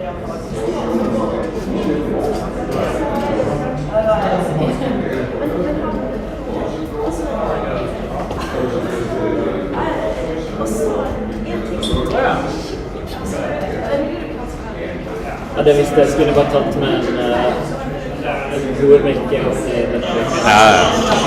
Ja, det visste jeg skulle bare tatt med en god mikke opp i dette.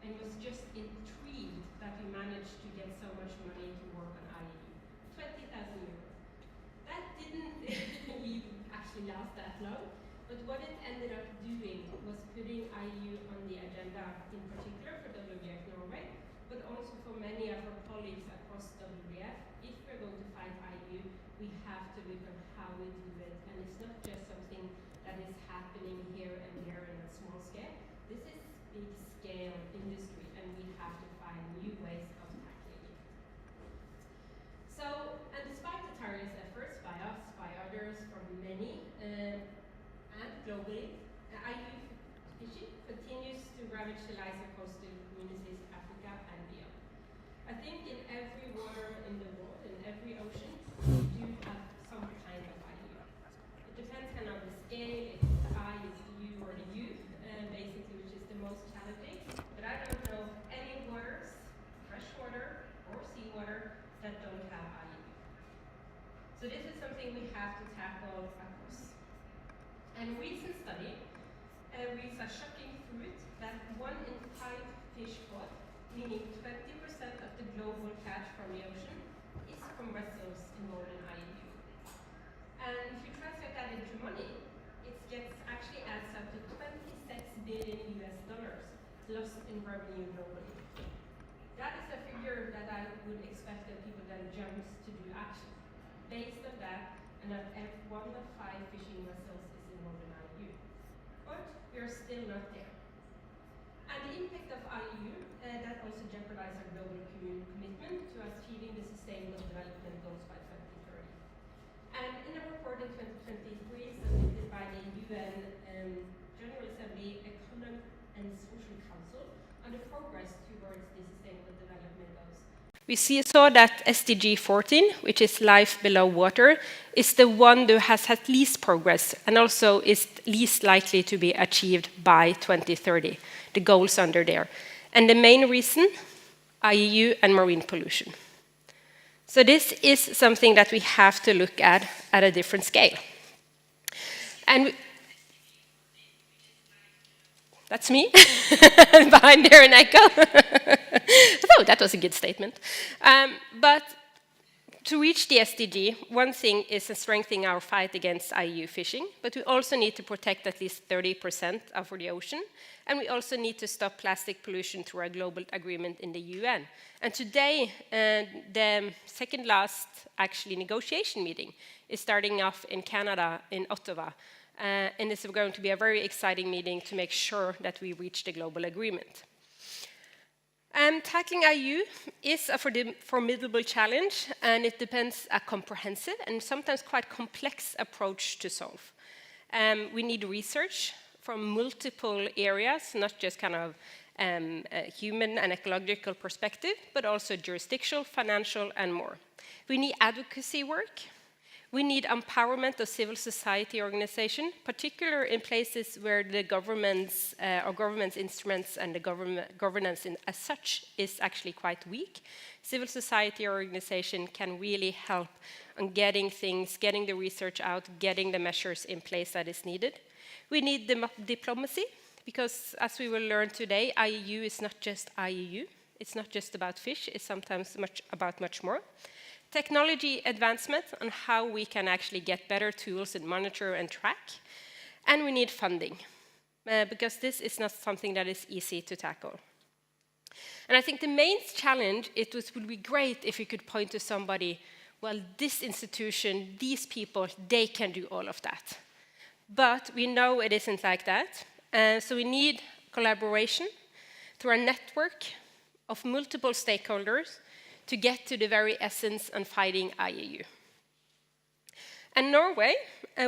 and was just intrigued that we managed to get so much money to work on IEU. 20,000 euros. That didn't actually last that long, but what it ended up doing was putting IEU on the agenda, in particular for WWF Norway, but also for many of our colleagues across WWF. If we're going to fight IEU, we have to look at how we do it, and it's not just something that is happening here and there in a small scale. This is big scale industry, and we have to find new ways of tackling it. So, and despite the tireless efforts by us, by others, from many, and globally, IUU fishing continues to ravage the lives of coastal communities in Africa and beyond. I think in every water in the world, in every ocean, we do have some kind of IUU. It depends kind of the scale, it's the I, it's the U, or the U, basically, which is the most challenging. But I don't know any waters, freshwater or seawater, that don't have IUU. So this is something we have to tackle across. And a recent study reads a shocking truth that 1 in 5 fish caught, meaning 20% of the global catch from the ocean, is from vessels in northern IEU. And if you translate that into money, it actually adds up to $26 billion lost in revenue globally. That is a figure that I would expect that people then jump to do action. Based on that, and that 1 of 5 fishing vessels is in northern IEU. But we are still not there. And the impact of IEU, that also jeopardizes our global commitment to achieving the Sustainable Development Goals by 2030. And in a report in 2023 submitted by the UN General Assembly Economic and Social Council on the progress towards the Sustainable Development Goals, we saw that SDG 14, which is life below water, is the one that has had least progress and also is least likely to be achieved by 2030, the goals under there. And the main reason, IEU and marine pollution. So this is something that we have to look at a different scale. And that's me, behind there in echo. Oh, that was a good statement. But to reach the SDG, one thing is strengthening our fight against IUU fishing, but we also need to protect at least 30% of the ocean, and we also need to stop plastic pollution through a global agreement in the UN. And today, the second last, actually, negotiation meeting is starting off in Canada, in Ottawa, and this is going to be a very exciting meeting to make sure that we reach the global agreement. Tackling IUU is a formidable challenge, and it depends on a comprehensive and sometimes quite complex approach to solve. We need research from multiple areas, not just kind of a human and ecological perspective, but also jurisdictional, financial, and more. We need advocacy work. We need empowerment of civil society organization, particularly in places where the government's or government's instruments and the governance as such is actually quite weak. Civil society organization can really help on getting things, getting the research out, getting the measures in place that is needed. We need diplomacy, because as we will learn today, IEU is not just IEU. It's not just about fish, it's sometimes about much more. Technology advancement on how we can actually get better tools and monitor and track. And we need funding, because this is not something that is easy to tackle. And I think the main challenge, would be great if you could point to somebody, well, this institution, these people, they can do all of that. But we know it isn't like that. So we need collaboration through a network of multiple stakeholders to get to the very essence of fighting IUU. And Norway,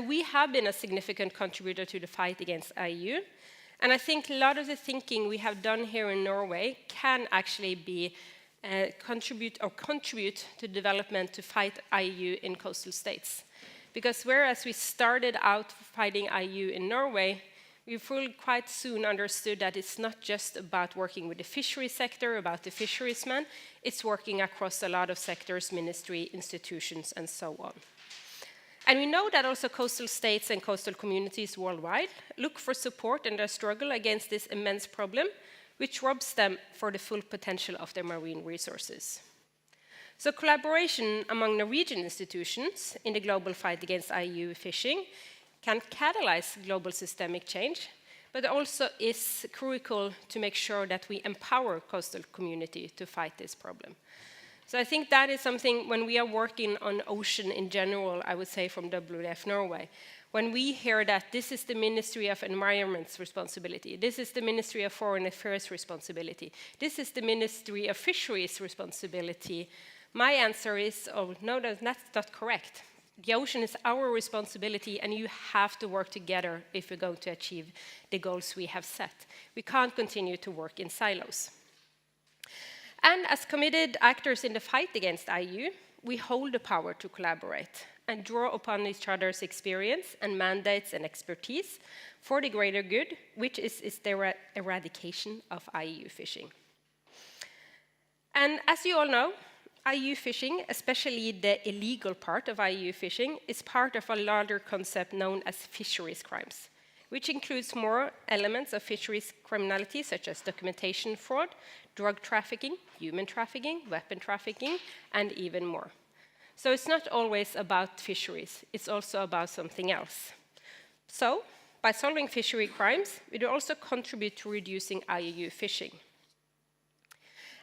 we have been a significant contributor to the fight against IUU. And I think a lot of the thinking we have done here in Norway can actually be contribute to development to fight IUU in coastal states. Because whereas we started out fighting IUU in Norway, we quite soon understood that it's not just about working with the fishery sector, about the fisheries-men, it's working across a lot of sectors, ministry, institutions, and so on. And we know that also coastal states and coastal communities worldwide look for support in their struggle against this immense problem which robs them for the full potential of their marine resources. So collaboration among Norwegian institutions in the global fight against IUU fishing can catalyze global systemic change, but also is crucial to make sure that we empower coastal community to fight this problem. So I think that is something when we are working on ocean in general, I would say from WWF Norway, when we hear that this is the Ministry of Environment's responsibility, this is the Ministry of Foreign Affairs' responsibility, this is the Ministry of Fisheries' responsibility, my answer is, oh, no, that's not correct. The ocean is our responsibility, and you have to work together if we're going to achieve the goals we have set. We can't continue to work in silos. And as committed actors in the fight against IUU, we hold the power to collaborate and draw upon each other's experience and mandates and expertise for the greater good, which is the eradication of IUU fishing. And as you all know, IUU fishing, especially the illegal part of IUU fishing, is part of a larger concept known as fisheries crimes, which includes more elements of fisheries criminality such as documentation fraud, drug trafficking, human trafficking, weapon trafficking, and even more. So it's not always about fisheries, it's also about something else. So, by solving fishery crimes, we do also contribute to reducing IUU fishing.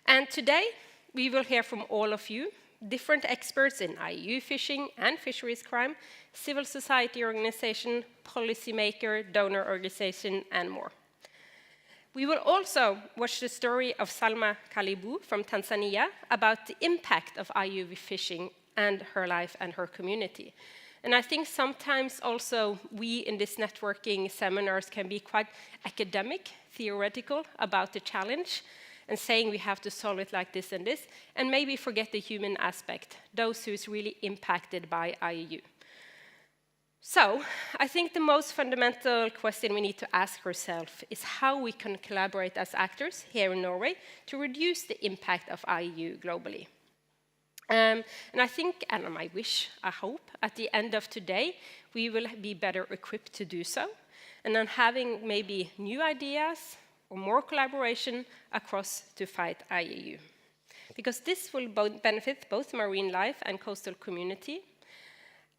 And today, we will hear from all of you, different experts in IUU fishing and fisheries crime, civil society organization, policymaker, donor organization, and more. We will also watch the story of Salma Kalibu from Tanzania about the impact of IUU fishing and her life and her community. And I think sometimes also we in this networking seminars can be quite academic, theoretical about the challenge, and saying we have to solve it like this, and maybe forget the human aspect, those who is really impacted by IUU. So, I think the most fundamental question we need to ask ourselves is how we can collaborate as actors here in Norway to reduce the impact of IUU globally. And I think, and I wish, I hope, at the end of today, we will be better equipped to do so, and then having maybe new ideas, or more collaboration across to fight IUU. Because this will benefit both marine life and coastal community.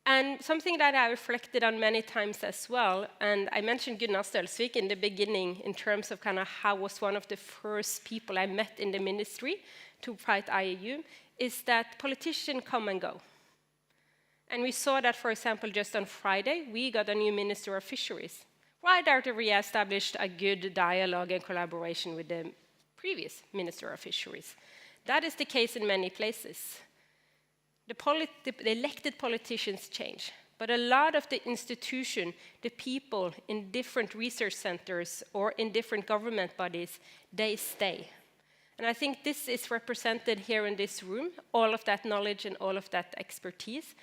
And something that I reflected on many times as well, and I mentioned Gunnar Stølsvik in the beginning in terms of kind of how was one of the first people I met in the ministry to fight IUU, is that politicians come and go. And we saw that, for example, just on Friday, we got a new Minister of Fisheries. Right after we established a good dialogue and collaboration with the previous Minister of Fisheries. That is the case in many places. The elected politicians change, but a lot of the institution, the people in different research centers or in different government bodies, they stay. And I think this is represented here in this room, all of that knowledge and all of that expertise.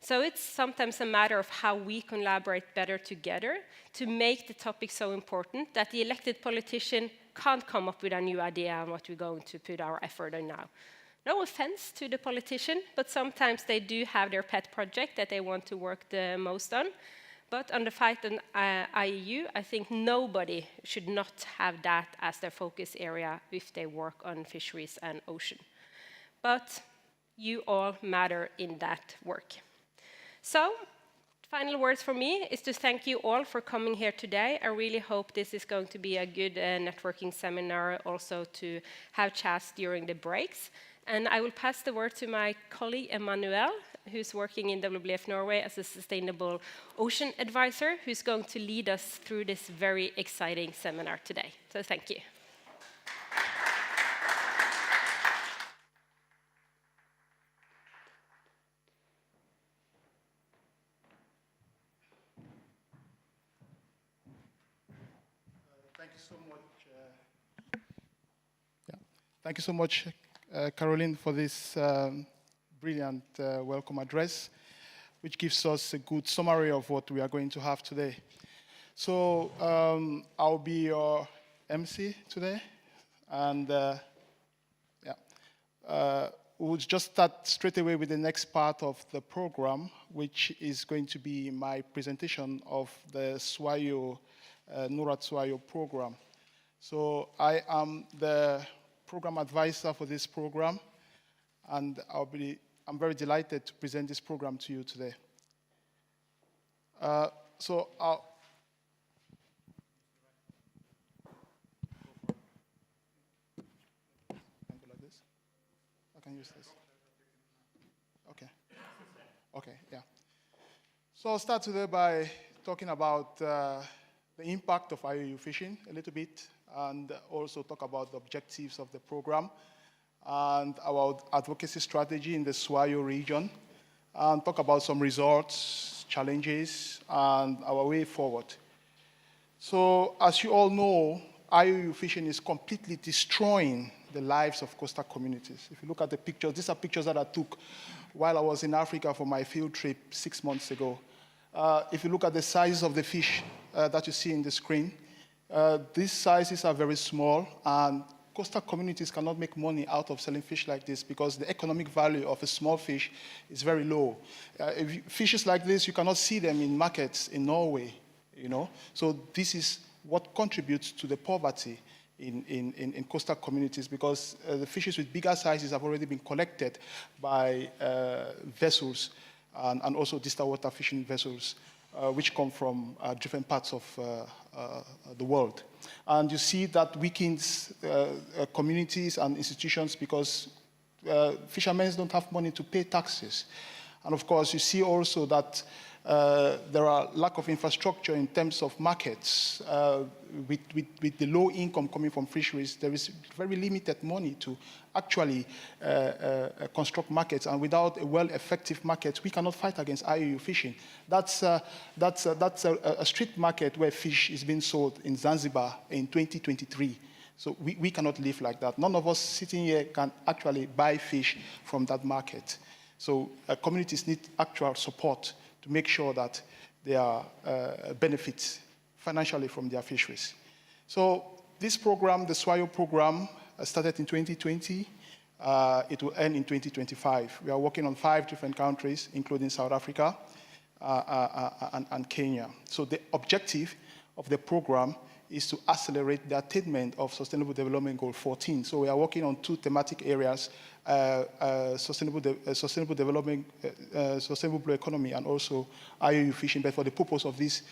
So it's sometimes a matter of how we collaborate better together to make the topic so important that the elected politician can't come up with a new idea on what we're going to put our effort on now. No offense to the politician, but sometimes they do have their pet project that they want to work the most on. But on the fight on IUU, I think nobody should not have that as their focus area if they work on fisheries and ocean. But you all matter in that work. So, final words for me is to thank you all for coming here today. I really hope this is going to be a good networking seminar also to have chats during the breaks. And I will pass the word to my colleague Emmanuel, who's working in WWF Norway as a Sustainable Ocean Advisor, who's going to lead us through this very exciting seminar today. So thank you. Thank you so much, Caroline, for this brilliant welcome address, which gives us a good summary of what we are going to have today. So I'll be your MC today, and we'll just start straight away with the next part of the program, which is going to be my presentation of the SWAYO, NORAD SWAYO program. So I am the program advisor for this program, and I'm very delighted to present this program to you today. So I'll go like this. I can use this. Okay. Okay, yeah. So I'll start today by talking about the impact of IUU fishing a little bit, and also talk about the objectives of the program, and our advocacy strategy in the Swayo region, and talk about some results, challenges, and our way forward. So as you all know, IUU fishing is completely destroying the lives of coastal communities. If you look at the pictures, these are pictures that I took while I was in Africa for my field trip 6 months ago. If you look at the sizes of the fish that you see in the screen, these sizes are very small, and coastal communities cannot make money out of selling fish like this because the economic value of a small fish is very low. Fishes like this, you cannot see them in markets in Norway, you know. So this is what contributes to the poverty in coastal communities, because the fishes with bigger sizes have already been collected by vessels and also distal water fishing vessels, which come from different parts of the world. And you see that weakens communities and institutions because fishermen don't have money to pay taxes. And of course, you see also that there are lack of infrastructure in terms of markets. With the low income coming from fisheries, there is very limited money to actually construct markets. And without a well-effective market, we cannot fight against IUU fishing. That's a street market where fish is being sold in Zanzibar in 2023. So we cannot live like that. None of us sitting here can actually buy fish from that market. So communities need actual support to make sure that there are benefits financially from their fisheries. So this program, the Swayo program, started in 2020. It will end in 2025. We are working on 5 different countries, including South Africa and Kenya. So the objective of the program is to accelerate the attainment of Sustainable Development Goal 14. So we are working on 2 thematic areas, sustainable development, sustainable blue economy, and also IUU fishing. But for the purpose of this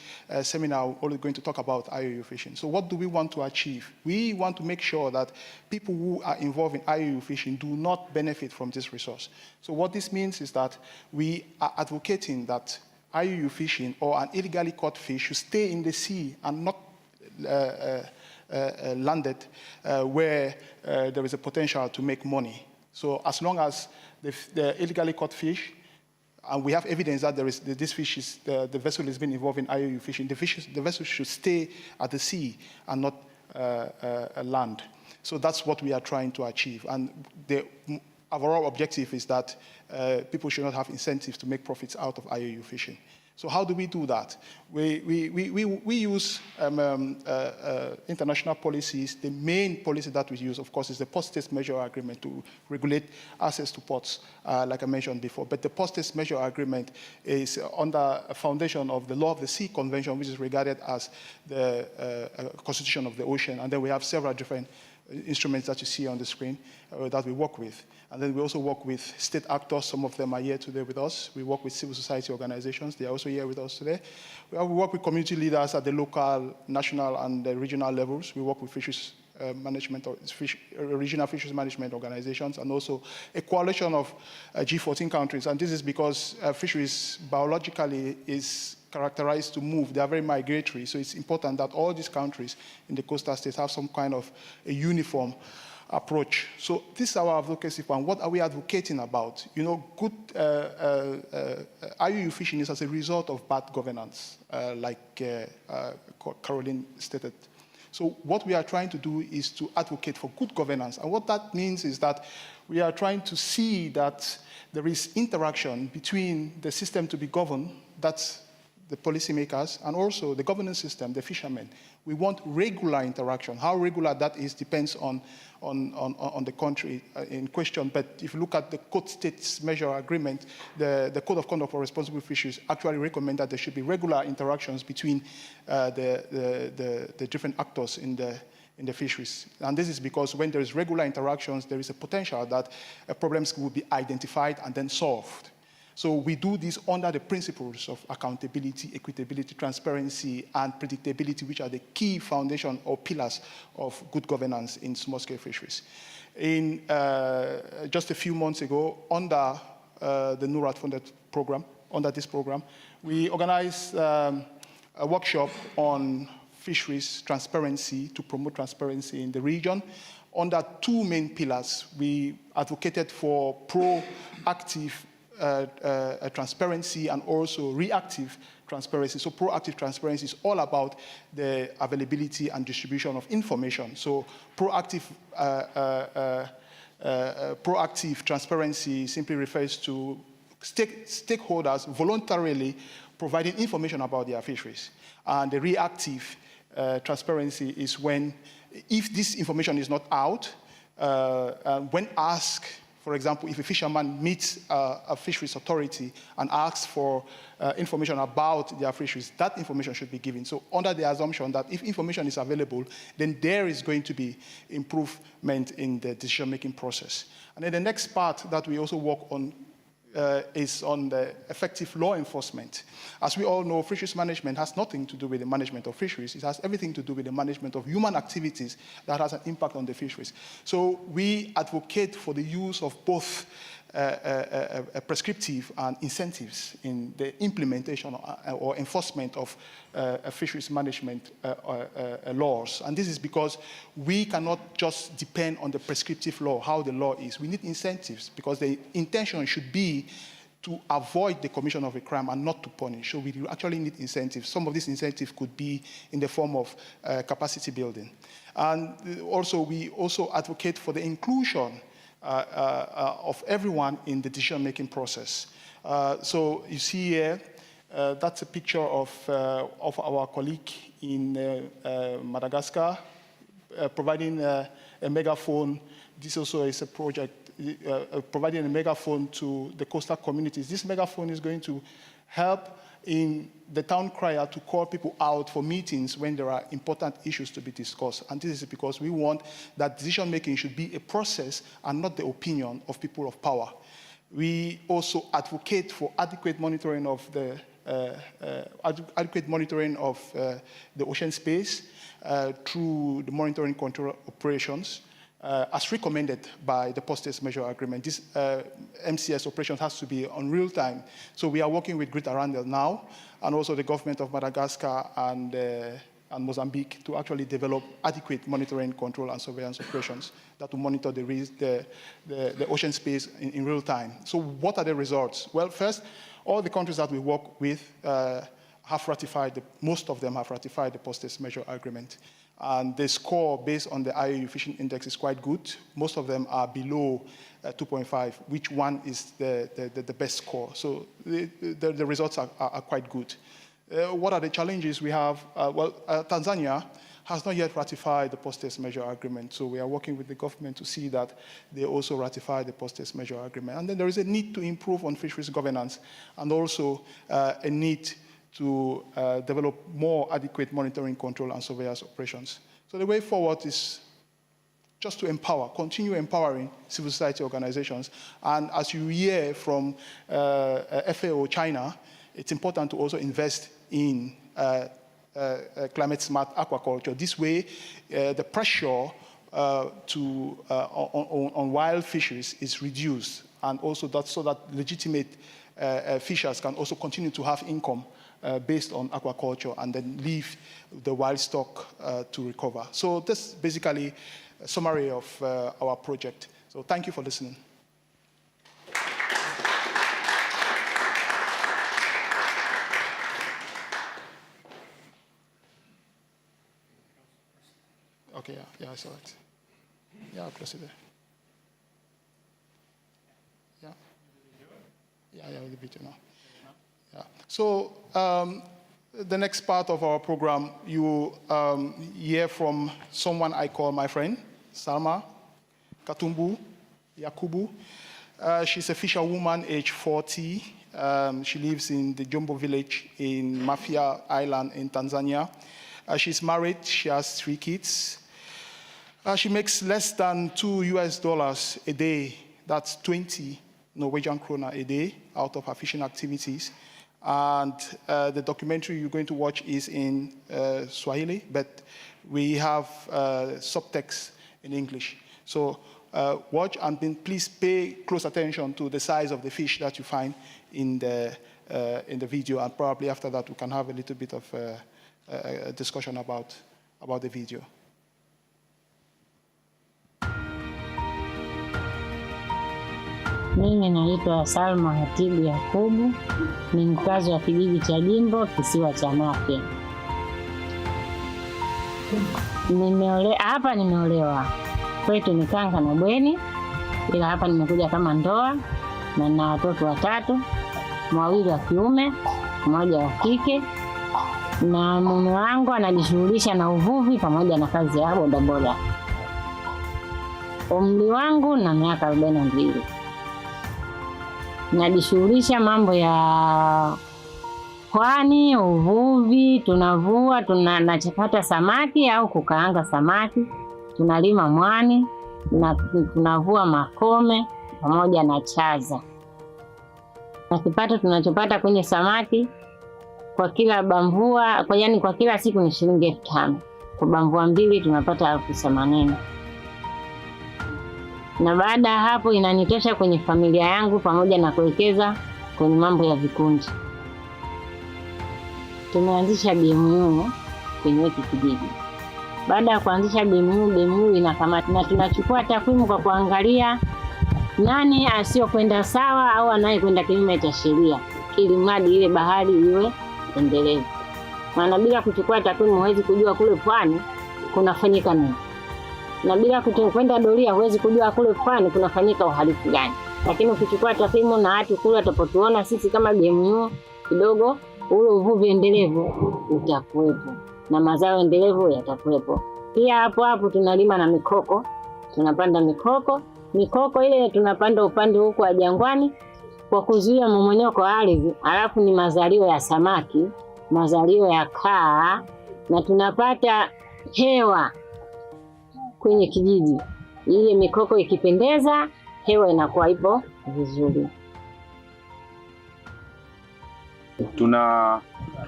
seminar, we're only going to talk about IUU fishing. So what do we want to achieve? We want to make sure that people who are involved in IUU fishing do not benefit from this resource. So what this means is that we are advocating that IUU fishing or an illegally caught fish should stay in the sea and not landed where there is a potential to make money. So as long as the illegally caught fish, and we have evidence that this fish is, the vessel has been involved in IUU fishing, the vessel should stay at the sea and not land. So that's what we are trying to achieve. And the overall objective is that people should not have incentives to make profits out of IUU fishing. So how do we do that? We use international policies. The main policy that we use, of course, is the Port States Measure Agreement to regulate access to ports, like I mentioned before. But the Port States Measure Agreement is under a foundation of the Law of the Sea Convention, which is regarded as the Constitution of the Ocean. And then we have several different instruments that you see on the screen that we work with. And then we also work with state actors. Some of them are here today with us. We work with civil society organizations. They are also here with us today. We work with community leaders at the local, national, and regional levels. We work with fisheries management, regional fisheries management organizations, and also a coalition of G14 countries. And this is because fisheries biologically is characterized to move. They are very migratory. So it's important that all these countries in the coastal states have some kind of a uniform approach. So this is our advocacy plan. What are we advocating about? You know, good IUU fishing is as a result of bad governance, like Caroline stated. So what we are trying to do is to advocate for good governance. And what that means is that we are trying to see that there is interaction between the system to be governed, that's the policymakers, and also the governance system, the fishermen. We want regular interaction. How regular that is depends on the country in question. But if you look at the Port States Measure Agreement, the Code of Conduct for Responsible Fisheries actually recommend that there should be regular interactions between the different actors in in the fisheries. And this is because when there is regular interactions, there is a potential that problems will be identified and then solved. So we do this under the principles of accountability, equitability, transparency, and predictability, which are the key foundation or pillars of good governance in small-scale fisheries. In just a few months ago, under the NURAT-funded program, under this program, we organized a workshop on fisheries transparency to promote transparency in the region. Under two main pillars, we advocated for proactive transparency and also reactive transparency. So proactive transparency is all about the availability and distribution of information. So proactive transparency simply refers to stakeholders voluntarily providing information about their fisheries. And the reactive transparency is when, if this information is not out, when asked, for example, if a fisherman meets a fisheries authority and asks for information about their fisheries, that information should be given. So under the assumption that if information is available, then there is going to be improvement in the decision-making process. And then the next part that we also work on is on the effective law enforcement. As we all know, fisheries management has nothing to do with the management of fisheries. It has everything to do with the management of human activities that has an impact on the fisheries. So we advocate for the use of both prescriptive and incentives in the implementation or enforcement of fisheries management laws. And this is because we cannot just depend on the prescriptive law, how the law is. We need incentives because the intention should be to avoid the commission of a crime and not to punish. So we actually need incentives. Some of these incentives could be in the form of capacity building. And also, we also advocate for the inclusion of everyone in the decision-making process. So you see here, that's a picture of our colleague in Madagascar providing a megaphone. This also is a project providing a megaphone to the coastal communities. This megaphone is going to help in the town crier to call people out for meetings when there are important issues to be discussed. And this is because we want that decision-making should be a process and not the opinion of people of power. We also advocate for adequate monitoring of the ocean space through the monitoring control operations. As recommended by the post-test measure agreement, this MCS operation has to be on real time. So we are working with Great Arundel now, and also the government of Madagascar and Mozambique to actually develop adequate monitoring, control, and surveillance operations that will monitor the ocean space in real time. So what are the results? Well, first, all the countries that we work with have ratified, most of them have ratified the post-test measure agreement. And the score based on the IAU Fishing Index is quite good. Most of them are below 2.5, which one is the best score. So the results are quite good. What are the challenges we have? Tanzania has not yet ratified the post-test measure agreement. So we are working with the government to see that they also ratify the post-test measure agreement. And then there is a need to improve on fisheries governance and also a need to develop more adequate monitoring, control, and surveillance operations. So the way forward is just to empower, continue empowering civil society organizations. And as you hear from FAO China, it's important to also invest in climate-smart aquaculture. This way, the pressure on wild fisheries is reduced, and also so that legitimate fishers can also continue to have income based on aquaculture and then leave the wild stock to recover. So this is basically a summary of our project. So thank you for listening. Okay, yeah, I saw it. Yeah, I'll close it there. Yeah, with the video now. Yeah. So the next part of our program, you hear from someone I call my friend, Salma Katumbu Yakubu. She's a fisherwoman, age 40. She lives in the Jombo village in Mafia Island in Tanzania. She's married. She has 3 kids. She makes less than $2 a day. That's 20 Norwegian kroner a day out of her fishing activities. And the documentary you're going to watch is in Swahili, but we have subtext in English. So watch and then please pay close attention to the size of the fish that you find in the video, and probably after that we can have a little bit of a discussion about the video. Mimi naitwa Salma Hatibu Yakubu, ni mkazi wa kijiji cha Jimbo, kisiwa cha Mafia. Hapa nimeolewa. Kwetu ni Kanga na Bweni, ila hapa nimekuja kama ndoa na nina watoto 3, 2 wa kiume, 1 wa kike. Na mume wangu anajishughulisha na uvuvi pamoja na kazi ya bodaboda. Umri wangu na miaka 42. Najishughulisha mambo ya pwani, uvuvi, tunavua, tunachakata samaki au kukaanga samaki, tunalima mwani, na tunavua makome pamoja na chaza. Na kipato tunachopata kwenye samaki kwa kila bambua, kwa kila siku ni shilingi 5,000. Kwa bambua 2 tunapata 80,000. Na baada ya hapo inanitosha kwenye familia yangu pamoja na kuwekeza kwenye mambo ya vikundi. Tumeanzisha BMU kwenye kijiji. Baada ya kuanzisha BMU inakamata na tunachukua takwimu kwa kuangalia nani asiyokwenda sawa au anayekwenda kinyume cha sheria, ili mradi ile bahari iwe endelevu. Maana bila kuchukua takwimu huwezi kujua kule pwani kunafanyika nini. Na bila kwenda doria huwezi kujua kule pwani kunafanyika uhalifu gani. Lakini ukichukua takwimu na watu kule watapotuona sisi kama BMU, kidogo ule uvuvi endelevu utakuwepo na mazao endelevu yatakuwepo. Pia hapo tunalima na mikoko. Tunapanda mikoko. Mikoko ile tunapanda upande huko wa jangwani kwa kuzuia mmomonyoko wa ardhi. Alafu ni mazalio ya samaki, mazalio ya kaa, na tunapata hewa kwenye kijiji. Ile mikoko ikipendeza, hewa inakuwa ipo vizuri.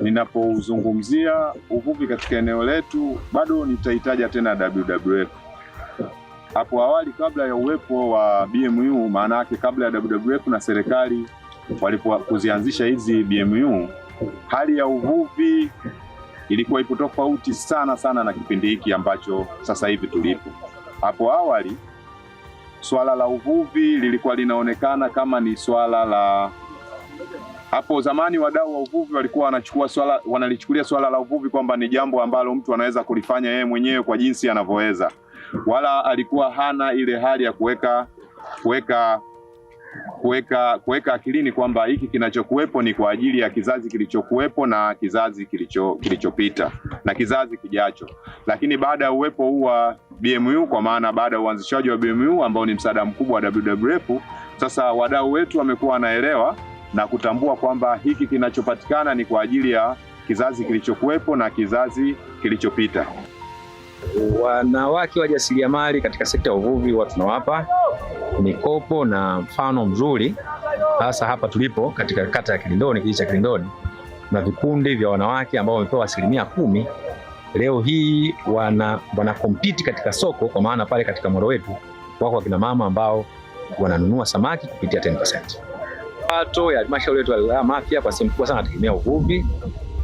Ninapozungumzia uvuvi katika eneo letu, bado nitahitaja tena WWF. Hapo awali kabla ya uwepo wa BMU, maana yake kabla ya WWF na serikali walipokuzianzisha hizi BMU, hali ya uvuvi ilikuwa ipo tofauti sana na kipindi hiki ambacho sasa hivi tulipo. Hapo awali swala la uvuvi lilikuwa linaonekana kama ni swala la, hapo zamani wadau wa uvuvi walikuwa wanalichukulia swala la uvuvi kwamba ni jambo ambalo mtu anaweza kulifanya yeye mwenyewe kwa jinsi anavyoweza, wala alikuwa hana ile hali ya kuweka akilini kwamba hiki kinachokuwepo ni kwa ajili ya kizazi kilichokuwepo na kizazi kilichopita na kizazi kijacho. Lakini baada ya uwepo huu wa BMU, kwa maana baada ya uanzishaji wa BMU ambao ni msaada mkubwa wa WWF, sasa wadau wetu wamekuwa wanaelewa na kutambua kwamba hiki kinachopatikana ni kwa ajili ya kizazi kilichokuwepo na kizazi kilichopita. Wanawake wajasiriamali katika sekta ya uvuvi watu tunawapa mikopo, na mfano mzuri hasa hapa tulipo katika kata ya Kilindoni, kijiji cha Kilindoni, na vikundi vya wanawake ambao wamepewa 10%. Leo hii wana compete katika soko, kwa maana pale katika moro wetu wako wakina mama ambao wananunua samaki kupitia 10%. Pato ya halmashauri yetu ya Mafia kwa sehemu kubwa sana inategemea uvuvi.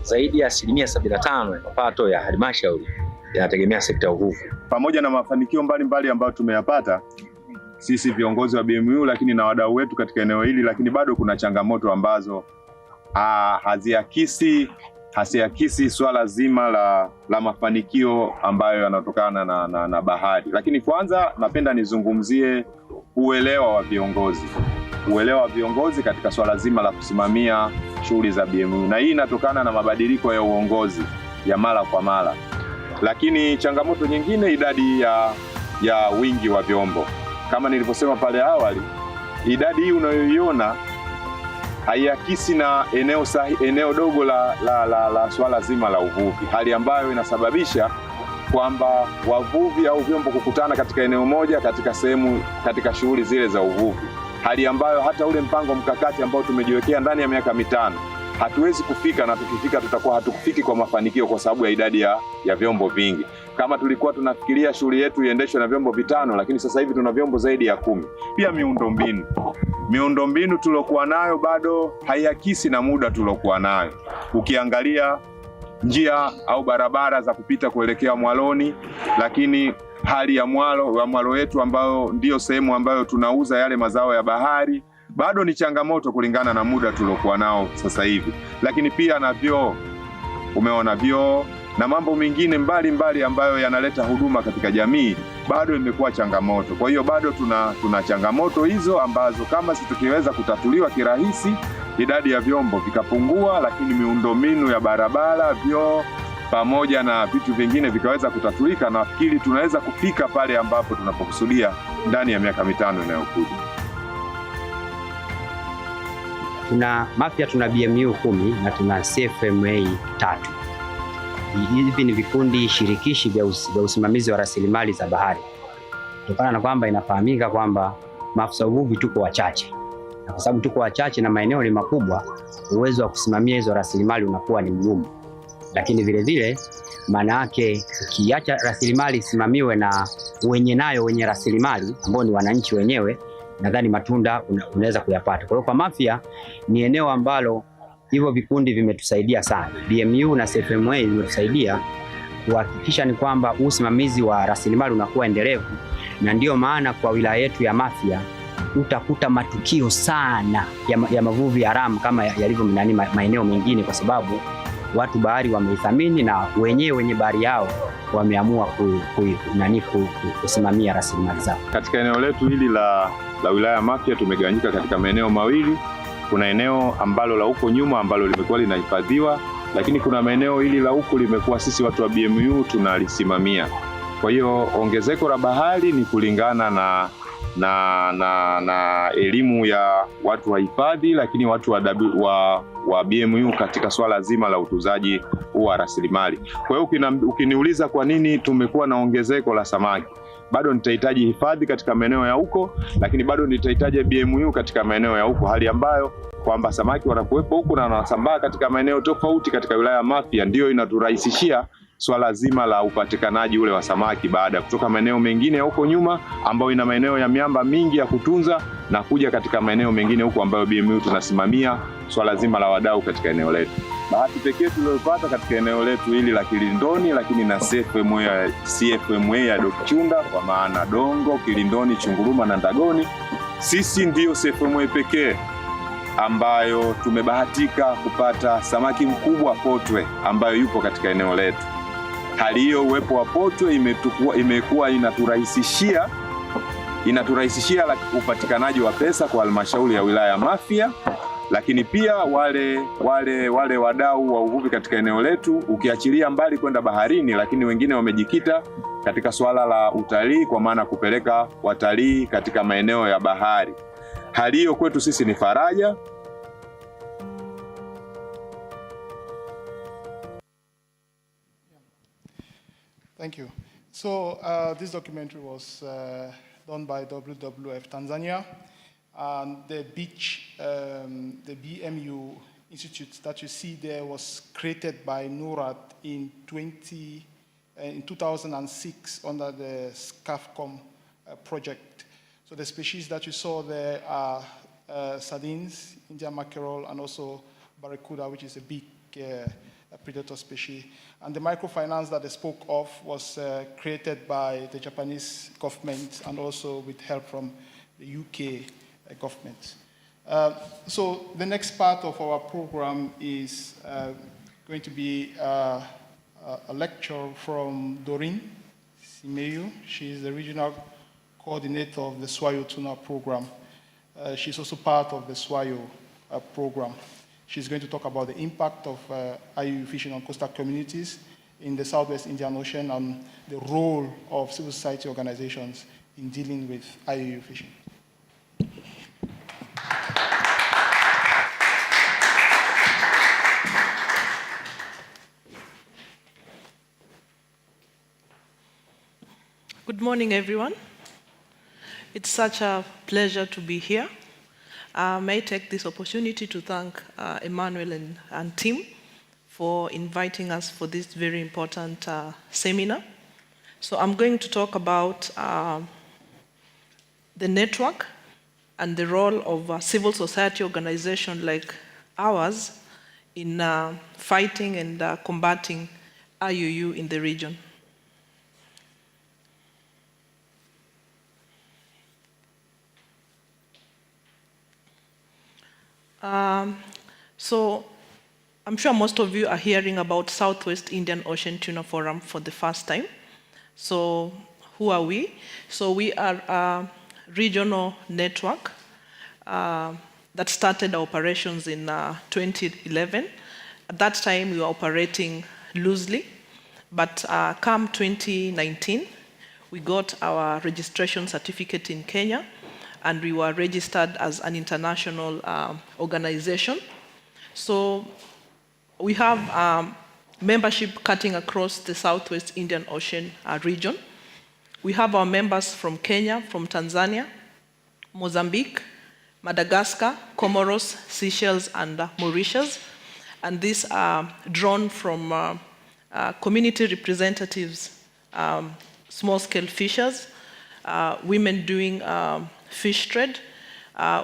Zaidi ya 75% ya mapato ya halmashauri yanategemea sekta ya uvuvi. Pamoja na mafanikio mbalimbali ambayo tumeyapata sisi viongozi wa BMU, lakini na wadau wetu katika eneo hili, lakini bado kuna changamoto ambazo haziakisi swala zima la mafanikio ambayo yanatokana na bahari. Lakini kwanza napenda nizungumzie uelewa wa viongozi katika swala zima la kusimamia shughuli za BMU, na hii inatokana na mabadiliko ya uongozi ya mara kwa mara. Lakini changamoto nyingine, idadi ya wingi wa vyombo. Kama nilivyosema pale awali, idadi hii unayoiona haiakisi na eneo dogo la swala zima la uvuvi, hali ambayo inasababisha kwamba wavuvi au vyombo kukutana katika eneo moja katika shughuli zile za uvuvi, hali ambayo hata ule mpango mkakati ambao tumejiwekea ndani ya miaka 5 hatuwezi kufika, na tukifika tutakuwa hatukufiki kwa mafanikio kwa sababu ya idadi ya vyombo vingi. Kama tulikuwa tunafikiria shughuli yetu iendeshwe na vyombo 5, lakini sasa hivi tuna vyombo zaidi ya 10. Pia miundombinu tuliokuwa nayo bado haiakisi na muda tuliokuwa nayo. Ukiangalia njia au barabara za kupita kuelekea mwaloni, lakini hali ya mwalo wetu ambayo ndio sehemu ambayo tunauza yale mazao ya bahari bado ni changamoto kulingana na muda tuliokuwa nao sasa hivi. Lakini pia na vyoo, umeona vyoo na mambo mengine mbalimbali ambayo yanaleta huduma katika jamii bado imekuwa changamoto. Kwa hiyo bado tuna changamoto hizo ambazo kama tukiweza kutatuliwa kirahisi, idadi ya vyombo vikapungua, lakini miundombinu ya barabara, vyoo pamoja na vitu vingine vikaweza kutatulika, na nafikiri tunaweza kufika pale ambapo tunapokusudia ndani ya miaka 5 inayokuja. Tuna Mafia, tuna BMU 10 na tuna CFMA 3. Hivi ni vikundi shirikishi vya usimamizi wa rasilimali za bahari, kutokana na kwamba inafahamika kwamba maafisa uvuvi tuko wachache, na kwa sababu tuko wachache na maeneo ni makubwa, uwezo wa kusimamia hizo rasilimali unakuwa ni mgumu. Lakini vile vile maana yake ukiacha rasilimali isimamiwe na wenye rasilimali ambao ni wananchi wenyewe, nadhani matunda unaweza kuyapata. Kwa hiyo kwa Mafia ni eneo ambalo hivyo vikundi vimetusaidia sana. BMU na CFMA vimetusaidia kuhakikisha ni kwamba usimamizi wa rasilimali unakuwa endelevu, na ndio maana kwa wilaya yetu ya Mafia utakuta matukio sana ya mavuvi haramu kama yalivyo maeneo mengine, kwa sababu watu bahari wameithamini na wenye bahari yao wameamua kusimamia rasilimali zao. Katika eneo letu hili la wilaya ya Mafia tumegawanyika katika maeneo mawili. Kuna eneo ambalo la huko nyuma ambalo limekuwa linahifadhiwa, lakini kuna maeneo hili la huko limekuwa sisi watu wa BMU tunalisimamia. Kwa hiyo ongezeko la bahari ni kulingana na elimu ya watu wa hifadhi, lakini watu wa BMU katika swala zima la utunzaji wa rasilimali. Kwa hiyo ukiniuliza kwa nini tumekuwa na ongezeko la samaki, bado nitahitaji hifadhi katika maeneo ya huko, lakini bado nitahitaji BMU katika maeneo ya huko, hali ambayo kwamba samaki wanakuwepo huko na wanasambaa katika maeneo tofauti katika wilaya ya Mafia, ndio inaturahisishia swala zima la upatikanaji ule wa samaki baada ya kutoka maeneo mengine ya huko nyuma ambayo ina maeneo ya miamba mingi ya kutunza na kuja katika maeneo mengine huko ambayo BMU tunasimamia swala zima la wadau katika eneo letu. Bahati pekee tuliyopata katika eneo letu hili la Kilindoni, lakini na CFMA ya Dokchunda, kwa maana Dongo, Kilindoni, Chunguruma na Ndagoni, sisi ndio CFMA pekee ambayo tumebahatika kupata samaki mkubwa potwe ambayo yupo katika eneo letu. Hali hiyo, uwepo wa potwe imekuwa inaturahisishia upatikanaji wa pesa kwa halmashauri ya wilaya ya Mafia, lakini pia wale wadau wa uvuvi katika eneo letu, ukiachilia mbali kwenda baharini, lakini wengine wamejikita katika swala la utalii, kwa maana kupeleka watalii katika maeneo ya bahari. Hali hiyo kwetu sisi ni faraja. Thank you. So this documentary was done by WWF Tanzania, and the BMU Institute that you see there was created by NORAD in 2006 under the SCAFCOM project. So the species that you saw there are sardines, Indian mackerel, and also barracuda, which is a big predator species. And the microfinance that I spoke of was created by the Japanese government and also with help from the UK government. So the next part of our program is going to be a lecture from Doreen Simeyu. She is the regional coordinator of the Swayo Tuna program. She's also part of the Swayo program. She's going to talk about the impact of IUU fishing on coastal communities in the Southwest Indian Ocean and the role of civil society organizations in dealing with IUU fishing. Good morning, everyone. It's such a pleasure to be here. May I take this opportunity to thank Emmanuel and team for inviting us for this very important seminar. So I'm going to talk about the network and the role of a civil society organization like ours in fighting and combating IUU in the region. So I'm sure most of you are hearing about Southwest Indian Ocean Tuna Forum for the first time. So who are we? So we are a regional network that started operations in 2011. At that time, we were operating loosely, but come 2019, we got our registration certificate in Kenya, and we were registered as an international organization. So we have membership cutting across the Southwest Indian Ocean region. We have our members from Kenya, from Tanzania, Mozambique, Madagascar, Comoros, Seychelles, and Mauritius. And these are drawn from community representatives, small-scale fishers, women doing fish trade.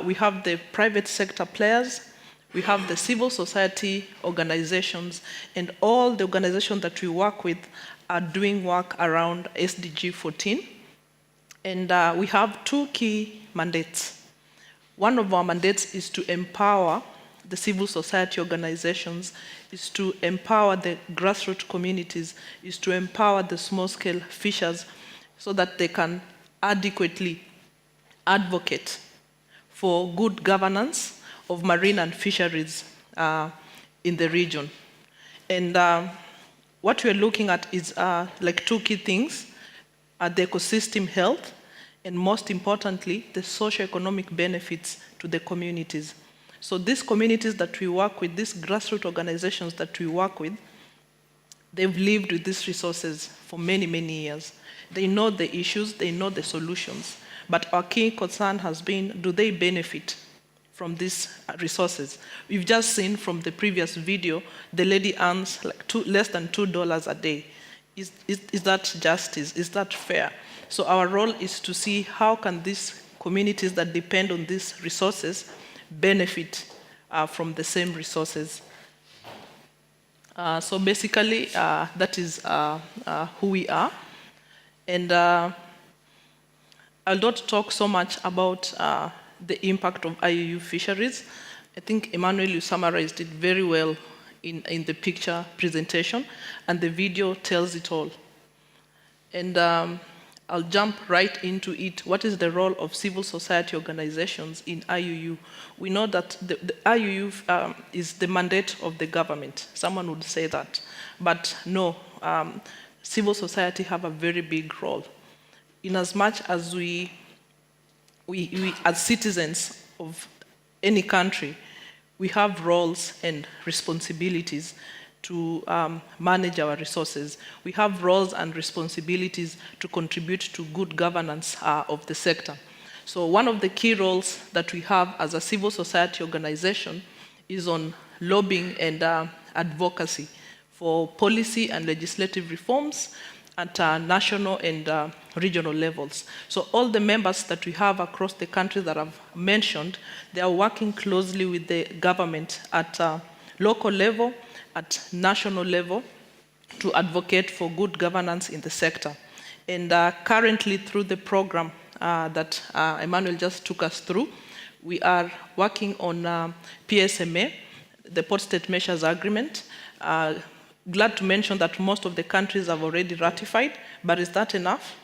We have the private sector players. We have the civil society organizations, and all the organizations that we work with are doing work around SDG 14. And we have two key mandates. One of our mandates is to empower the civil society organizations, is to empower the grassroots communities, is to empower the small-scale fishers so that they can adequately advocate for good governance of marine and fisheries in the region. And what we're looking at is like two key things, the ecosystem health, and most importantly, the socio-economic benefits to the communities. So these communities that we work with, these grassroots organizations that we work with, they've lived with these resources for many, many years. They know the issues, they know the solutions. But our key concern has been, do they benefit from these resources? We've just seen from the previous video, the lady earns like less than $2 a day. Is that justice? Is that fair? So our role is to see how can these communities that depend on these resources benefit from the same resources. So basically, that is who we are. And I'll not talk so much about the impact of IUU fisheries. I think, Emmanuel, you summarized it very well in the picture presentation, and the video tells it all. And I'll jump right into it. What is the role of civil society organizations in IUU? We know that the IUU is the mandate of the government. Someone would say that. But no, civil society have a very big role. In as much as we as citizens of any country, we have roles and responsibilities to manage our resources. We have roles and responsibilities to contribute to good governance of the sector. So one of the key roles that we have as a civil society organization is on lobbying and advocacy for policy and legislative reforms at national and regional levels. So all the members that we have across the country that I've mentioned, they are working closely with the government at local level, at national level, to advocate for good governance in the sector. And currently, through the program that Emmanuel just took us through, we are working on PSMA, the Port State Measures Agreement. Glad to mention that most of the countries have already ratified, but is that enough?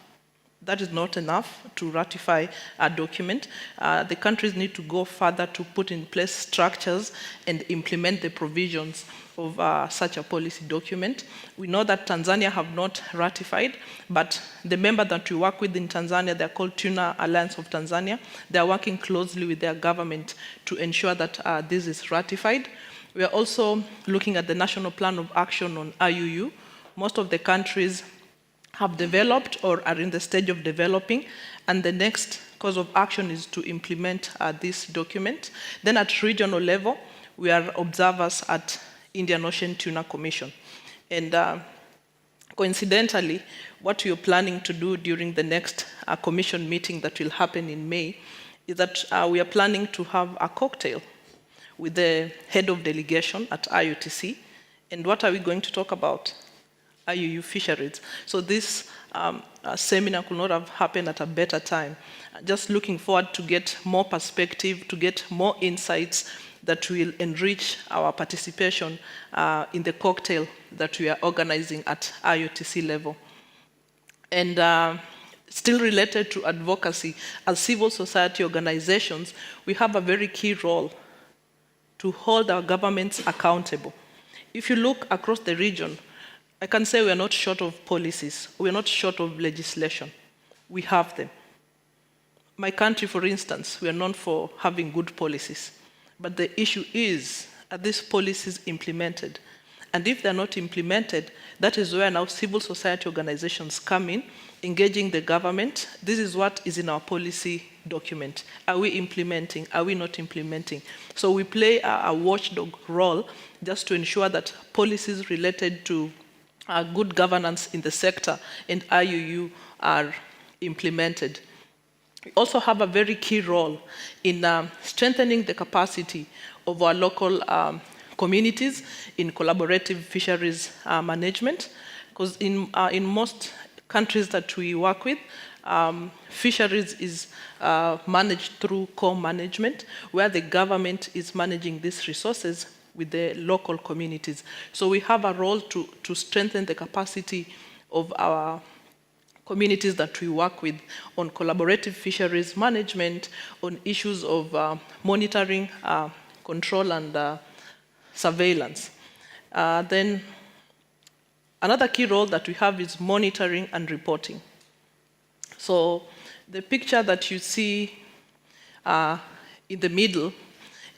That is not enough to ratify a document. The countries need to go further to put in place structures and implement the provisions of such a policy document. We know that Tanzania have not ratified, but the member that we work with in Tanzania, they're called Tuna Alliance of Tanzania. They're working closely with their government to ensure that this is ratified. We are also looking at the National Plan of Action on IUU. Most of the countries have developed or are in the stage of developing, and the next course of action is to implement this document. Then at regional level, we are observers at Indian Ocean Tuna Commission. And coincidentally, what we are planning to do during the next commission meeting that will happen in May is that we are planning to have a cocktail with the head of delegation at IOTC. And what are we going to talk about? IUU fisheries. So this seminar could not have happened at a better time. Just looking forward to get more perspective, to get more insights that will enrich our participation in the cocktail that we are organizing at IOTC level. And still related to advocacy, as civil society organizations, we have a very key role to hold our governments accountable. If you look across the region, I can say we are not short of policies, we are not short of legislation. We have them. My country, for instance, we are known for having good policies. But the issue is, are these policies implemented? And if they're not implemented, that is where now civil society organizations come in, engaging the government. This is what is in our policy document. Are we implementing? Are we not implementing? So we play a watchdog role just to ensure that policies related to good governance in the sector and IUU are implemented. We also have a very key role in strengthening the capacity of our local communities in collaborative fisheries management, because in most countries that we work with, fisheries is managed through co-management, where the government is managing these resources with the local communities. So we have a role to strengthen the capacity of our communities that we work with on collaborative fisheries management, on issues of monitoring, control, and surveillance. Then another key role that we have is monitoring and reporting. So the picture that you see in the middle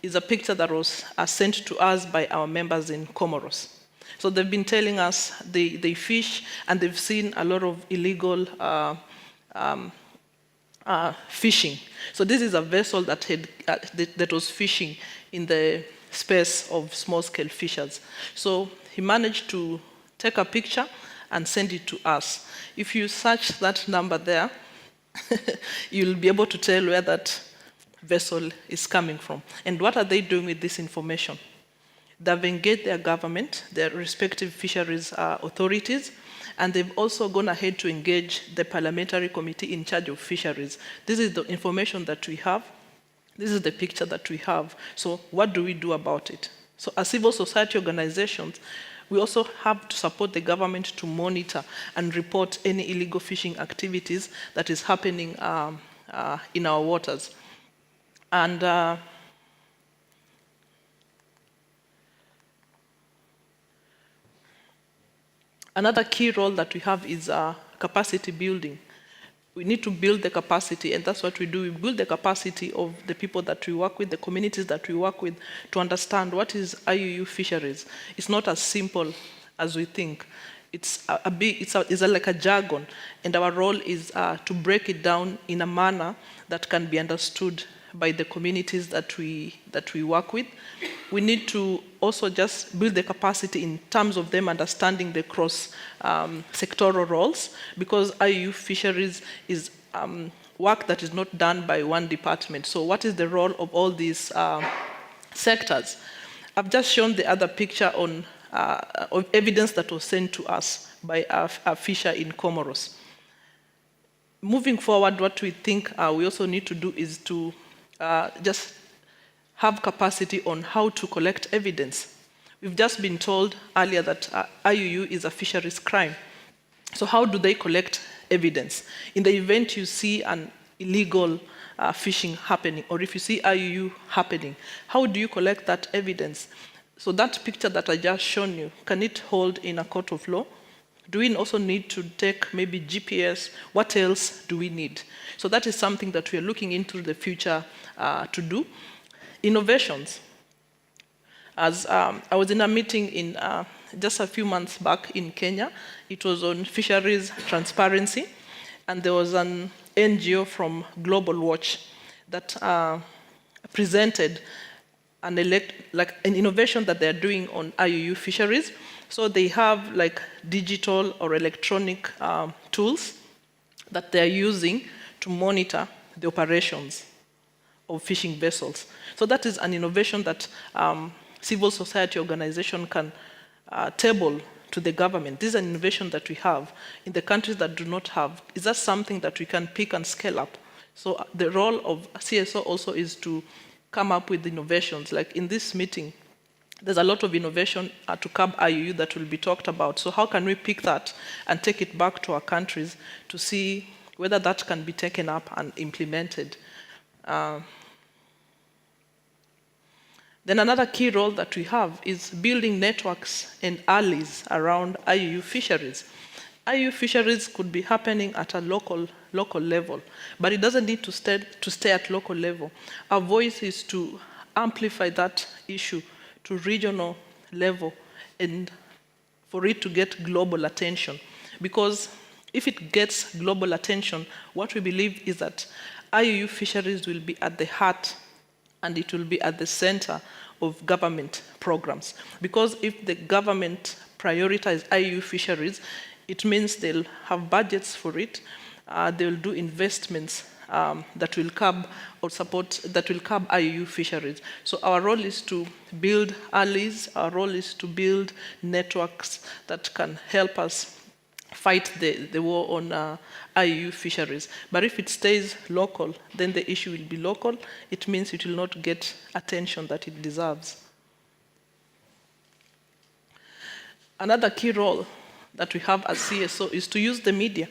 is a picture that was sent to us by our members in Comoros. So they've been telling us they fish and they've seen a lot of illegal fishing. So this is a vessel that was fishing in the space of small-scale fishers. So he managed to take a picture and send it to us. If you search that number there, you'll be able to tell where that vessel is coming from. And what are they doing with this information? They've engaged their government, their respective fisheries authorities, and they've also gone ahead to engage the parliamentary committee in charge of fisheries. This is the information that we have. This is the picture that we have. So what do we do about it? So as civil society organizations, we also have to support the government to monitor and report any illegal fishing activities that is happening in our waters. And another key role that we have is capacity building. We need to build the capacity, and that's what we do. We build the capacity of the people that we work with, the communities that we work with, to understand what is IUU fisheries. It's not as simple as we think. It's like a jargon, and our role is to break it down in a manner that can be understood by the communities that we work with. We need to also just build the capacity in terms of them understanding the cross-sectoral roles, because IUU fisheries is work that is not done by one department. So what is the role of all these sectors? I've just shown the other picture of evidence that was sent to us by a fisher in Comoros. Moving forward, what we think we also need to do is to just have capacity on how to collect evidence. We've just been told earlier that IUU is a fisheries crime. So how do they collect evidence? In the event you see an illegal fishing happening, or if you see IUU happening, how do you collect that evidence? So that picture that I just shown you, can it hold in a court of law? Do we also need to take maybe GPS? What else do we need? So that is something that we are looking into the future to do. Innovations. As I was in a meeting in just a few months back in Kenya. It was on fisheries transparency, and there was an NGO from Global Watch that presented an innovation that they're doing on IUU fisheries. So they have like digital or electronic tools that they're using to monitor the operations of fishing vessels. So that is an innovation that civil society organization can table to the government. This is an innovation that we have in the countries that do not have. Is that something that we can pick and scale up? So the role of CSO also is to come up with innovations. Like in this meeting, there's a lot of innovation to curb IUU that will be talked about. So how can we pick that and take it back to our countries to see whether that can be taken up and implemented? Then another key role that we have is building networks and alleys around IUU fisheries. IUU fisheries could be happening at a local level, but it doesn't need to stay at local level. Our voice is to amplify that issue to regional level and for it to get global attention. Because if it gets global attention, what we believe is that IUU fisheries will be at the heart and it will be at the center of government programs. Because if the government prioritizes IUU fisheries, it means they'll have budgets for it, they'll do investments that will curb or support, that will curb IUU fisheries. So our role is to build alleys, our role is to build networks that can help us fight the war on IUU fisheries. But if it stays local, then the issue will be local. It means it will not get attention that it deserves. Another key role that we have as CSO is to use the media.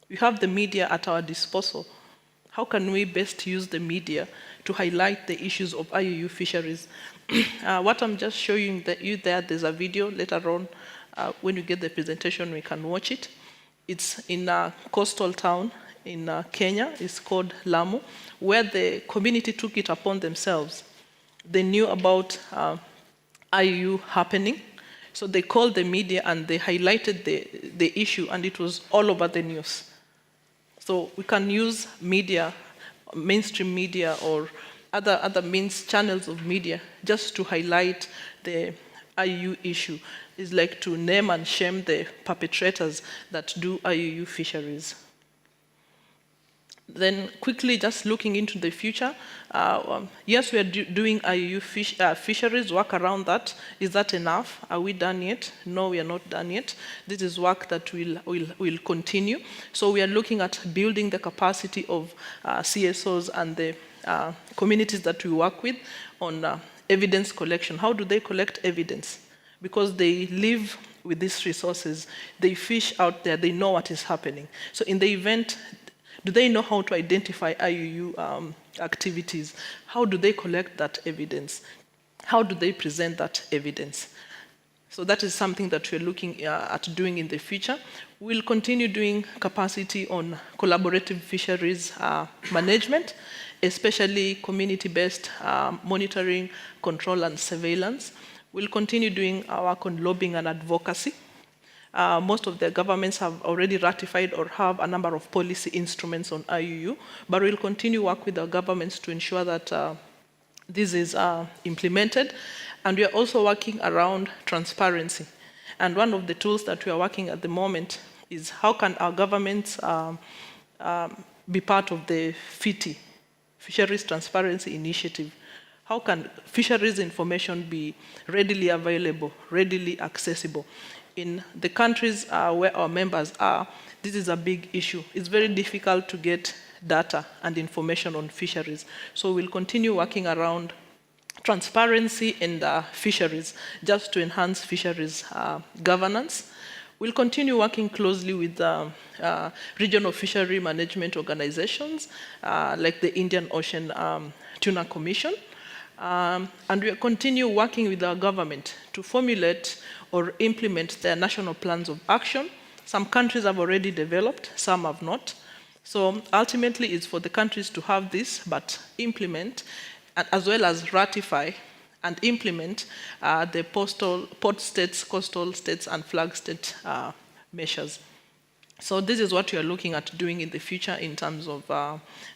We have the media at our disposal. How can we best use the media to highlight the issues of IUU fisheries? What I'm just showing you there's a video later on. When you get the presentation, we can watch it. It's in a coastal town in Kenya. It's called Lamu, where the community took it upon themselves. They knew about IUU happening, so they called the media and they highlighted the issue, and it was all over the news. So we can use media, mainstream media, or other means channels of media just to highlight the IUU issue. It's like to name and shame the perpetrators that do IUU fisheries. Then quickly, just looking into the future, yes, we are doing IUU fisheries, work around that. Is that enough? Are we done yet? No, we are not done yet. This is work that will continue. So we are looking at building the capacity of CSOs and the communities that we work with on evidence collection. How do they collect evidence? Because they live with these resources, they fish out there, they know what is happening. So in the event, do they know how to identify IUU activities? How do they collect that evidence? How do they present that evidence? So that is something that we're looking at doing in the future. We'll continue doing capacity on collaborative fisheries management, especially community-based monitoring, control, and surveillance. We'll continue doing our work on lobbying and advocacy. Most of the governments have already ratified or have a number of policy instruments on IUU, but we'll continue work with our governments to ensure that this is implemented. And we are also working around transparency. And one of the tools that we are working at the moment is how can our governments be part of the FITI, Fisheries Transparency Initiative. How can fisheries information be readily available, readily accessible? In the countries where our members are, this is a big issue. It's very difficult to get data and information on fisheries. So we'll continue working around transparency and fisheries just to enhance fisheries governance. We'll continue working closely with regional fishery management organizations like the Indian Ocean Tuna Commission. And we'll continue working with our government to formulate or implement their national plans of action. Some countries have already developed, some have not. So ultimately, it's for the countries to have this, but implement, as well as ratify and implement the port states, coastal states, and flag state measures. So this is what we are looking at doing in the future in terms of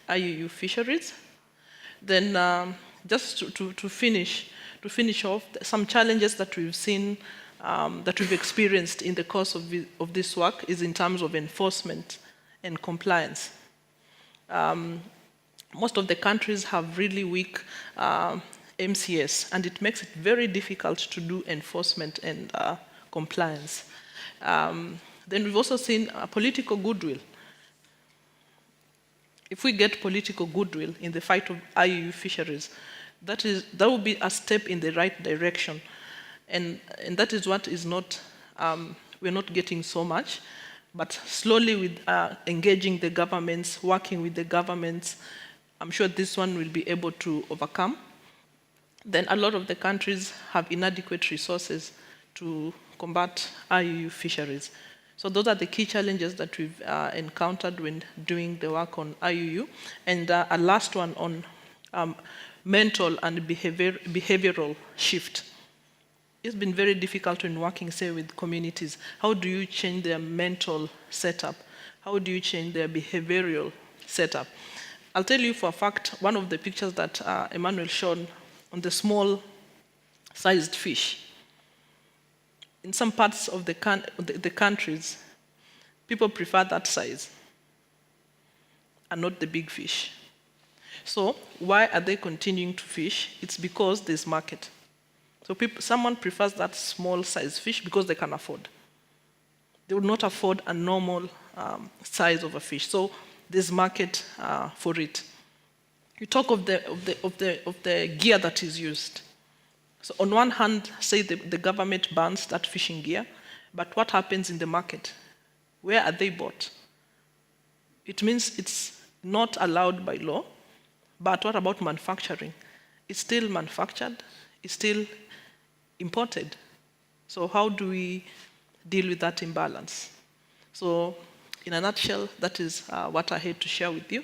IUU fisheries. Then just to finish off, some challenges that we've seen, that we've experienced in the course of this work is in terms of enforcement and compliance. Most of the countries have really weak MCS, and it makes it very difficult to do enforcement and compliance. Then we've also seen political goodwill. If we get political goodwill in the fight of IUU fisheries, that will be a step in the right direction. And that is what is not, we're not getting so much, but slowly with engaging the governments, working with the governments, I'm sure this one will be able to overcome. Then a lot of the countries have inadequate resources to combat IUU fisheries. So those are the key challenges that we've encountered when doing the work on IUU. And a last one on mental and behavioral shift. It's been very difficult when working, say, with communities. How do you change their mental setup? How do you change their behavioral setup? I'll tell you for a fact, one of the pictures that Emmanuel showed on the small-sized fish. In some parts of the countries, people prefer that size and not the big fish. So why are they continuing to fish? It's because there's market. So someone prefers that small-sized fish because they can afford. They would not afford a normal size of a fish. So there's market for it. You talk of the gear that is used. So on one hand, say the government bans that fishing gear, but what happens in the market? Where are they bought? It means it's not allowed by law, but what about manufacturing? It's still manufactured, it's still imported. So how do we deal with that imbalance? So in a nutshell, that is what I had to share with you.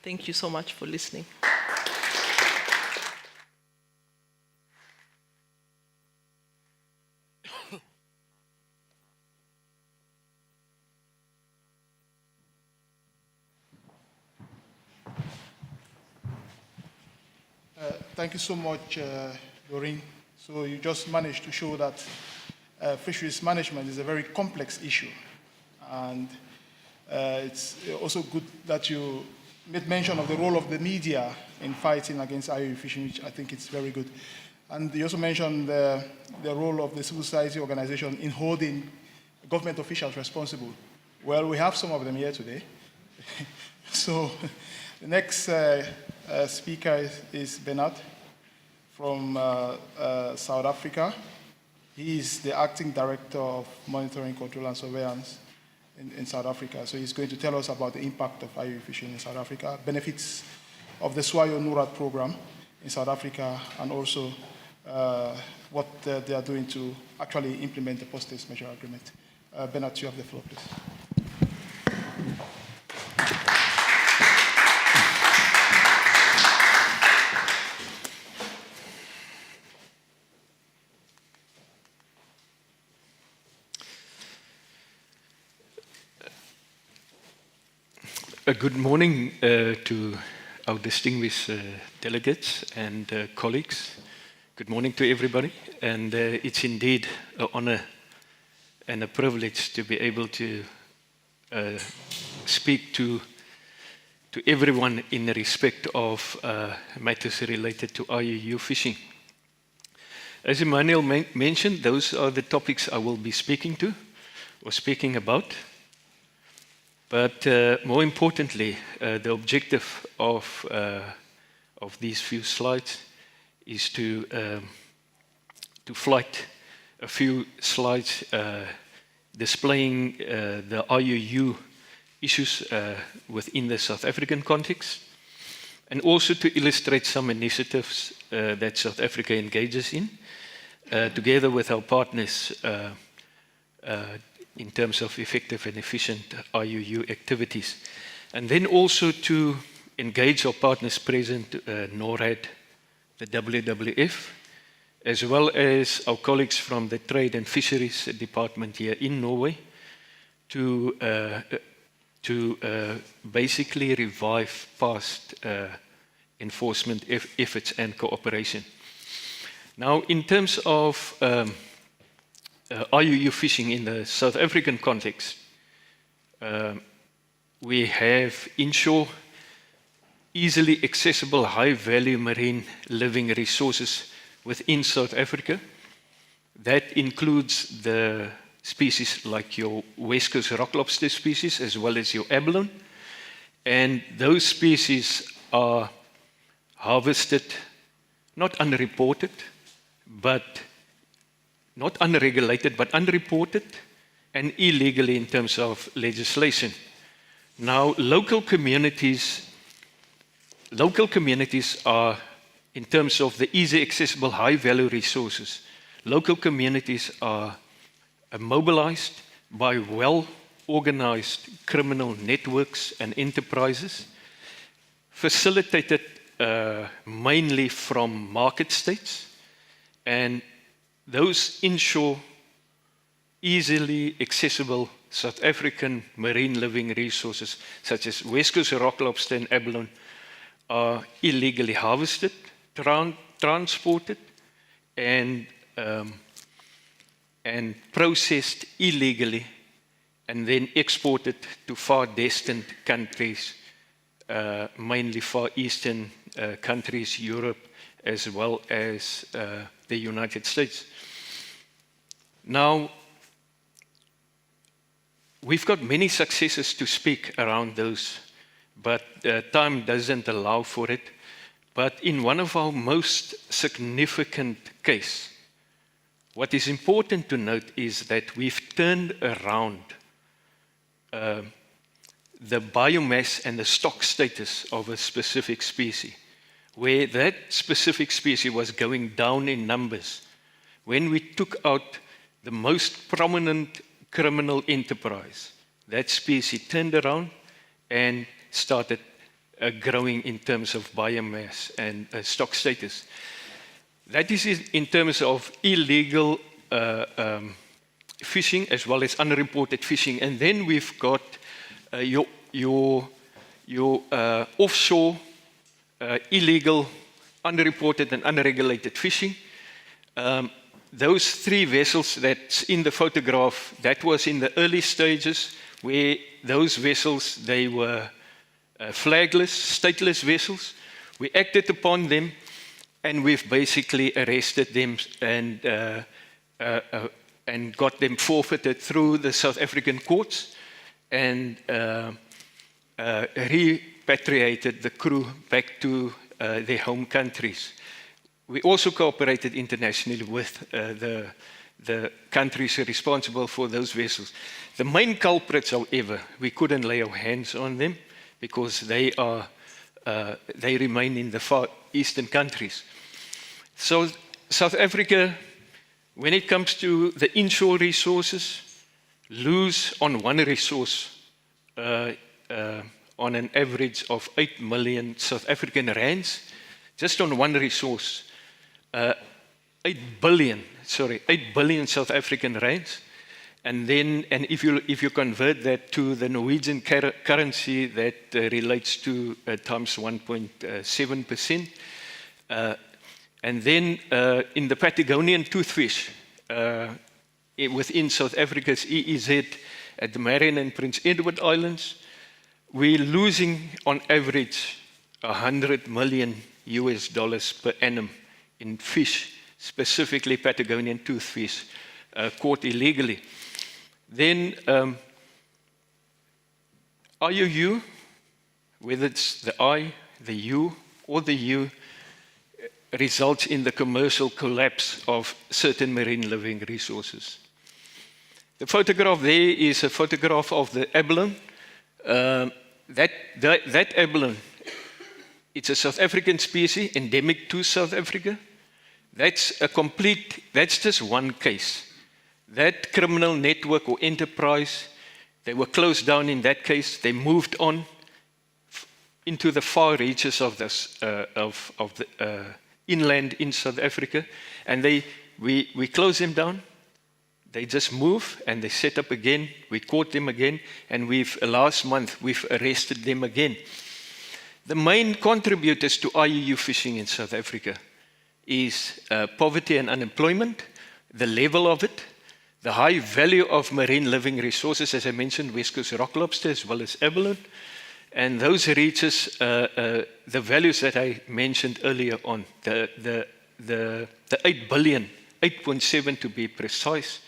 Thank you so much for listening. Thank you so much, Doreen. So you just managed to show that fisheries management is a very complex issue. And it's also good that you made mention of the role of the media in fighting against IUU fishing, which I think is very good. And you also mentioned the role of the civil society organization in holding government officials responsible. Well, we have some of them here today. So the next speaker is Bernard from South Africa. He is the acting director of monitoring, control, and surveillance in South Africa. So he's going to tell us about the impact of IUU fishing in South Africa, benefits of the Swayo NURAD program in South Africa, and also what they are doing to actually implement the post-test measure agreement. Bernard, you have the floor, please. Good morning to our distinguished delegates and colleagues. Good morning to everybody. And it's indeed an honor and a privilege to be able to speak to everyone in respect of matters related to IUU fishing. As Emmanuel mentioned, those are the topics I will be speaking to or speaking about. But more importantly, the objective of these few slides is to flight a few slides displaying the IUU issues within the South African context, and also to illustrate some initiatives that South Africa engages in, together with our partners in terms of effective and efficient IUU activities. And then also to engage our partners present, NORAD, the WWF, as well as our colleagues from the Trade and Fisheries Department here in Norway, to basically revive past enforcement efforts and cooperation. Now, in terms of IUU fishing in the South African context, we have inshore, easily accessible, high-value marine living resources within South Africa. That includes the species like your West Coast rock lobster species, as well as your abalone. And those species are harvested, not unreported, but not unregulated, but unreported and illegally in terms of legislation. Now, local communities are, in terms of the easy accessible high value resources, local communities are mobilized by well-organized criminal networks and enterprises, facilitated mainly from market states, and those inshore, easily accessible South African marine living resources, such as West Coast rock lobster and abalone, are illegally harvested, transported, and processed illegally, and then exported to far distant countries, mainly Far Eastern countries, Europe, as well as the United States. Now, we've got many successes to speak around those, but time doesn't allow for it. But in one of our most significant cases, what is important to note is that we've turned around the biomass and the stock status of a specific species, where that specific species was going down in numbers. When we took out the most prominent criminal enterprise, that species turned around and started growing in terms of biomass and stock status. That is in terms of illegal fishing as well as unreported fishing. And then we've got your offshore illegal, unreported and unregulated fishing. Those three vessels that's in the photograph, that was in the early stages where those vessels, they were flagless, stateless vessels. We acted upon them and we've basically arrested them and got them forfeited through the South African courts and repatriated the crew back to their home countries. We also cooperated internationally with the countries responsible for those vessels. The main culprits, however, we couldn't lay our hands on them because they remain in the Far Eastern countries. So South Africa, when it comes to the inshore resources, lose on one resource on an average of 8 million South African rands, just on one resource, 8 billion South African rands. And then, and if you convert that to the Norwegian currency, that relates to times 1.7%. And then in the Patagonian toothfish, within South Africa's EEZ at the Marion and Prince Edward Islands, we're losing on average $100 million per annum in fish, specifically Patagonian toothfish, caught illegally. Then IUU, whether it's the I, the U, or the U, results in the commercial collapse of certain marine living resources. The photograph there is a photograph of the abalone. That abalone, it's a South African species endemic to South Africa. That's just one case. That criminal network or enterprise, they were closed down in that case. They moved on into the far reaches of inland in South Africa, and we close them down. They just move and they set up again. We caught them again, and last month we've arrested them again. The main contributors to IUU fishing in South Africa is poverty and unemployment, the level of it, the high value of marine living resources, as I mentioned, West Coast rock lobster as well as abalone, and those reaches the values that I mentioned earlier on, the 8 billion, 8.7 to be precise,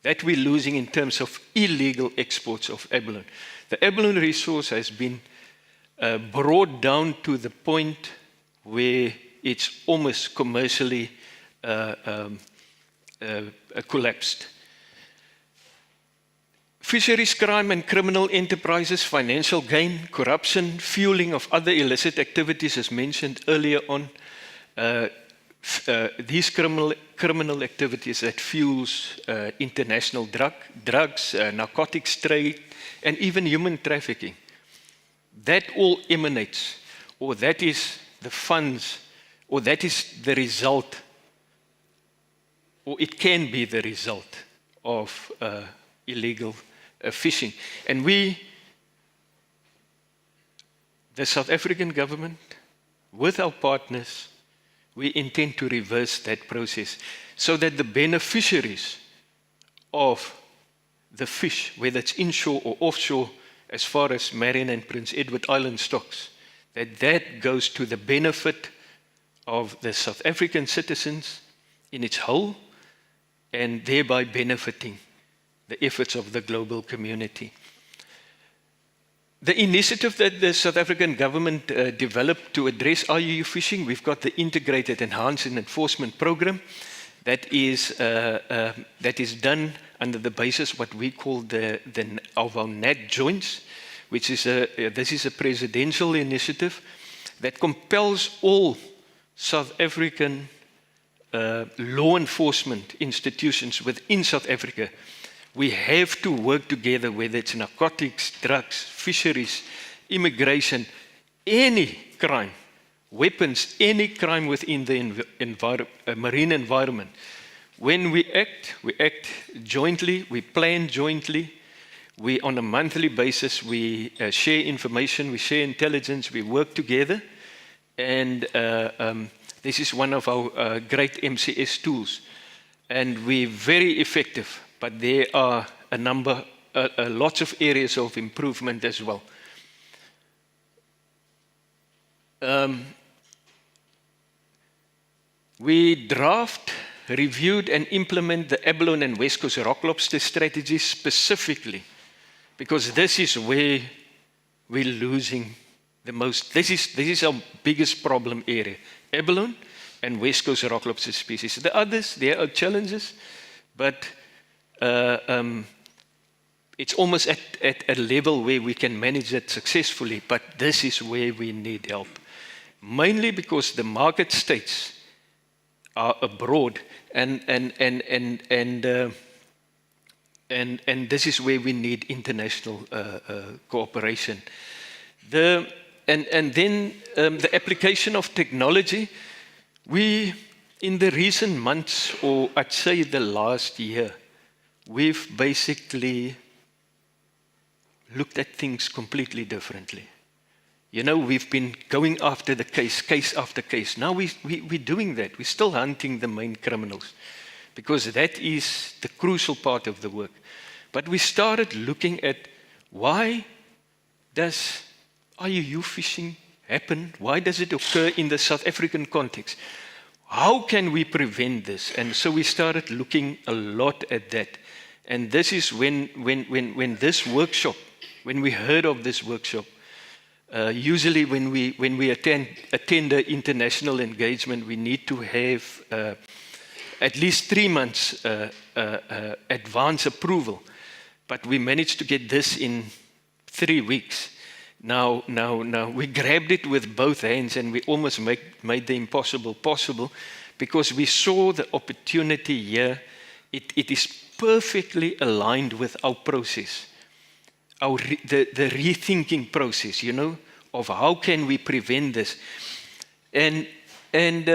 that we're losing in terms of illegal exports of abalone. The abalone resource has been brought down to the point where it's almost commercially collapsed. Fisheries crime and criminal enterprises, financial gain, corruption, fueling of other illicit activities, as mentioned earlier on. These criminal activities that fuels international drugs, narcotics trade, and even human trafficking. That all emanates, or that is the funds, or that is the result, or it can be the result of illegal fishing. And we, the South African government, with our partners, we intend to reverse that process so that the beneficiaries of the fish, whether it's inshore or offshore, as far as Marion and Prince Edward Island stocks, that goes to the benefit of the South African citizens in its whole, and thereby benefiting the efforts of the global community. The initiative that the South African government developed to address IUU fishing, we've got the Integrated Enhanced Enforcement Program that is done under the basis what we call of our NAT joints, which is this is a presidential initiative that compels all South African law enforcement institutions within South Africa. We have to work together, whether it's narcotics, drugs, fisheries, immigration, any crime, weapons, any crime within the marine environment. When we act jointly, we plan jointly, we on a monthly basis, we share information, we share intelligence, we work together, and this is one of our great MCS tools. And we're very effective. But there are lots of areas of improvement as well. We draft, reviewed, and implement the abalone and West Coast rock lobster strategies specifically, because this is where we're losing the most. This is our biggest problem area: abalone and West Coast rock lobster species. The others, there are challenges, but it's almost at a level where we can manage it successfully, but this is where we need help. Mainly because the market states are abroad, and this is where we need international cooperation. And then the application of technology. We, in the recent months, or I'd say the last year, we've basically looked at things completely differently. You know, we've been going after the case after case. Now we're doing that. We're still hunting the main criminals, because that is the crucial part of the work. But we started looking at why does IUU fishing happen? Why does it occur in the South African context? How can we prevent this? And so we started looking a lot at that. And this is when this workshop, when we heard of this workshop, usually when we attend an international engagement, we need to have at least 3 months advance approval. But we managed to get this in 3 weeks. Now we grabbed it with both hands, and we almost made the impossible possible, because we saw the opportunity here. It is perfectly aligned with our process, the rethinking process, you know, of how can we prevent this. And And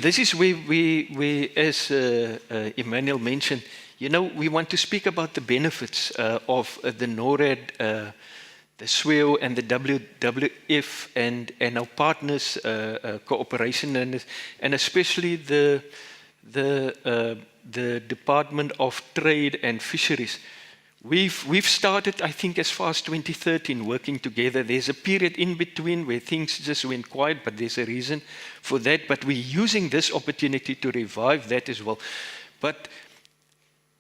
this is where we as Emmanuel mentioned, you know, we want to speak about the benefits of the NORAD, the SWEO and the WWF and our partners' cooperation and especially the Department of Trade and Fisheries. We've started, I think, as far as 2013 working together. There's a period in between where things just went quiet, but there's a reason for that. But we're using this opportunity to revive that as well. But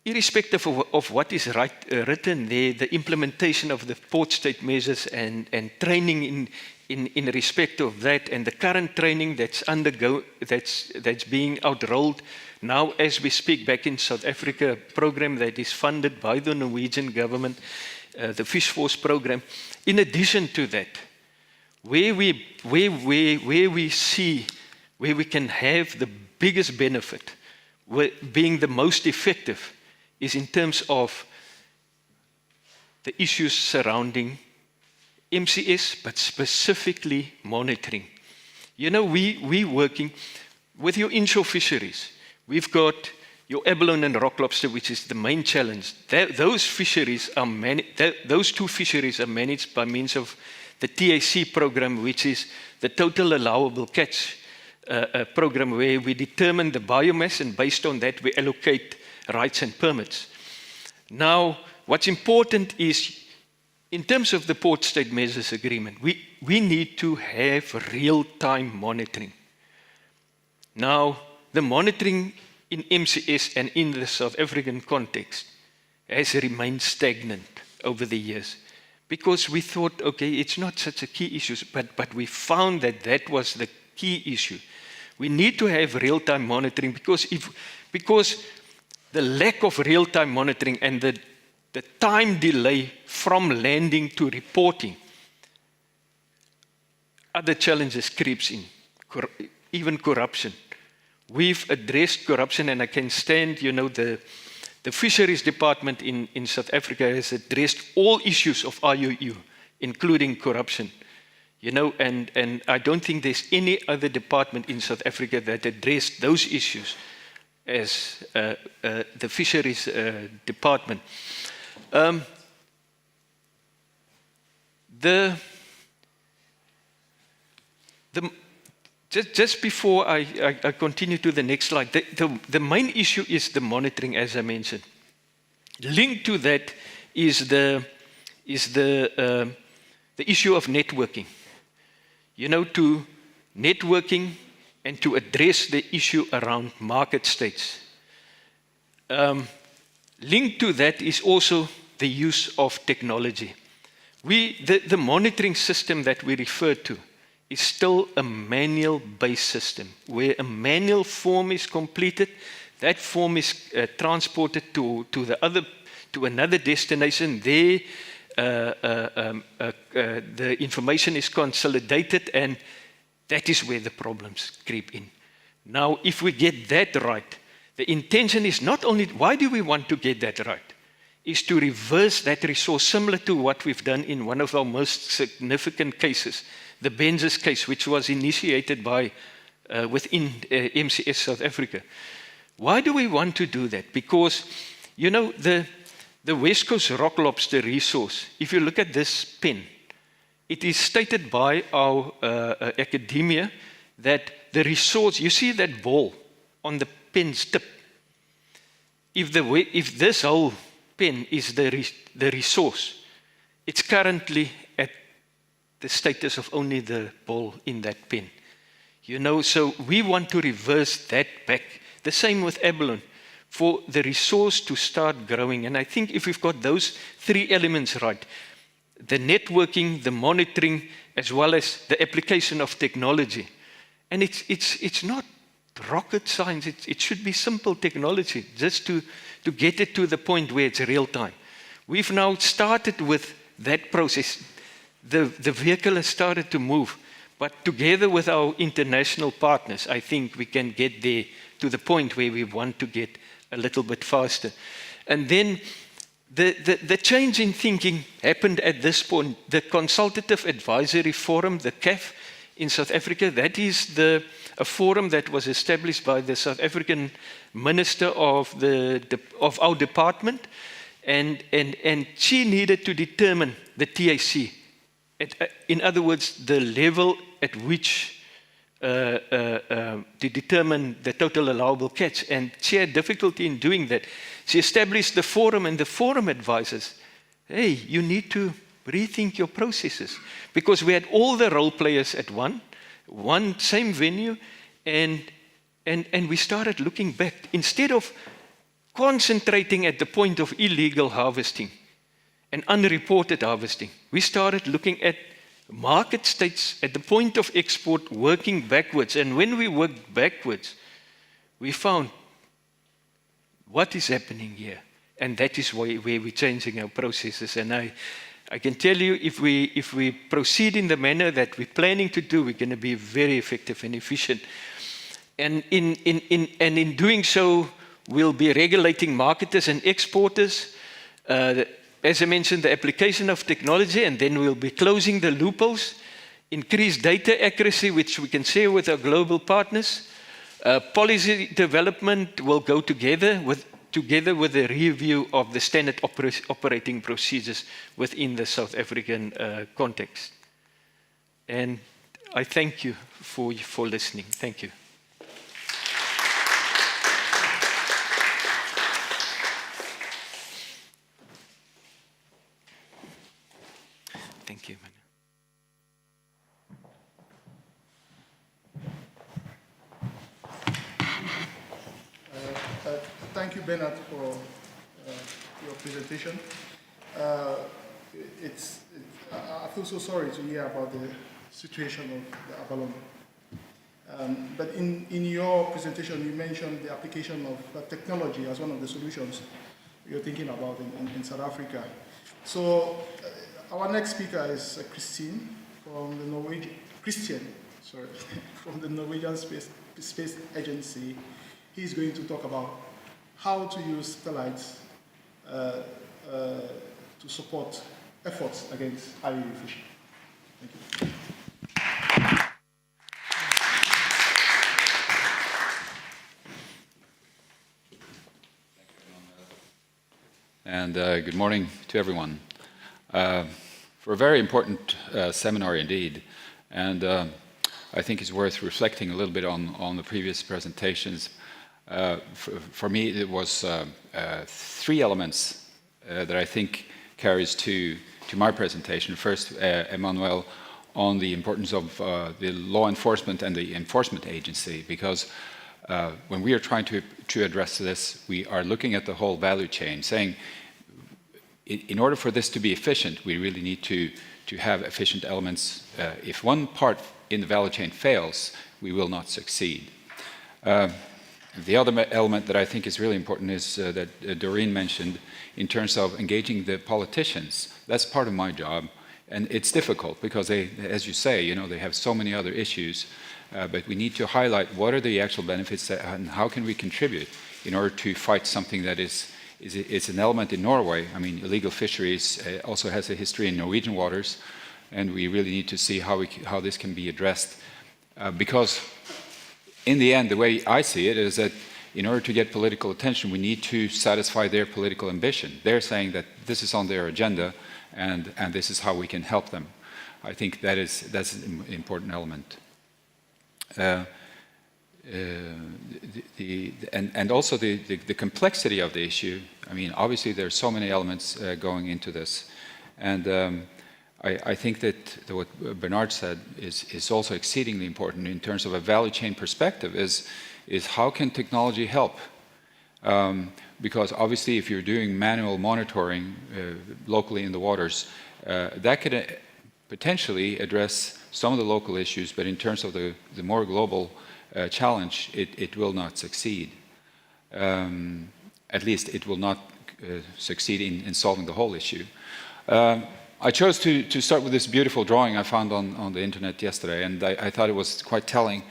irrespective of what is written there, the implementation of the port state measures and training in respect of that, and the current training that's being outrolled now as we speak back in South Africa, a program that is funded by the Norwegian government, the Fish Force program. In addition to that, where we see where we can have the biggest benefit, being the most effective, is in terms of the issues surrounding MCS, but specifically monitoring. You know, we working with your inshore fisheries. We've got your abalone and rock lobster, which is the main challenge. Those fisheries are those two fisheries are managed by means of the TAC program, which is the total allowable catch program, where we determine the biomass, and based on that we allocate rights and permits. Now, what's important is, in terms of the Port State Measures Agreement, we need to have real-time monitoring. Now, the monitoring in MCS and in the South African context has remained stagnant over the years, because we thought, okay, it's not such a key issue, but we found that was the key issue. We need to have real-time monitoring, because the lack of real-time monitoring and the time delay from landing to reporting, other challenges creeps in, even corruption. We've addressed corruption, and I can stand, you know, the Fisheries Department in South Africa has addressed all issues of IUU, including corruption. You know, and I don't think there's any other department in South Africa that addressed those issues as the Fisheries Department. Just before I continue to the next slide, the main issue is the monitoring, as I mentioned. Linked to that is the issue of networking. You know, to networking and to address the issue around market states. Linked to that is also the use of technology. The monitoring system that we refer to is still a manual-based system, where a manual form is completed, that form is transported to another destination. There, the information is consolidated, and that is where the problems creep in. Now, if we get that right, the intention is not only, why do we want to get that right? Is to reverse that resource, similar to what we've done in one of our most significant cases, the Benzes case, which was initiated by within MCS South Africa. Why do we want to do that? Because, you know, the West Coast rock lobster resource, if you look at this pen, it is stated by our academia that the resource, you see that ball on the pen's tip, if this whole pen is the resource, it's currently at the status of only the ball in that pen. You know, so we want to reverse that back. The same with abalone, for the resource to start growing. And I think if we've got those three elements right, the networking, the monitoring, as well as the application of technology. And it's not rocket science, it should be simple technology, just to get it to the point where it's real time. We've now started with that process. The vehicle has started to move, but together with our international partners, I think we can get there to the point where we want to get a little bit faster. And then the change in thinking happened at this point. The Consultative Advisory Forum, the CAF, in South Africa. That is a forum that was established by the South African Minister of our department, and she needed to determine the TAC. In other words, the level at which to determine the total allowable catch, and she had difficulty in doing that. She established the forum, and the forum advises, hey, you need to rethink your processes, because we had all the role players at one same venue, and we started looking back. Instead of concentrating at the point of illegal harvesting and unreported harvesting, we started looking at market states at the point of export, working backwards. And when we worked backwards, we found what is happening here. And that is where we're changing our processes. And I can tell you, if we proceed in the manner that we're planning to do, we're going to be very effective and efficient. And in doing so, we'll be regulating marketers and exporters. As I mentioned, the application of technology, and then we'll be closing the loopholes, increase data accuracy, which we can share with our global partners. Policy development will go together with a review of the standard operating procedures within the South African context. And I thank you for listening. Thank you. Thank you, man. Thank you, Bernard, for your presentation. I feel so sorry to hear about the situation of the abalone. But in your presentation, you mentioned the application of technology as one of the solutions you're thinking about in South Africa. So our next speaker is Christian from the Norwegian Space Agency. He's going to talk about how to use satellites to support efforts against IUU fishing. Thank you. And good morning to everyone. For a very important seminar indeed, and I think it's worth reflecting a little bit on the previous presentations. For me, it was three elements that I think carries to my presentation. First, Emmanuel, on the importance of the law enforcement and the enforcement agency, because when we are trying to address this, we are looking at the whole value chain, saying in order for this to be efficient, we really need to have efficient elements. If one part in the value chain fails, we will not succeed. The other element that I think is really important is that Doreen mentioned in terms of engaging the politicians. That's part of my job, and it's difficult because they, as you say, they have so many other issues, but we need to highlight what are the actual benefits and how can we contribute in order to fight something that is an element in Norway. I mean, illegal fisheries also has a history in Norwegian waters, and we really need to see how this can be addressed, because in the end, the way I see it is that in order to get political attention, we need to satisfy their political ambition. They're saying that this is on their agenda, and this is how we can help them. I think that's an important element. And also the complexity of the issue. I mean, obviously there are so many elements going into this, and I think that what Bernard said is also exceedingly important in terms of a value chain perspective, is how can technology help? Because obviously if you're doing manual monitoring locally in the waters, that could potentially address some of the local issues, but in terms of the more global challenge, it will not succeed. At least it will not succeed in solving the whole issue. I chose to start with this beautiful drawing I found on the internet yesterday, and I thought it was quite telling,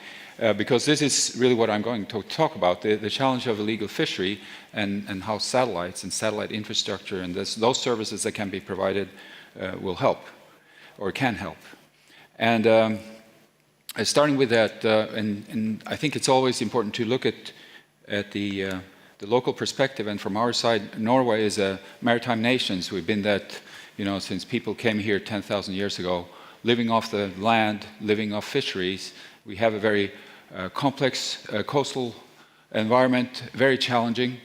because this is really what I'm going to talk about, the challenge of illegal fishery and how satellites and satellite infrastructure and those services that can be provided will help, or can help. And starting with that, and I think it's always important to look at the local perspective. And from our side, Norway is a maritime nation. So we've been that, since people came here 10,000 years ago, living off the land, living off fisheries. We have a very complex coastal environment, very challenging,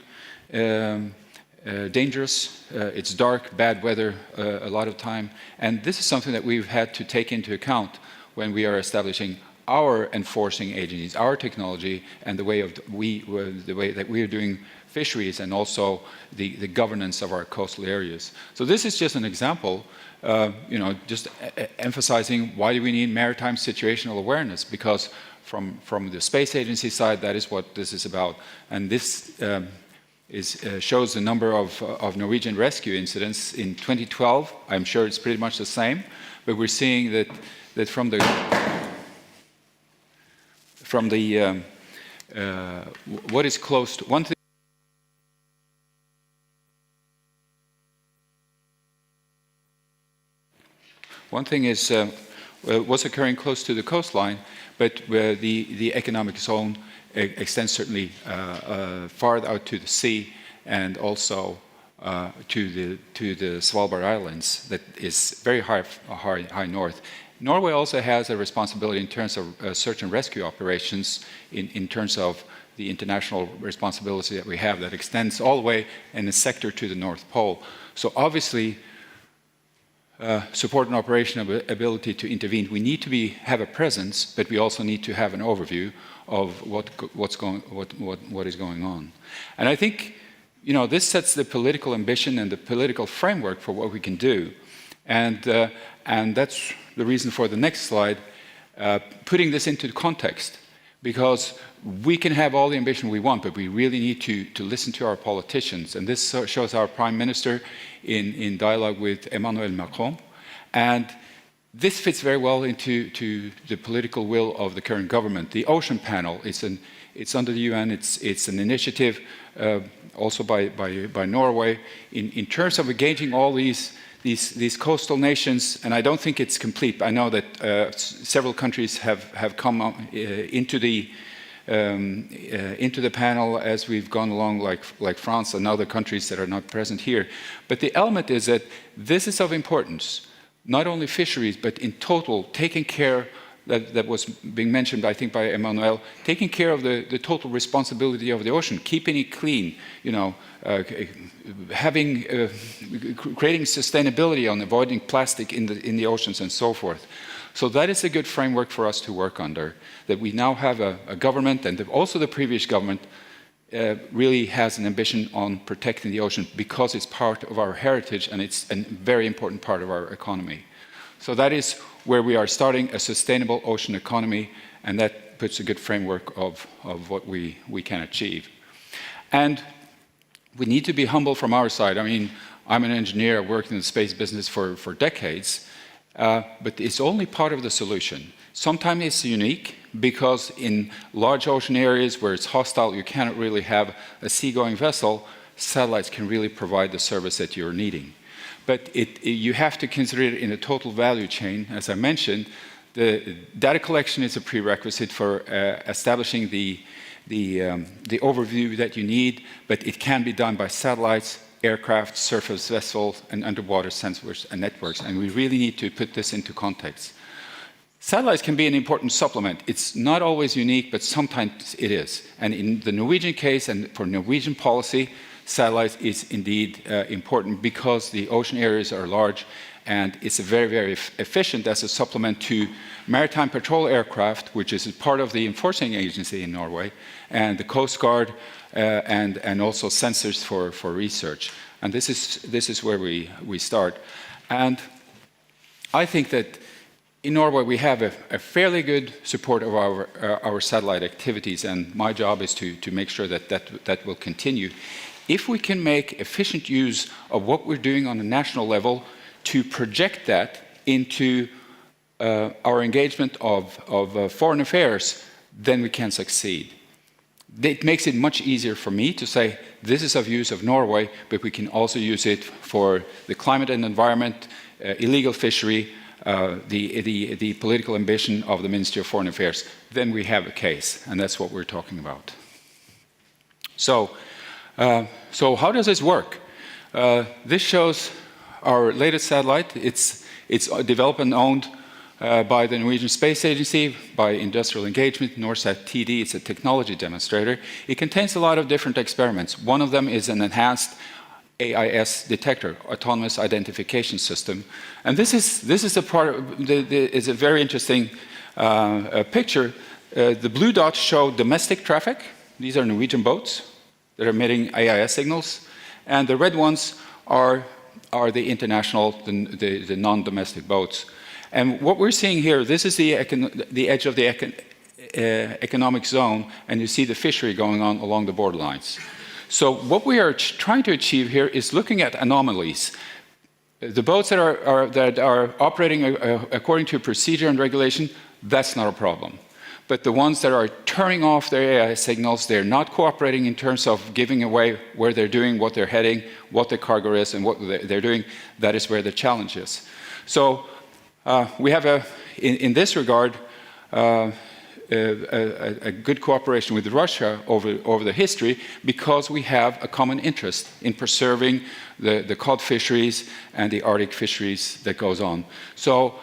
dangerous. It's dark, bad weather a lot of time. And this is something that we've had to take into account when we are establishing our enforcing agencies, our technology, and the way that we are doing fisheries, and also the governance of our coastal areas. So this is just an example, just emphasizing why do we need maritime situational awareness, because from the space agency side, that is what this is about. And this shows the number of Norwegian rescue incidents in 2012. I'm sure it's pretty much the same, but we're seeing that from the what is close to one thing. One thing is what's occurring close to the coastline, but where the economic zone extends certainly far out to the sea, and also to the Svalbard Islands, that is very high north. Norway also has a responsibility in terms of search and rescue operations, in terms of the international responsibility that we have that extends all the way in the sector to the North Pole. So obviously, support and operational ability to intervene, we need to have a presence, but we also need to have an overview of what is going on. And I think this sets the political ambition and the political framework for what we can do. And that's the reason for the next slide, putting this into context, because we can have all the ambition we want, but we really need to listen to our politicians. And this shows our Prime Minister in dialogue with Emmanuel Macron. And this fits very well into the political will of the current government. The Ocean Panel, it's under the UN, it's an initiative also by Norway in terms of engaging all these coastal nations, and I don't think it's complete. I know that several countries have come into the panel as we've gone along, like France and other countries that are not present here. But the element is that this is of importance, not only fisheries, but in total, taking care, that was being mentioned, I think, by Emmanuel, taking care of the total responsibility of the ocean, keeping it clean, creating sustainability on avoiding plastic in the oceans and so forth. So that is a good framework for us to work under, that we now have a government, and also the previous government really has an ambition on protecting the ocean, because it's part of our heritage and it's a very important part of our economy. So that is where we are starting a sustainable ocean economy, and that puts a good framework of what we can achieve. And we need to be humble from our side. I mean, I'm an engineer, I've worked in the space business for decades, but it's only part of the solution. Sometimes it's unique, because in large ocean areas where it's hostile, you cannot really have a seagoing vessel. Satellites can really provide the service that you're needing. But you have to consider it in a total value chain. As I mentioned, the data collection is a prerequisite for establishing the overview that you need, but it can be done by satellites, aircraft, surface vessels, and underwater sensors and networks. And we really need to put this into context. Satellites can be an important supplement. It's not always unique, but sometimes it is. And in the Norwegian case, and for Norwegian policy, satellites is indeed important, because the ocean areas are large, and it's very, very efficient as a supplement to maritime patrol aircraft, which is part of the enforcing agency in Norway, and the Coast Guard, and also sensors for research. And this is where we start. And I think that in Norway we have a fairly good support of our satellite activities, and my job is to make sure that will continue. If we can make efficient use of what we're doing on a national level to project that into our engagement of foreign affairs, then we can succeed. It makes it much easier for me to say, this is of use of Norway, but we can also use it for the climate and environment, illegal fishery, the political ambition of the Ministry of Foreign Affairs, then we have a case, and that's what we're talking about. So how does this work? This shows our latest satellite. It's developed and owned by the Norwegian Space Agency, by Industrial Engagement, NorSat TD. It's a technology demonstrator. It contains a lot of different experiments. One of them is an enhanced AIS detector, Autonomous Identification System. And this is a part of, is a very interesting picture. The blue dots show domestic traffic. These are Norwegian boats that are emitting AIS signals. And the red ones are the international, the non-domestic boats. And what we're seeing here, this is the edge of the economic zone, and you see the fishery going on along the borderlines. So what we are trying to achieve here is looking at anomalies. The boats that are operating according to procedure and regulation, that's not a problem. But the ones that are turning off their AI signals, they're not cooperating in terms of giving away where they're doing, what they're heading, what the cargo is, and what they're doing, that is where the challenge is. So we have, in this regard, a good cooperation with Russia over the history, because we have a common interest in preserving the cod fisheries and the Arctic fisheries that goes on. So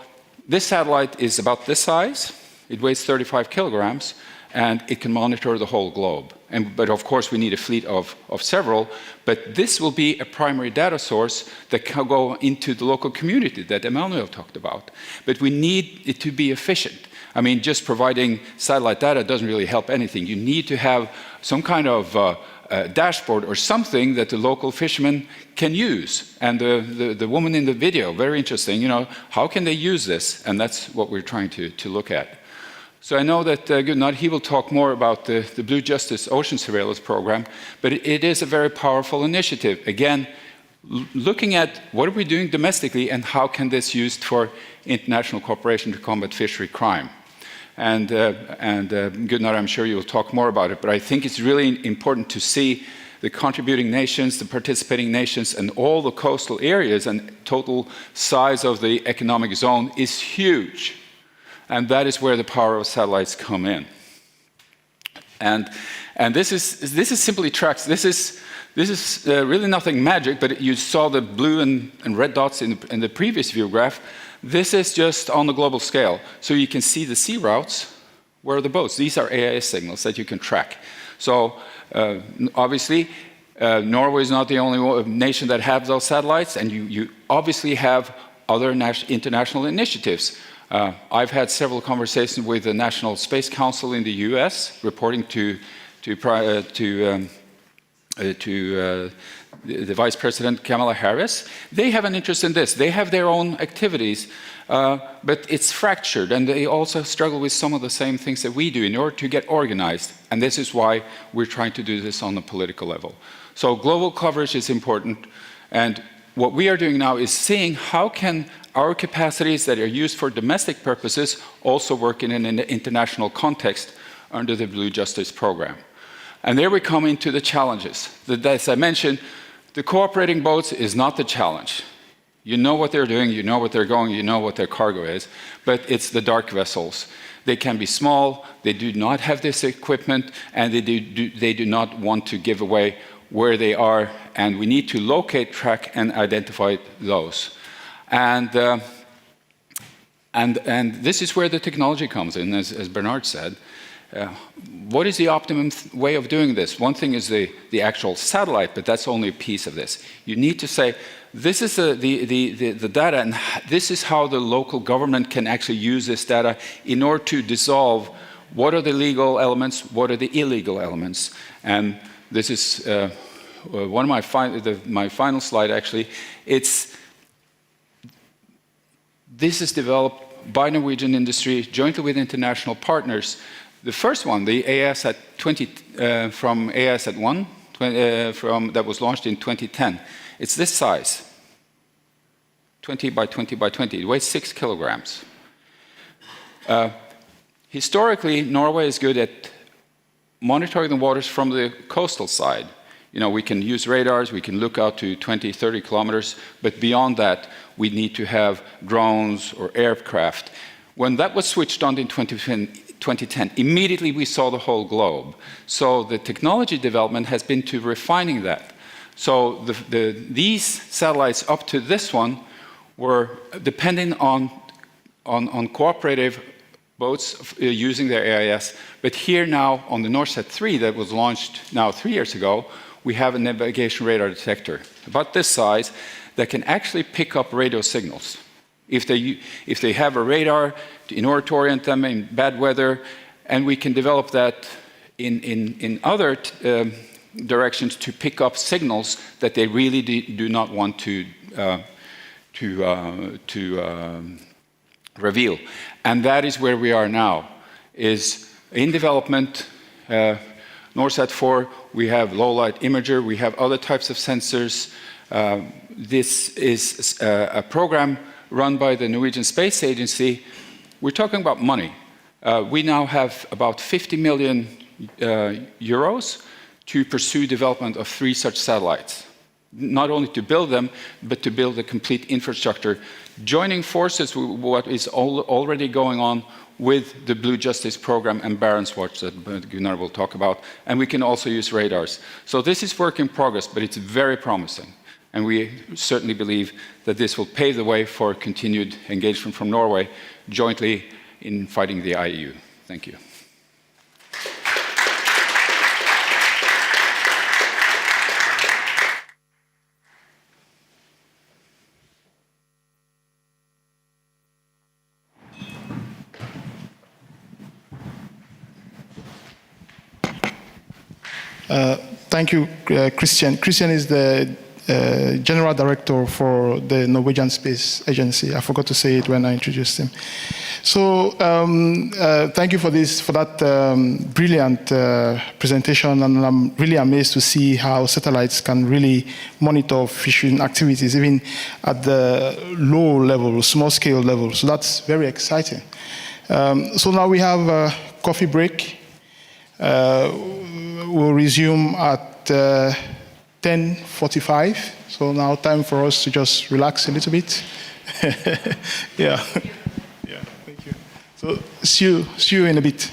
this satellite is about this size. It weighs 35 kilograms, and it can monitor the whole globe. But of course, we need a fleet of several. But this will be a primary data source that can go into the local community that Emmanuel talked about. But we need it to be efficient. I mean, just providing satellite data doesn't really help anything. You need to have some kind of dashboard or something that the local fishermen can use. And the woman in the video, very interesting, you know, how can they use this? And that's what we're trying to look at. So I know that Gunnar, he will talk more about the Blue Justice Ocean Surveillance Program, but it is a very powerful initiative. Again, looking at what are we doing domestically and how can this be used for international cooperation to combat fishery crime. And Gunnar, I'm sure you will talk more about it, but I think it's really important to see the contributing nations, the participating nations, and all the coastal areas, and total size of the economic zone is huge. And that is where the power of satellites come in. And this is simply tracks. This is really nothing magic, but you saw the blue and red dots in the previous view graph. This is just on the global scale. So you can see the sea routes. Where are the boats? These are AIS signals that you can track. So obviously, Norway is not the only nation that have those satellites, and you obviously have other international initiatives. I've had several conversations with the National Space Council in the US, reporting to the Vice President Kamala Harris. They have an interest in this. They have their own activities, but it's fractured, and they also struggle with some of the same things that we do in order to get organized. And this is why we're trying to do this on the political level. So global coverage is important, and what we are doing now is seeing how can our capacities that are used for domestic purposes also work in an international context under the Blue Justice Program. And there we come into the challenges. As I mentioned, the cooperating boats is not the challenge. You know what they're doing, you know what they're going, you know what their cargo is, but it's the dark vessels. They can be small, they do not have this equipment, and they do not want to give away where they are, and we need to locate, track, and identify those. And this is where the technology comes in, as Bernard said. What is the optimum way of doing this? One thing is the actual satellite, but that's only a piece of this. You need to say, this is the data, and this is how the local government can actually use this data in order to dissolve what are the legal elements, what are the illegal elements. And this is one of my final slide, actually. This is developed by Norwegian industry jointly with international partners. The first one, the AIS-at 20, from AIS-at 1, that was launched in 2010. It's this size, 20 by 20 by 20. It weighs 6 kilograms. Historically, Norway is good at monitoring the waters from the coastal side. You know, we can use radars, we can look out to 20, 30 kilometers, but beyond that, we need to have drones or aircraft. When that was switched on in 2010, immediately we saw the whole globe. So the technology development has been to refining that. So these satellites up to this one were depending on cooperative boats using their AIS. But here now on the Norset 3 that was launched now 3 years ago, we have a navigation radar detector about this size that can actually pick up radio signals. If they have a radar in order to orient them in bad weather, and we can develop that in other directions to pick up signals that they really do not want to reveal. And that is where we are now, is in development. Norsat 4, we have low-light imager, we have other types of sensors. This is a program run by the Norwegian Space Agency. We're talking about money. We now have about 50 million euros to pursue development of 3 such satellites. Not only to build them, but to build a complete infrastructure, joining forces with what is already going on with the Blue Justice program and Barents Watch that Gunnar will talk about, and we can also use radars. So this is work in progress, but it's very promising. And we certainly believe that this will pave the way for continued engagement from Norway jointly in fighting the IUU. Thank you. Thank you, Christian. Christian is the General Director for the Norwegian Space Agency. I forgot to say it when I introduced him. So thank you for that brilliant presentation, and I'm really amazed to see how satellites can really monitor fishing activities, even at the low level, small scale level. So that's very exciting. So now we have a coffee break. We'll resume at 10:45. So now time for us to just relax a little bit. Yeah. Yeah, thank you. So see you in a bit.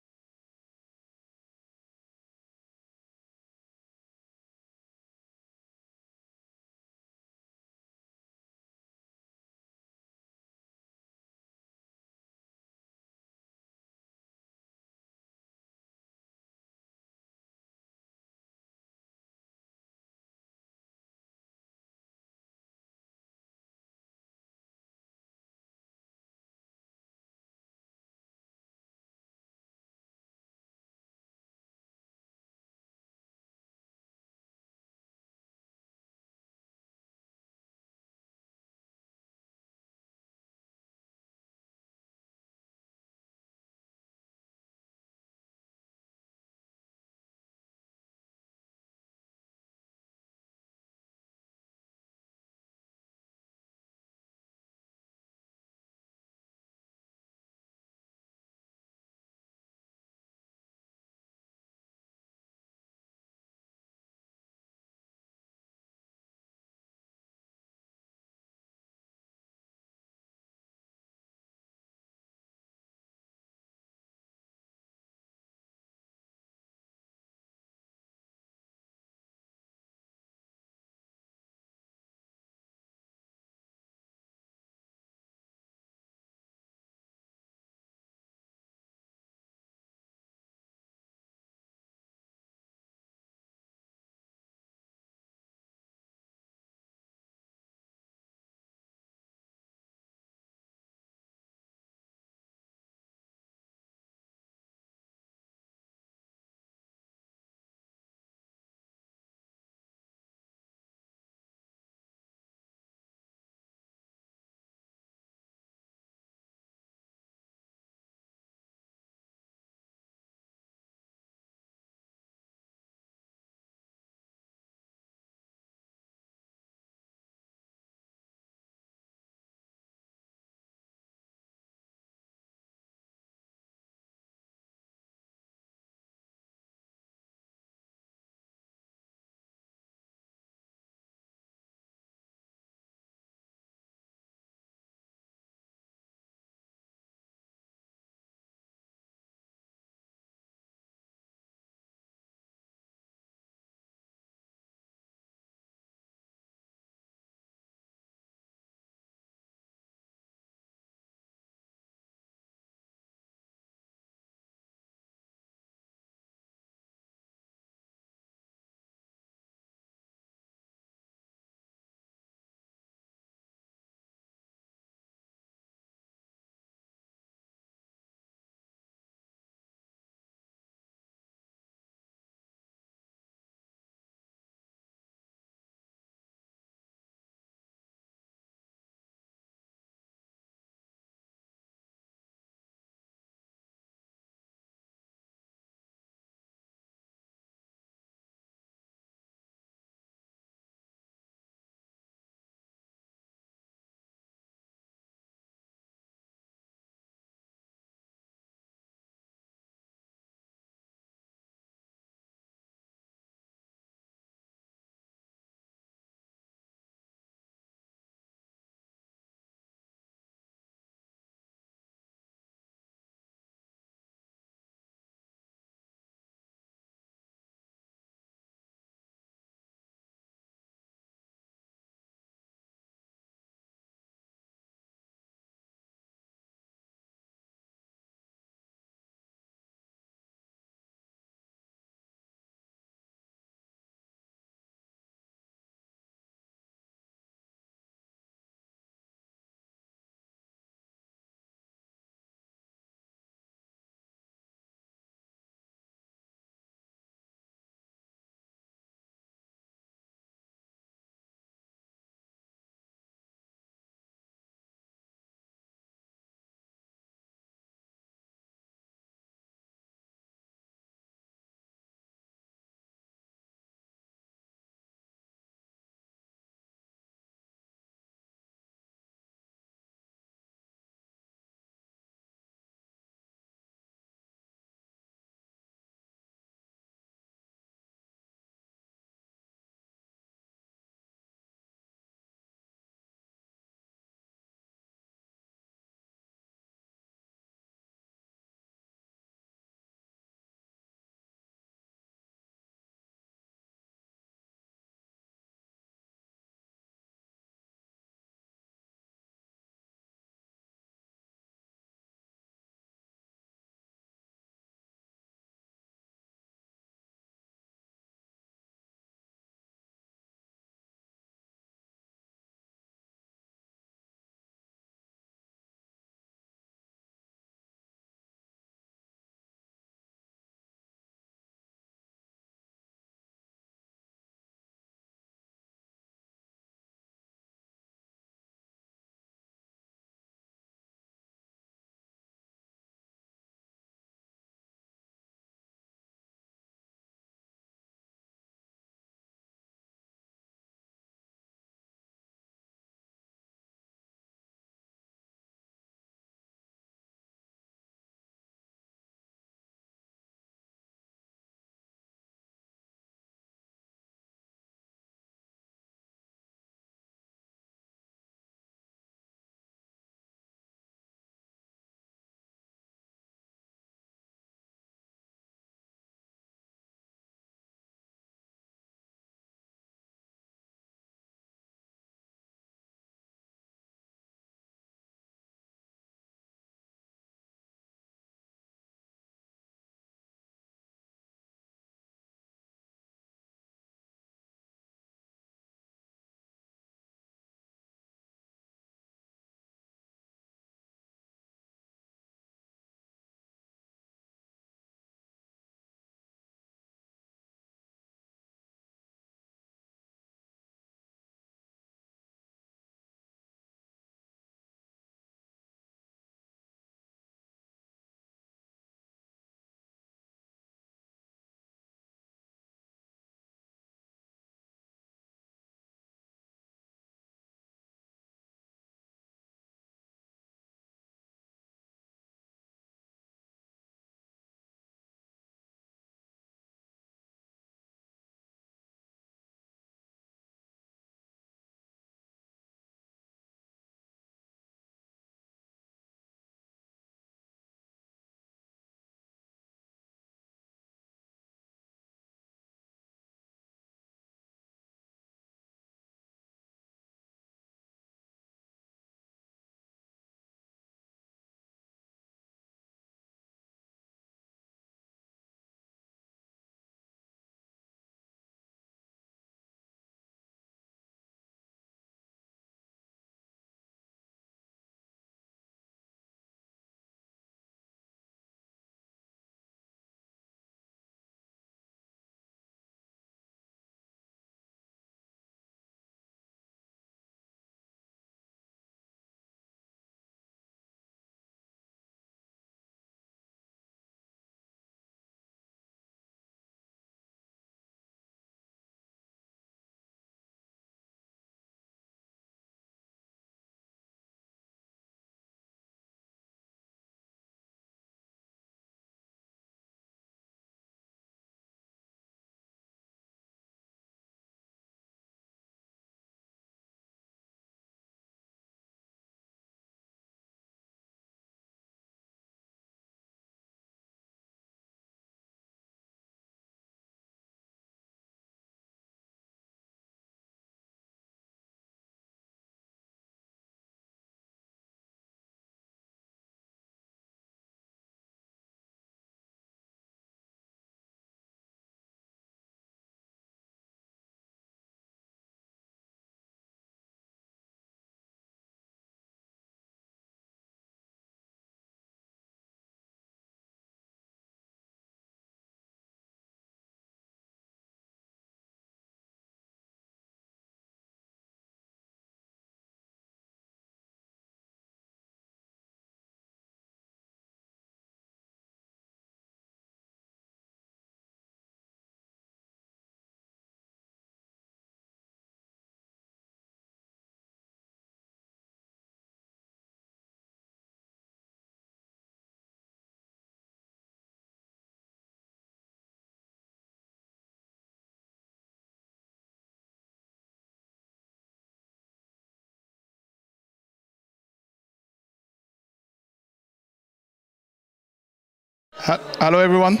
Hello, everyone.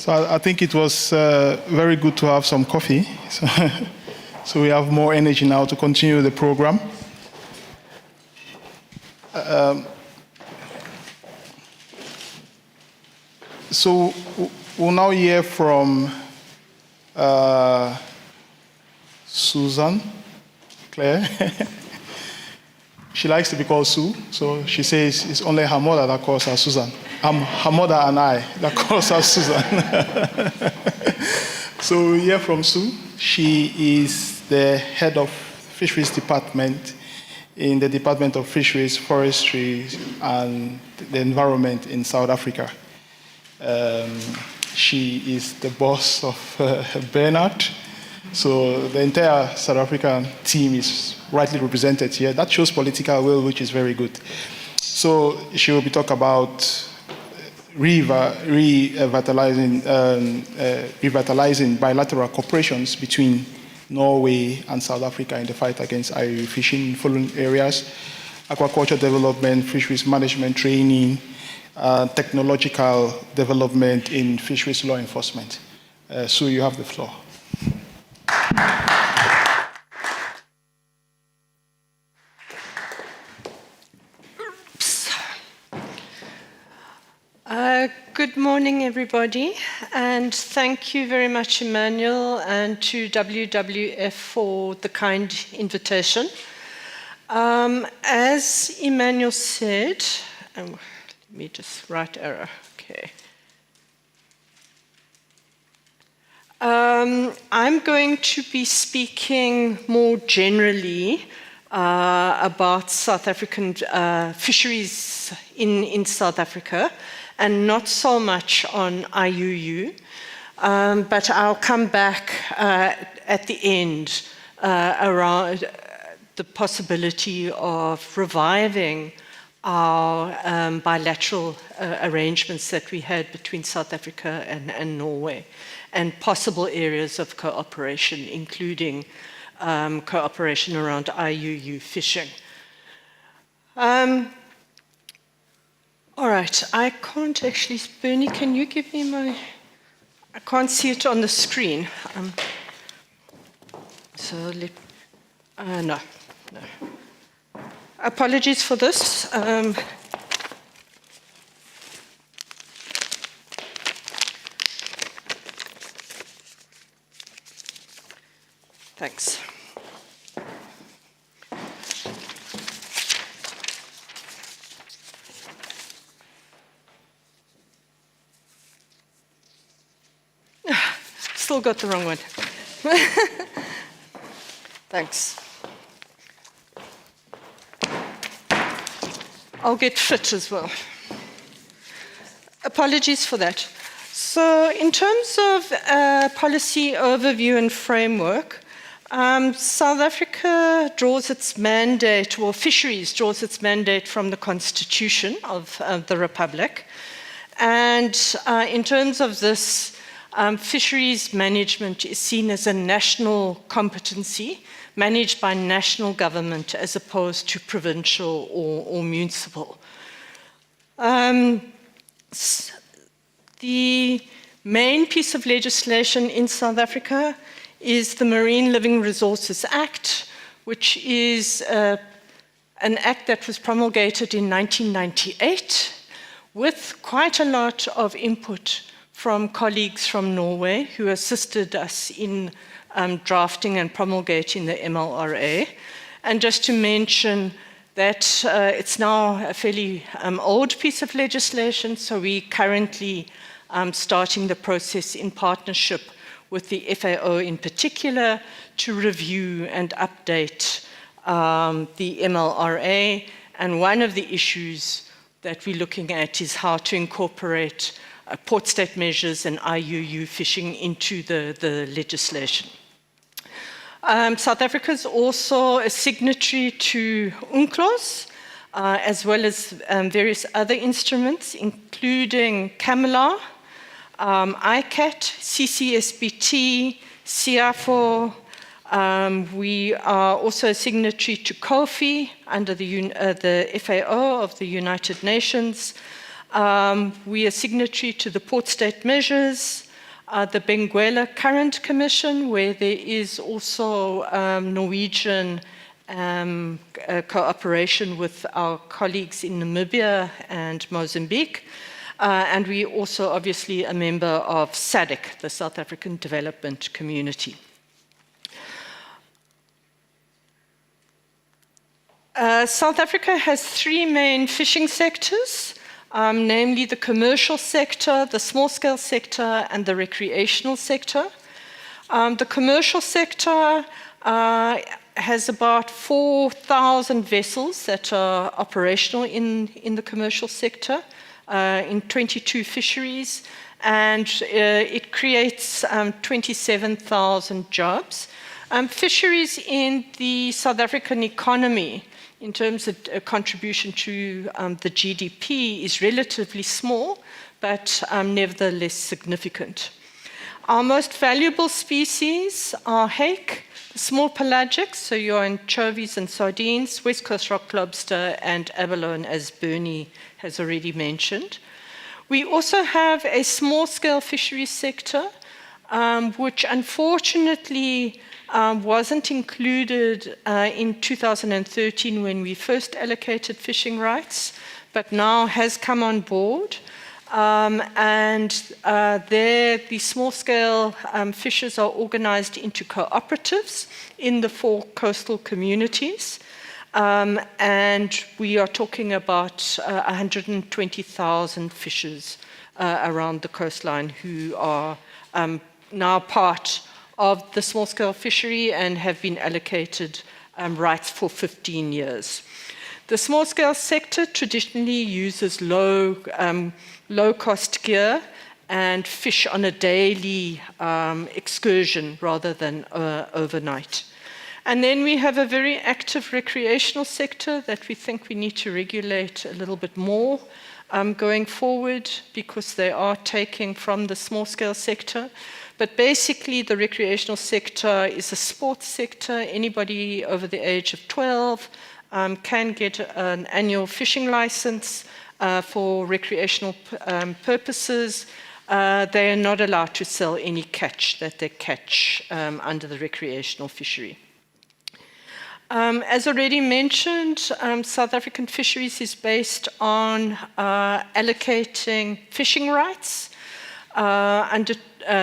So I think it was very good to have some coffee. So we have more energy now to continue the program. So we'll now hear from Susan Claire. She likes to be called Sue, so she says it's only her mother that calls her Susan. Her mother and I that calls her Susan. So we hear from Sue. She is the head of Fisheries Department in the Department of Fisheries, Forestry, and the Environment in South Africa. She is the boss of Bernard. So the entire South African team is rightly represented here. That shows political will, which is very good. So she will be talking about revitalizing bilateral cooperations between Norway and South Africa in the fight against IUU fishing in following areas: aquaculture development, fisheries management training, technological development in fisheries law enforcement. So you have the floor. Good morning, everybody, and thank you very much, Emmanuel, and to WWF for the kind invitation. As Emmanuel said, let me just right arrow, okay. I'm going to be speaking more generally about South African fisheries in South Africa, and not so much on IUU, but I'll come back at the end around the possibility of reviving our bilateral arrangements that we had between South Africa and Norway, and possible areas of cooperation, including cooperation around IUU fishing. All right, I can't actually, Bernie, can you give me my, I can't see it on the screen. No. Apologies for this. Thanks. Still got the wrong one. Thanks. I'll get fit as well. Apologies for that. So in terms of policy overview and framework, South Africa draws its mandate, or fisheries draws its mandate from the Constitution of the Republic. And in terms of this, fisheries management is seen as a national competency managed by national government as opposed to provincial or municipal. The main piece of legislation in South Africa is the Marine Living Resources Act, which is an act that was promulgated in 1998 with quite a lot of input from colleagues from Norway who assisted us in drafting and promulgating the MLRA. And just to mention that it's now a fairly old piece of legislation, so we currently starting the process in partnership with the FAO in particular to review and update the MLRA. And one of the issues that we're looking at is how to incorporate port state measures and IUU fishing into the legislation. South Africa is also a signatory to UNCLOS, as well as various other instruments, including CAMLA, ICAT, CCSBT, CIAFO. We are also a signatory to COFI under the FAO of the United Nations. We are signatory to the Port State Measures, the Benguela Current Commission, where there is also Norwegian cooperation with our colleagues in Namibia and Mozambique. And we also obviously a member of SADC, the South African Development Community. South Africa has three main fishing sectors, namely the commercial sector, the small-scale sector, and the recreational sector. The commercial sector has about 4,000 vessels that are operational in the commercial sector, in 22 fisheries, and it creates 27,000 jobs. Fisheries in the South African economy, in terms of contribution to the GDP, is relatively small, but nevertheless significant. Our most valuable species are hake, small pelagics, so your anchovies and sardines, West Coast rock lobster, and abalone, as Bernie has already mentioned. We also have a small-scale fisheries sector, which unfortunately wasn't included in 2013 when we first allocated fishing rights, but now has come on board. There, the small-scale fishers are organized into cooperatives in the 4 coastal communities. And we are talking about 120,000 fishers around the coastline who are now part of the small-scale fishery and have been allocated rights for 15 years. The small-scale sector traditionally uses low-cost gear and fish on a daily excursion rather than overnight. And then we have a very active recreational sector that we think we need to regulate a little bit more going forward, because they are taking from the small-scale sector. But basically, the recreational sector is a sports sector. Anybody over the age of 12 can get an annual fishing license for recreational purposes. They are not allowed to sell any catch that they catch under the recreational fishery. As already mentioned, South African fisheries is based on allocating fishing rights under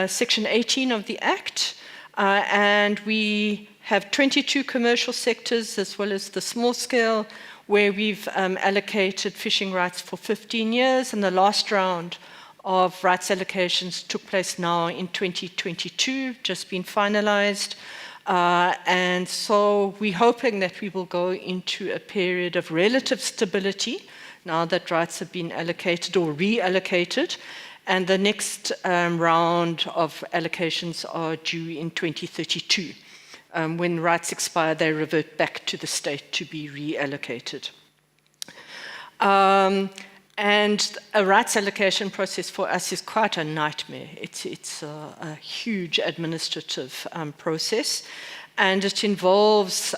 Section 18 of the Act, and we have 22 commercial sectors as well as the small scale, where we've allocated fishing rights for 15 years, and the last round of rights allocations took place now in 2022, just been finalized. And so we're hoping that we will go into a period of relative stability now that rights have been allocated or reallocated, and the next round of allocations are due in 2032. When rights expire, they revert back to the state to be reallocated. And a rights allocation process for us is quite a nightmare. It's a huge administrative process, and it involves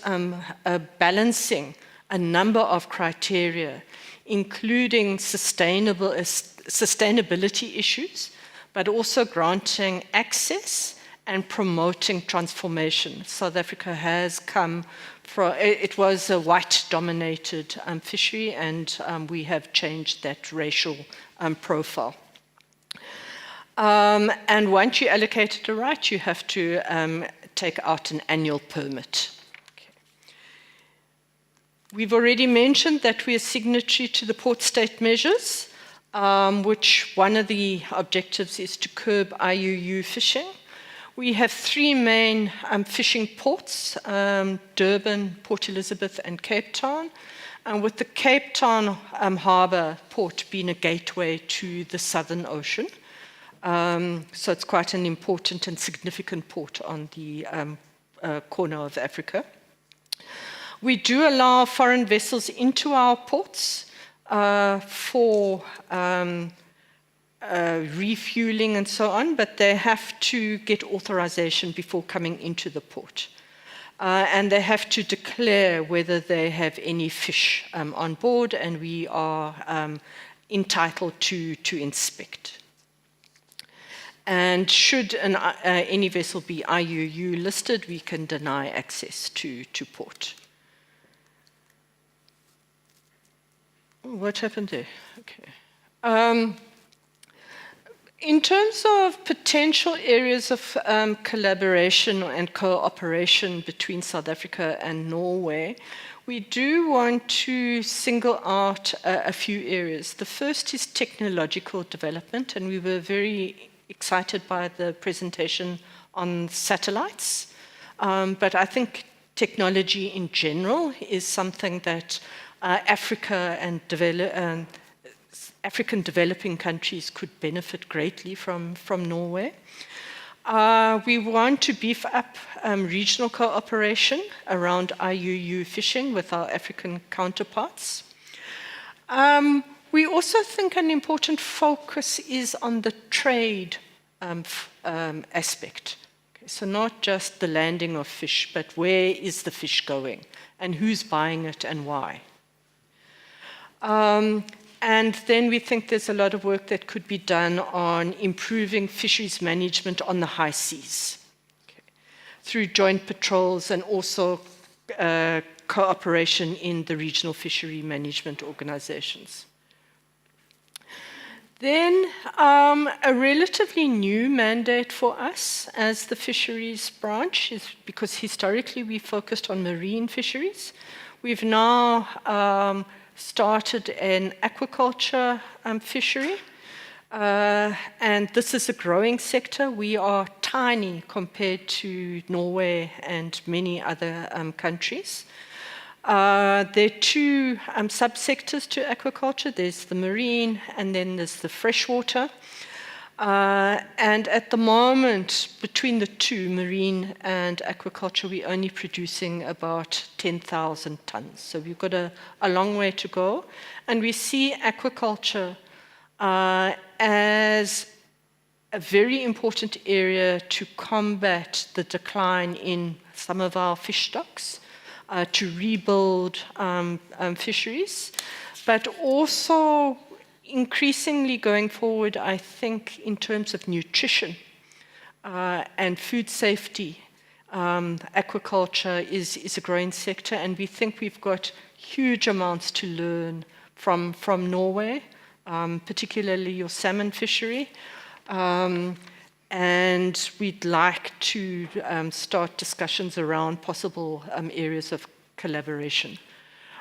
balancing a number of criteria, including sustainability issues, but also granting access and promoting transformation. South Africa has come from, it was a white-dominated fishery, and we have changed that racial profile. And once you allocated a right, you have to take out an annual permit. Okay. We've already mentioned that we are signatory to the port state measures, which one of the objectives is to curb IUU fishing. We have three main fishing ports, Durban, Port Elizabeth and Cape Town, and with the Cape Town harbour port being a gateway to the Southern Ocean. So it's quite an important and significant port on the corner of Africa. We do allow foreign vessels into our ports for refueling and so on, but they have to get authorization before coming into the port. And they have to declare whether they have any fish on board, and we are entitled to inspect. And should any vessel be IUU listed, we can deny access to port. What happened there? Okay. In terms of potential areas of collaboration and cooperation between South Africa and Norway, we do want to single out a few areas. The first is technological development, and we were very excited by the presentation on satellites. But I think technology in general is something that Africa and African developing countries could benefit greatly from Norway. We want to beef up regional cooperation around IUU fishing with our African counterparts. We also think an important focus is on the trade aspect. Okay, so not just the landing of fish, but where is the fish going and who's buying it and why. And then we think there's a lot of work that could be done on improving fisheries management on the high seas, okay, through joint patrols and also cooperation in the regional fishery management organizations. Then a relatively new mandate for us as the fisheries branch is because historically we focused on marine fisheries. We've now started an aquaculture fishery, and this is a growing sector. We are tiny compared to Norway and many other countries. There are two subsectors to aquaculture. There's the marine and then there's the freshwater. And at the moment, between the two, marine and aquaculture, we're only producing about 10,000 tons. So we've got a long way to go. And we see aquaculture as a very important area to combat the decline in some of our fish stocks, to rebuild fisheries, but also increasingly going forward, I think, in terms of nutrition and food safety, aquaculture is a growing sector, and we think we've got huge amounts to learn from Norway, particularly your salmon fishery. And we'd like to start discussions around possible areas of collaboration.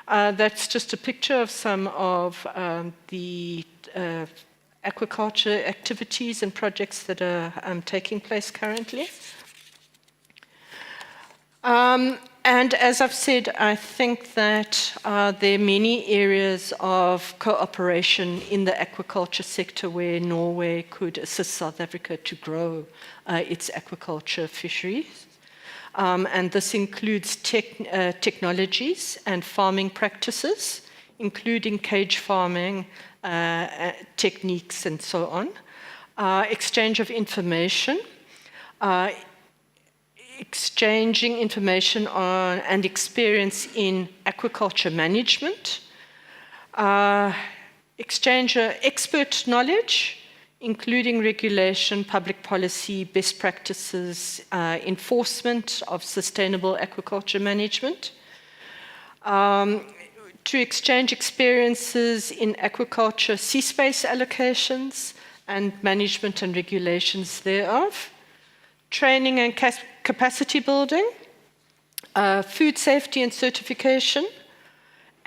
That's just a picture of some of the aquaculture activities and projects that are taking place currently. And as I've said, I think that there are many areas of cooperation in the aquaculture sector where Norway could assist South Africa to grow its aquaculture fisheries. And this includes technologies and farming practices, including cage farming techniques and so on, exchange of information, exchanging information on and experience in aquaculture management, exchange expert knowledge, including regulation, public policy, best practices, enforcement of sustainable aquaculture management, to exchange experiences in aquaculture sea space allocations and management and regulations thereof, training and capacity building, food safety and certification,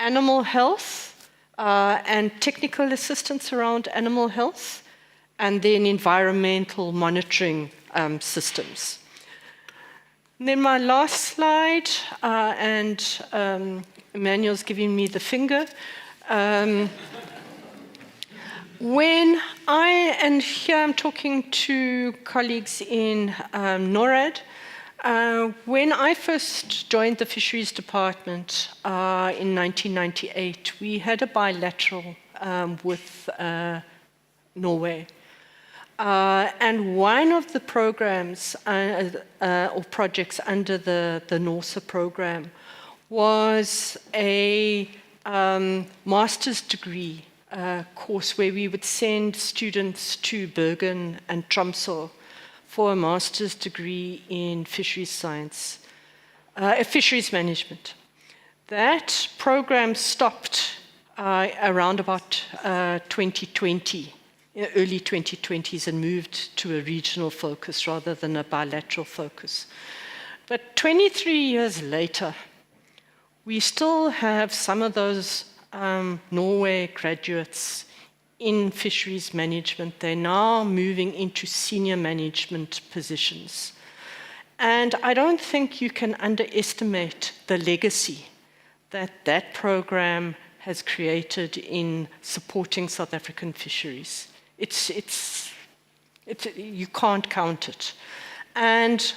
animal health and technical assistance around animal health, and then environmental monitoring systems. And then my last slide, and Emmanuel's giving me the finger. And here I'm talking to colleagues in NORAD. When I first joined the Fisheries Department in 1998, we had a bilateral with Norway. And one of the programs or projects under the NORSA program was a master's degree course where we would send students to Bergen and Tromsø for a master's degree in fisheries science, fisheries management. That program stopped around about 2020, early 2020s, and moved to a regional focus rather than a bilateral focus. But 23 years later, we still have some of those Norway graduates in fisheries management. They're now moving into senior management positions. And I don't think you can underestimate the legacy that that program has created in supporting South African fisheries. You can't count it. And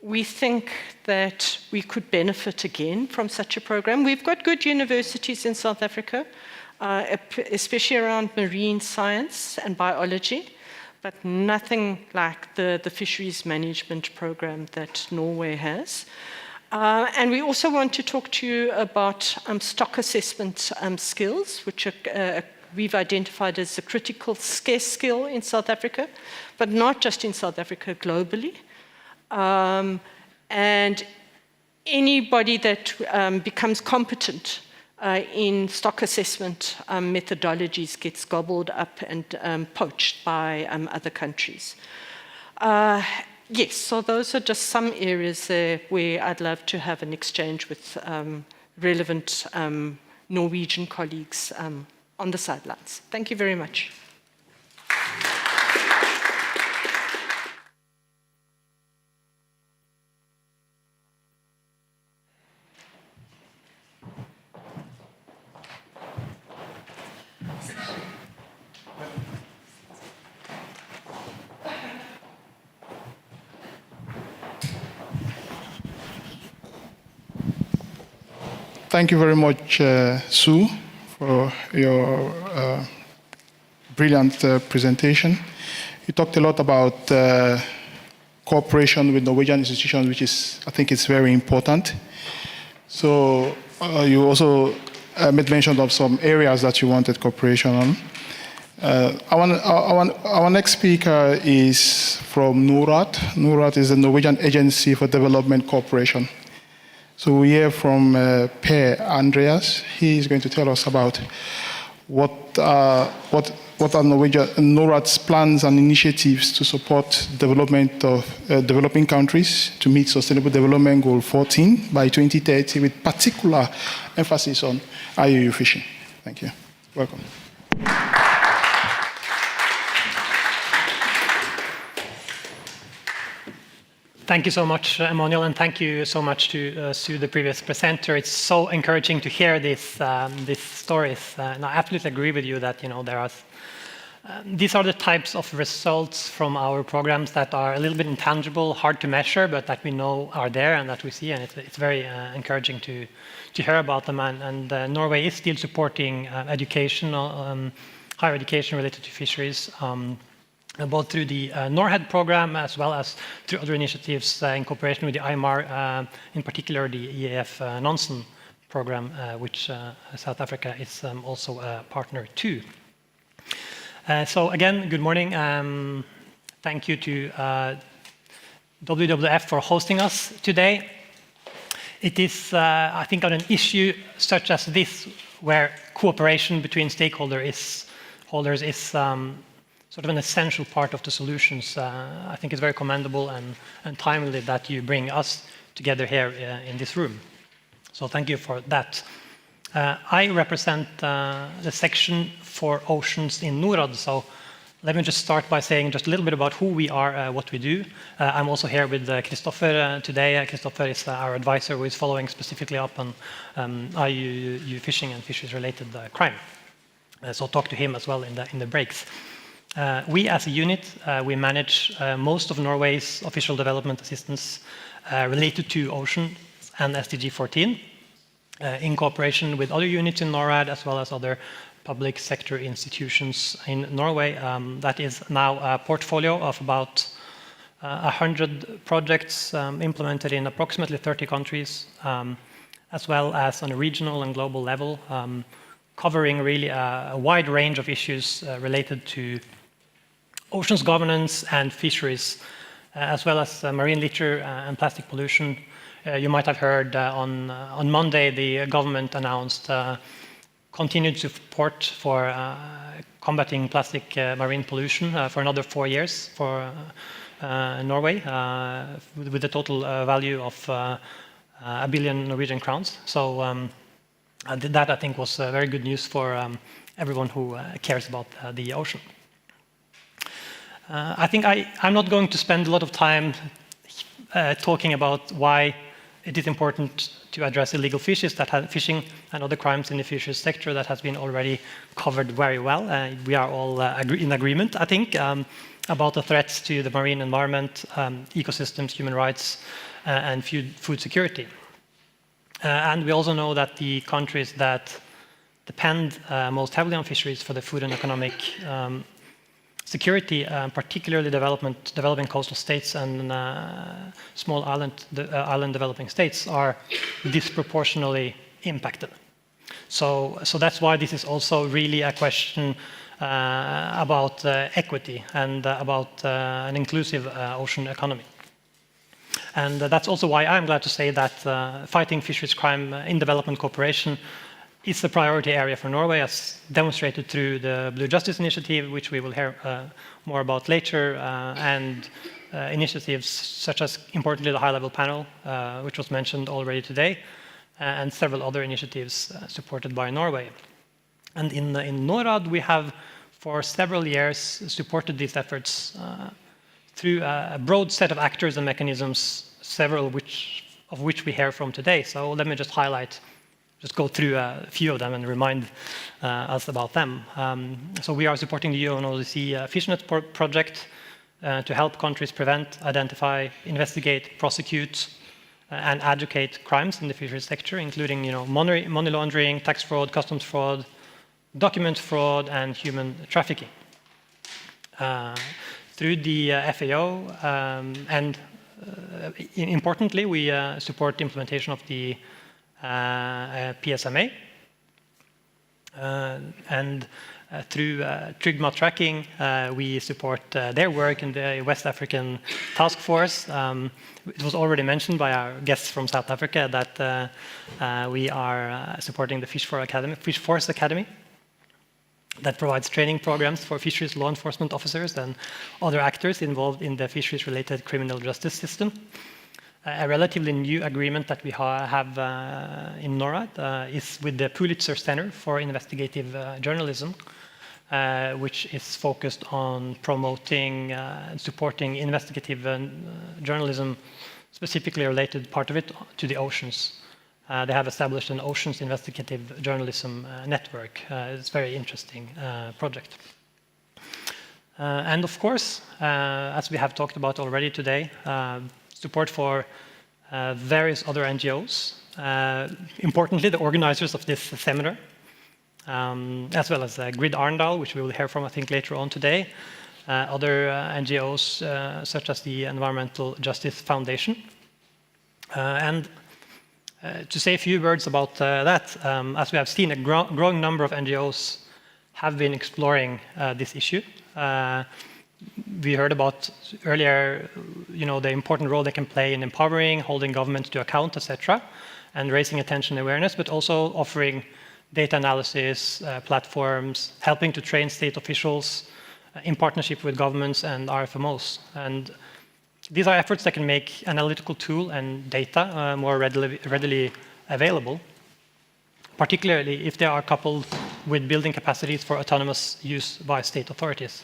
we think that we could benefit again from such a program. We've got good universities in South Africa, especially around marine science and biology, but nothing like the fisheries management program that Norway has. And we also want to talk to you about stock assessment skills, which we've identified as a critical scarce skill in South Africa, but not just in South Africa, globally. And anybody that becomes competent in stock assessment methodologies gets gobbled up and poached by other countries. Yes, so those are just some areas there where I'd love to have an exchange with relevant Norwegian colleagues on the sidelines. Thank you very much. Thank you very much, Sue, for your brilliant presentation. You talked a lot about cooperation with Norwegian institutions, which is, I think, it's very important. So you also made mention of some areas that you wanted cooperation on. Our next speaker is from NORAD. NORAD is the Norwegian Agency for Development Cooperation. So we hear from Per Andreas. He is going to tell us about what are NORAD's plans and initiatives to support development of developing countries to meet Sustainable Development Goal 14 by 2030, with particular emphasis on IUU fishing. Thank you. Welcome. Thank you so much, Emmanuel, and thank you so much to Sue, the previous presenter. It's so encouraging to hear these stories. And I absolutely agree with you that there are these are the types of results from our programs that are a little bit intangible, hard to measure, but that we know are there and that we see, and it's very encouraging to hear about them. And Norway is still supporting education, higher education related to fisheries. Both through the NORHED program as well as through other initiatives in cooperation with the IMAR, in particular the EAF Nansen program, which South Africa is also a partner to. So again, good morning. Thank you to WWF for hosting us today. It is, I think, on an issue such as this, where cooperation between stakeholders is sort of an essential part of the solutions. I think it's very commendable and timely that you bring us together here in this room. So thank you for that. I represent the section for oceans in NORAD. So let me just start by saying just a little bit about who we are, what we do. I'm also here with Christopher today. Christopher is our advisor who is following specifically up on IUU fishing and fisheries-related crime. So I'll talk to him as well in the breaks. We as a unit, we manage most of Norway's official development assistance related to ocean and SDG 14 in cooperation with other units in NORAD as well as other public sector institutions in Norway. That is now a portfolio of about 100 projects implemented in approximately 30 countries, as well as on a regional and global level, covering really a wide range of issues related to oceans governance and fisheries, as well as marine litter and plastic pollution. You might have heard on Monday the government announced continued support for combating plastic marine pollution for another 4 years for Norway, with a total value of 1 billion Norwegian crowns. So that I think was very good news for everyone who cares about the ocean. I think I'm not going to spend a lot of time talking about why it is important to address illegal fishing and other crimes in the fisheries sector. That has been already covered very well. We are all in agreement, I think, about the threats to the marine environment, ecosystems, human rights, and food security. And we also know that the countries that depend most heavily on fisheries for the food and economic security, particularly developing coastal states and small island developing states, are disproportionately impacted. So that's why this is also really a question about equity and about an inclusive ocean economy. And that's also why I'm glad to say that fighting fisheries crime in development cooperation is a priority area for Norway, as demonstrated through the Blue Justice Initiative, which we will hear more about later, and initiatives such as, importantly, the high-level panel, which was mentioned already today, and several other initiatives supported by Norway. And in NORAD, we have for several years supported these efforts through a broad set of actors and mechanisms, several of which we hear from today. So let me just go through a few of them and remind us about them. So we are supporting the UNODC FishNet project to help countries prevent, identify, investigate, prosecute, and educate crimes in the fisheries sector, including money laundering, tax fraud, customs fraud, document fraud, and human trafficking. Through the FAO, and importantly, we support the implementation of the PSMA, and through Trygma tracking, we support their work in the West African Task Force. It was already mentioned by our guests from South Africa that we are supporting the Fish Force Academy that provides training programs for fisheries law enforcement officers and other actors involved in the fisheries-related criminal justice system. A relatively new agreement that we have in NORAD is with the Pulitzer Center for Investigative Journalism, which is focused on promoting and supporting investigative journalism, specifically related part of it to the oceans. They have established an oceans investigative journalism network. It's a very interesting project. And of course, as we have talked about already today, support for various other NGOs, importantly the organizers of this seminar, as well as Grid Arendal, which we will hear from I think later on today, other NGOs such as the Environmental Justice Foundation. And to say a few words about that, as we have seen, a growing number of NGOs have been exploring this issue. We heard about earlier, the important role they can play in empowering, holding governments to account, etc., and raising attention and awareness, but also offering data analysis platforms, helping to train state officials in partnership with governments and RFMOs. And these are efforts that can make analytical tool and data more readily available, particularly if they are coupled with building capacities for autonomous use by state authorities.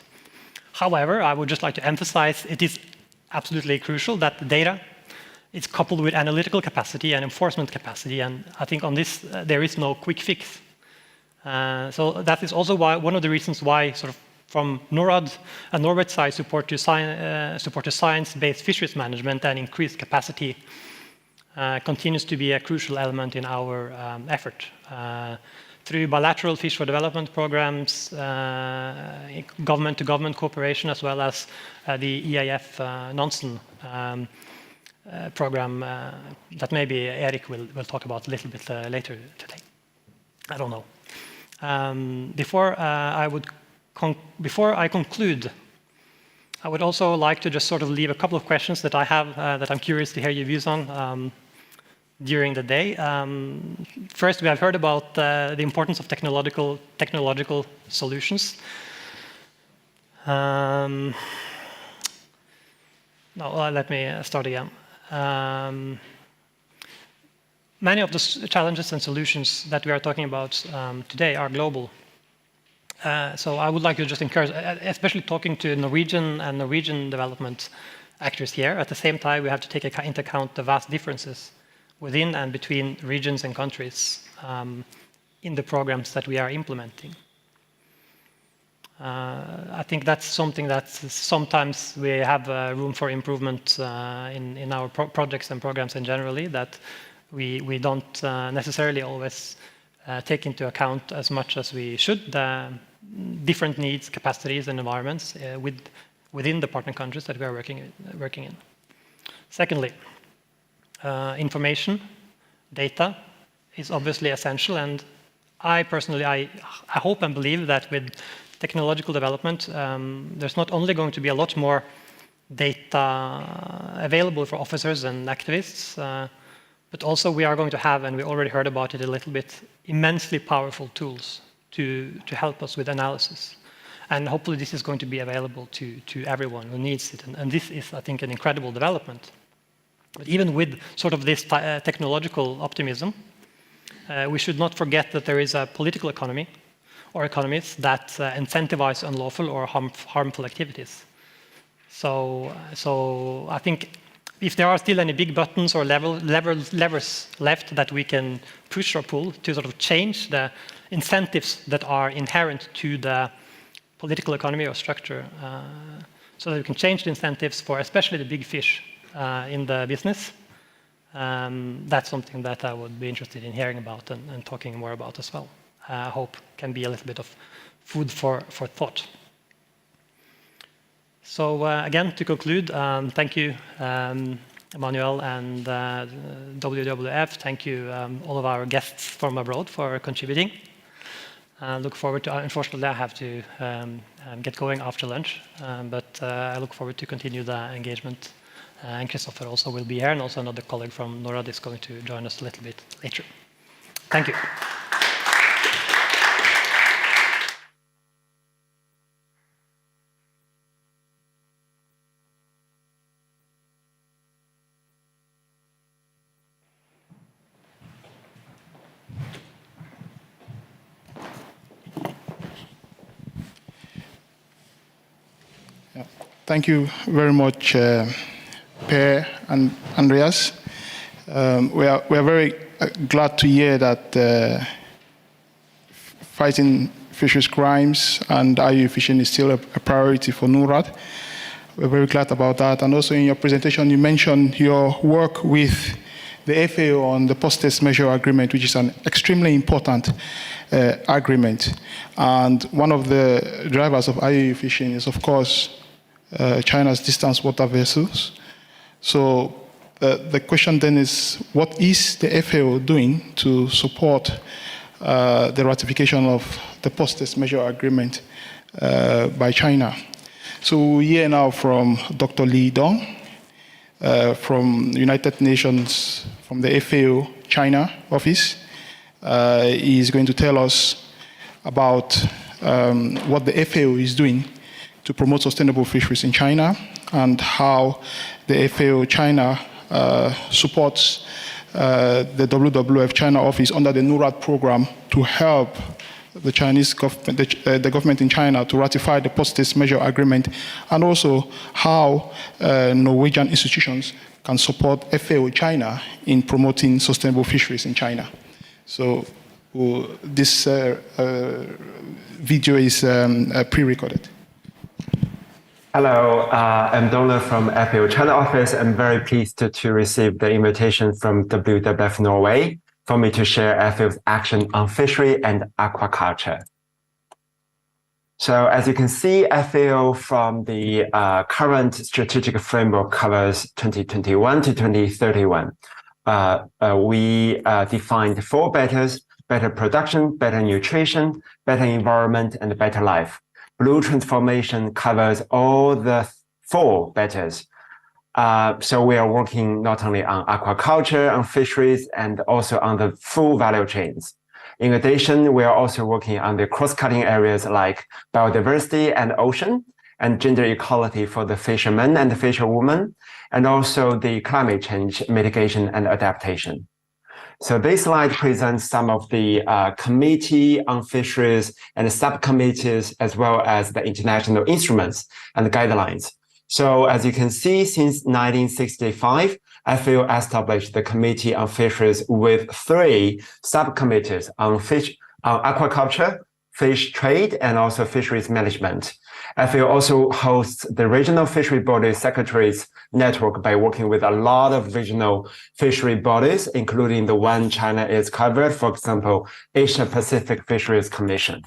However, I would just like to emphasize it is absolutely crucial that the data is coupled with analytical capacity and enforcement capacity, and I think on this there is no quick fix. So that is also one of the reasons why, sort of, from NORAD and Norway's side, support to science-based fisheries management and increased capacity continues to be a crucial element in our effort. Through bilateral fish for development programs, government-to-government cooperation, as well as the EAF Nansen program that maybe Erik will talk about a little bit later today. I don't know. Before I conclude, I would also like to just sort of leave a couple of questions that I have that I'm curious to hear your views on during the day. First, we have heard about the importance of technological solutions. No, let me start again. Many of the challenges and solutions that we are talking about today are global. So I would like to just encourage, especially talking to Norwegian and Norwegian development actors here. At the same time, we have to take into account the vast differences within and between regions and countries in the programs that we are implementing. I think that's something that sometimes we have room for improvement in our projects and programs in generally, that we don't necessarily always take into account as much as we should the different needs, capacities, and environments within the partner countries that we are working in. Secondly, information, data is obviously essential, and I personally, I hope and believe that with technological development, there's not only going to be a lot more data available for officers and activists, but also we are going to have, and we already heard about it a little bit, immensely powerful tools to help us with analysis. And hopefully this is going to be available to everyone who needs it. And this is, I think, an incredible development. But even with sort of this technological optimism, we should not forget that there is a political economy or economies that incentivize unlawful or harmful activities. So I think if there are still any big buttons or levers left that we can push or pull to sort of change the incentives that are inherent to the political economy or structure, so that we can change the incentives for especially the big fish in the business, that's something that I would be interested in hearing about and talking more about as well. I hope can be a little bit of food for thought. So again, to conclude, thank you, Emmanuel and WWF. Thank you, all of our guests from abroad for contributing. Look forward to, unfortunately, I have to get going after lunch, but I look forward to continue the engagement. And Christopher also will be here, and also another colleague from NORAD is going to join us a little bit later. Thank you. Thank you very much, Per and Andreas. We are very glad to hear that fighting fisheries crimes and IUU fishing is still a priority for NORAD. We're very glad about that. And also in your presentation, you mentioned your work with the FAO on the post-test measure agreement, which is an extremely important agreement. And one of the drivers of IUU fishing is, of course, China's distance water vessels. So the question then is, what is the FAO doing to support the ratification of the post-test measure agreement by China? So we hear now from Dr. Li Dong from United Nations, from the FAO China office. He is going to tell us about what the FAO is doing to promote sustainable fisheries in China, and how the FAO China supports the WWF China office under the NURAD program to help the Chinese government, the government in China to ratify the post-haste measure agreement, and also how Norwegian institutions can support FAO China in promoting sustainable fisheries in China. So this video is pre-recorded. Hello, I'm Donald from FAO China office. I'm very pleased to receive the invitation from WWF Norway for me to share FAO's action on fishery and aquaculture. So as you can see, FAO from the current strategic framework covers 2021 to 2031. We defined 4 betters: better production, better nutrition, better environment, and better life. Blue transformation covers all the 4 betters. So we are working not only on aquaculture, on fisheries, and also on the full value chains. In addition, we are also working on the cross-cutting areas like biodiversity and ocean, and gender equality for the fishermen and the fisherwomen, and also the climate change mitigation and adaptation. So this slide presents some of the committee on fisheries and subcommittees, as well as the international instruments and guidelines. So as you can see, since 1965, FAO established the Committee on Fisheries with 3 subcommittees on aquaculture, fish trade, and also fisheries management. FAO also hosts the Regional Fishery Body Secretaries Network by working with a lot of regional fishery bodies, including the one China is covered, for example, Asia Pacific Fisheries Commission.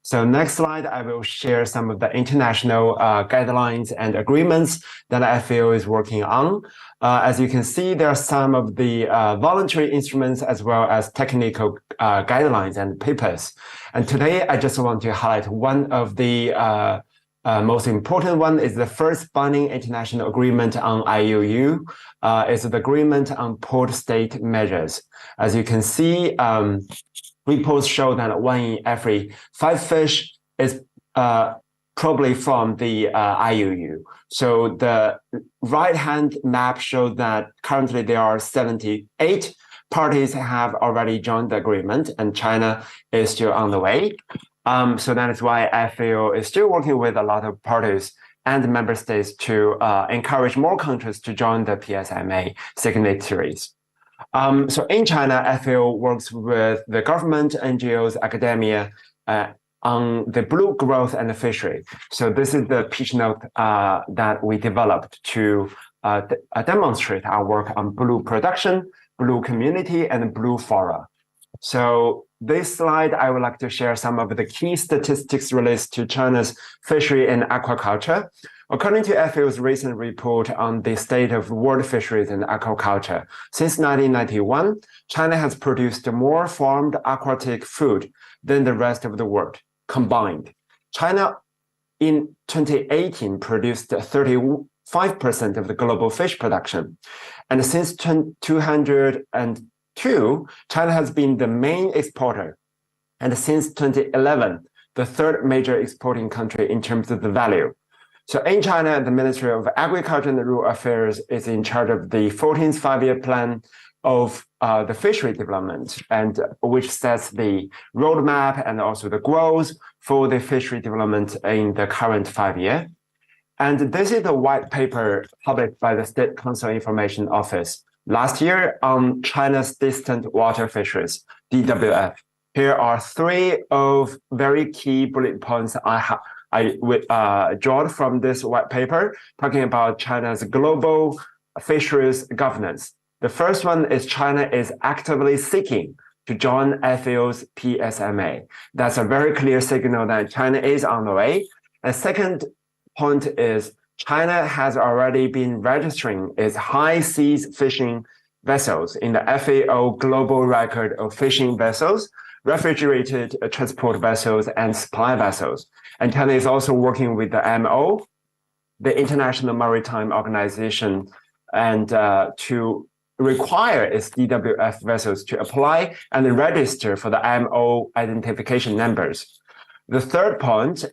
So next slide, I will share some of the international guidelines and agreements that FAO is working on. As you can see, there are some of the voluntary instruments as well as technical guidelines and papers. And today, I just want to highlight one of the most important one is the first binding international agreement on IUU. It's the agreement on port state measures. As you can see, reports show that 1 in every 5 fish is probably from the IUU. So the right-hand map shows that currently there are 78 parties have already joined the agreement, and China is still on the way. So that is why FAO is still working with a lot of parties and member states to encourage more countries to join the PSMA signatories. So in China, FAO works with the government, NGOs, academia on the blue growth and the fishery. So this is the pitch note that we developed to demonstrate our work on blue production, blue community, and blue fora. So this slide, I would like to share some of the key statistics related to China's fishery and aquaculture. According to FAO's recent report on the state of world fisheries and aquaculture, since 1991, China has produced more farmed aquatic food than the rest of the world combined. China in 2018 produced 35% of the global fish production. And since 2002, China has been the main exporter. And since 2011, the 3rd major exporting country in terms of the value. So in China, the Ministry of Agriculture and Rural Affairs is in charge of the 14th five-year plan of the fishery development, and which sets the roadmap and also the goals for the fishery development in the current 5-year. And this is the white paper published by the State Council Information Office last year on China's distant water fisheries, DWF. Here are 3 of very key bullet points I drawn from this white paper, talking about China's global fisheries governance. The first one is China is actively seeking to join FAO's PSMA. That's a very clear signal that China is on the way. The second point is China has already been registering its high seas fishing vessels in the FAO Global Record of Fishing Vessels, refrigerated transport vessels, and supply vessels. And China is also working with the MO, the International Maritime Organization, and to require its DWF vessels to apply and register for the MO identification numbers. The third point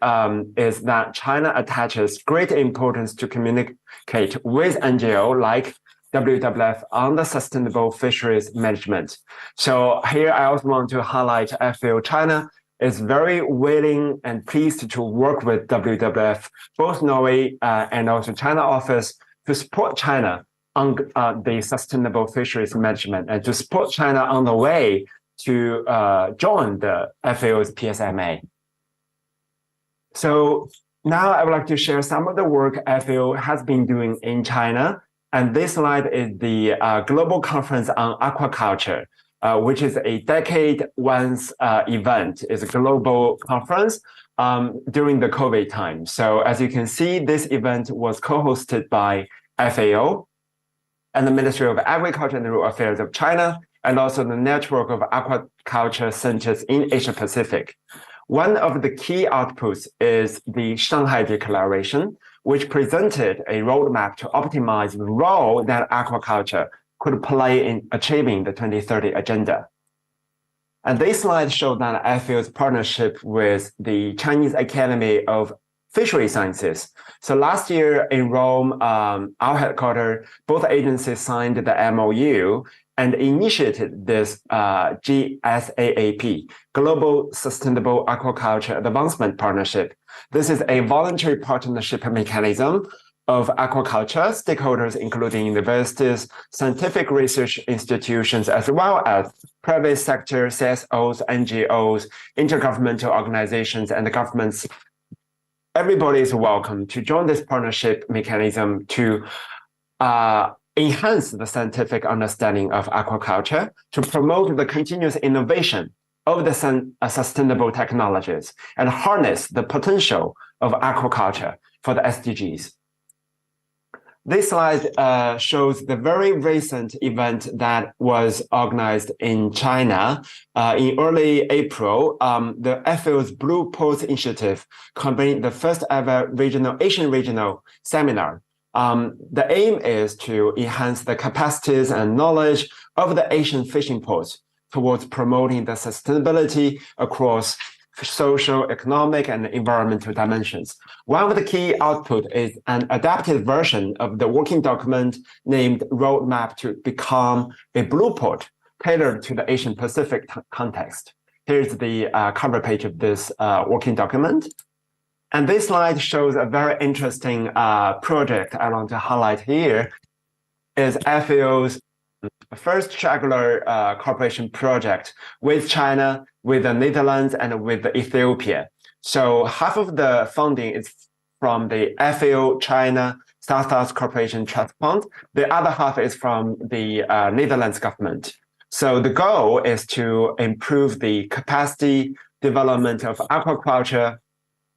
is that China attaches great importance to communicate with NGO like WWF on the sustainable fisheries management. So here I also want to highlight FAO China is very willing and pleased to work with WWF, both Norway and also China office, to support China on the sustainable fisheries management and to support China on the way to join the FAO's PSMA. So now I would like to share some of the work FAO has been doing in China. And this slide is the Global Conference on Aquaculture, which is a decade-once event. It's a global conference during the COVID time. So as you can see, this event was co-hosted by FAO and the Ministry of Agriculture and Rural Affairs of China, and also the network of aquaculture centers in Asia Pacific. One of the key outputs is the Shanghai Declaration, which presented a roadmap to optimize the role that aquaculture could play in achieving the 2030 agenda. And this slide shows that FAO's partnership with the Chinese Academy of Fishery Sciences. So last year in Rome, our headquarters, both agencies signed the MOU and initiated this GSAAP, Global Sustainable Aquaculture Advancement Partnership. This is a voluntary partnership mechanism of aquaculture stakeholders, including universities, scientific research institutions, as well as private sector, CSOs, NGOs, intergovernmental organizations, and the governments. Everybody is welcome to join this partnership mechanism to enhance the scientific understanding of aquaculture, to promote the continuous innovation of the sustainable technologies, and harness the potential of aquaculture for the SDGs. This slide shows the very recent event that was organized in China in early April. The FAO's Blue Port Initiative convened the first ever Asian regional seminar. The aim is to enhance the capacities and knowledge of the Asian fishing ports towards promoting the sustainability across social, economic, and environmental dimensions. One of the key output is an adapted version of the working document named Roadmap to Become a Blue Port, tailored to the Asian Pacific context. Here's the cover page of this working document. And this slide shows a very interesting project I want to highlight here is FAO's first triangular cooperation project with China, with the Netherlands, and with Ethiopia. So half of the funding is from the FAO China South-South Cooperation Trust Fund. The other half is from the Netherlands government. So the goal is to improve the capacity development of aquaculture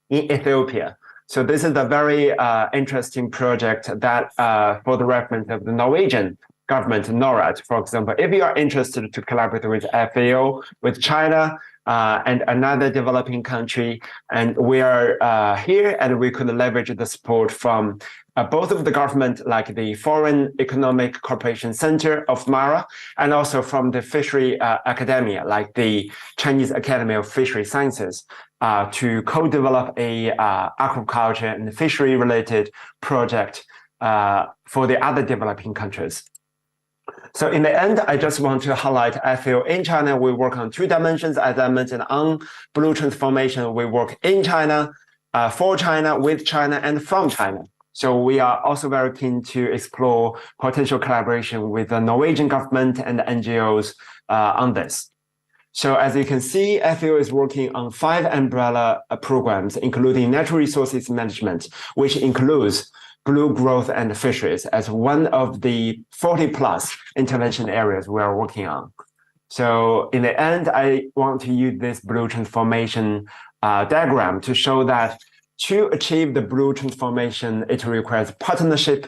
in Ethiopia. So this is a very interesting project that for the reference of the Norwegian government, NORAD, for example. If you are interested to collaborate with FAO, with China, and another developing country, and we are here and we could leverage the support from both of the government, like the Foreign Economic Cooperation Center of MARA, and also from the fishery academia, like the Chinese Academy of Fishery Sciences, to co-develop a aquaculture and fishery-related project for the other developing countries. So in the end, I just want to highlight FAO in China. We work on two dimensions. As I mentioned, on blue transformation, we work in China, for China, with China, and from China. So we are also very keen to explore potential collaboration with the Norwegian government and the NGOs on this. So as you can see, FAO is working on 5 umbrella programs, including natural resources management, which includes blue growth and fisheries as one of the 40+ intervention areas we are working on. So in the end, I want to use this blue transformation diagram to show that to achieve the blue transformation, it requires partnership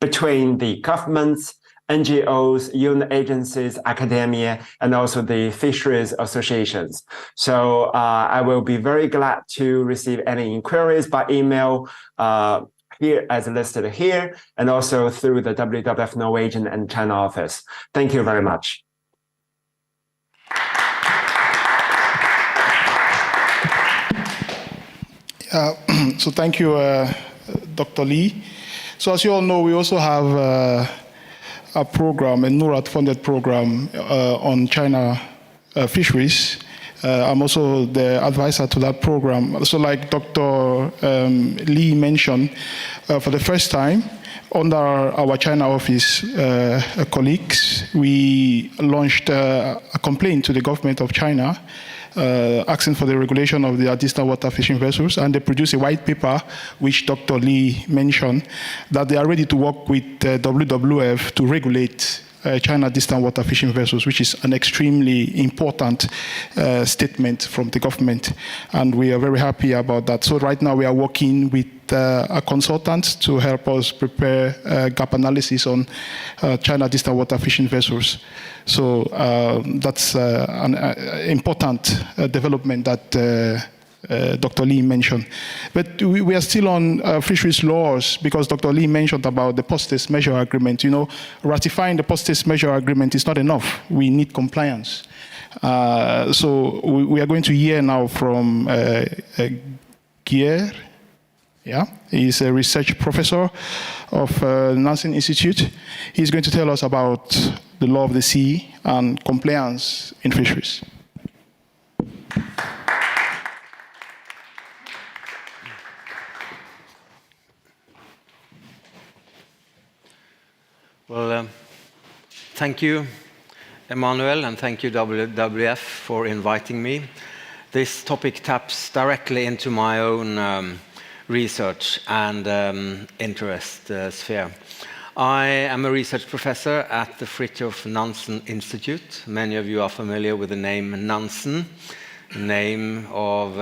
between the governments, NGOs, UN agencies, academia, and also the fisheries associations. So I will be very glad to receive any inquiries by email here as listed here, and also through the WWF Norwegian and China office. Thank you very much. So thank you, Dr. Lee. So as you all know, we also have a program, a NORAD-funded program on China fisheries. I'm also the advisor to that program. So like Dr. Lee mentioned, for the first time, under our China office colleagues, we launched a complaint to the government of China asking for the regulation of the distant water fishing vessels, and they produced a white paper, which Dr. Lee mentioned, that they are ready to work with WWF to regulate China distant water fishing vessels, which is an extremely important statement from the government, and we are very happy about that. So right now we are working with a consultant to help us prepare gap analysis on China distant water fishing vessels. So that's an important development that Dr. Lee mentioned. But we are still on fisheries laws, because Dr. Lee mentioned about the post-test measure agreement. You know, ratifying the post-test measure agreement is not enough. We need compliance. So we are going to hear now from Gier. Yeah, he's a research professor of Nansen Institute. He's going to tell us about the law of the sea and compliance in fisheries. Well, thank you, Emmanuel, and thank you, WWF, for inviting me. This topic taps directly into my own research and interest sphere. I am a research professor at the Fridtjof Nansen Institute. Many of you are familiar with the name Nansen, name of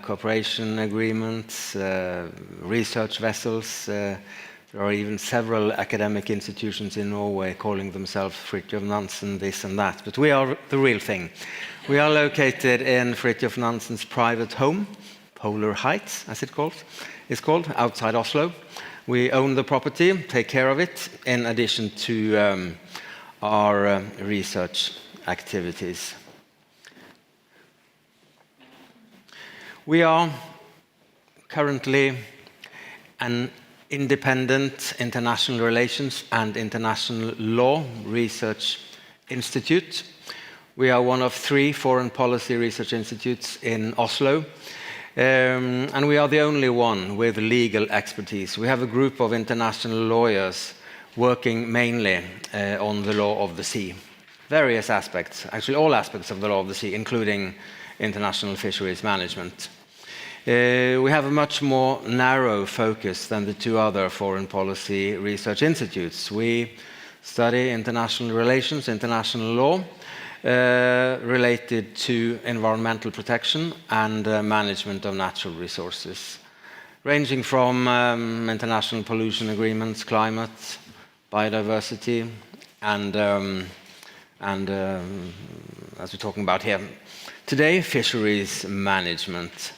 cooperation agreements, research vessels. There are even several academic institutions in Norway calling themselves Fridtjof Nansen this and that. But we are the real thing. We are located in Fridtjof Nansen's private home, Polar Heights, as it's called, outside Oslo. We own the property, take care of it, in addition to our research activities. We are currently an independent international relations and international law research institute. We are one of 3 foreign policy research institutes in Oslo, and we are the only one with legal expertise. We have a group of international lawyers working mainly on the law of the sea. Various aspects, actually all aspects of the law of the sea, including international fisheries management. We have a much more narrow focus than the 2 other foreign policy research institutes. We study international relations, international law, related to environmental protection and management of natural resources, ranging from international pollution agreements, climate, biodiversity, and as we're talking about here today, fisheries management.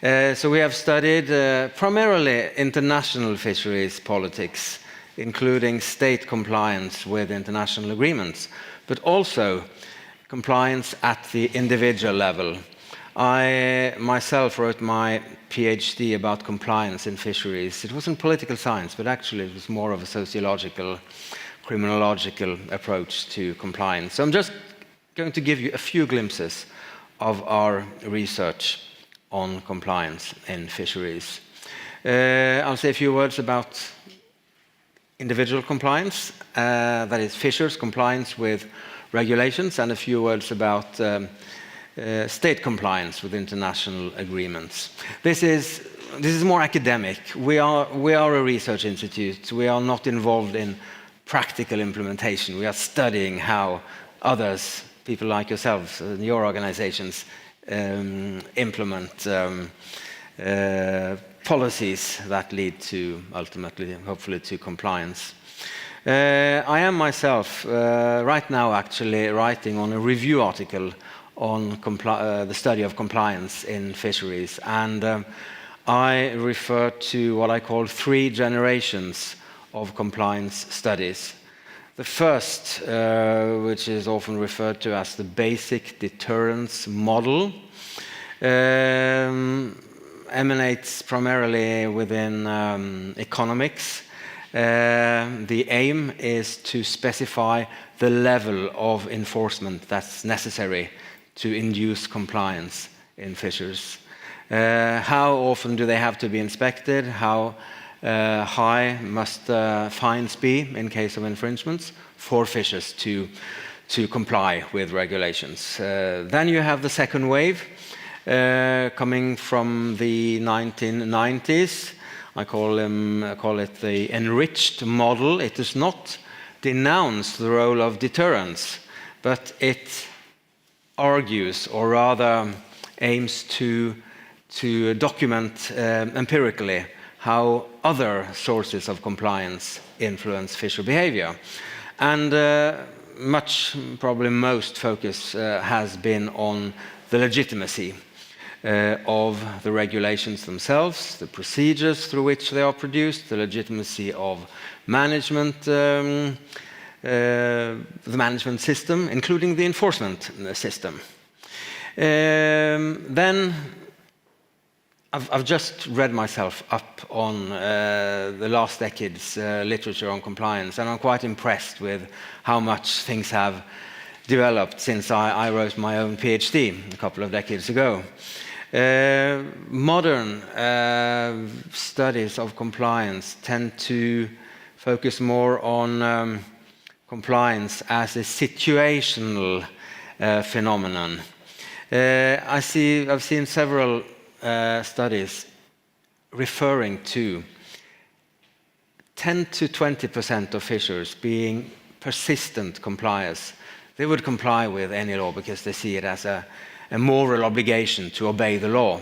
So we have studied primarily international fisheries politics, including state compliance with international agreements, but also compliance at the individual level. I myself wrote my PhD about compliance in fisheries. It was in political science, but actually it was more of a sociological, criminological approach to compliance. So I'm just going to give you a few glimpses of our research on compliance in fisheries. I'll say a few words about individual compliance, that is fishers' compliance with regulations, and a few words about state compliance with international agreements. This is more academic. We are a research institute. We are not involved in practical implementation. We are studying how others, people like yourselves and your organizations, implement policies that lead to, ultimately, hopefully, to compliance. I am myself, right now, actually writing on a review article on the study of compliance in fisheries, and I refer to what I call 3 generations of compliance studies. The first, which is often referred to as the basic deterrence model, emanates primarily within economics The aim is to specify the level of enforcement that's necessary to induce compliance in fishers. How often do they have to be inspected? How high must fines be in case of infringements for fishers to comply with regulations? Then you have the second wave coming from the 1990s. I call it the enriched model. It does not denounce the role of deterrence, but it argues, or rather aims to document empirically how other sources of compliance influence fisher behavior. And probably most focus has been on the legitimacy of the regulations themselves, the procedures through which they are produced, the legitimacy of management, the management system, including the enforcement system. Then I've just read myself up on the last decade's literature on compliance, and I'm quite impressed with how much things have developed since I wrote my own PhD a couple of decades ago. Modern studies of compliance tend to focus more on compliance as a situational phenomenon. I've seen several studies referring to 10 to 20% of fishers being persistent compliers. They would comply with any law because they see it as a moral obligation to obey the law.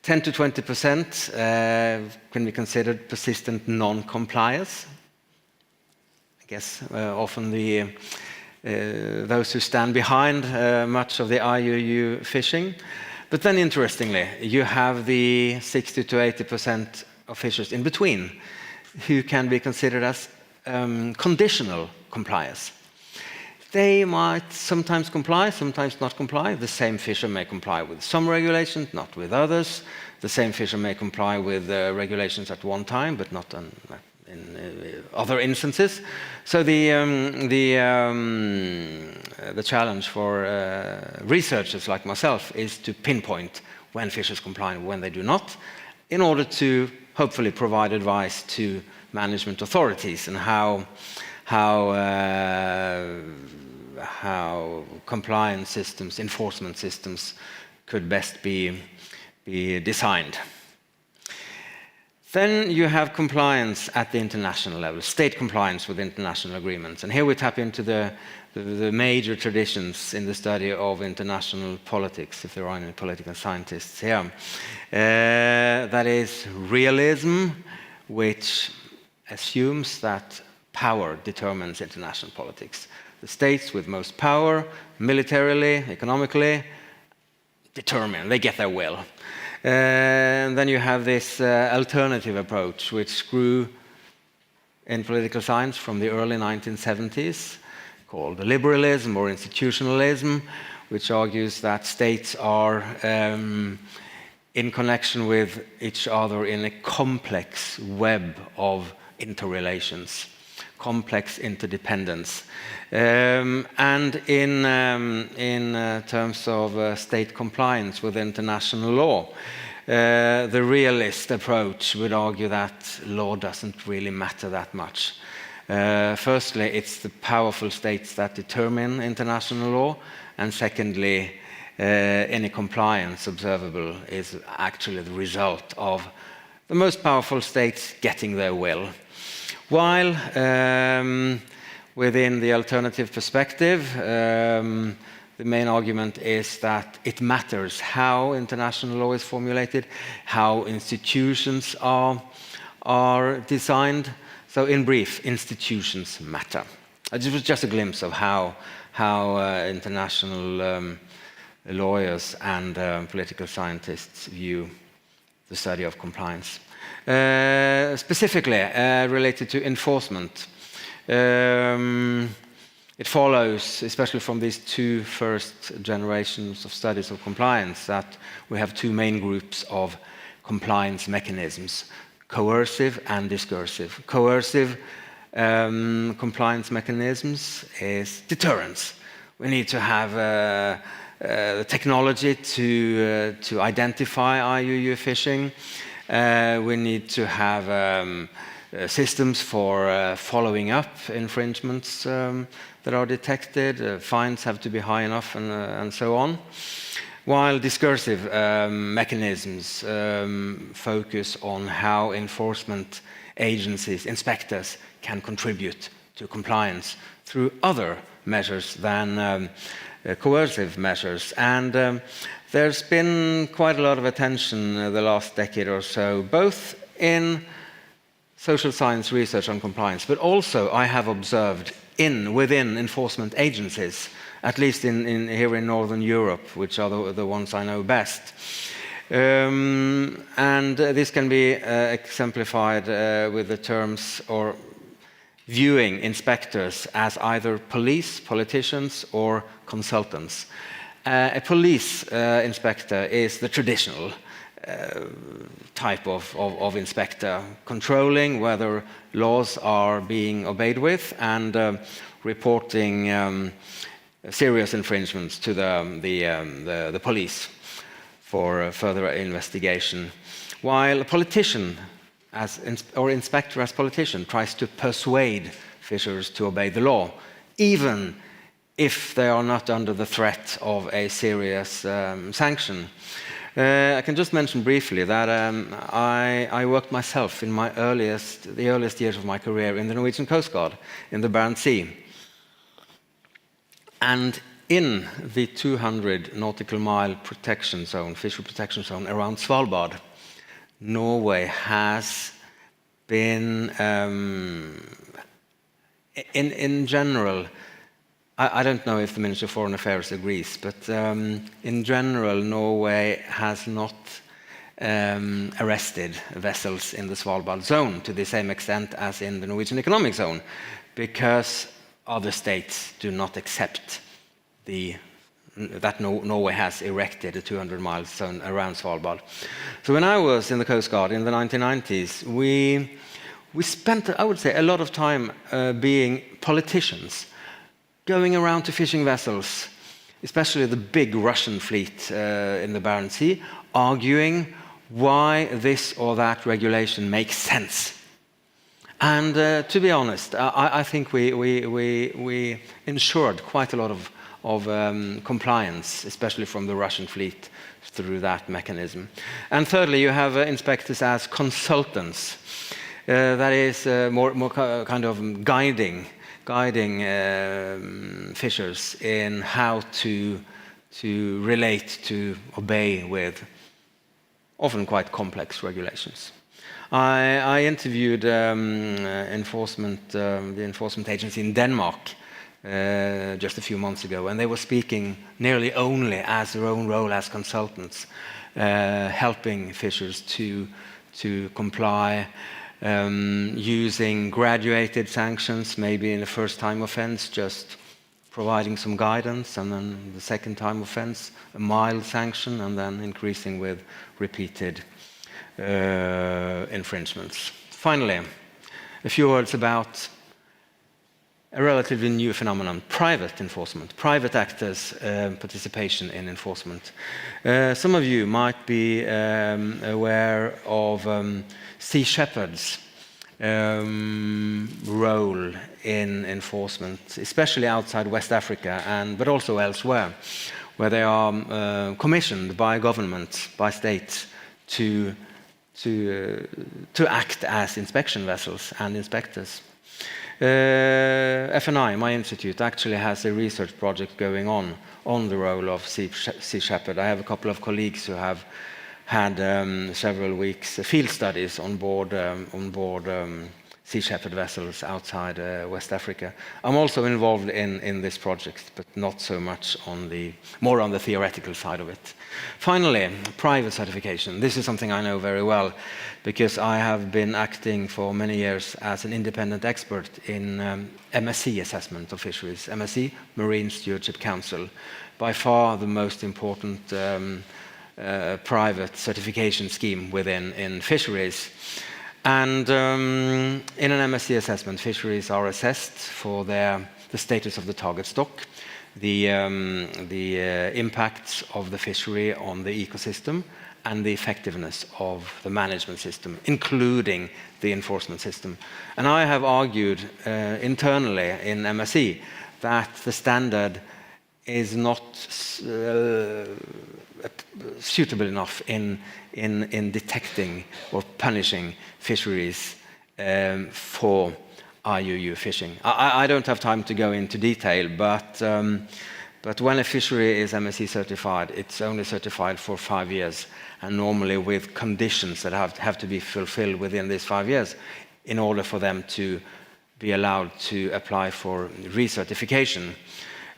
10 to 20% can be considered persistent non-compliers. I guess often those who stand behind much of the IUU fishing. But then interestingly, you have the 60 to 80% of fishers in between who can be considered as conditional compliers. They might sometimes comply, sometimes not comply. The same fisher may comply with some regulations, not with others. The same fisher may comply with regulations at one time, but not in other instances. So the challenge for researchers like myself is to pinpoint when fishers comply and when they do not, in order to hopefully provide advice to management authorities and how compliance systems, enforcement systems could best be designed. Then you have compliance at the international level, state compliance with international agreements. And here we tap into the major traditions in the study of international politics, if there are any political scientists here. That is realism, which assumes that power determines international politics. The states with most power, militarily, economically, determine, they get their will. And then you have this alternative approach, which grew in political science from the early 1970s, called liberalism or institutionalism, which argues that states are in connection with each other in a complex web of interrelations, complex interdependence. And in terms of state compliance with international law, the realist approach would argue that law doesn't really matter that much. Firstly, it's the powerful states that determine international law, and secondly, any compliance observable is actually the result of the most powerful states getting their will. While within the alternative perspective, the main argument is that it matters how international law is formulated, how institutions are designed. So in brief, institutions matter. This was just a glimpse of how international lawyers and political scientists view the study of compliance. Specifically related to enforcement. It follows, especially from these two first generations of studies of compliance, that we have two main groups of compliance mechanisms: coercive and discursive. Coercive compliance mechanisms is deterrence. We need to have the technology to identify IUU fishing. We need to have systems for following up infringements that are detected. Fines have to be high enough and so on. While discursive mechanisms focus on how enforcement agencies, inspectors, can contribute to compliance through other measures than coercive measures. And there's been quite a lot of attention the last decade or so, both in social science research on compliance, but also I have observed within enforcement agencies, at least here in Northern Europe, which are the ones I know best. And this can be exemplified with the terms or viewing inspectors as either police, politicians, or consultants. A police inspector is the traditional type of inspector, controlling whether laws are being obeyed with and reporting serious infringements to the police for further investigation. While a politician or inspector as politician tries to persuade fishers to obey the law, even if they are not under the threat of a serious sanction. I can just mention briefly that I worked myself in the earliest years of my career in the Norwegian Coast Guard in the Barents Sea. And in the 200 nautical mile protection zone, fishery protection zone around Svalbard, Norway has been, in general, I don't know if the Ministry of Foreign Affairs agrees, but in general, Norway has not arrested vessels in the Svalbard zone to the same extent as in the Norwegian Economic Zone, because other states do not accept that Norway has erected a 200-mile zone around Svalbard. So when I was in the Coast Guard in the 1990s, we spent, I would say, a lot of time being politicians, going around to fishing vessels, especially the big Russian fleet in the Barents Sea, arguing why this or that regulation makes sense. And to be honest, I think we ensured quite a lot of compliance, especially from the Russian fleet, through that mechanism. And thirdly, you have inspectors as consultants. That is more kind of guiding fishers in how to relate to obey with often quite complex regulations. I interviewed the enforcement agency in Denmark just a few months ago, and they were speaking nearly only as their own role as consultants, helping fishers to comply, using graduated sanctions, maybe in a first-time offense, just providing some guidance, and then the second-time offense, a mild sanction, and then increasing with repeated infringements. Finally, a few words about a relatively new phenomenon, private enforcement, private actors' participation in enforcement. Some of you might be aware of Sea Shepherd's role in enforcement, especially outside West Africa, but also elsewhere, where they are commissioned by governments, by states, to act as inspection vessels and inspectors. FNI, my institute, actually has a research project going on the role of Sea Shepherd. I have a couple of colleagues who have had several weeks field studies on board Sea Shepherd vessels outside West Africa. I'm also involved in this project, but not so much more on the theoretical side of it. Finally, private certification. This is something I know very well, because I have been acting for many years as an independent expert in MSC assessment of fisheries. MSC, Marine Stewardship Council, by far the most important private certification scheme in fisheries. And in an MSC assessment, fisheries are assessed for the status of the target stock, the impacts of the fishery on the ecosystem, and the effectiveness of the management system, including the enforcement system. And I have argued internally in MSC that the standard is not suitable enough in detecting or punishing fisheries for IUU fishing. I don't have time to go into detail, but when a fishery is MSC certified, it's only certified for 5 years, and normally with conditions that have to be fulfilled within these 5 years in order for them to be allowed to apply for recertification.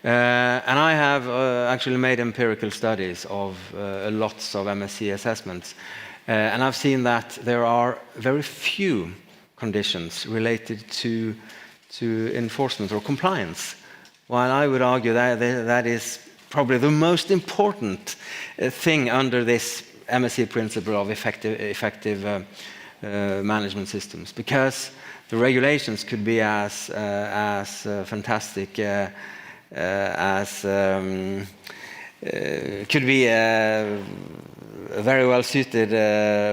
And I have actually made empirical studies of lots of MSC assessments, and I've seen that there are very few conditions related to enforcement or compliance, while I would argue that that is probably the most important thing under this MSC principle of effective management systems, because the regulations could be as fantastic could be very well suited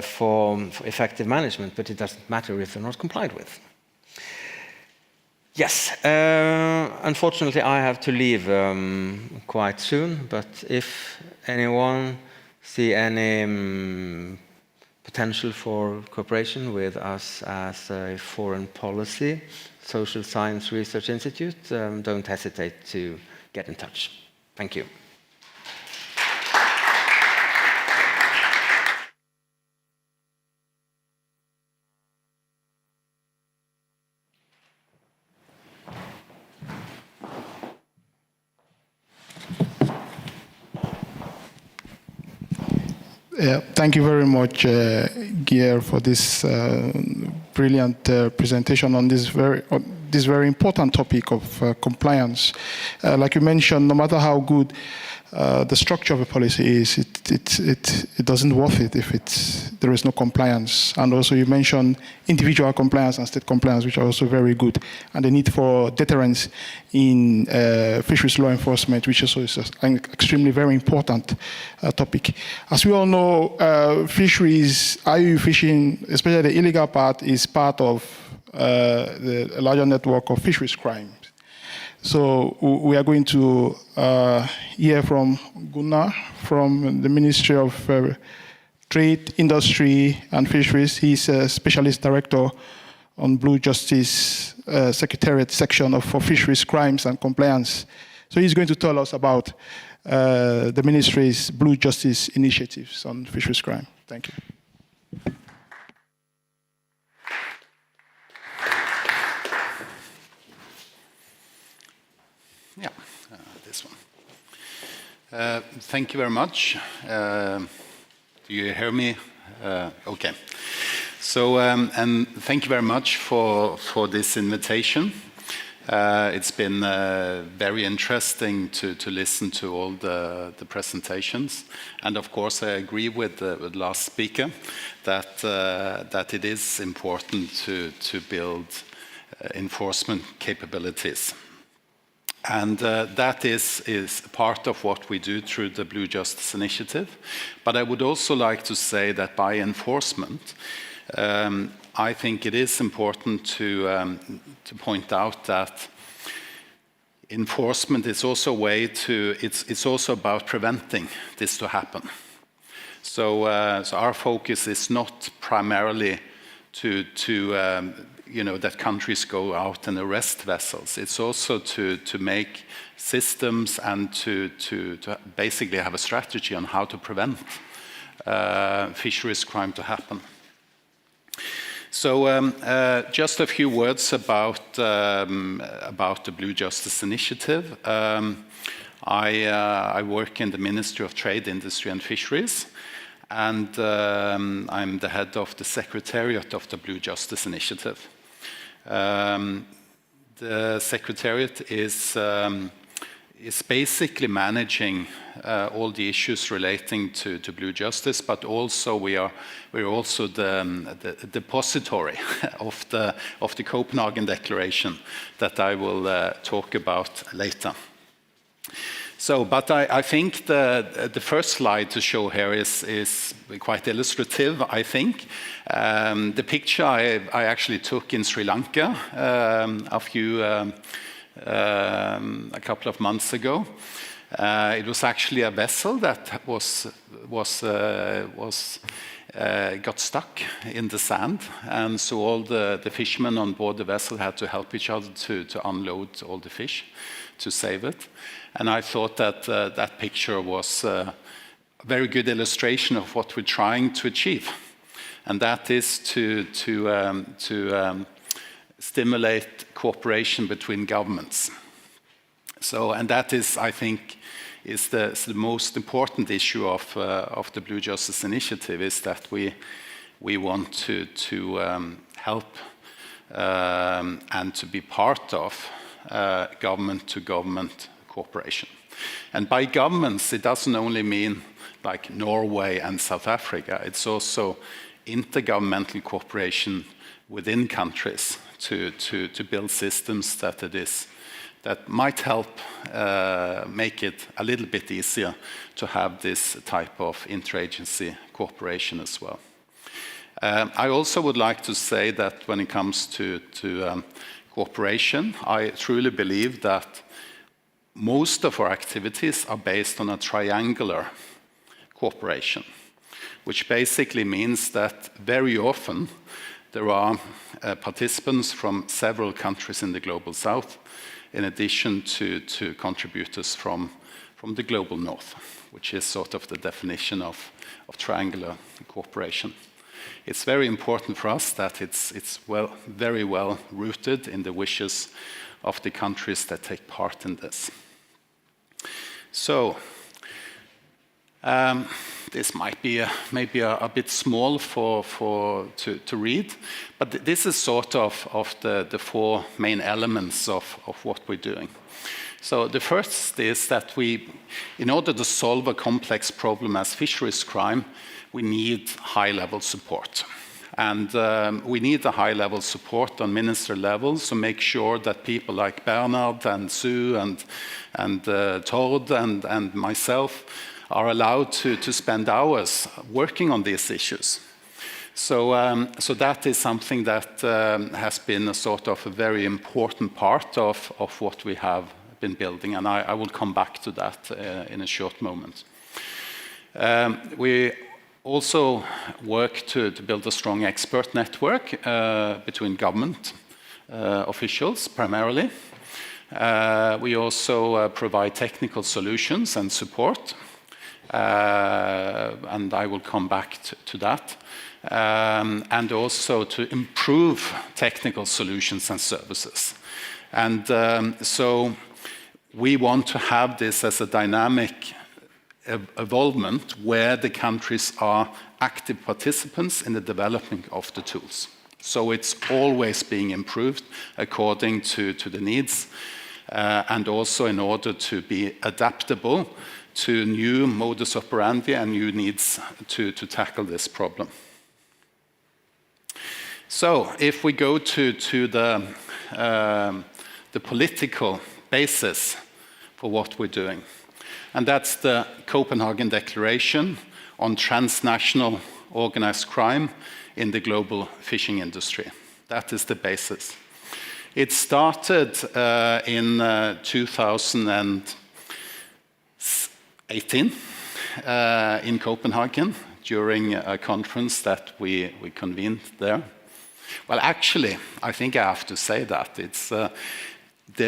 for effective management, but it doesn't matter if they're not complied with. Yes, unfortunately I have to leave quite soon, but if anyone see any potential for cooperation with us as a foreign policy social science research institute, don't hesitate to get in touch. Thank you. Thank you very much, Geir, for this brilliant presentation on this very important topic of compliance. Like you mentioned, no matter how good the structure of a policy is, it doesn't worth it if there is no compliance. And also you mentioned individual compliance and state compliance, which are also very good. And the need for deterrence in fisheries law enforcement, which also is an extremely very important topic. As we all know, fisheries, IUU fishing, especially the illegal part, is part of the larger network of fisheries crimes. So we are going to hear from Gunnar from the Ministry of Trade, Industry and Fisheries. He's a specialist director on Blue Justice Secretariat section for Fisheries Crimes and Compliance. So he's going to tell us about the ministry's Blue Justice initiatives on fisheries crime. Thank you. Yeah, this one. Thank you very much. Do you hear me? Okay. So, and thank you very much for this invitation. It's been very interesting to listen to all the presentations. And of course, I agree with the last speaker that it is important to build enforcement capabilities. And that is part of what we do through the Blue Justice Initiative. But I would also like to say that by enforcement, I think it is important to point out that enforcement is also a way to, it's also about preventing this to happen. So our focus is not primarily to that countries go out and arrest vessels. It's also to make systems and to basically have a strategy on how to prevent fisheries crime to happen. So just a few words about the Blue Justice Initiative. I work in the Ministry of Trade, Industry and Fisheries, and I'm the head of the Secretariat of the Blue Justice Initiative. The Secretariat is is basically managing all the issues relating to blue justice, but also we're also the depository of the Copenhagen Declaration that I will talk about later. So, but I think the first slide to show here is quite illustrative, I think. The picture I actually took in Sri Lanka a couple of months ago. It was actually a vessel that got stuck in the sand, and so all the fishermen on board the vessel had to help each other to unload all the fish to save it. And I thought that that picture was a very good illustration of what we're trying to achieve, and that is to stimulate cooperation between governments. So, and that is, I think, is the most important issue of the Blue Justice Initiative, is that we want to help and to be part of government-to-government cooperation. And by governments, it doesn't only mean like Norway and South Africa, it's also intergovernmental cooperation within countries to build systems that might help make it a little bit easier to have this type of interagency cooperation as well. I also would like to say that when it comes to cooperation, I truly believe that most of our activities are based on a triangular cooperation, which basically means that very often there are participants from several countries in the Global South, in addition to contributors from the Global North, which is sort of the definition of triangular cooperation. It's very important for us that it's very well rooted in the wishes of the countries that take part in this. So, this might be maybe a bit small to read, but this is sort of the four main elements of what we're doing. So the first is that in order to solve a complex problem as fisheries crime, we need high-level support. And we need a high-level support on minister levels to make sure that people like Bernard and Sue and Tord and myself are allowed to spend hours working on these issues. So that is something that has been a sort of a very important part of what we have been building, and I will come back to that in a short moment. We also work to build a strong expert network between government officials primarily. We also provide technical solutions and support, and I will come back to that. And also to improve technical solutions and services. And so we want to have this as a dynamic evolvement where the countries are active participants in the development of the tools. So it's always being improved according to the needs, and also in order to be adaptable to new modus operandi and new needs to tackle this problem. So if we go to the political basis for what we're doing, and that's the Copenhagen Declaration on transnational organized crime in the global fishing industry. That is the basis. It started in 2018 in Copenhagen during a conference that we convened there. Well, actually, I think I have to say that it's the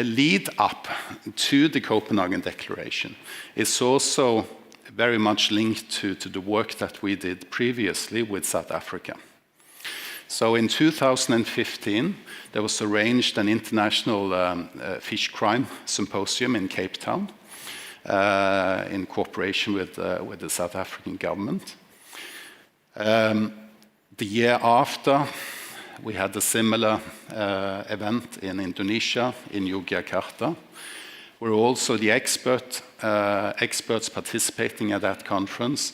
lead up to the Copenhagen Declaration is also very much linked to the work that we did previously with South Africa. So in 2015, there was arranged an international fish crime symposium in Cape Town in cooperation with the South African government. The year after, we had a similar event in Indonesia, in Yogyakarta, where also the experts participating at that conference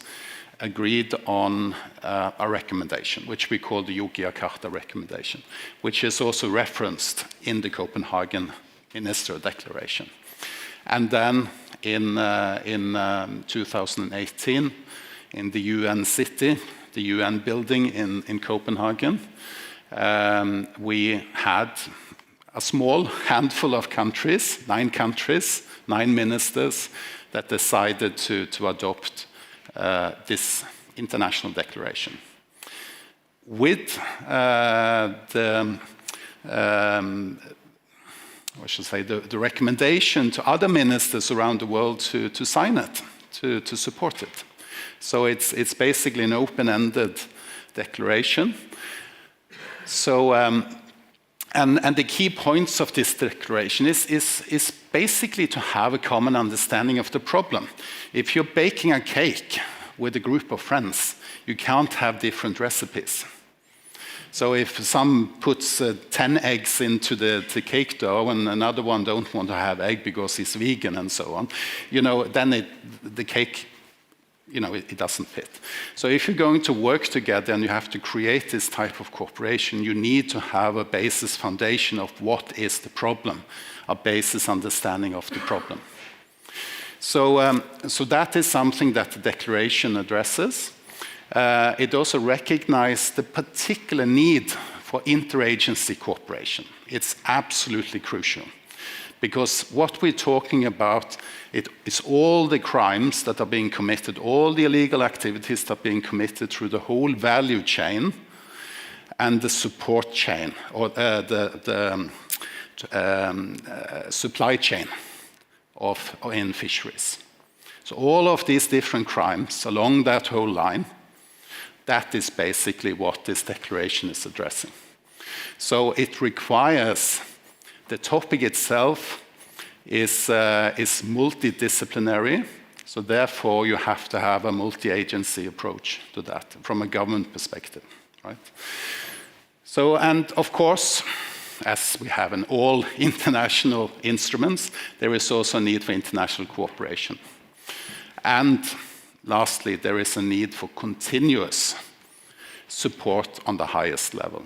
agreed on a recommendation, which we call the Yogyakarta recommendation, which is also referenced in the Copenhagen Ministerial Declaration. And then in 2018, in the UN city, the UN building in Copenhagen, we had a small handful of countries, 9 ministers, that decided to adopt this international declaration. With the recommendation to other ministers around the world to sign it, to support it. So it's basically an open-ended declaration. So, and the key points of this declaration is basically to have a common understanding of the problem. If you're baking a cake with a group of friends, you can't have different recipes. So if some puts 10 eggs into the cake dough and another one don't want to have egg because he's vegan and so on, then the cake, it doesn't fit. So if you're going to work together and you have to create this type of cooperation, you need to have a basis foundation of what is the problem, a basis understanding of the problem. So that is something that the declaration addresses. It also recognizes the particular need for interagency cooperation. It's absolutely crucial. Because what we're talking about is all the crimes that are being committed, all the illegal activities that are being committed through the whole value chain and the support chain, or the supply chain in fisheries. So all of these different crimes along that whole line, that is basically what this declaration is addressing. So it requires, the topic itself is multidisciplinary, so therefore you have to have a multi-agency approach to that from a government perspective, right? So, and of course, as we have in all international instruments, there is also a need for international cooperation. And lastly, there is a need for continuous support on the highest level.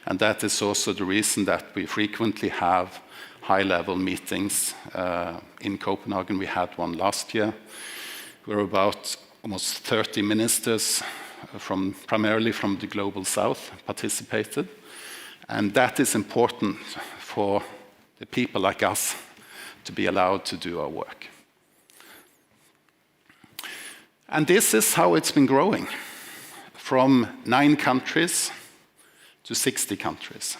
And that is also the reason that we frequently have high-level meetings. In Copenhagen, we had one last year, where about almost 30 ministers, primarily from the Global South, participated. And that is important for the people like us to be allowed to do our work. And this is how it's been growing, from 9 countries to 60 countries.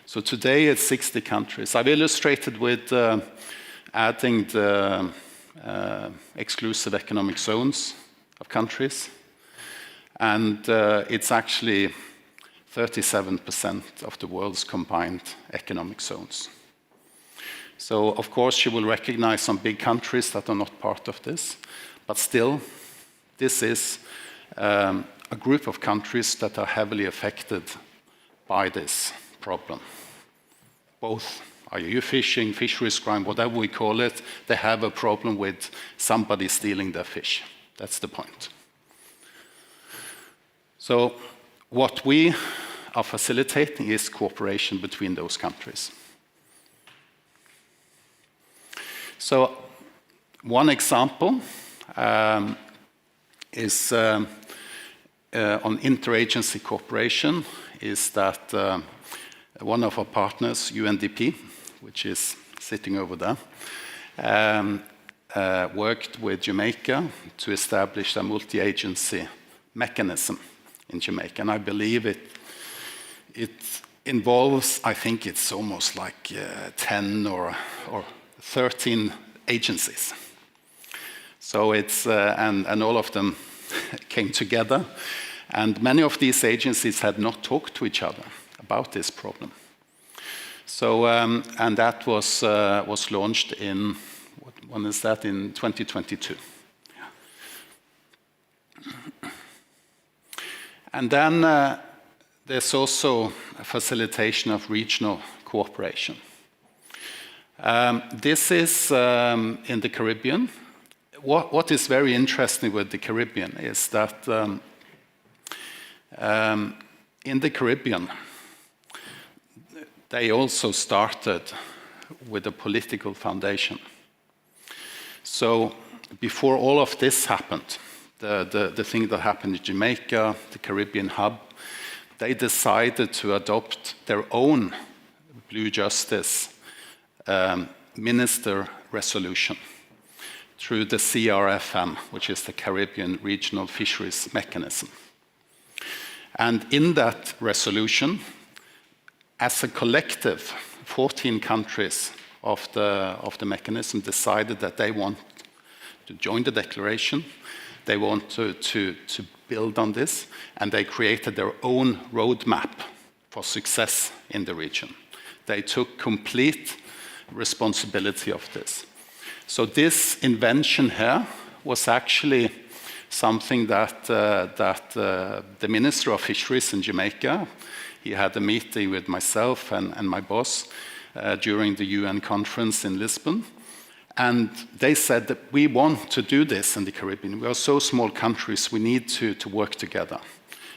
So today it's 60 countries. I've illustrated with adding the exclusive economic zones of countries. And it's actually 37% of the world's combined economic zones. So, of course, you will recognize some big countries that are not part of this. But still, this is a group of countries that are heavily affected by this problem. Both IUU fishing, fisheries crime, whatever we call it, they have a problem with somebody stealing their fish. That's the point. So what we are facilitating is cooperation between those countries. So one example is on interagency cooperation is that one of our partners, UNDP, which is sitting over there, worked with Jamaica to establish a multi-agency mechanism in Jamaica. And I believe it involves, I think it's almost like 10 or 13 agencies. So it's, and all of them came together. And many of these agencies had not talked to each other about this problem. So, and that was launched in, when is that, in 2022. And then there's also a facilitation of regional cooperation. This is in the Caribbean. What is very interesting with the Caribbean is that in the Caribbean, they also started with a political foundation. So before all of this happened, the thing that happened in Jamaica, the Caribbean hub, they decided to adopt their own Blue Justice minister resolution through the CRFM, which is the Caribbean Regional Fisheries Mechanism. And in that resolution, as a collective, 14 countries of the mechanism decided that they want to join the declaration, they want to build on this, and they created their own roadmap for success in the region. They took complete responsibility of this. So this invention here was actually something that the Minister of Fisheries in Jamaica, he had a meeting with myself and my boss during the UN conference in Lisbon. And they said that we want to do this in the Caribbean. We are so small countries, we need to work together.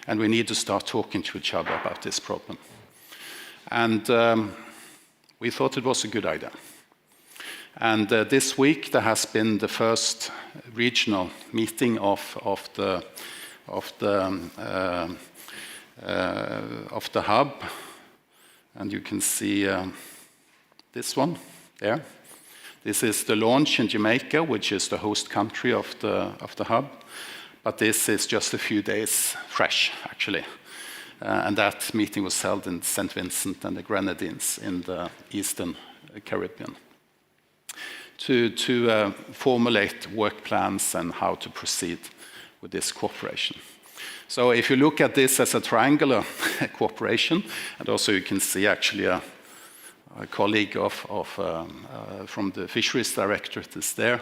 And we need to start talking to each other about this problem. And we thought it was a good idea. And this week there has been the first regional meeting of the hub. And you can see this one there. This is the launch in Jamaica, which is the host country of the hub. But this is just a few days fresh, actually. And that meeting was held in St. Vincent and the Grenadines in the Eastern Caribbean to formulate work plans and how to proceed with this cooperation. So if you look at this as a triangular cooperation, and also you can see actually a colleague from the Fisheries Directorate is there,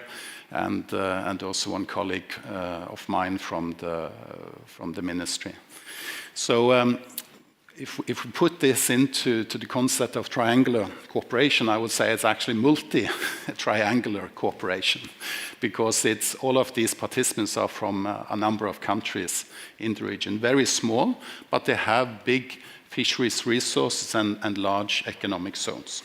and also one colleague of mine from the ministry. So if we put this into the concept of triangular cooperation, I would say it's actually multi-triangular cooperation, because it's all of these participants are from a number of countries in the region, very small, but they have big fisheries resources and large economic zones.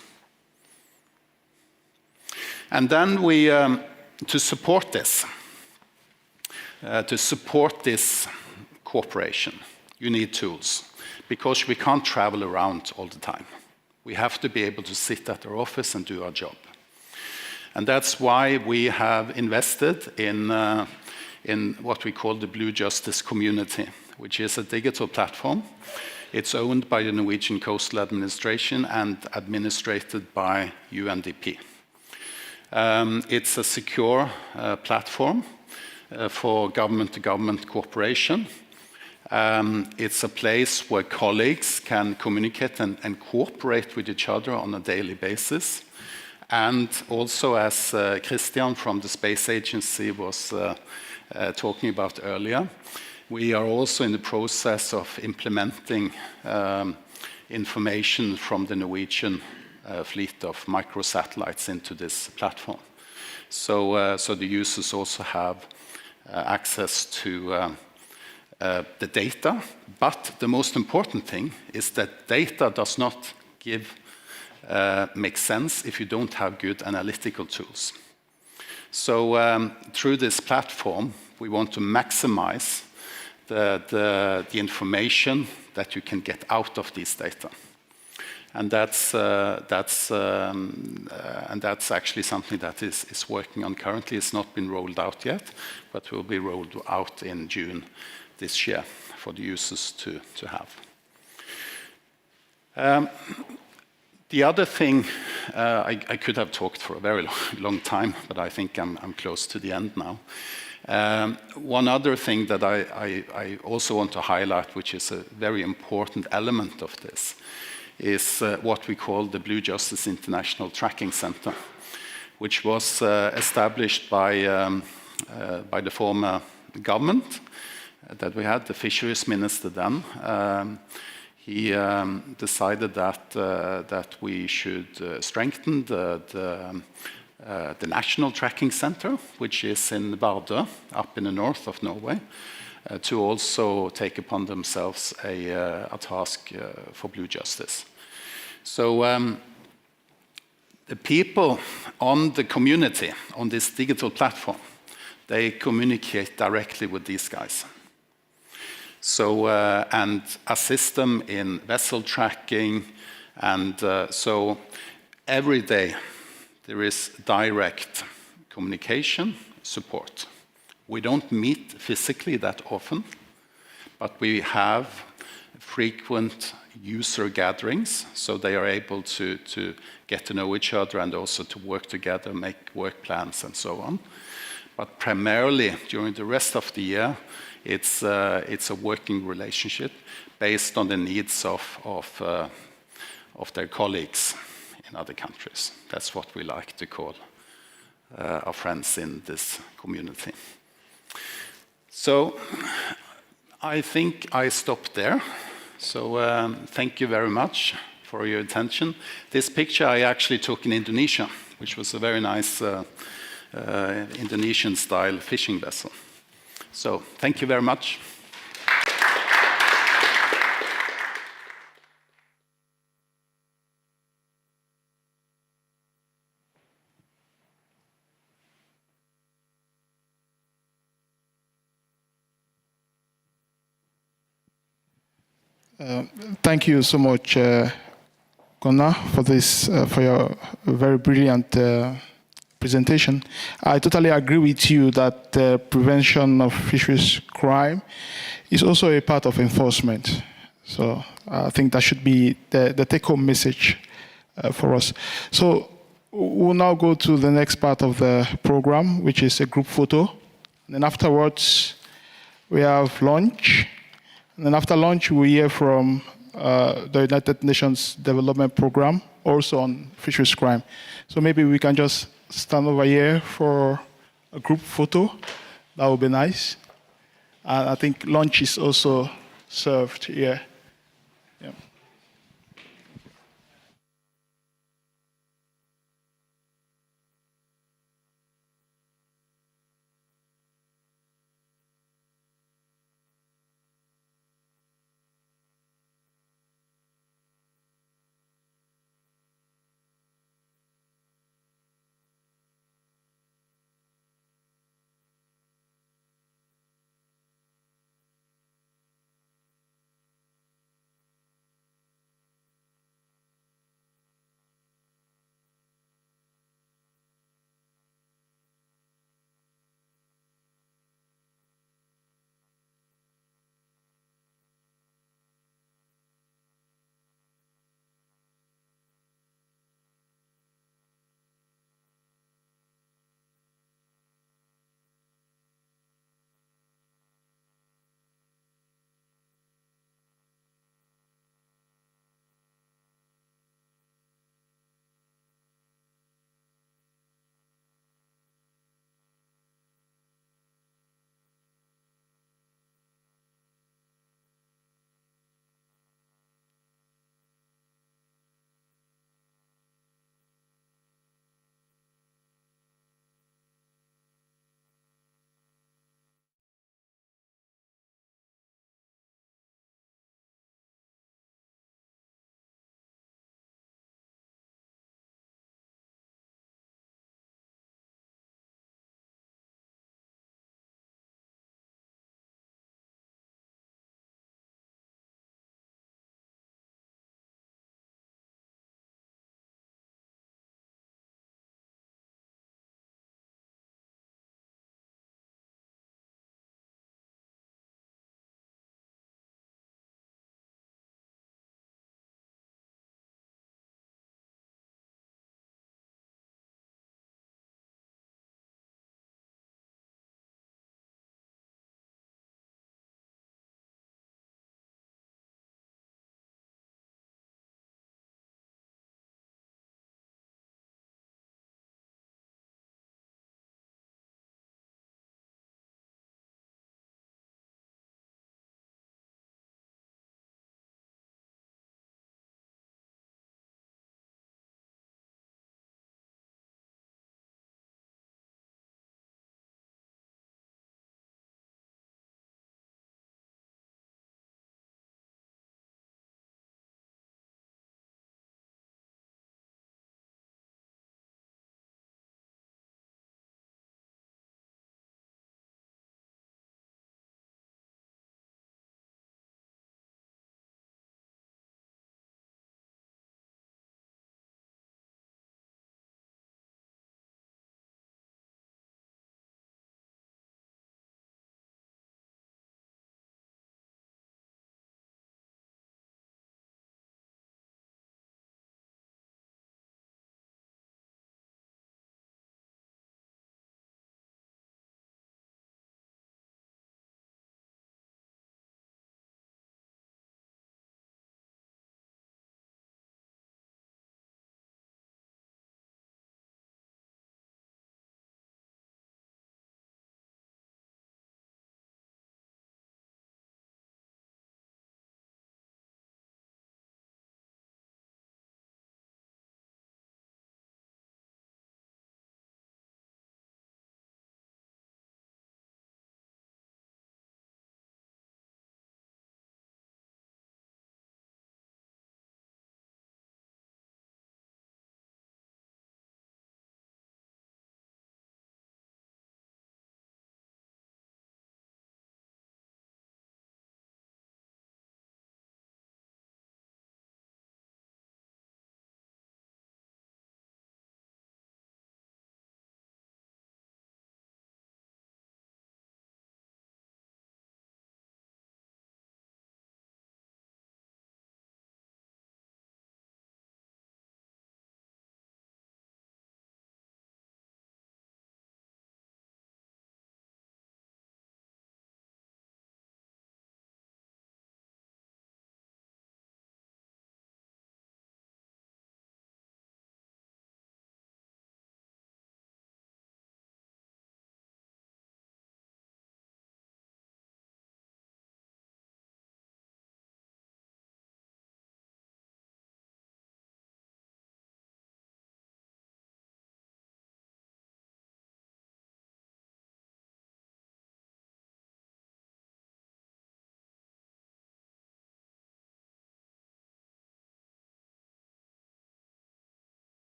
And then we, to support this cooperation, you need tools, because we can't travel around all the time. We have to be able to sit at our office and do our job. And that's why we have invested in what we call the Blue Justice Community, which is a digital platform. It's owned by the Norwegian Coastal Administration and administrated by UNDP. It's a secure platform for government-to-government cooperation. It's a place where colleagues can communicate and cooperate with each other on a daily basis. And also, as Christian from the Space Agency was talking about earlier, we are also in the process of implementing information from the Norwegian fleet of microsatellites into this platform. So the users also have access to the data, but the most important thing is that data does not make sense if you don't have good analytical tools. So through this platform, we want to maximize the information that you can get out of these data. And that's actually something that is working on currently. It's not been rolled out yet, but will be rolled out in June this year for the users to have. The other thing, I could have talked for a very long time, but I think I'm close to the end now. One other thing that I also want to highlight, which is a very important element of this, is what we call the Blue Justice International Tracking Center, which was established by the former government that we had, the fisheries minister then. he decided that we should strengthen the national tracking center, which is in Vardø, up in the north of Norway, to also take upon themselves a task for blue justice. So the people on the community, on this digital platform, they communicate directly with these guys. So, and assist them in vessel tracking, and so every day there is direct communication support. We don't meet physically that often, but we have frequent user gatherings, so they are able to get to know each other and also to work together, make work plans and so on. But primarily during the rest of the year, it's a working relationship based on the needs of their colleagues in other countries. That's what we like to call our friends in this community. So I think I stopped there. So thank you very much for your attention. This picture I actually took in Indonesia, which was a very nice Indonesian-style fishing vessel. So thank you very much. Thank you so much, Gunnar, for this, for your very brilliant presentation. I totally agree with you that prevention of fisheries crime is also a part of enforcement. So I think that should be the take-home message for us. So we'll now go to the next part of the program, which is a group photo. And then afterwards, we have lunch. And then after lunch, we hear from the United Nations Development Program, also on fisheries crime. So maybe we can just stand over here for a group photo. That would be nice. And I think lunch is also served here. Yeah.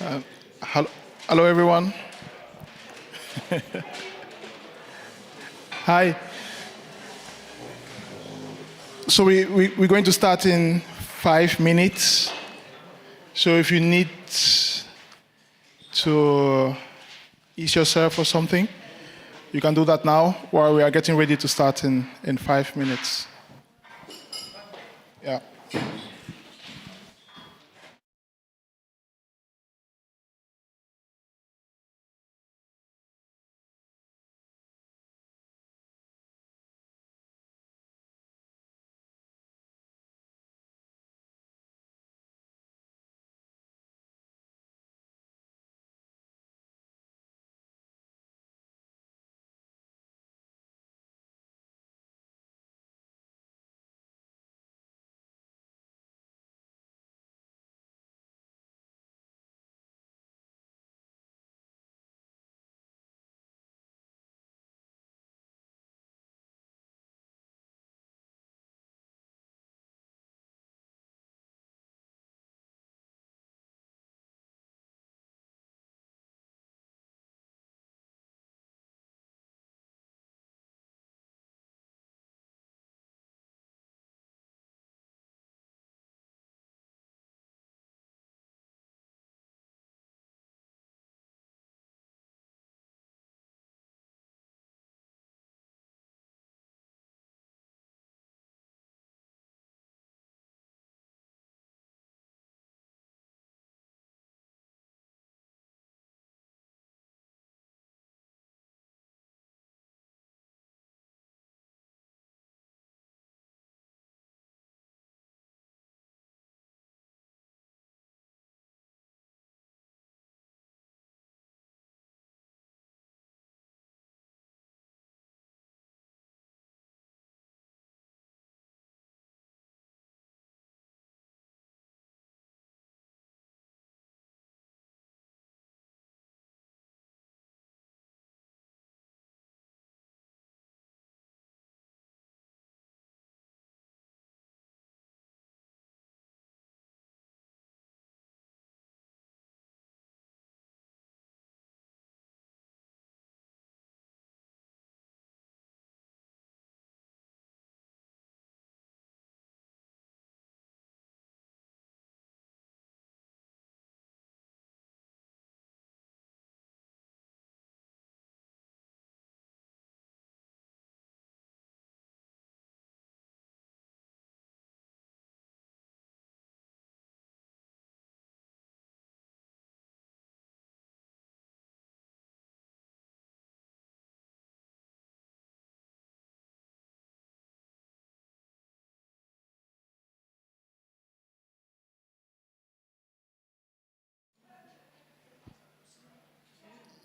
Hello, everyone. Hi. So we're going to start in 5 minutes. So if you need to ease yourself or something, you can do that now while we are getting ready to start in 5 minutes. Yeah.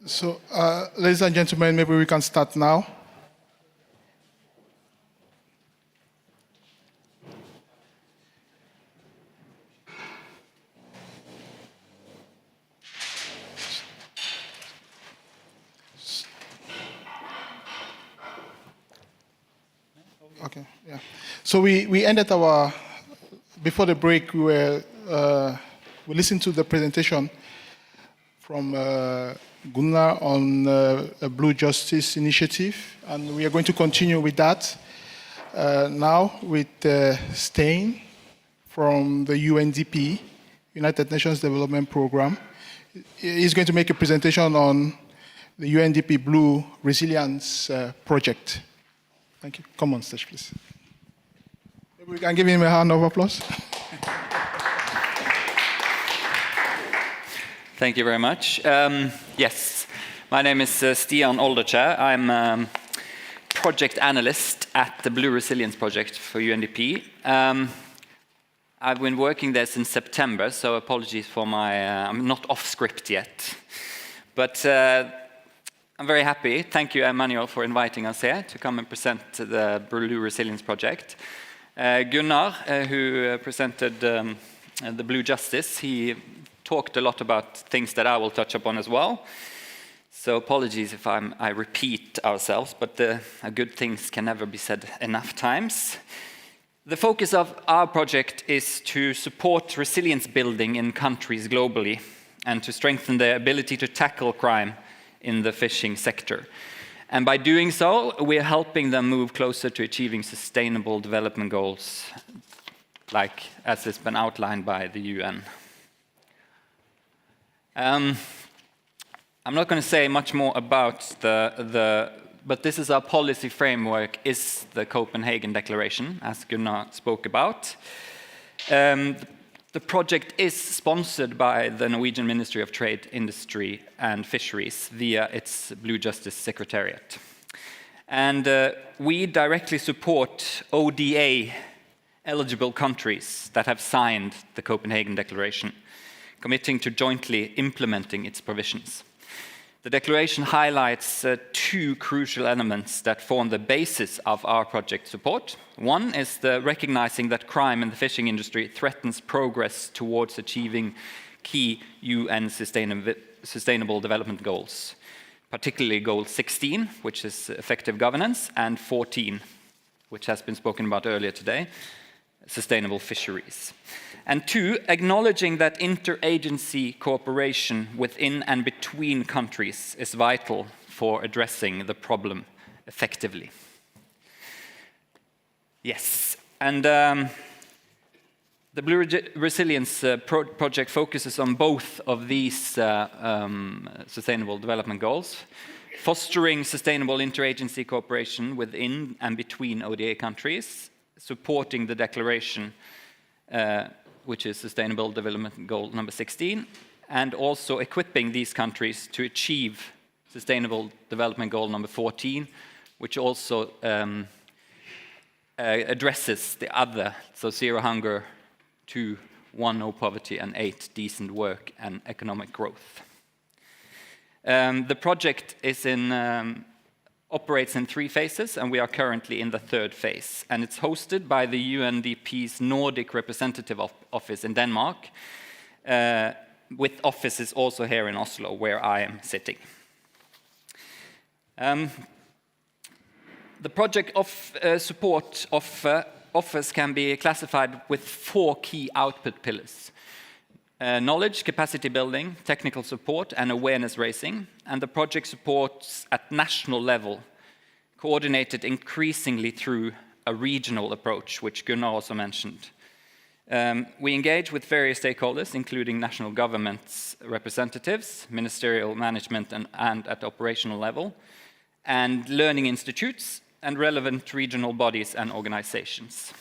So, ladies and gentlemen, maybe we can start now. Okay, yeah. So we ended before the break, we listened to the presentation from Gunnar on a Blue Justice Initiative, and we are going to continue with that now with Stein from the UNDP, United Nations Development Programme. He's going to make a presentation on the UNDP Blue Resilience Project. Thank you. Come on stage, please. Maybe we can give him a round of applause. Thank you very much. Yes, my name is Stian Olderkjær. I'm project analyst at the Blue Resilience Project for UNDP. I've been working there since September, so apologies for I'm not off script yet. But I'm very happy. Thank you, Emmanuel, for inviting us here to come and present the Blue Resilience Project. Gunnar, who presented the Blue Justice, he talked a lot about things that I will touch upon as well. So apologies if I repeat ourselves, but good things can never be said enough times. The focus of our project is to support resilience building in countries globally. and to strengthen their ability to tackle crime in the fishing sector. And by doing so, we're helping them move closer to achieving sustainable development goals, like as has been outlined by the UN. I'm not going to say much more about but this is our policy framework, is the Copenhagen Declaration, as Gunnar spoke about. The project is sponsored by the Norwegian Ministry of Trade, Industry and Fisheries via its Blue Justice Secretariat. And we directly support ODA eligible countries that have signed the Copenhagen Declaration, committing to jointly implementing its provisions. The declaration highlights two crucial elements that form the basis of our project support. One is the recognizing that crime in the fishing industry threatens progress towards achieving key UN Sustainable Development Goals, particularly Goal 16, which is effective governance, and 14, which has been spoken about earlier today, sustainable fisheries. And two, acknowledging that interagency cooperation within and between countries is vital for addressing the problem effectively. Yes, and the Blue Resilience project focuses on both of these sustainable development goals, fostering sustainable interagency cooperation within and between ODA countries, supporting the declaration, which is Sustainable Development Goal number 16, and also equipping these countries to achieve Sustainable Development Goal number 14, which also addresses the other, so 0 hunger, 2, 1 no poverty, and 8 decent work and economic growth. The project is operates in 3 phases, and we are currently in the 3rd phase. And it's hosted by the UNDP's Nordic Representative Office in Denmark, with offices also here in Oslo, where I am sitting. The project support offers can be classified with 4 key output pillars. Knowledge, capacity building, technical support, and awareness raising. And the project supports at national level, coordinated increasingly through a regional approach, which Gunnar also mentioned. We engage with various stakeholders, including national governments, representatives, ministerial management, and at operational level, and learning institutes, and relevant regional bodies and organizations.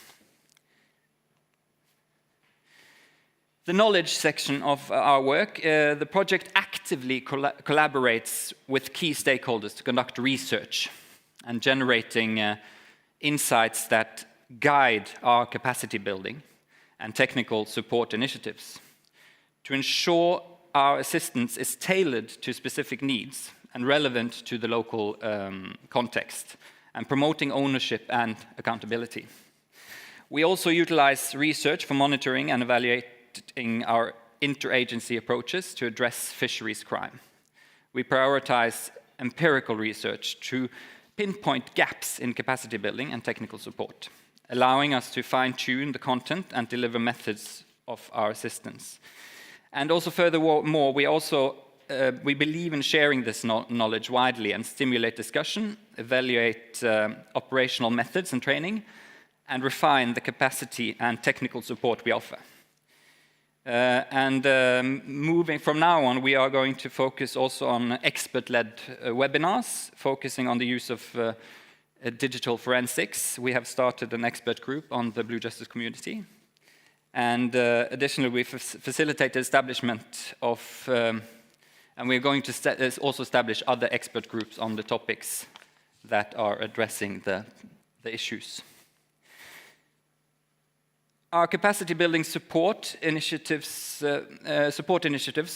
The knowledge section of our work, the project actively collaborates with key stakeholders to conduct research and generating insights that guide our capacity building and technical support initiatives to ensure our assistance is tailored to specific needs and relevant to the local context, and promoting ownership and accountability. We also utilize research for monitoring and evaluating our interagency approaches to address fisheries crime. We prioritize empirical research to pinpoint gaps in capacity building and technical support, allowing us to fine-tune the content and deliver methods of our assistance. And also furthermore, we believe in sharing this knowledge widely and stimulate discussion, evaluate operational methods and training, and refine the capacity and technical support we offer. Moving from now on, we are going to focus also on expert-led webinars, focusing on the use of digital forensics. We have started an expert group on the Blue Justice community. And additionally, we facilitate the establishment of, and we're going to also establish other expert groups on the topics that are addressing the issues. Our capacity building support initiatives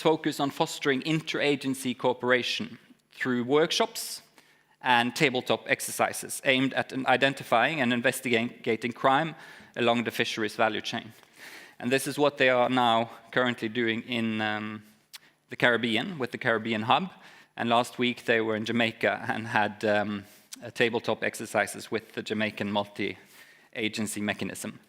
focus on fostering interagency cooperation through workshops and tabletop exercises aimed at identifying and investigating crime along the fisheries value chain. And this is what they are now currently doing in the Caribbean with the Caribbean Hub. And last week they were in Jamaica and had tabletop exercises with the Jamaican multi-agency mechanism.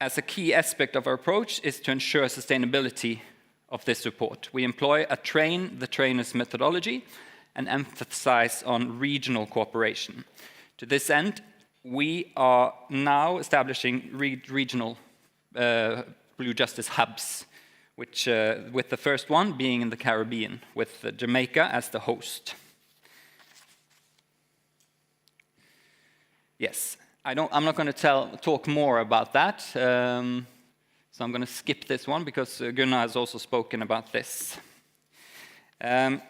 as a key aspect of our approach is to ensure sustainability of this support. We employ a train the trainers methodology and emphasize on regional cooperation. To this end, we are now establishing regional Blue Justice hubs, which, with the first one being in the Caribbean, with Jamaica as the host. Yes, I'm not going to talk more about that, so I'm going to skip this one because Gunnar has also spoken about this. But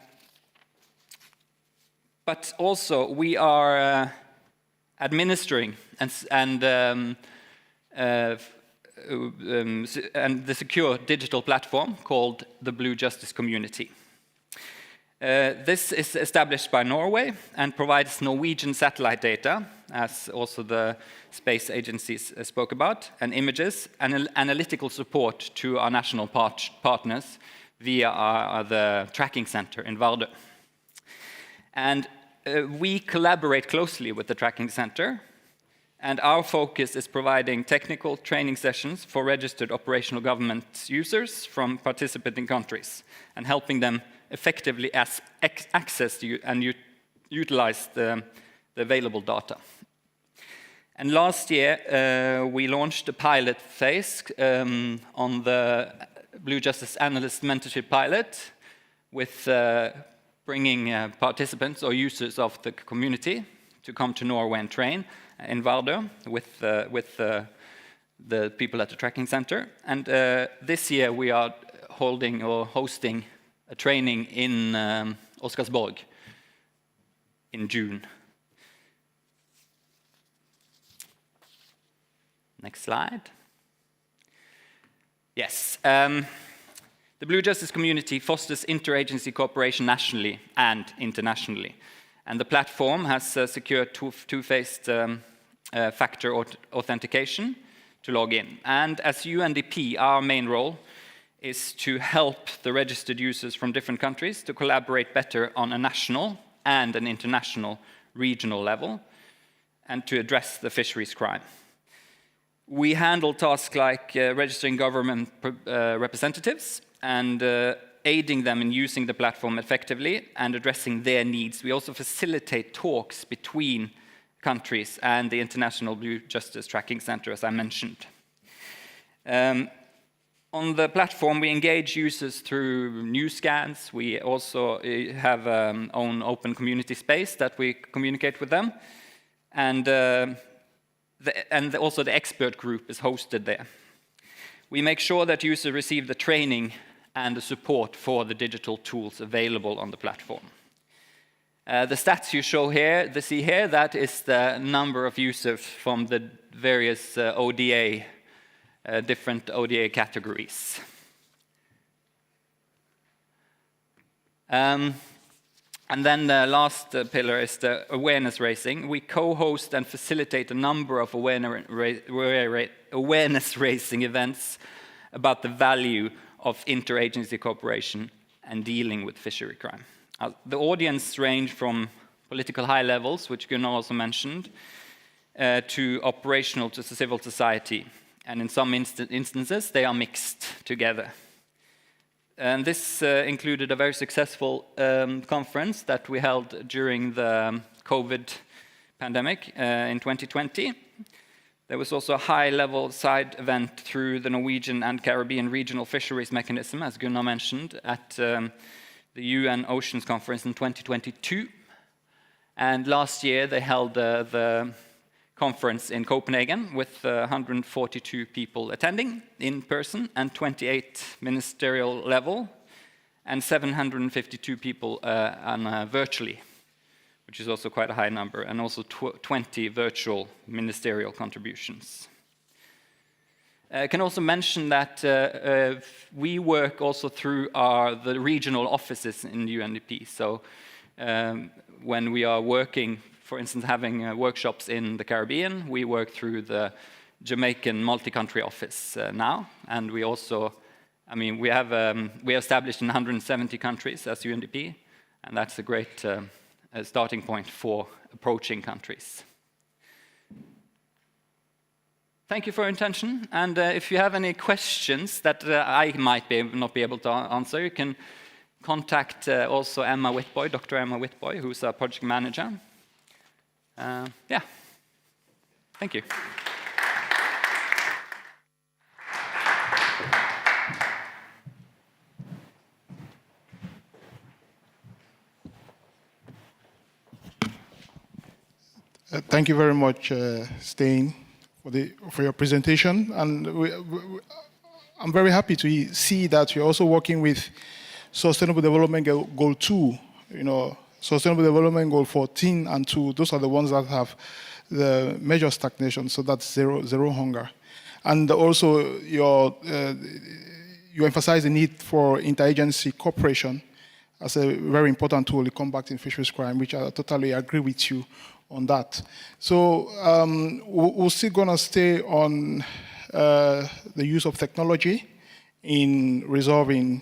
also, we are administering and the secure digital platform called the Blue Justice Community. This is established by Norway and provides Norwegian satellite data, as also the space agencies spoke about, and images and analytical support to our national partners via the tracking center in Vardø. And we collaborate closely with the tracking center, and our focus is providing technical training sessions for registered operational government users from participating countries and helping them effectively access and utilize the available data. And last year, we launched a pilot phase on the Blue Justice Analyst Mentorship Pilot with bringing participants or users of the community to come to Norway and train in Vardø with the people at the tracking center. And this year we are holding or hosting a training in Oscarsborg in June. Next slide. Yes. The Blue Justice Community fosters interagency cooperation nationally and internationally. And the platform has secured two-phased factor authentication to log in. And as UNDP, our main role is to help the registered users from different countries to collaborate better on a national and an international regional level and to address the fisheries crime. We handle tasks like registering government representatives and aiding them in using the platform effectively and addressing their needs. We also facilitate talks between countries and the International Blue Justice Tracking Center, as I mentioned. On the platform, we engage users through news scans. We also have own open community space that we communicate with them. And also the expert group is hosted there. We make sure that users receive the training and the support for the digital tools available on the platform. The stats you see here, that is the number of users from the various ODA, different ODA categories. And then the last pillar is the awareness raising. We co-host and facilitate a number of awareness raising events about the value of interagency cooperation and dealing with fishery crime. The audience range from political high levels, which Gunnar also mentioned, to operational to civil society. And in some instances, they are mixed together. And this included a very successful conference that we held during the COVID pandemic in 2020. There was also a high-level side event through the Norwegian and Caribbean Regional Fisheries Mechanism, as Gunnar mentioned, at the UN Oceans Conference in 2022. And last year, they held the conference in Copenhagen with 142 people attending in person and 28 ministerial level and 752 people virtually, which is also quite a high number, and also 20 virtual ministerial contributions. I can also mention that we work also through the regional offices in UNDP. So when we are working, for instance, having workshops in the Caribbean, we work through the Jamaican multi-country office now, and we also, we have established in 170 countries as UNDP, and that's a great starting point for approaching countries. thank you for your attention. And if you have any questions that I might not be able to answer, you can contact also Emma Whitboy, Dr. Emma Whitboy, who's a project manager. Yeah, thank you. Thank you very much, Stein, for your presentation. And I'm very happy to see that you're also working with Sustainable Development Goal 2. You know, Sustainable Development Goal 14 and 2, those are the ones that have the major stagnation, so that's zero hunger. And also, you emphasize the need for interagency cooperation as a very important tool in combating fisheries crime, which I totally agree with you on that. So we're still going to stay on the use of technology in resolving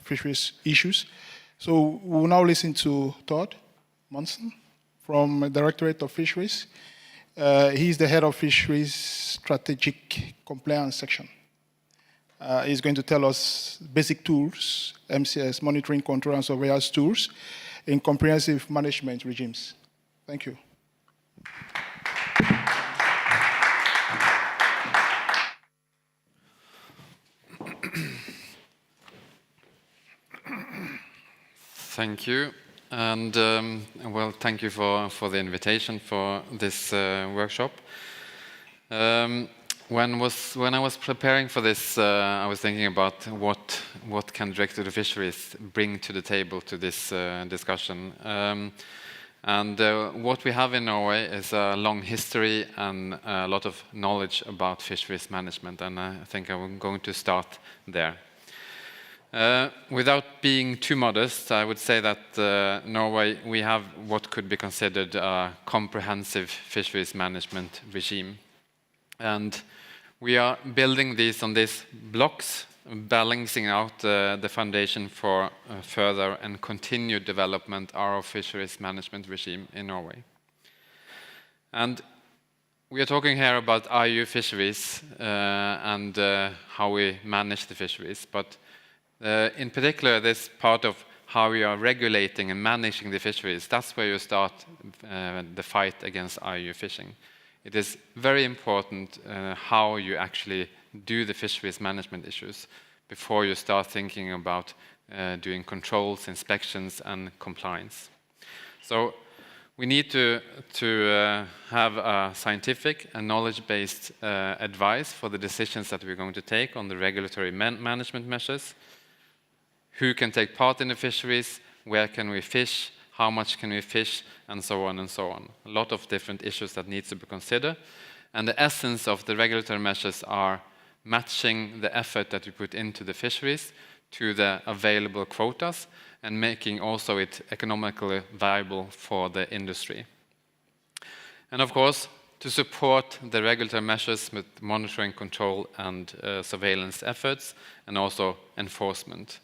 fisheries issues. So we'll now listen to Todd Munson from the Directorate of Fisheries. He's the head of Fisheries Strategic Compliance Section. He's going to tell us basic tools, MCS, monitoring, control, and surveillance tools in comprehensive management regimes. Thank you. Thank you. And well, thank you for the invitation for this workshop. When I was preparing for this, I was thinking about what can Directorate of Fisheries bring to the table to this discussion. And what we have in Norway is a long history and a lot of knowledge about fisheries management, and I think I'm going to start there. Without being too modest, I would say that Norway, we have what could be considered a comprehensive fisheries management regime. And we are building these on these blocks, balancing out the foundation for further and continued development of our fisheries management regime in Norway. And we are talking here about IUU fisheries and how we manage the fisheries, but in particular this part of how we are regulating and managing the fisheries, that's where you start the fight against IUU fishing. It is very important how you actually do the fisheries management issues before you start thinking about doing controls, inspections, and compliance. So we need to have a scientific and knowledge-based advice for the decisions that we're going to take on the regulatory management measures. Who can take part in the fisheries, where can we fish, how much can we fish, and so on and so on. A lot of different issues that need to be considered. And the essence of the regulatory measures are matching the effort that we put into the fisheries to the available quotas and making also it economically viable for the industry. And of course, to support the regulatory measures with monitoring, control, and surveillance efforts, and also enforcement.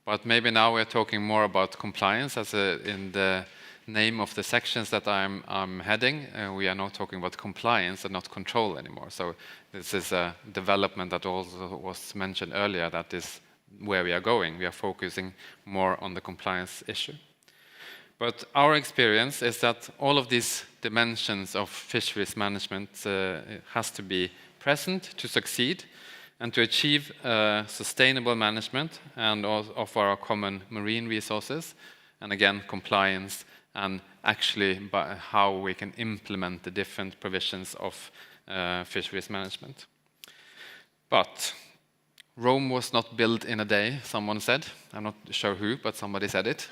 But maybe now we're talking more about compliance, as in the name of the sections that I'm heading. We are not talking about compliance and not control anymore. So this is a development that also was mentioned earlier, that is where we are going. We are focusing more on the compliance issue. But our experience is that all of these dimensions of fisheries management has to be present to succeed, and to achieve sustainable management and of our common marine resources, and again, compliance, and actually by how we can implement the different provisions of fisheries management. But Rome was not built in a day, someone said. I'm not sure who, but somebody said it.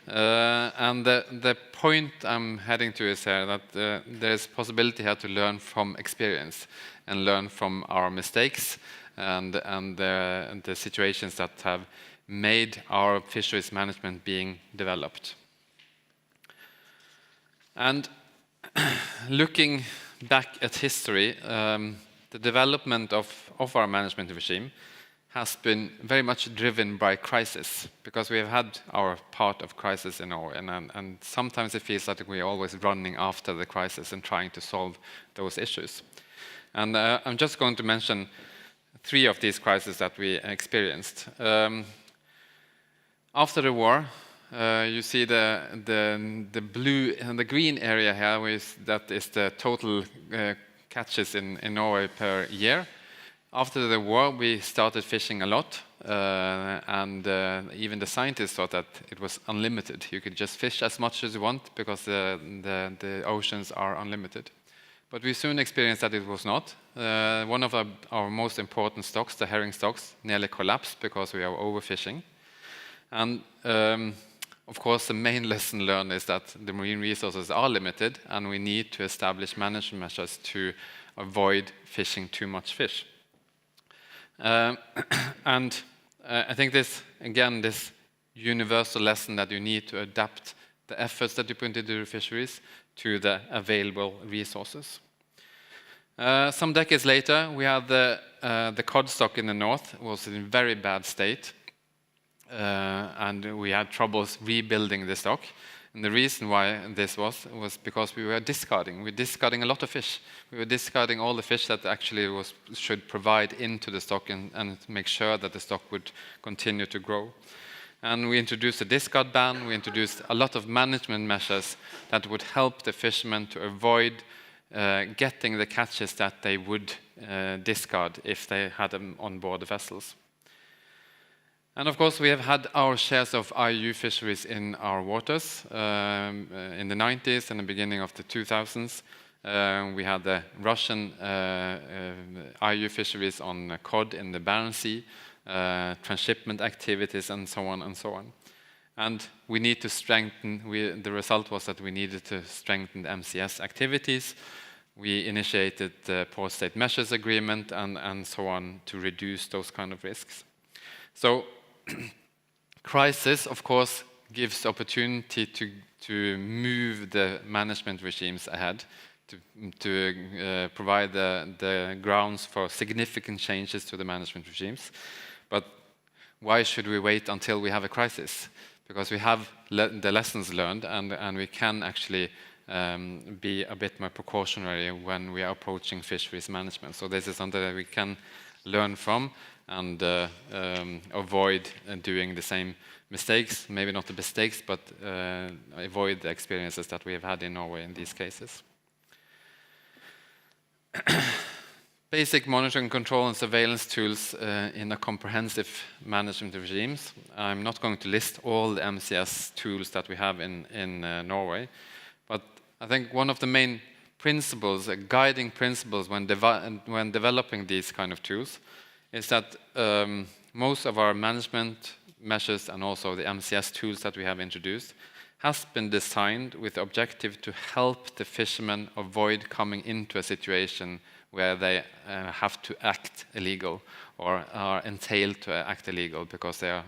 And the point I'm heading to is here that there's possibility here to learn from experience and learn from our mistakes and the situations that have made our fisheries management being developed. And looking back at history, the development of our management regime has been very much driven by crisis, because we have had our part of crisis in Norway, and sometimes it feels like we're always running after the crisis and trying to solve those issues. And I'm just going to mention 3 of these crises that we experienced. After the war, you see the blue and the green area here, that is the total catches in Norway per year. After the war, we started fishing a lot, and even the scientists thought that it was unlimited. You could just fish as much as you want because the oceans are unlimited. But we soon experienced that it was not. One of our most important stocks, the herring stocks, nearly collapsed because we are overfishing. And of course, the main lesson learned is that the marine resources are limited, and we need to establish management measures to avoid fishing too much fish. And I think this universal lesson that you need to adapt the efforts that you put into the fisheries to the available resources. Some decades later, we had the cod stock in the north was in very bad state, and we had troubles rebuilding the stock. And the reason why this was because we were discarding. We were discarding a lot of fish. We were discarding all the fish that actually should provide into the stock and make sure that the stock would continue to grow. And we introduced a discard ban. We introduced a lot of management measures that would help the fishermen to avoid getting the catches that they would discard if they had them on board the vessels. And of course, we have had our shares of IUU fisheries in our waters. In the 90s and the beginning of the 2000s, we had the Russian IUU fisheries on cod in the Barents Sea, transshipment activities, and so on and so on. And we need to strengthen, the result was that we needed to strengthen the MCS activities. We initiated the Port State Measures Agreement and so on to reduce those kind of risks. So crisis, of course, gives opportunity to move the management regimes ahead, to provide the grounds for significant changes to the management regimes. But why should we wait until we have a crisis? Because we have the lessons learned, and we can actually be a bit more precautionary when we are approaching fisheries management. So this is something that we can learn from and avoid doing the same mistakes, maybe not the mistakes, but avoid the experiences that we have had in Norway in these cases. Basic monitoring, control, and surveillance tools in a comprehensive management regimes. I'm not going to list all the MCS tools that we have in Norway, but I think one of the main principles, guiding principles when developing these kind of tools is that most of our management measures and also the MCS tools that we have introduced has been designed with the objective to help the fishermen avoid coming into a situation where they have to act illegal or are entailed to act illegal because they are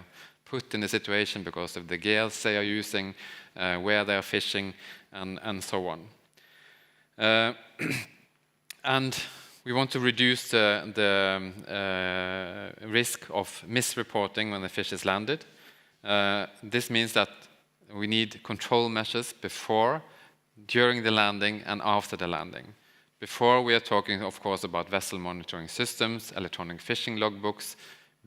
put in a situation because of the gears they are using, where they are fishing, and so on. And we want to reduce the risk of misreporting when the fish is landed. This means that we need control measures before, during the landing, and after the landing. Before, we are talking, of course, about vessel monitoring systems, electronic fishing logbooks,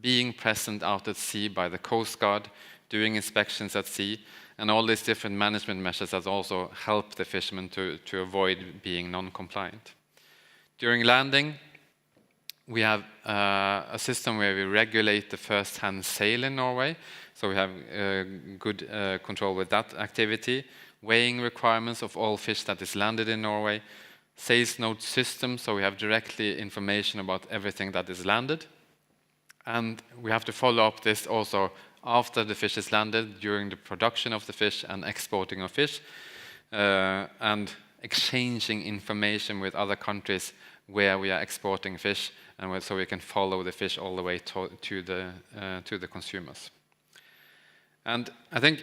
being present out at sea by the Coast Guard, doing inspections at sea, and all these different management measures that also help the fishermen to avoid being non-compliant. During landing, we have a system where we regulate the first-hand sale in Norway, so we have good control with that activity, weighing requirements of all fish that is landed in Norway, sales note system, so we have directly information about everything that is landed. And we have to follow up this also after the fish is landed, during the production of the fish and exporting of fish, and exchanging information with other countries where we are exporting fish, and so we can follow the fish all the way to the consumers. And I think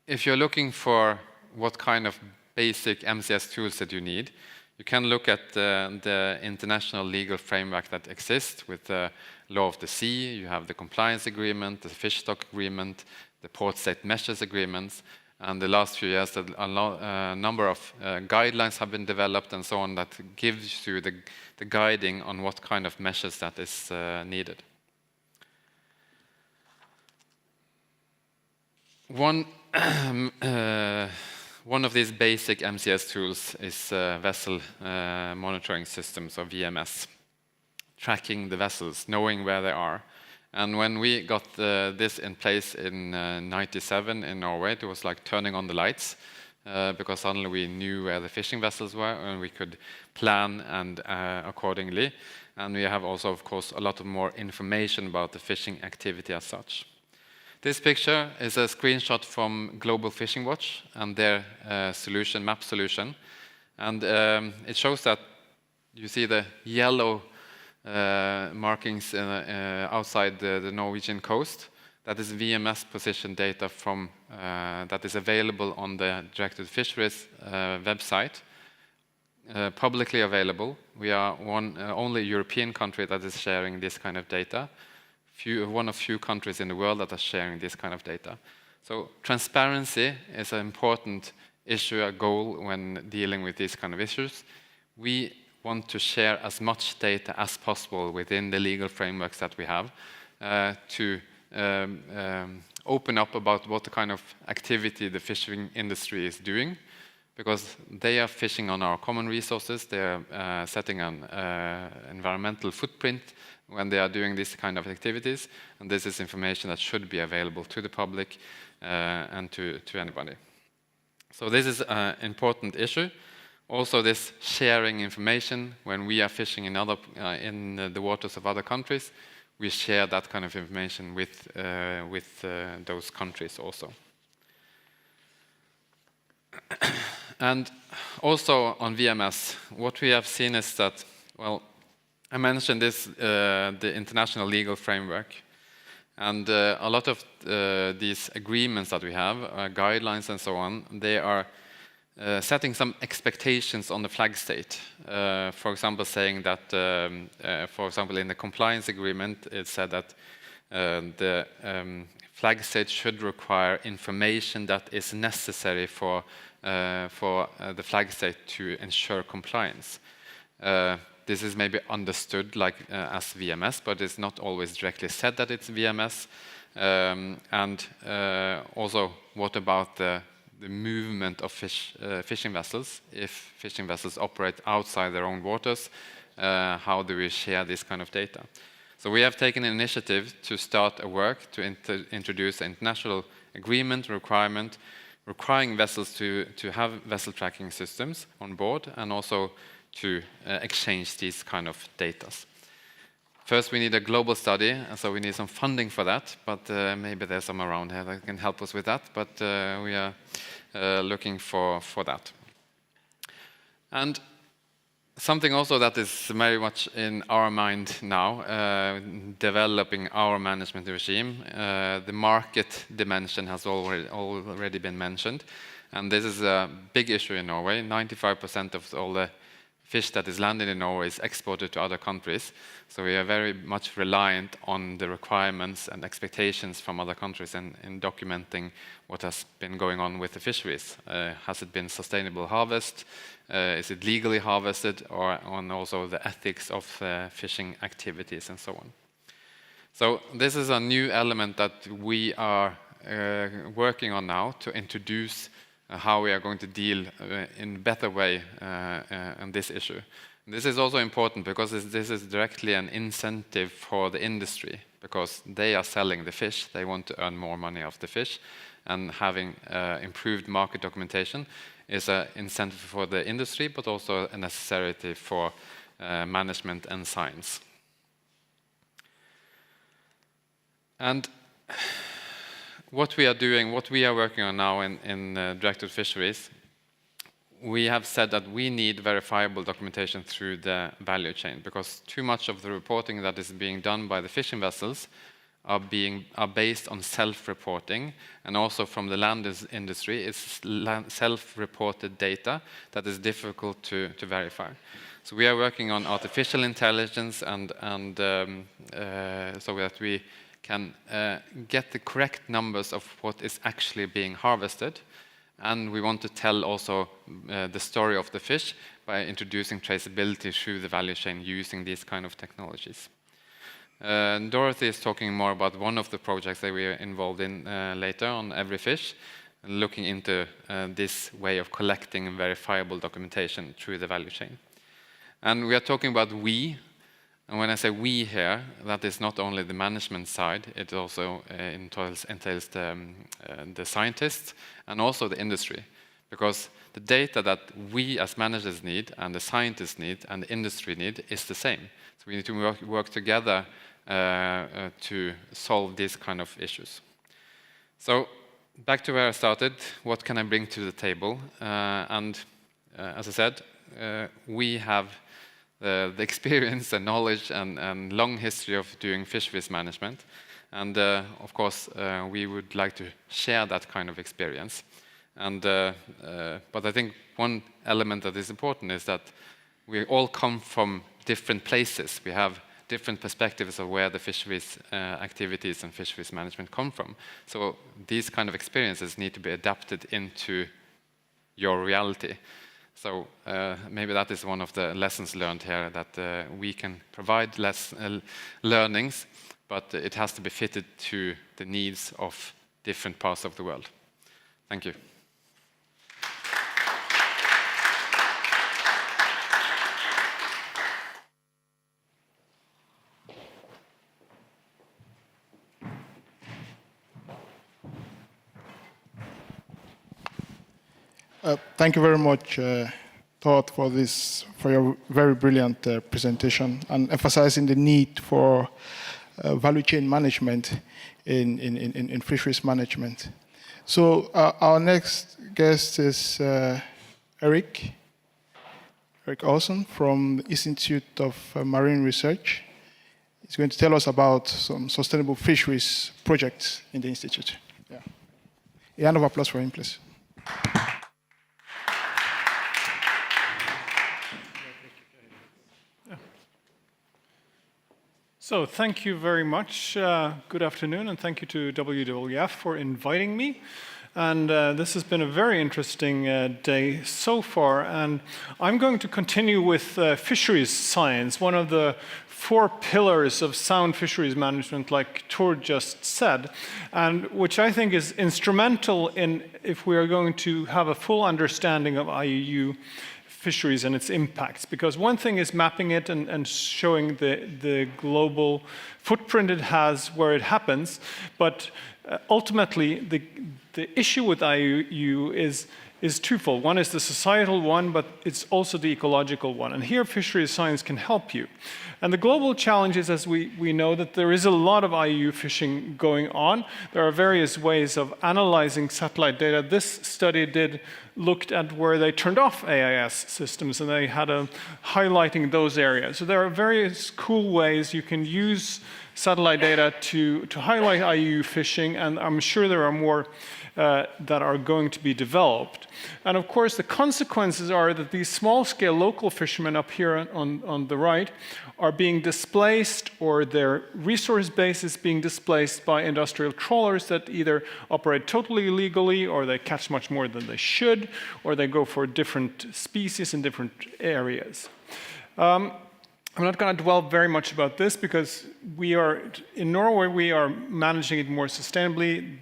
if you're looking for what kind of basic MCS tools that you need, you can look at the international legal framework that exists with the law of the sea. You have the compliance agreement, the fish stock agreement, the port state measures agreements, And the last few years, a number of guidelines have been developed and so on that gives you the guiding on what kind of measures that is needed. One of these basic MCS tools is vessel monitoring systems, or VMS, tracking the vessels, knowing where they are. And when we got this in place in '97 in Norway, it was like turning on the lights, because suddenly we knew where the fishing vessels were and we could plan and accordingly. And we have also, of course, a lot of more information about the fishing activity as such. This picture is a screenshot from Global Fishing Watch and their solution, map solution. And it shows that you see the yellow markings outside the Norwegian coast. That is VMS position data from that is available on the Directed Fisheries website, publicly available. We are only European country that is sharing this kind of data. One of few countries in the world that are sharing this kind of data. So transparency is an important issue, a goal when dealing with these kind of issues. We want to share as much data as possible within the legal frameworks that we have to open up about what kind of activity the fishing industry is doing, because they are fishing on our common resources. They are setting an environmental footprint when they are doing this kind of activities, and this is information that should be available to the public and to anybody. So this is an important issue. Also, this sharing information when we are fishing in the waters of other countries, we share that kind of information with those countries also. And also on VMS, what we have seen is that, well, I mentioned this, the international legal framework, and a lot of these agreements that we have, guidelines and so on, they are setting some expectations on the flag state. For example, saying that, for example, in the compliance agreement, it said that the flag state should require information that is necessary for the flag state to ensure compliance. This is maybe understood like as VMS, but it's not always directly said that it's VMS. And also, what about the movement of fishing vessels? If fishing vessels operate outside their own waters, how do we share this kind of data? So we have taken an initiative to start a work to introduce an international agreement requirement requiring vessels to have vessel tracking systems on board, and also to exchange these kind of data. First, we need a global study, and so we need some funding for that, but maybe there's some around here that can help us with that, but we are looking for that. And something also that is very much in our mind now, developing our management regime, the market dimension has already been mentioned, and this is a big issue in Norway. 95% of all the fish that is landed in Norway is exported to other countries. So we are very much reliant on the requirements and expectations from other countries in documenting what has been going on with the fisheries. Has it been sustainable harvest? Is it legally harvested? Or on also the ethics of fishing activities and so on. So this is a new element that we are working on now to introduce how we are going to deal in a better way on this issue. This is also important because this is directly an incentive for the industry, because they are selling the fish, they want to earn more money off the fish, and having improved market documentation is an incentive for the industry, but also a necessity for management and science. And what we are doing, what we are working on now in Directed Fisheries, we have said that we need verifiable documentation through the value chain, because too much of the reporting that is being done by the fishing vessels are based on self-reporting, and also from the land industry, it's self-reported data that is difficult to verify. So we are working on artificial intelligence and so that we can get the correct numbers of what is actually being harvested, And we want to tell also the story of the fish by introducing traceability through the value chain using these kind of technologies. Dorothy is talking more about one of the projects that we are involved in later on Every Fish, looking into this way of collecting verifiable documentation through the value chain. And we are talking about we, and when I say we here, that is not only the management side, it also entails the scientists and also the industry, because the data that we as managers need and the scientists need and the industry need is the same. So we need to work together to solve these kind of issues. So back to where I started, what can I bring to the table? As I said, we have the experience and knowledge and long history of doing fisheries management. And of course, we would like to share that kind of experience. But I think one element that is important is that we all come from different places. We have different perspectives of where the fisheries activities and fisheries management come from. So these kind of experiences need to be adapted into your reality. So maybe that is one of the lessons learned here, that we can provide learnings, but it has to be fitted to the needs of different parts of the world. Thank you. Thank you very much, Todd, for your very brilliant presentation and emphasizing the need for value chain management in fisheries management. So our next guest is Eric Olsen from the Institute of Marine Research. He's going to tell us about some sustainable fisheries projects in the Institute. Yeah. A round of applause for him, please. So thank you very much. Good afternoon, and thank you to WWF for inviting me. And this has been a very interesting day so far. And I'm going to continue with fisheries science, one of the 4 pillars of sound fisheries management, like Tord just said, and which I think is instrumental in if we are going to have a full understanding of IUU fisheries and its impacts. Because one thing is mapping it and showing the global footprint it has where it happens, but ultimately the issue with IUU is twofold. One is the societal one, but it's also the ecological one. And here fisheries science can help you. And the global challenge is, as we know, that there is a lot of IUU fishing going on. There are various ways of analyzing satellite data. This study looked at where they turned off AIS systems, and they had highlighting those areas. So there are various cool ways you can use satellite data to highlight IUU fishing, and I'm sure there are more that are going to be developed. And of course, the consequences are that these small-scale local fishermen up here on the right are being displaced, or their resource base is being displaced by industrial trawlers that either operate totally illegally, or they catch much more than they should, or they go for different species in different areas. I'm not going to dwell very much about this because in Norway, we are managing it more sustainably.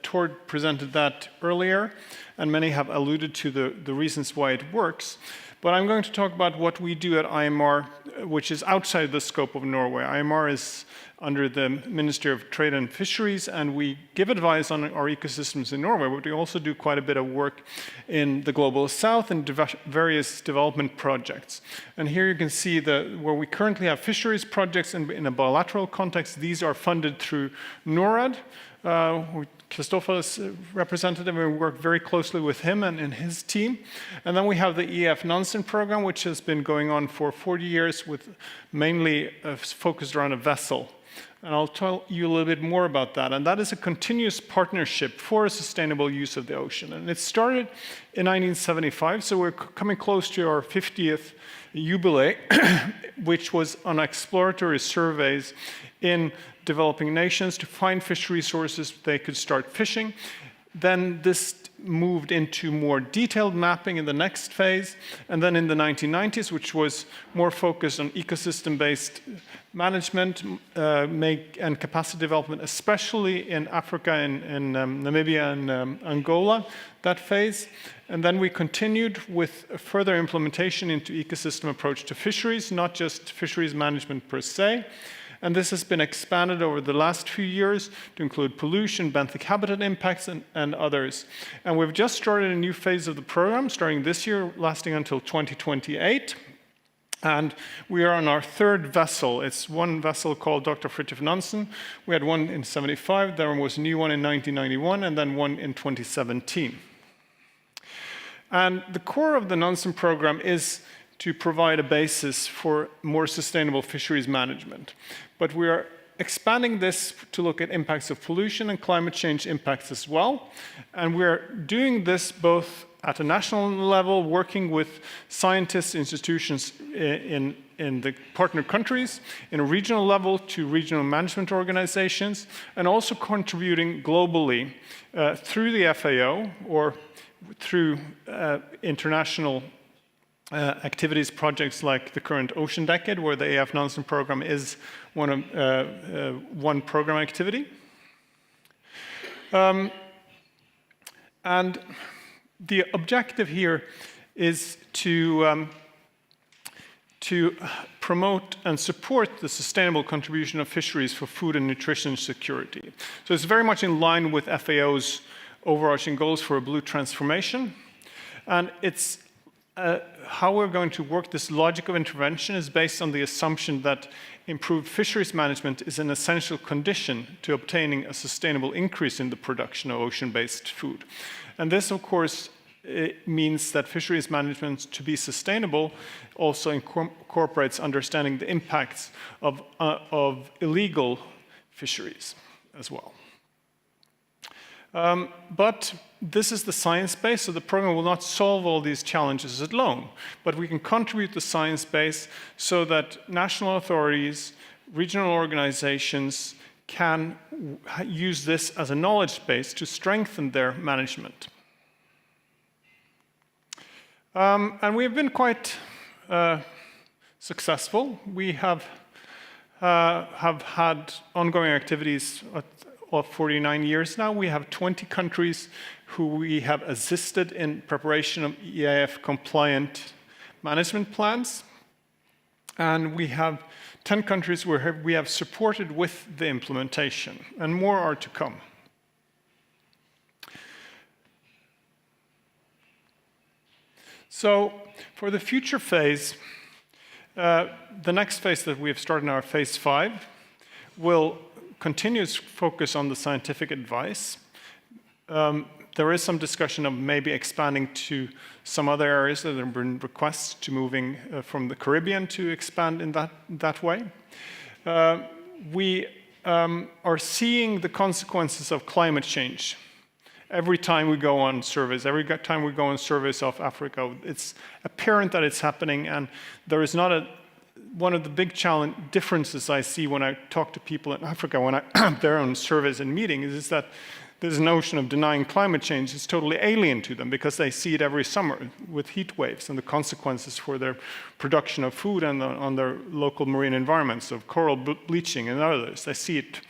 Tord presented that earlier, and many have alluded to the reasons why it works. But I'm going to talk about what we do at IMR, which is outside the scope of Norway. IMR is under the Ministry of Trade and Fisheries, and we give advice on our ecosystems in Norway, but we also do quite a bit of work in the Global South and various development projects. And here you can see where we currently have fisheries projects in a bilateral context. These are funded through NORAD. Christopher is representative, and we work very closely with him and his team. And then we have the EF Nansen program, which has been going on for 40 years, with mainly focused around a vessel. And I'll tell you a little bit more about that. And that is a continuous partnership for a sustainable use of the ocean. And it started in 1975, so we're coming close to our 50th jubilee, which was on exploratory surveys in developing nations to find fish resources they could start fishing. Then this moved into more detailed mapping in the next phase. And then in the 1990s, which was more focused on ecosystem-based management and capacity development, especially in Africa and Namibia and Angola, that phase. And then we continued with a further implementation into ecosystem approach to fisheries, not just fisheries management per se. And this has been expanded over the last few years to include pollution, benthic habitat impacts, and others. And we've just started a new phase of the program, starting this year, lasting until 2028. And we are on our third vessel. It's one vessel called Dr. Fridtjof Nansen. We had one in 75, there was a new one in 1991, and then one in 2017. And the core of the Nansen program is to provide a basis for more sustainable fisheries management. But we are expanding this to look at impacts of pollution and climate change impacts as well. And we're doing this both at a national level, working with scientists, institutions in the partner countries, in a regional level to regional management organizations, and also contributing globally through the FAO or through international activities, projects like the current Ocean Decade, where the AF Nansen program is one program activity. And the objective here is to promote and support the sustainable contribution of fisheries for food and nutrition security. So it's very much in line with FAO's overarching goals for a blue transformation. And it's how we're going to work this logic of intervention is based on the assumption that improved fisheries management is an essential condition to obtaining a sustainable increase in the production of ocean-based food. And this, of course, it means that fisheries management, to be sustainable, also incorporates understanding the impacts of illegal fisheries as well. But this is the science base, so the program will not solve all these challenges alone. But we can contribute the science base so that national authorities, regional organizations can use this as a knowledge base to strengthen their management. And we have been quite successful. We have had ongoing activities of 49 years now. We have 20 countries who we have assisted in preparation of EAF compliant management plans. And we have 10 countries where we have supported with the implementation, and more are to come. So for the future phase, the next phase that we have started in our phase 5 will continue to focus on the scientific advice. There is some discussion of maybe expanding to some other areas. There have been requests to moving from the Caribbean to expand in that way. We are seeing the consequences of climate change. Every time we go on surveys, every time we go on surveys of Africa, it's apparent that it's happening, and there is not one of the big differences I see when I talk to people in Africa, when I'm there on surveys and meetings, is that this notion of denying climate change is totally alien to them because they see it every summer with heat waves and the consequences for their production of food and on their local marine environments of coral bleaching and others. They see it,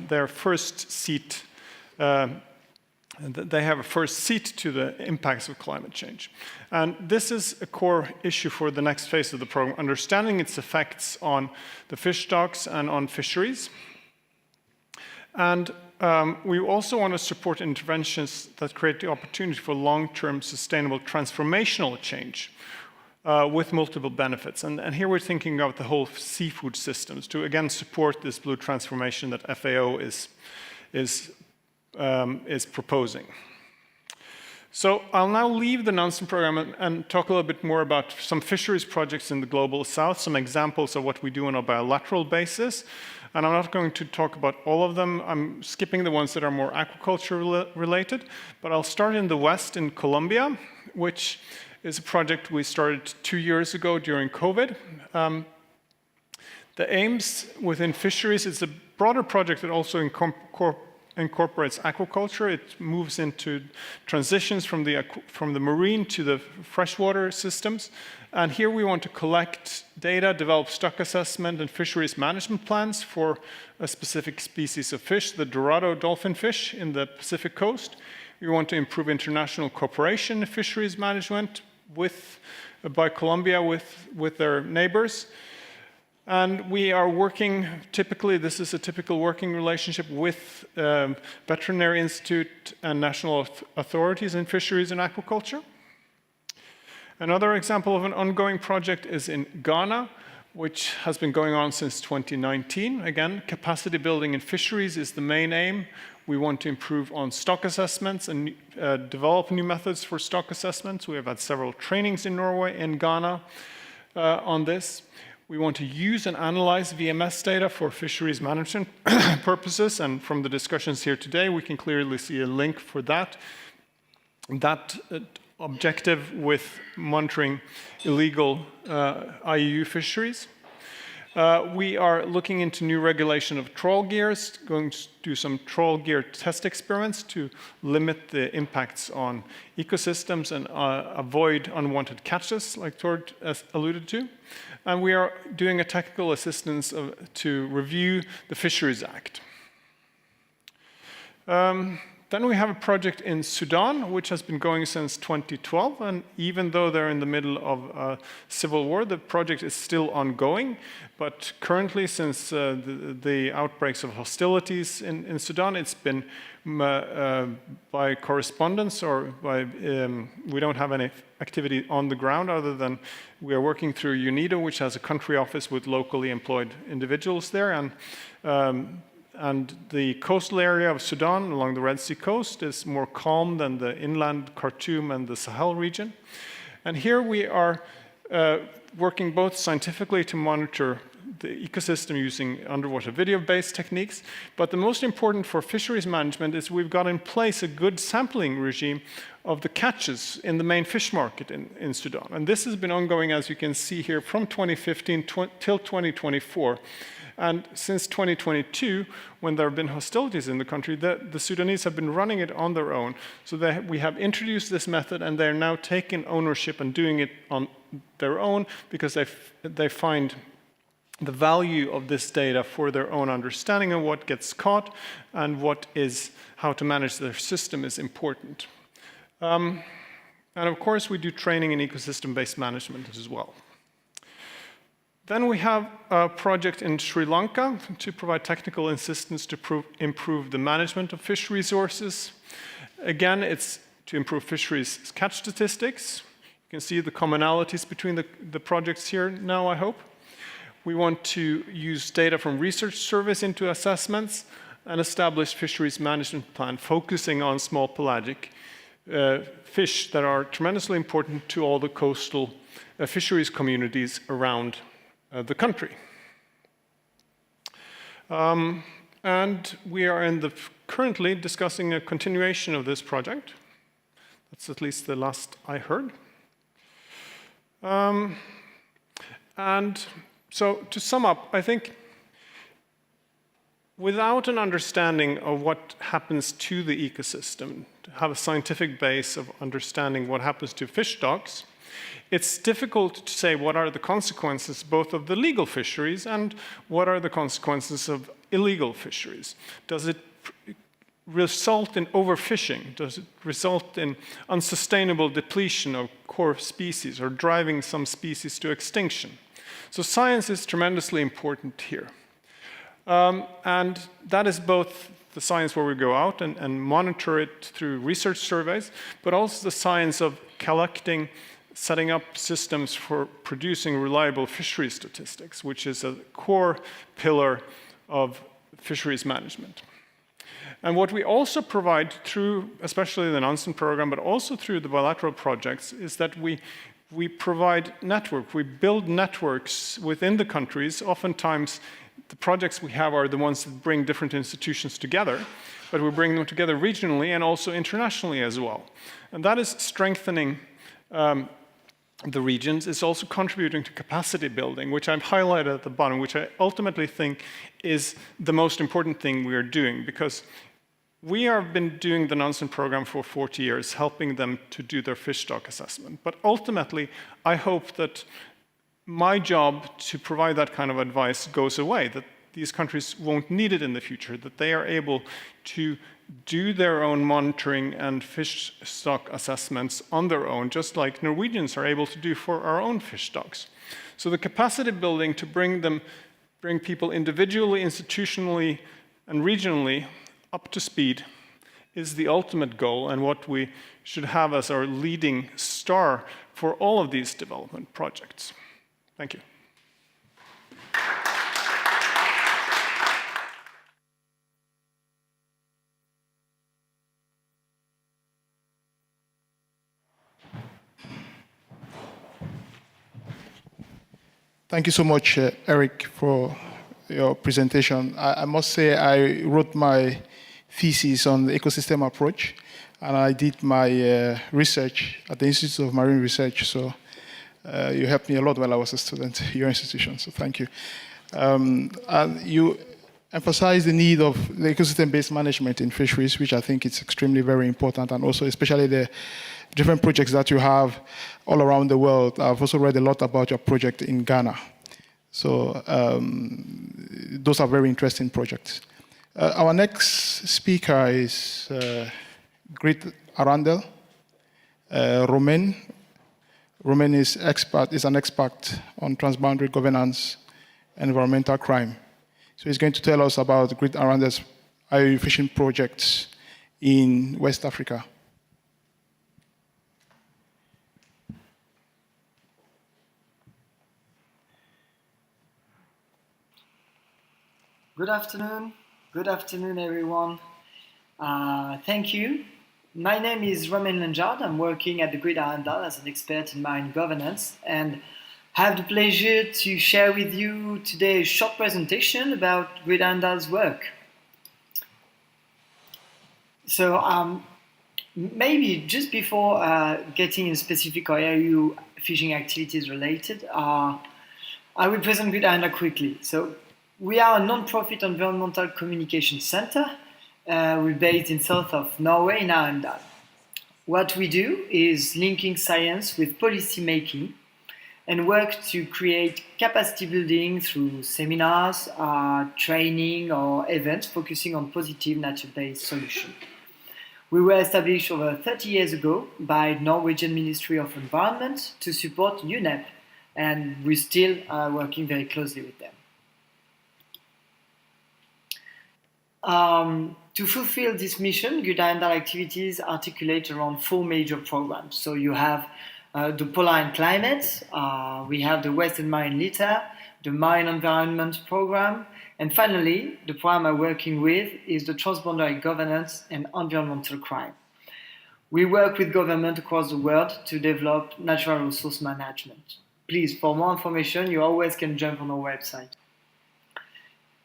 their first seat, they have a first seat to the impacts of climate change. And this is a core issue for the next phase of the program, understanding its effects on the fish stocks and on fisheries. And we also want to support interventions that create the opportunity for long-term sustainable transformational change with multiple benefits. And here we're thinking of the whole seafood systems to, again, support this blue transformation that FAO is proposing. So I'll now leave the Nansen program and talk a little bit more about some fisheries projects in the Global South, some examples of what we do on a bilateral basis. And I'm not going to talk about all of them. I'm skipping the ones that are more aquaculture related. But I'll start in the West in Colombia, which is a project we started 2 years ago during COVID. The aims within fisheries is a broader project that also incorporates aquaculture. It moves into transitions from the marine to the freshwater systems. And here we want to collect data, develop stock assessment and fisheries management plans for a specific species of fish, the Dorado dolphin fish in the Pacific coast. We want to improve international cooperation in fisheries management by Colombia with their neighbors. And we are working, typically, this is a typical working relationship with Veterinary Institute and national authorities in fisheries and aquaculture. Another example of an ongoing project is in Ghana, which has been going on since 2019. Again, capacity building in fisheries is the main aim. We want to improve on stock assessments and develop new methods for stock assessments. We have had several trainings in Norway and Ghana on this. We want to use and analyze VMS data for fisheries management purposes, and from the discussions here today, we can clearly see a link for that. That objective with monitoring illegal IUU fisheries. We are looking into new regulation of trawl gears, going to do some trawl gear test experiments to limit the impacts on ecosystems and avoid unwanted catches, like Tord alluded to. And we are doing a technical assistance to review the Fisheries Act. Then we have a project in Sudan, which has been going since 2012, and even though they're in the middle of a civil war, the project is still ongoing. But currently, since the outbreaks of hostilities in Sudan, it's been by correspondence or by, we don't have any activity on the ground other than we are working through UNIDO, which has a country office with locally employed individuals there. And the coastal area of Sudan along the Red Sea coast is more calm than the inland Khartoum and the Sahel region. And here we are working both scientifically to monitor the ecosystem using underwater video-based techniques, but the most important for fisheries management is we've got in place a good sampling regime of the catches in the main fish market in Sudan. And this has been ongoing, as you can see here, from 2015 till 2024. And since 2022, when there have been hostilities in the country, the Sudanese have been running it on their own. So we have introduced this method, and they're now taking ownership and doing it on their own because they find the value of this data for their own understanding of what gets caught and how to manage their system is important. And of course, we do training in ecosystem-based management as well. Then we have a project in Sri Lanka to provide technical assistance to improve the management of fish resources. Again, it's to improve fisheries catch statistics. You can see the commonalities between the projects here now, I hope. We want to use data from research surveys into assessments and establish fisheries management plan focusing on small pelagic fish that are tremendously important to all the coastal fisheries communities around the country. And we are currently discussing a continuation of this project. That's at least the last I heard. And so to sum up, I think without an understanding of what happens to the ecosystem, to have a scientific base of understanding what happens to fish stocks, it's difficult to say what are the consequences both of the legal fisheries and what are the consequences of illegal fisheries. Does it result in overfishing? Does it result in unsustainable depletion of core species or driving some species to extinction? So science is tremendously important here. And that is both the science where we go out and monitor it through research surveys, but also the science of collecting, setting up systems for producing reliable fisheries statistics, which is a core pillar of fisheries management. And what we also provide through, especially the Nansen program, but also through the bilateral projects, is that we provide network. We build networks within the countries. Oftentimes, the projects we have are the ones that bring different institutions together, but we bring them together regionally and also internationally as well. And that is strengthening the regions. It's also contributing to capacity building, which I've highlighted at the bottom, which I ultimately think is the most important thing we are doing, because we have been doing the Nansen program for 40 years, helping them to do their fish stock assessment. But ultimately, I hope that my job to provide that kind of advice goes away, that these countries won't need it in the future, that they are able to do their own monitoring and fish stock assessments on their own, just like Norwegians are able to do for our own fish stocks. So the capacity building to bring people individually, institutionally, and regionally up to speed is the ultimate goal and what we should have as our leading star for all of these development projects. Thank you. Thank you so much, Eric, for your presentation. I must say I wrote my thesis on the ecosystem approach, and I did my research at the Institute of Marine Research, so you helped me a lot while I was a student at your institution, so thank you. And you emphasized the need of the ecosystem-based management in fisheries, which I think is extremely very important, and also especially the different projects that you have all around the world. I've also read a lot about your project in Ghana. So those are very interesting projects. Our next speaker is Grit Arandel. Romain is an expert on transboundary governance and environmental crime. So he's going to tell us about Grit Arandel's IUU fishing projects in West Africa. Good afternoon everyone. Thank you. My name is Romain Lenjard. I'm working at the Grit Arandel as an expert in marine governance, and have the pleasure to share with you today a short presentation about Grit Arandel's work. So maybe just before getting in specific IUU fishing activities related, I will present Grit Arandel quickly. So we are a non-profit environmental communication center. We're based in south of Norway in Arendal. What we do is linking science with policy making and work to create capacity building through seminars, training or events focusing on positive nature-based solutions. We were established over 30 years ago by Norwegian Ministry of Environment to support UNEP, and we're still working very closely with them. To fulfill this mission, Grit Arandel activities articulate around 4 major programs. So you have the polar and climate, we have the Western Marine Litter, the Marine Environment Program, and finally, the program I'm working with is the Transboundary Governance and Environmental Crime. We work with government across the world to develop natural resource management. Please, for more information, you always can jump on our website.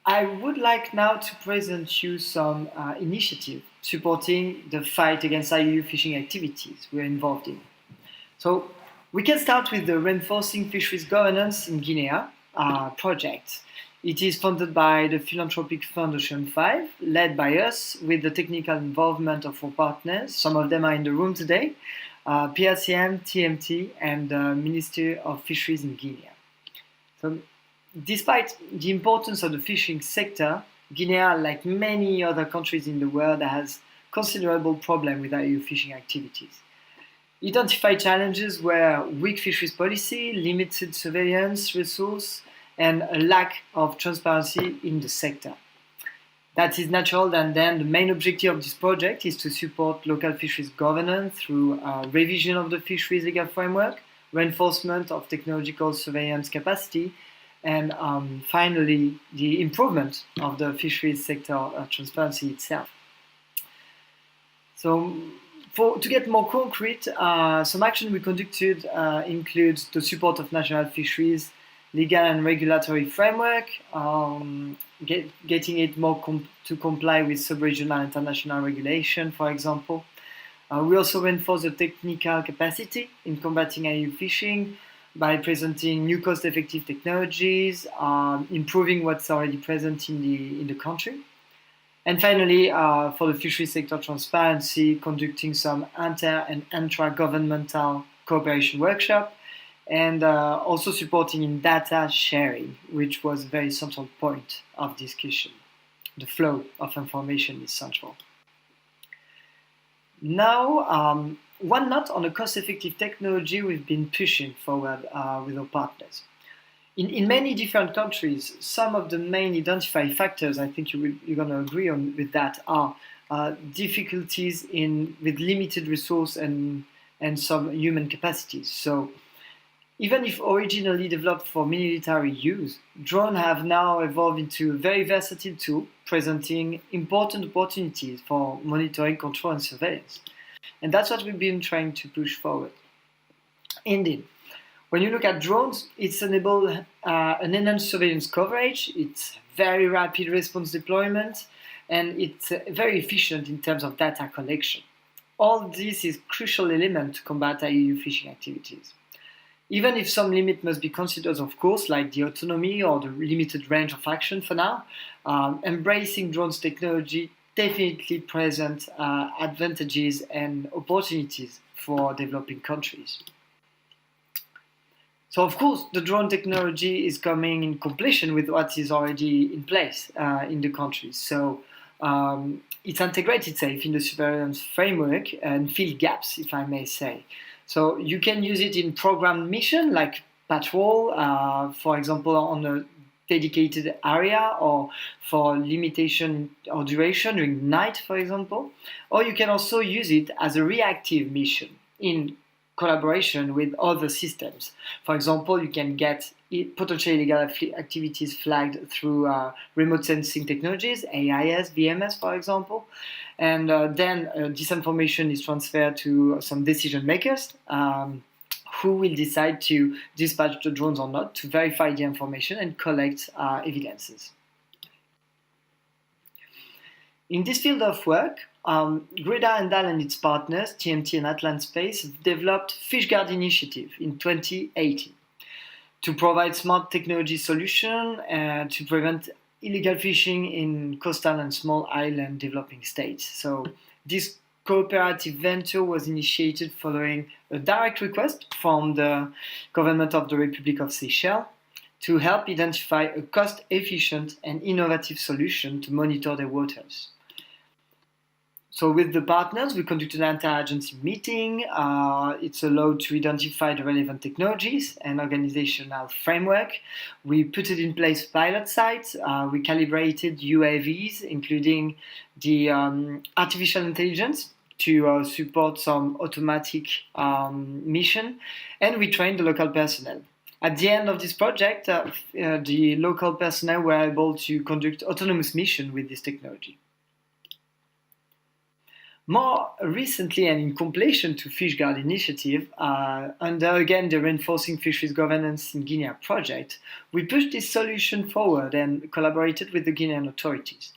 I would like now to present you some initiatives supporting the fight against IUU fishing activities we're involved in. So we can start with the Reinforcing Fisheries Governance in Guinea project. It is funded by the philanthropic fund Ocean 5, led by us with the technical involvement of our partners. Some of them are in the room today, PRCM, TMT, and the Ministry of Fisheries in Guinea. So, despite the importance of the fishing sector, Guinea, like many other countries in the world, has considerable problem with IUU fishing activities. Identified challenges were weak fisheries policy, limited surveillance resource, and a lack of transparency in the sector. That is natural, and then the main objective of this project is to support local fisheries governance through revision of the fisheries legal framework, reinforcement of technological surveillance capacity, and finally, the improvement of the fisheries sector transparency itself. So, to get more concrete, some action we conducted includes the support of national fisheries, legal and regulatory framework, getting it more to comply with sub-regional international regulation, for example. We also reinforce the technical capacity in combating IUU fishing by presenting new cost-effective technologies, improving what's already present in the country. And finally, for the fisheries sector transparency, conducting some inter and intra-governmental cooperation workshop, and also supporting in data sharing, which was a very central point of discussion. The flow of information is central. Now, one note on a cost-effective technology we've been pushing forward with our partners. In many different countries, some of the main identified factors, I think you're going to agree on with that, are difficulties with limited resource and some human capacities. So even if originally developed for military use, drones have now evolved into a very versatile tool, presenting important opportunities for monitoring, control, and surveillance. And that's what we've been trying to push forward. Indeed, when you look at drones, it's enabled an enhanced surveillance coverage, it's very rapid response deployment, and it's very efficient in terms of data collection. All this is crucial element to combat IUU fishing activities. Even if some limit must be considered, of course, like the autonomy or the limited range of action for now, embracing drones technology definitely presents advantages and opportunities for developing countries. So, of course, the drone technology is coming in completion with what is already in place in the countries. So, it's integrated itself in the surveillance framework and fill gaps, if I may say. So you can use it in programmed mission like patrol, for example, on a dedicated area, or for limitation or duration during night, for example. Or you can also use it as a reactive mission in collaboration with other systems. For example, you can get potential illegal activities flagged through remote sensing technologies, AIS, VMS, for example. And then this information is transferred to some decision makers who will decide to dispatch the drones or not to verify the information and collect evidences. In this field of work, Greta Endal and its partners, TMT and Atlant Space, developed FishGuard Initiative in 2018 to provide smart technology solutions to prevent illegal fishing in coastal and small island developing states. So this cooperative venture was initiated following a direct request from the government of the Republic of Seychelles to help identify a cost-efficient and innovative solution to monitor their waters. So with the partners, we conducted an inter-agency meeting. It's allowed to identify the relevant technologies and organizational framework. We put it in place pilot sites. We calibrated UAVs, including the artificial intelligence to support some automatic mission. And we trained the local personnel. At the end of this project, the local personnel were able to conduct autonomous mission with this technology. More recently, and in completion to FishGuard Initiative, under again the Reinforcing Fisheries Governance in Guinea project, we pushed this solution forward and collaborated with the Guinean authorities.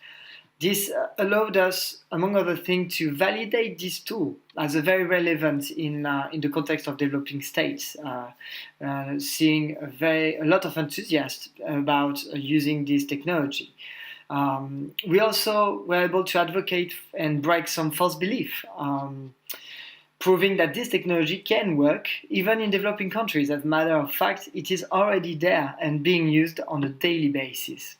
This allowed us, among other things, to validate this tool as a very relevant in the context of developing states, seeing a lot of enthusiasm about using this technology. We also were able to advocate and break some false belief, proving that this technology can work even in developing countries. As a matter of fact, it is already there and being used on a daily basis.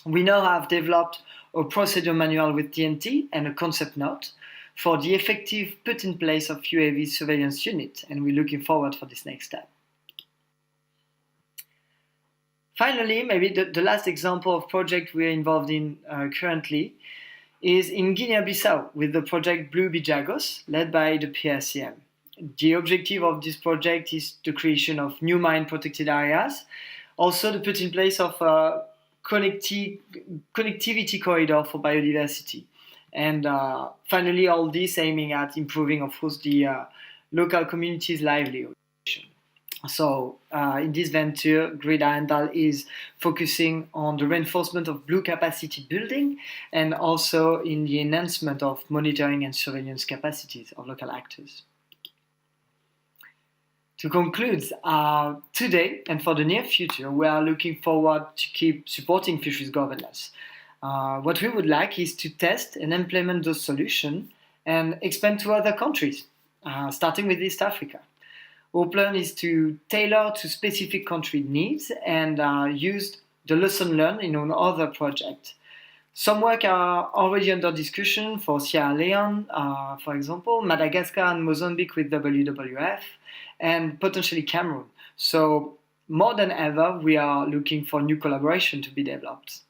We now have developed a procedure manual with TNT and a concept note for the effective put in place of UAV surveillance unit, and we're looking forward for this next step. Finally, maybe the last example of project we're involved in currently is in Guinea-Bissau with the project Blue Bijagos, led by the PRCM. The objective of this project is the creation of new mine protected areas, also the put in place of a connectivity corridor for biodiversity. And finally, all this aiming at improving, of course, the local community's livelihood. So in this venture, Greta Endal is focusing on the reinforcement of blue capacity building and also in the enhancement of monitoring and surveillance capacities of local actors. To conclude, today and for the near future, we are looking forward to keep supporting fisheries governance. What we would like is to test and implement those solutions and expand to other countries, starting with East Africa. Our plan is to tailor to specific country needs and use the lesson learned in our other projects. Some work are already under discussion for Sierra Leone, for example, Madagascar and Mozambique with WWF, and potentially Cameroon. So more than ever, we are looking for new collaboration to be developed.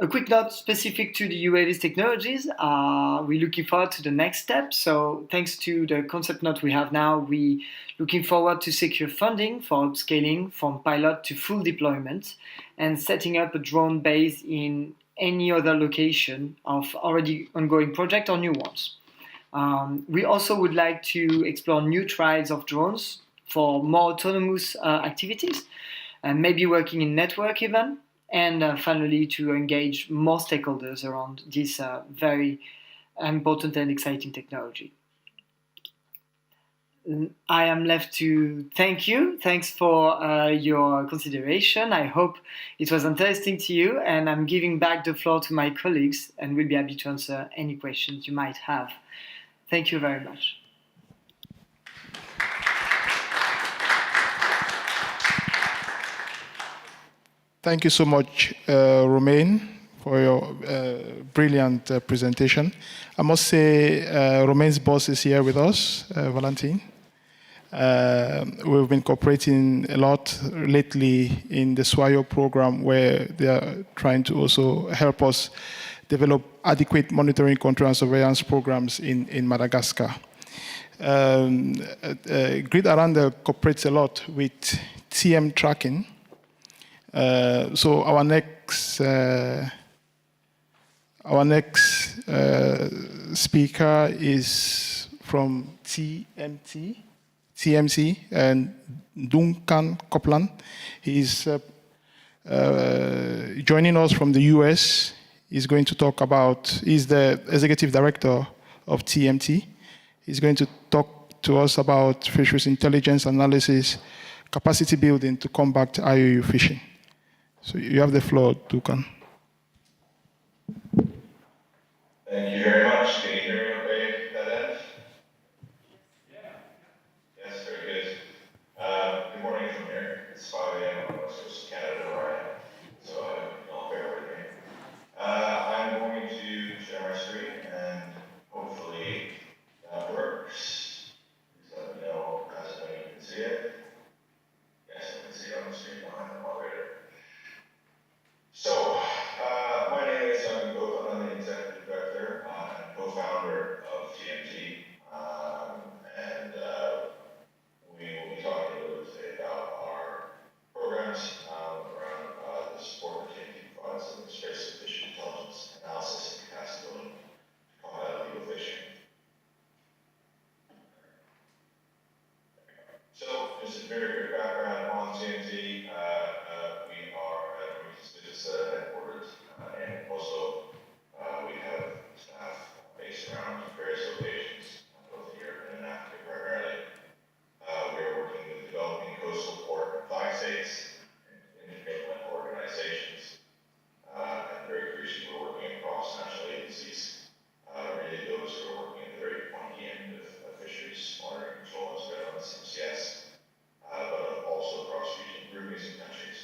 A quick note specific to the UAVs technologies, we're looking forward to the next step. So thanks to the concept note we have now, we're looking forward to secure funding for upscaling from pilot to full deployment and setting up a drone base in any other location of already ongoing project or new ones. We also would like to explore new trials of drones for more autonomous activities, and maybe working in network even, and finally to engage more stakeholders around this very important and exciting technology. I am left to thank you. Thanks for your consideration. I hope it was interesting to you, and I'm giving back the floor to my colleagues and will be happy to answer any questions you might have. Thank you very much. Thank you so much, Romain, for your brilliant presentation. I must say, Romain's boss is here with us, Valentin. We've been cooperating a lot lately in the SWAYO program, where they are trying to also help us develop adequate monitoring, control, and surveillance programs in Madagascar. Grid Aranda cooperates a lot with TM tracking. So our next speaker is from TMC, and Duncan Copeland. He's joining us from the US. He's going to talk about, he's the executive director of TMT. He's going to talk to us about fisheries intelligence analysis, capacity building to combat IUU fishing. So you have the floor, Duncan. Thank you very much. Can you hear me okay at that end? Yeah. Yes, very good. Good morning from here. It's 5 a.m. on the west coast of Canada where I am, so I hope you can all bear with me. I'm going to share my screen and hopefully that works. Please let me know as and when you can see it. Yes, I can see it on the screen behind the moderator. So, my name is Duncan Copeland. I'm the executive director and co-founder of TMT. We will be talking a little bit today about our programs around the support that TMT provides in the space of fishery intelligence, analysis, and capacity building to combat illegal fishing. So, just a very quick background on TMT. We are a Norwegian business headquartered in Oslo. We have staff based around various locations, both in Europe and in Africa primarily. We are working with developing coastal port and flag states and intergovernmental organizations. And very crucially, we're working across national agencies, really those who are working at the very pointy end of fisheries monitoring control and surveillance, MCS, but also across regional groupings of countries.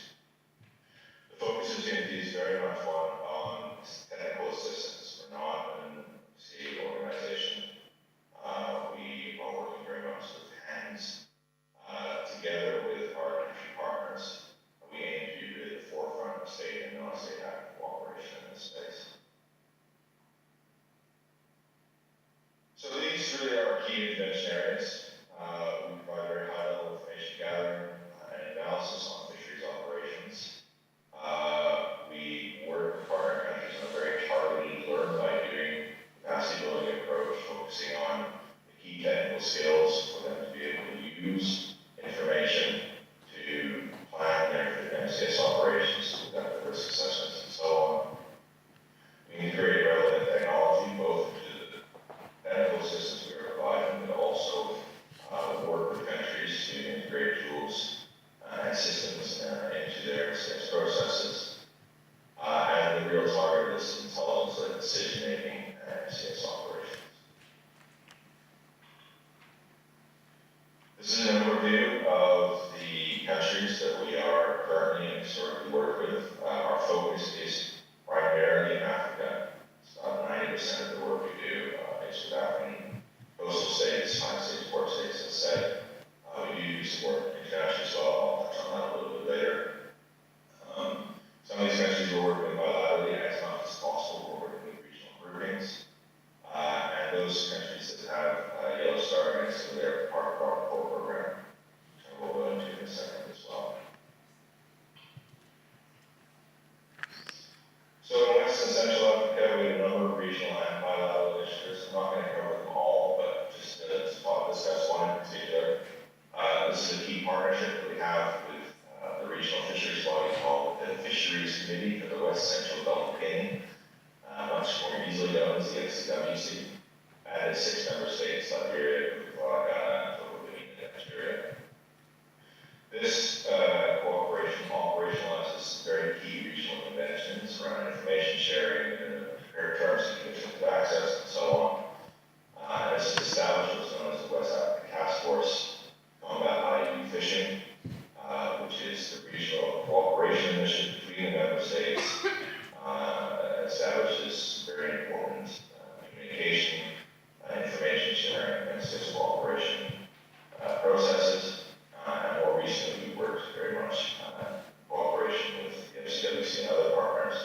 The focus of TMT is very much one on technical assistance. We're not an state organization. We are working very much with hands together with our country partners. We aim to be really at the forefront of state and non-state active cooperation in this space. So these really are our key intervention areas. We provide very high-level information gathering and analysis on fisheries operations. We work with partner countries on a very targeted learn-by-doing capacity building approach, focusing on the key technical skills for them to be able to use information to plan their MCS operations, conduct the risk assessments, and so on. We integrate relevant technology both into the technical systems we are providing, but also those countries that have yellow star next to their part of our core program, which I will go into in a second as well. So in West and Central Africa, we have a number of regional and bilateral initiatives. I'm not going to cover them all, but just to discuss one in particular. This is a key partnership that we have with the regional fisheries body called the Fisheries Committee for the West Central Gulf of Guinea, much more easily known as the FCWC. And it's 6 member states: Liberia, Ghana, Togo, Benin, and Nigeria. This cooperation operationalizes very key regional conventions around information sharing, terms and conditions of access, and so on. This is established what's known as the West African Task Force to combat IUU fishing, which is the regional cooperation initiative between the member states. Establishes very important communication, information sharing, and system cooperation processes. And more recently, we worked very much in cooperation with the FCWC and other partners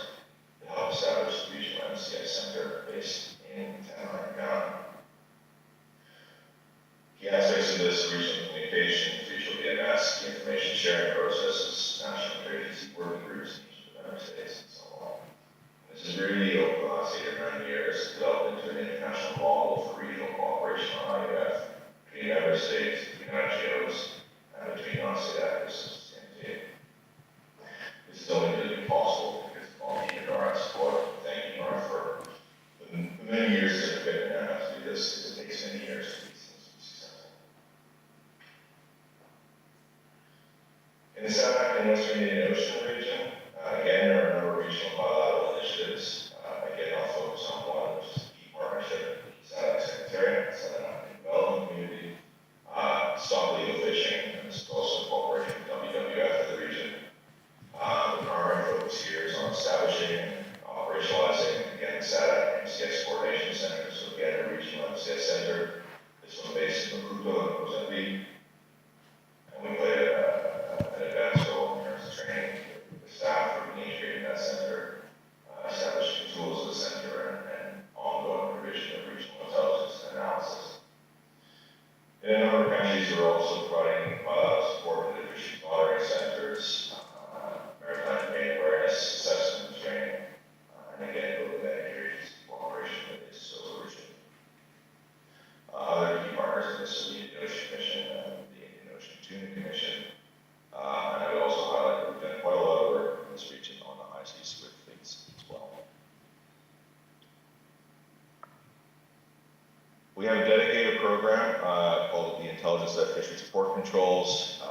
to help establish the regional MCS center based in Tanzania, Ghana. Key aspects of this: regional communication, regional DMS, information sharing processes, national interagency working groups in each of the member states, and so on. This is really, over the last 8 or 9 years, developed into an international model for regional cooperation on IUF between member states, between NGOs, and between non-state actors and CMT. This is only really possible because of all the NORAD support. Thank you, NORAD, for the many years that have been to do this, because it takes many years to do these things to be successful. In the South African Western Indian Ocean region, again, there are a number of regional bilateral initiatives. Again, I'll focus on one, which is a key partnership with the SADC Secretariat, Southern African Development Community, stop illegal fishing, and this is also incorporating WWF of the region. The primary focus here is on establishing and operationalizing, again, the SADC MCS Coordination Center, so again, a regional MCS center. This one based in Maputo, Mozambique. And we play an advanced role in terms of training the staff for being integrated in that center, establishing the tools of the center, and ongoing provision of regional intelligence and analysis. In a number of countries, we're also providing support to the fisheries monitoring centers, maritime domain awareness, assessment, and training, and again, building that interagency cooperation that is so crucial. Other key partners in this are the Indian Ocean Commission and the Indian Ocean Tuna Commission. And I would also highlight that we've done quite a lot of work in this region on the high-sea squid fleets as well. We have a dedicated program called the Intelligence-Led Fishery Support Controls.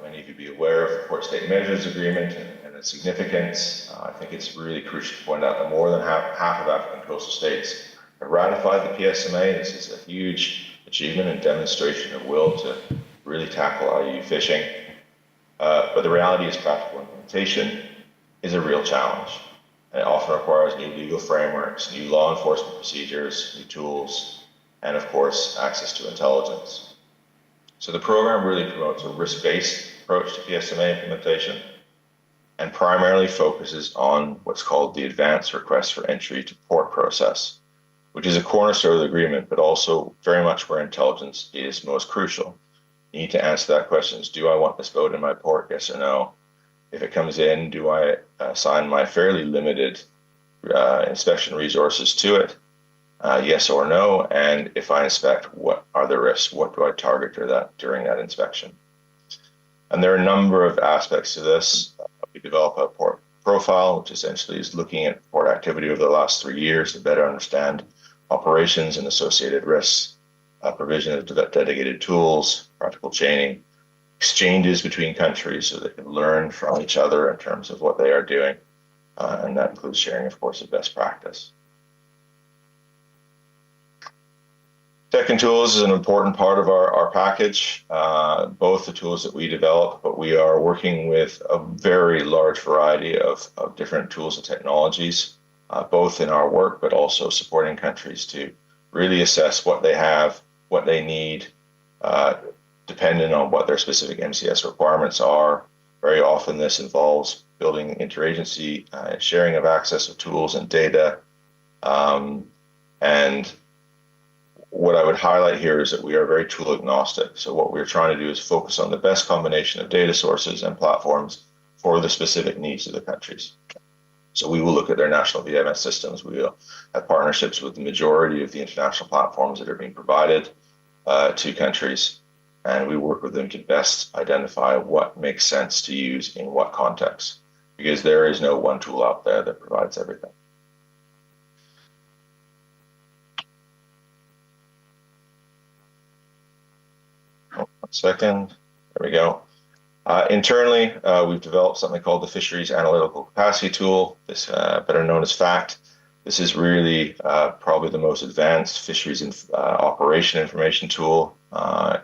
Many of you be aware of the Port State Measures Agreement and its significance. I think it's really crucial to point out that more than half of African coastal states have ratified the PSMA. This is a huge achievement and demonstration of will to really tackle IUU fishing. But the reality is practical implementation is a real challenge. And it often requires new legal frameworks, new law enforcement procedures, new tools, and of course, access to intelligence. So the program really promotes a risk-based approach to PSMA implementation and primarily focuses on what's called the Advanced Request for Entry to Port process, which is a cornerstone of the agreement, but also very much where intelligence is most crucial. You need to answer that question: do I want this boat in my port, yes or no? If it comes in, do I assign my fairly limited inspection resources to it? Yes or no? And if I inspect, what are the risks? What do I target during that inspection? And there are a number of aspects to this. We develop a port profile, which essentially is looking at port activity over the last 3 years to better understand operations and associated risks, provision of dedicated tools, practical training, exchanges between countries so they can learn from each other in terms of what they are doing. And that includes sharing, of course, of best practice. Tech and tools is an important part of our package, both the tools that we develop, but we are working with a very large variety of different tools and technologies, both in our work, but also supporting countries to really assess what they have, what they need, depending on what their specific MCS requirements are. Very often this involves building interagency, sharing of access of tools and data, and what I would highlight here is that we are very tool agnostic. So what we're trying to do is focus on the best combination of data sources and platforms for the specific needs of the countries. So we will look at their national VMS systems. We will have partnerships with the majority of the international platforms that are being provided to countries, and we work with them to best identify what makes sense to use in what context, because there is no one tool out there that provides everything. One second, there we go. Internally, we've developed something called the Fisheries Analytical Capacity Tool, this better known as FACT. This is really probably the most advanced fisheries operation information tool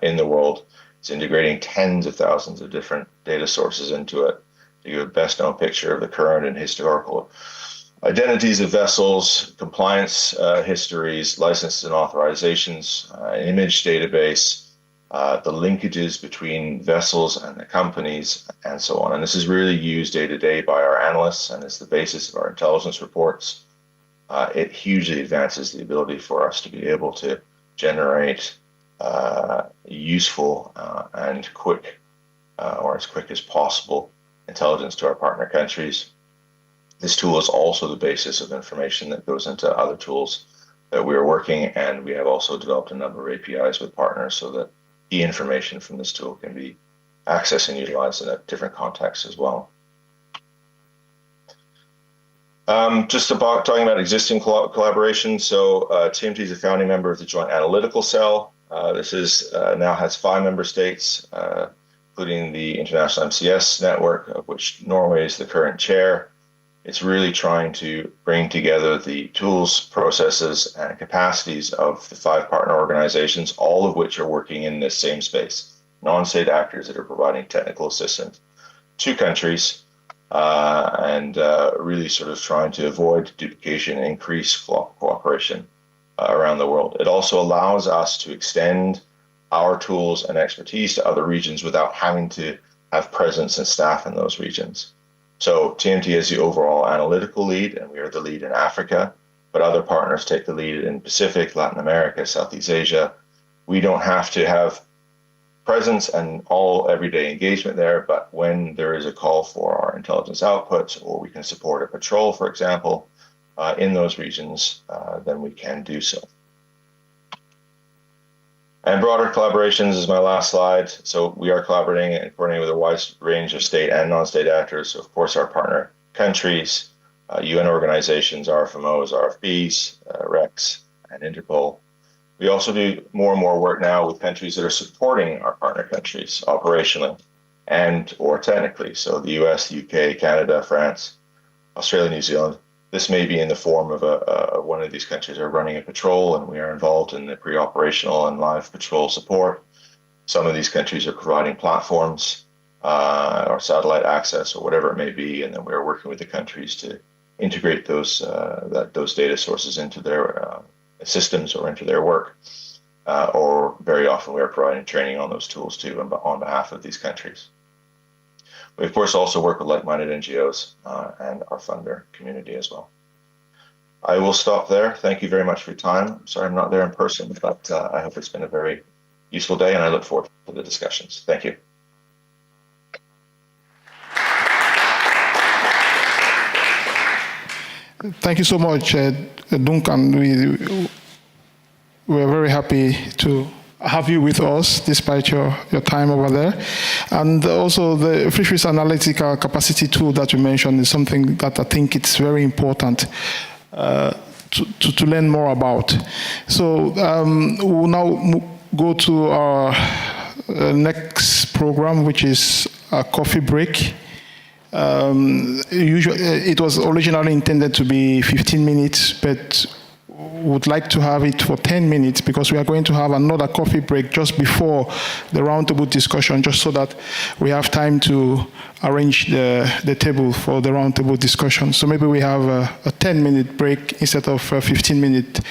in the world. It's integrating tens of thousands of different data sources into it to give a best known picture of the current and historical identities of vessels, compliance histories, licenses and authorizations, image database, the linkages between vessels and the companies, and so on. And this is really used day to day by our analysts and is the basis of our intelligence reports. It hugely advances the ability for us to be able to generate useful and quick, or as quick as possible, intelligence to our partner countries. This tool is also the basis of information that goes into other tools that we are working, and we have also developed a number of APIs with partners so that key information from this tool can be accessed and utilized in a different context as well. Just about talking about existing collaboration. So TMT is a founding member of the Joint Analytical Cell. This is now has 5 member states, including the International MCS network, of which Norway is the current chair. It's really trying to bring together the tools, processes, and capacities of the 5 partner organizations, all of which are working in this same space. Non-state actors that are providing technical assistance to countries, and really sort of trying to avoid duplication and increase cooperation around the world. It also allows us to extend our tools and expertise to other regions without having to have presence and staff in those regions. So TMT is the overall analytical lead, and we are the lead in Africa, but other partners take the lead in Pacific, Latin America, Southeast Asia. We don't have to have presence and all everyday engagement there, but when there is a call for our intelligence outputs, or we can support a patrol, for example, in those regions, then we can do so. And broader collaborations is my last slide. So we are collaborating and coordinating with a wide range of state and non-state actors. So of course, our partner countries, UN organizations, RFMOs, RFBs, REX, and Interpol. We also do more and more work now with countries that are supporting our partner countries operationally and or technically. So the US, the UK, Canada, France, Australia, New Zealand. This may be in the form of one of these countries are running a patrol, and we are involved in the pre-operational and live patrol support. Some of these countries are providing platforms or satellite access or whatever it may be, and then we are working with the countries to integrate those data sources into their systems or into their work. Or very often we are providing training on those tools too on behalf of these countries. We, of course, also work with like-minded NGOs and our funder community as well. I will stop there. Thank you very much for your time. I'm sorry I'm not there in person, but I hope it's been a very useful day, and I look forward to the discussions. Thank you. Thank you so much, Duncan. We're very happy to have you with us despite your time over there. And also the Fisheries Analytical Capacity Tool that you mentioned is something that I think it's very important to learn more about. So we'll now go to our next program, which is a coffee break. Usually, it was originally intended to be 15 minutes, but would like to have it for 10 minutes because we are going to have another coffee break just before the roundtable discussion, just so that we have time to arrange the table for the roundtable discussion. So maybe we have a 10-minute break instead of a 15-minute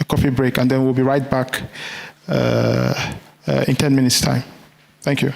coffee break, and then we'll be right back in 10 minutes' time. Thank you.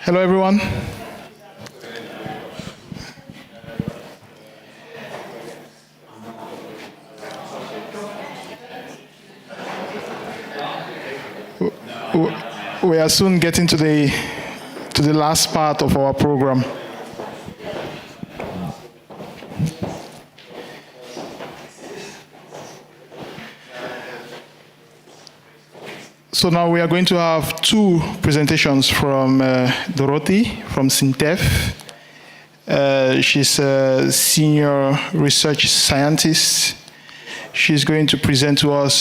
Hello, everyone. We are soon getting to the last part of our program. So now we are going to have two presentations from Dorothy from SINTEF. She's a senior research scientist. She's going to present to us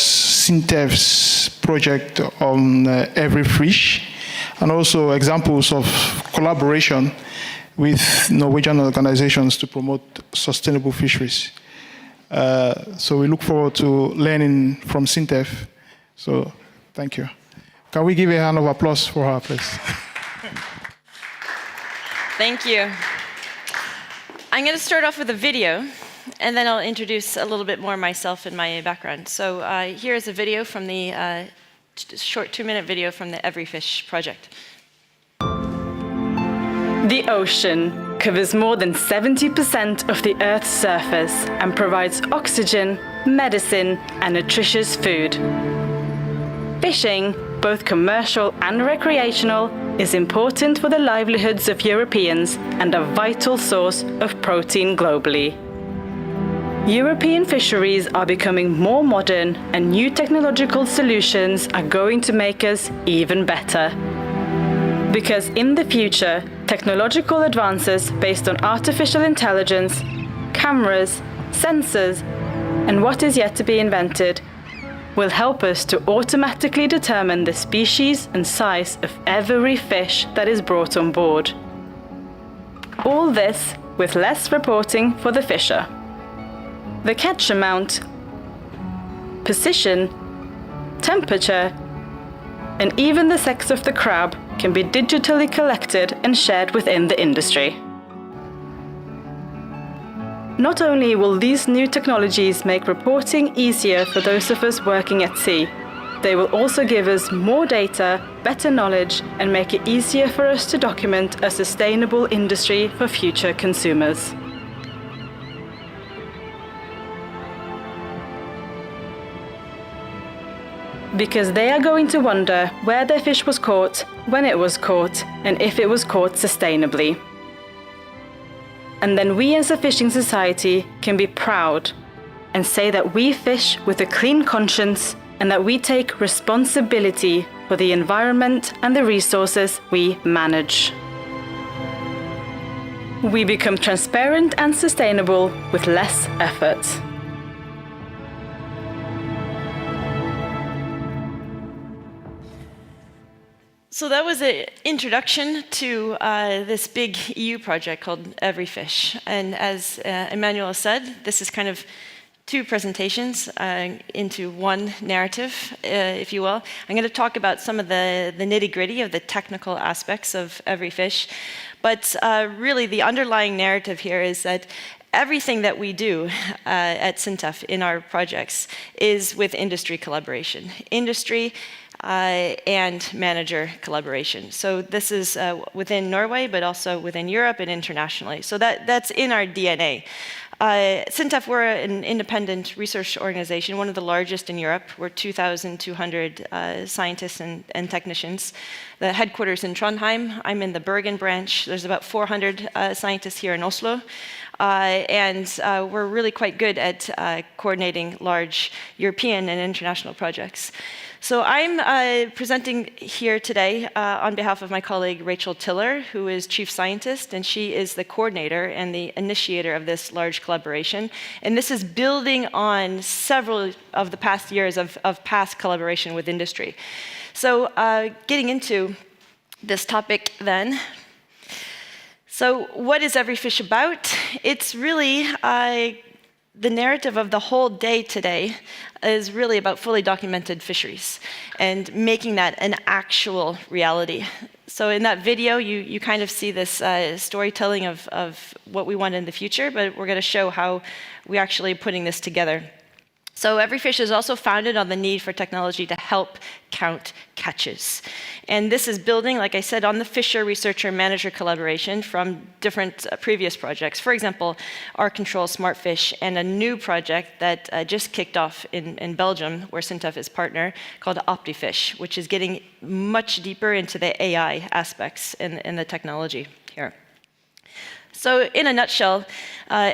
SINTEF's project on every fish, and also examples of collaboration with Norwegian organizations to promote sustainable fisheries. So we look forward to learning from SINTEF. So thank you. Can we give a hand of applause for her, please? Thank you. I'm going to start off with a video, and then I'll introduce a little bit more myself and my background. So here's a video from the short 2-minute video from the Every Fish project. The ocean covers more than 70% of the Earth's surface and provides oxygen, medicine, and nutritious food. Fishing, both commercial and recreational, is important for the livelihoods of Europeans and a vital source of protein globally. European fisheries are becoming more modern, and new technological solutions are going to make us even better. Because in the future, technological advances based on artificial intelligence, cameras, sensors, and what is yet to be invented will help us to automatically determine the species and size of every fish that is brought on board. All this with less reporting for the fisher. The catch amount, position, temperature, and even the sex of the crab can be digitally collected and shared within the industry. Not only will these new technologies make reporting easier for those of us working at sea, they will also give us more data, better knowledge, and make it easier for us to document a sustainable industry for future consumers. Because they are going to wonder where their fish was caught, when it was caught, and if it was caught sustainably. And then we as a fishing society can be proud and say that we fish with a clean conscience and that we take responsibility for the environment and the resources we manage. We become transparent and sustainable with less effort. So that was an introduction to this big EU project called Every Fish. And as Emmanuel said, this is kind of two presentations into one narrative, if you will. I'm going to talk about some of the nitty-gritty of the technical aspects of Every Fish. But really, the underlying narrative here is that everything that we do at SINTEF in our projects is with industry collaboration. Industry and manager collaboration. So this is within Norway, but also within Europe and internationally. So that's in our DNA. SINTEF, we're an independent research organization, one of the largest in Europe. We're 2,200 scientists and technicians. The headquarters in Trondheim. I'm in the Bergen branch. There's about 400 scientists here in Oslo. And we're really quite good at coordinating large European and international projects. So I'm presenting here today on behalf of my colleague Rachel Tiller, who is chief scientist, and she is the coordinator and the initiator of this large collaboration. And this is building on several of the past years of past collaboration with industry. So getting into this topic then. So what is Every Fish about? It's really the narrative of the whole day today is really about fully documented fisheries and making that an actual reality. So in that video, you kind of see this storytelling of what we want in the future, but we're going to show how we're actually putting this together. So Every Fish is also founded on the need for technology to help count catches. And this is building, like I said, on the Fisher researcher-manager collaboration from different previous projects. For example, R-Control Smartfish and a new project that just kicked off in Belgium, where SINTEF is partner, called OptiFish, which is getting much deeper into the AI aspects in the technology here. So in a nutshell,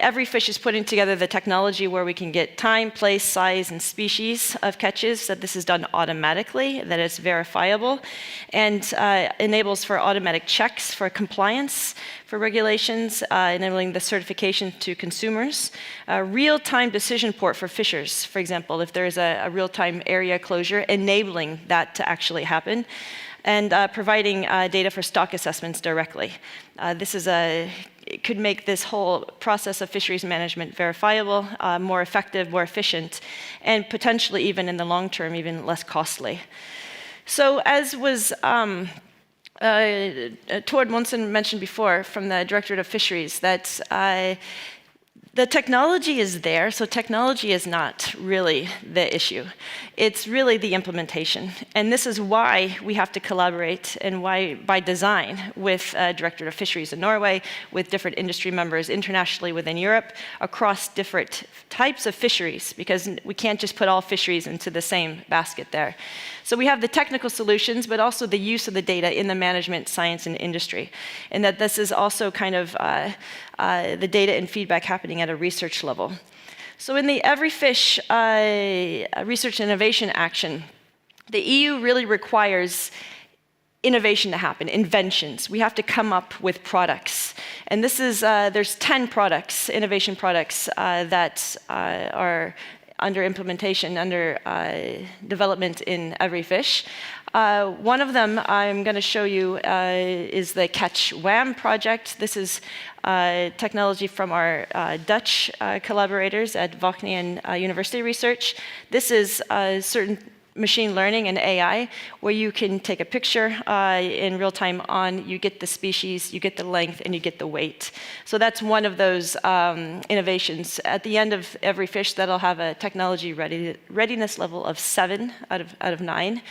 every fish is putting together the technology where we can get time, place, size, and species of catches, that this is done automatically, that it's verifiable, and enables for automatic checks for compliance, for regulations, enabling the certification to consumers. Real-time decision port for fishers, for example, if there's a real-time area closure, enabling that to actually happen, and providing data for stock assessments directly. It could make this whole process of fisheries management verifiable, more effective, more efficient, and potentially even in the long term, even less costly. So as was Tord Monsen mentioned before from the Directorate of Fisheries, that the technology is there, so technology is not really the issue. It's really the implementation. And this is why we have to collaborate, and why, by design, with Directorate of Fisheries in Norway, with different industry members internationally within Europe, across different types of fisheries, because we can't just put all fisheries into the same basket there. So we have the technical solutions, but also the use of the data in the management, science, and industry. And that this is also kind of the data and feedback happening at a research level. So in the Every Fish Research and Innovation Action, the EU really requires innovation to happen, inventions. We have to come up with products. And this is, there's 10 products, innovation products, that are under implementation, under development in Every Fish. One of them I'm going to show you is the Catch WAM project. This is technology from our Dutch collaborators at Wageningen University Research. This is certain machine learning and AI, where you can take a picture in real time you get the species, you get the length, and you get the weight. So that's one of those innovations. At the end of Every Fish, that'll have a technology readiness level of 7 out of 9.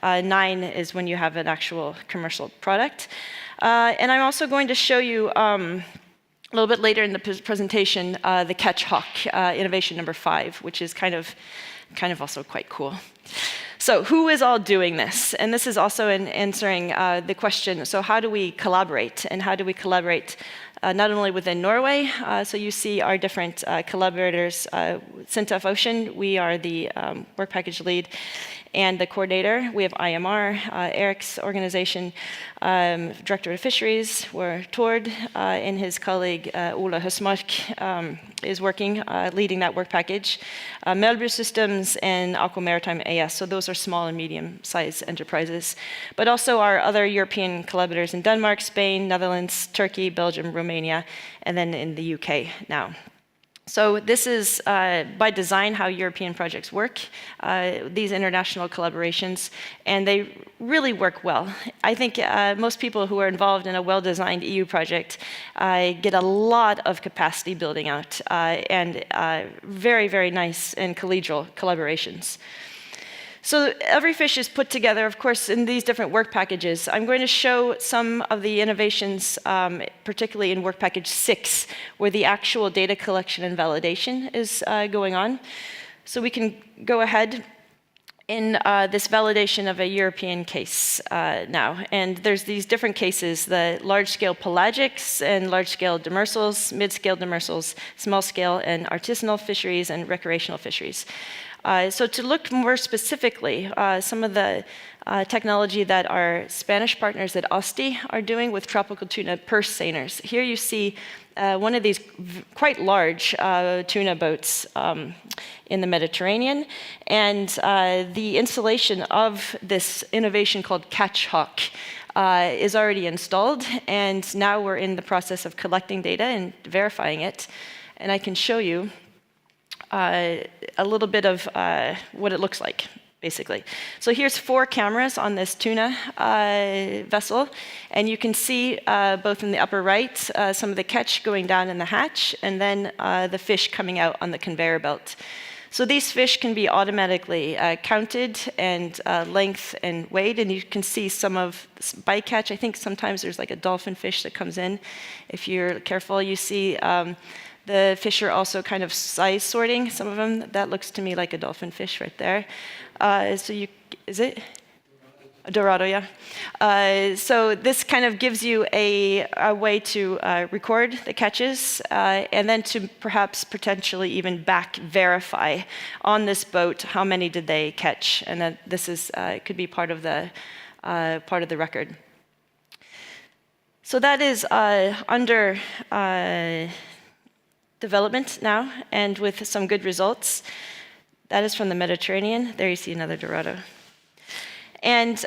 9 is when you have an actual commercial product. And I'm also going to show you a little bit later in the presentation the Catch Hawk innovation number 5, which is kind of also quite cool. So who is all doing this? And this is also in answering the question, so how do we collaborate? And how do we collaborate not only within Norway, so you see our different collaborators, SINTEF Ocean, we are the work package lead, and the coordinator. We have IMR, Eric's organization, Director of Fisheries, where Tord and his colleague Ola Høsmark is working, leading that work package. Melbu Systems and Aqua Maritime AS, so those are small and medium-sized enterprises. But also our other European collaborators in Denmark, Spain, Netherlands, Turkey, Belgium, Romania, and then in the UK now. So this is, by design, how European projects work, these international collaborations, and they really work well. I think most people who are involved in a well-designed EU project get a lot of capacity building out, and very, very nice and collegial collaborations. So Every Fish is put together, of course, in these different work packages. I'm going to show some of the innovations, particularly in work package 6, where the actual data collection and validation is going on. So we can go ahead in this validation of a European case now. And there's these different cases, the large-scale pelagics and large-scale demersals, mid-scale demersals, small-scale and artisanal fisheries, and recreational fisheries. So to look more specifically, some of the technology that our Spanish partners at OSTI are doing with tropical tuna purse seiners. Here you see one of these quite large tuna boats in the Mediterranean, and the installation of this innovation called Catch Hawk is already installed, and now we're in the process of collecting data and verifying it. And I can show you a little bit of what it looks like, basically. So here's 4 cameras on this tuna vessel, and you can see both in the upper right some of the catch going down in the hatch, and then the fish coming out on the conveyor belt. So these fish can be automatically counted and length and weighed, and you can see some of bycatch. I think sometimes there's like a dolphin fish that comes in. If you're careful, you see the fish are also kind of size sorting. Some of them, that looks to me like a dolphin fish right there. Is it? A Dorado, yeah. So this kind of gives you a way to record the catches and then to perhaps potentially even back verify on this boat how many did they catch, and that this is could be part of the record. So that is under development now, and with some good results. That is from the Mediterranean. There you see another Dorado. And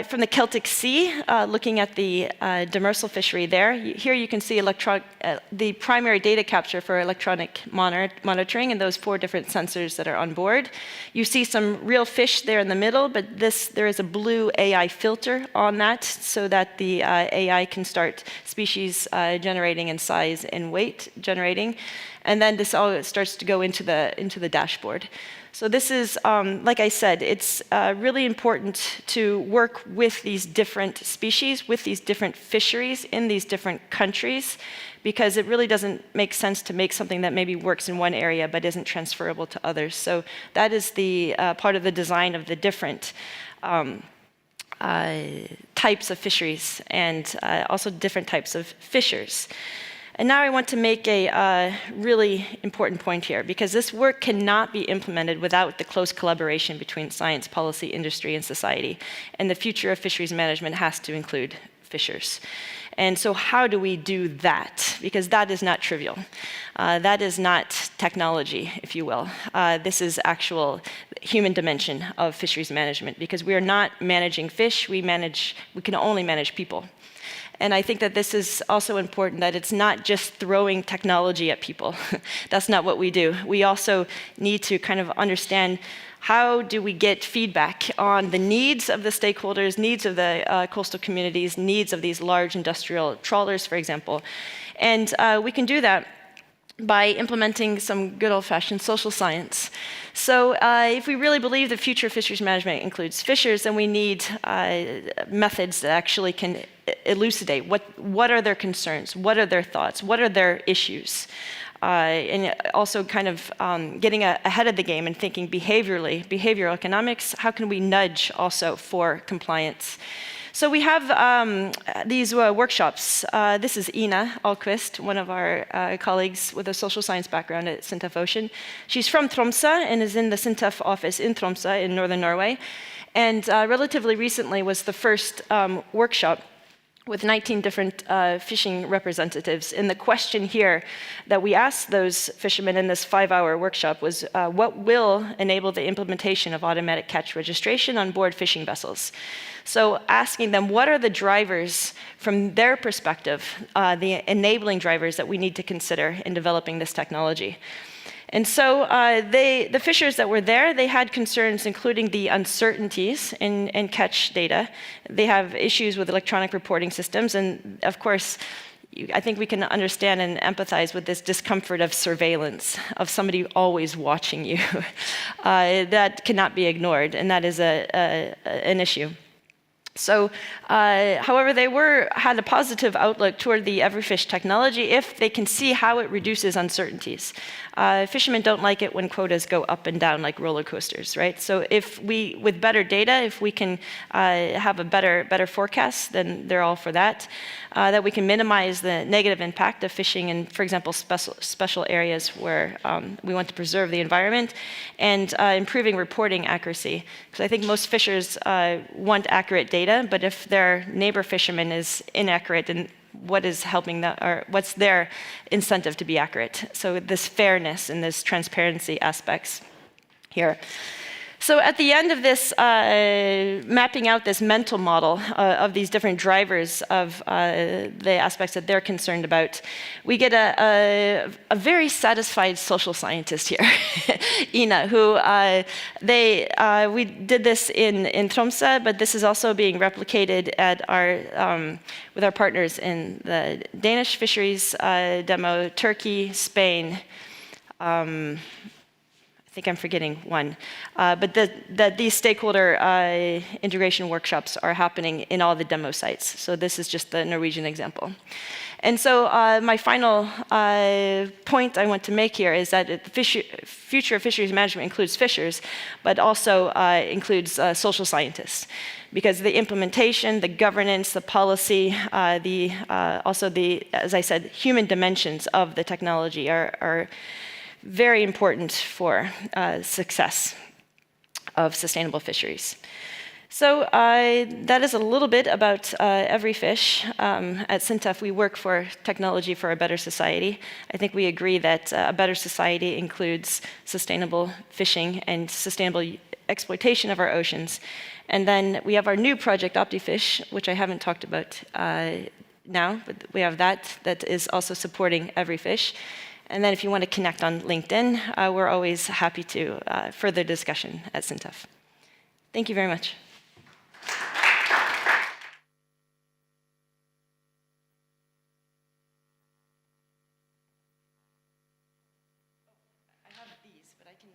from the Celtic Sea, looking at the demersal fishery there, here you can see the primary data capture for electronic monitoring and those 4 different sensors that are on board. You see some real fish there in the middle, but there is a blue AI filter on that so that the AI can start species generating and size and weight generating. And then this all starts to go into the dashboard. So this is, like I said, it's really important to work with these different species, with these different fisheries in these different countries, because it really doesn't make sense to make something that maybe works in one area but isn't transferable to others. So that is the part of the design of the different types of fisheries and also different types of fishers. And now I want to make a really important point here, because this work cannot be implemented without the close collaboration between science, policy, industry, and society. And the future of fisheries management has to include fishers. And so how do we do that? Because that is not trivial. That is not technology, if you will. This is actual human dimension of fisheries management, because we are not managing fish, we can only manage people. And I think that this is also important, that it's not just throwing technology at people. That's not what we do. We also need to kind of understand how do we get feedback on the needs of the stakeholders, needs of the coastal communities, needs of these large industrial trawlers, for example. And we can do that by implementing some good old-fashioned social science. So if we really believe the future of fisheries management includes fishers, then we need methods that actually can elucidate what are their concerns, what are their thoughts, what are their issues, and also kind of getting ahead of the game and thinking behaviorally, behavioral economics, how can we nudge also for compliance? So we have these workshops. This is Ina Alquist, one of our colleagues with a social science background at Sintef Ocean. She's from Tromsø and is in the Sintef office in Tromsø in northern Norway. And relatively recently was the first workshop with 19 different fishing representatives. And the question here that we asked those fishermen in this 5-hour workshop was, what will enable the implementation of automatic catch registration on board fishing vessels? So asking them, what are the drivers from their perspective, the enabling drivers that we need to consider in developing this technology? And so the fishers that were there, they had concerns including the uncertainties in catch data. They have issues with electronic reporting systems. And of course, I think we can understand and empathize with this discomfort of surveillance, of somebody always watching you. That cannot be ignored, and that is an issue. So, however, they had a positive outlook toward the Everyfish technology if they can see how it reduces uncertainties. Fishermen don't like it when quotas go up and down like roller coasters, right? So if we, with better data, if we can have a better forecast, then they're all for that. That we can minimize the negative impact of fishing in, for example, special areas where we want to preserve the environment, and improving reporting accuracy. Because I think most fishers want accurate data, but if their neighbor fisherman is inaccurate, then what is helping that, or what's their incentive to be accurate? So this fairness and this transparency aspects here. So at the end of this, mapping out this mental model of these different drivers of the aspects that they're concerned about, we get a very satisfied social scientist here, Ina, who we did this in Tromsø, but this is also being replicated at with our partners in the Danish fisheries demo, Turkey, Spain, I think I'm forgetting one. But that these stakeholder integration workshops are happening in all the demo sites. So this is just the Norwegian example. And so my final point I want to make here is that the future of fisheries management includes fishers, but also includes social scientists. Because the implementation, the governance, the policy, also the, as I said, human dimensions of the technology are very important for success of sustainable fisheries. So that is a little bit about Every Fish. At SINTEF, we work for technology for a better society. I think we agree that a better society includes sustainable fishing and sustainable exploitation of our oceans. And then we have our new project, OptiFish, which I haven't talked about now, but we have that is also supporting Every Fish. And then if you want to connect on LinkedIn, we're always happy to further discussion at SINTEF. Thank you very much. I have these, but I can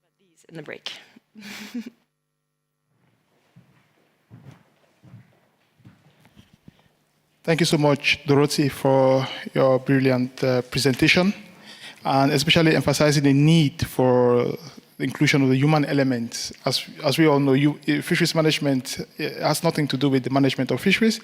put these in the break. Thank you so much, Dorothy, for your brilliant presentation, and especially emphasizing the need for the inclusion of the human element. As we all know, fisheries management has nothing to do with the management of fisheries,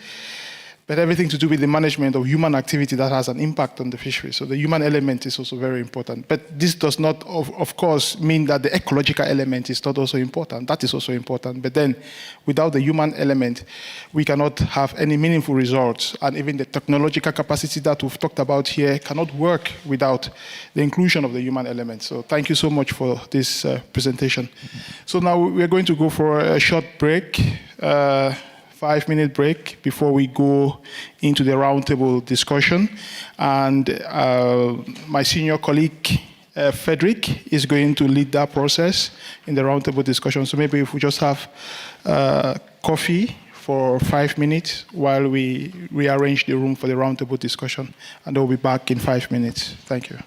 but everything to do with the management of human activity that has an impact on the fisheries. So the human element is also very important. But this does not, of course, mean that the ecological element is not also important. That is also important. But then, without the human element, we cannot have any meaningful results. And even the technological capacity that we've talked about here cannot work without the inclusion of the human element. So thank you so much for this presentation. So now we're going to go for a short break. 5-minute break before we go into the roundtable discussion. And my senior colleague, Frederick, is going to lead that process in the roundtable discussion. So maybe if we just have coffee for 5 minutes while we rearrange the room for the roundtable discussion, and we'll be back in 5 minutes. Thank you.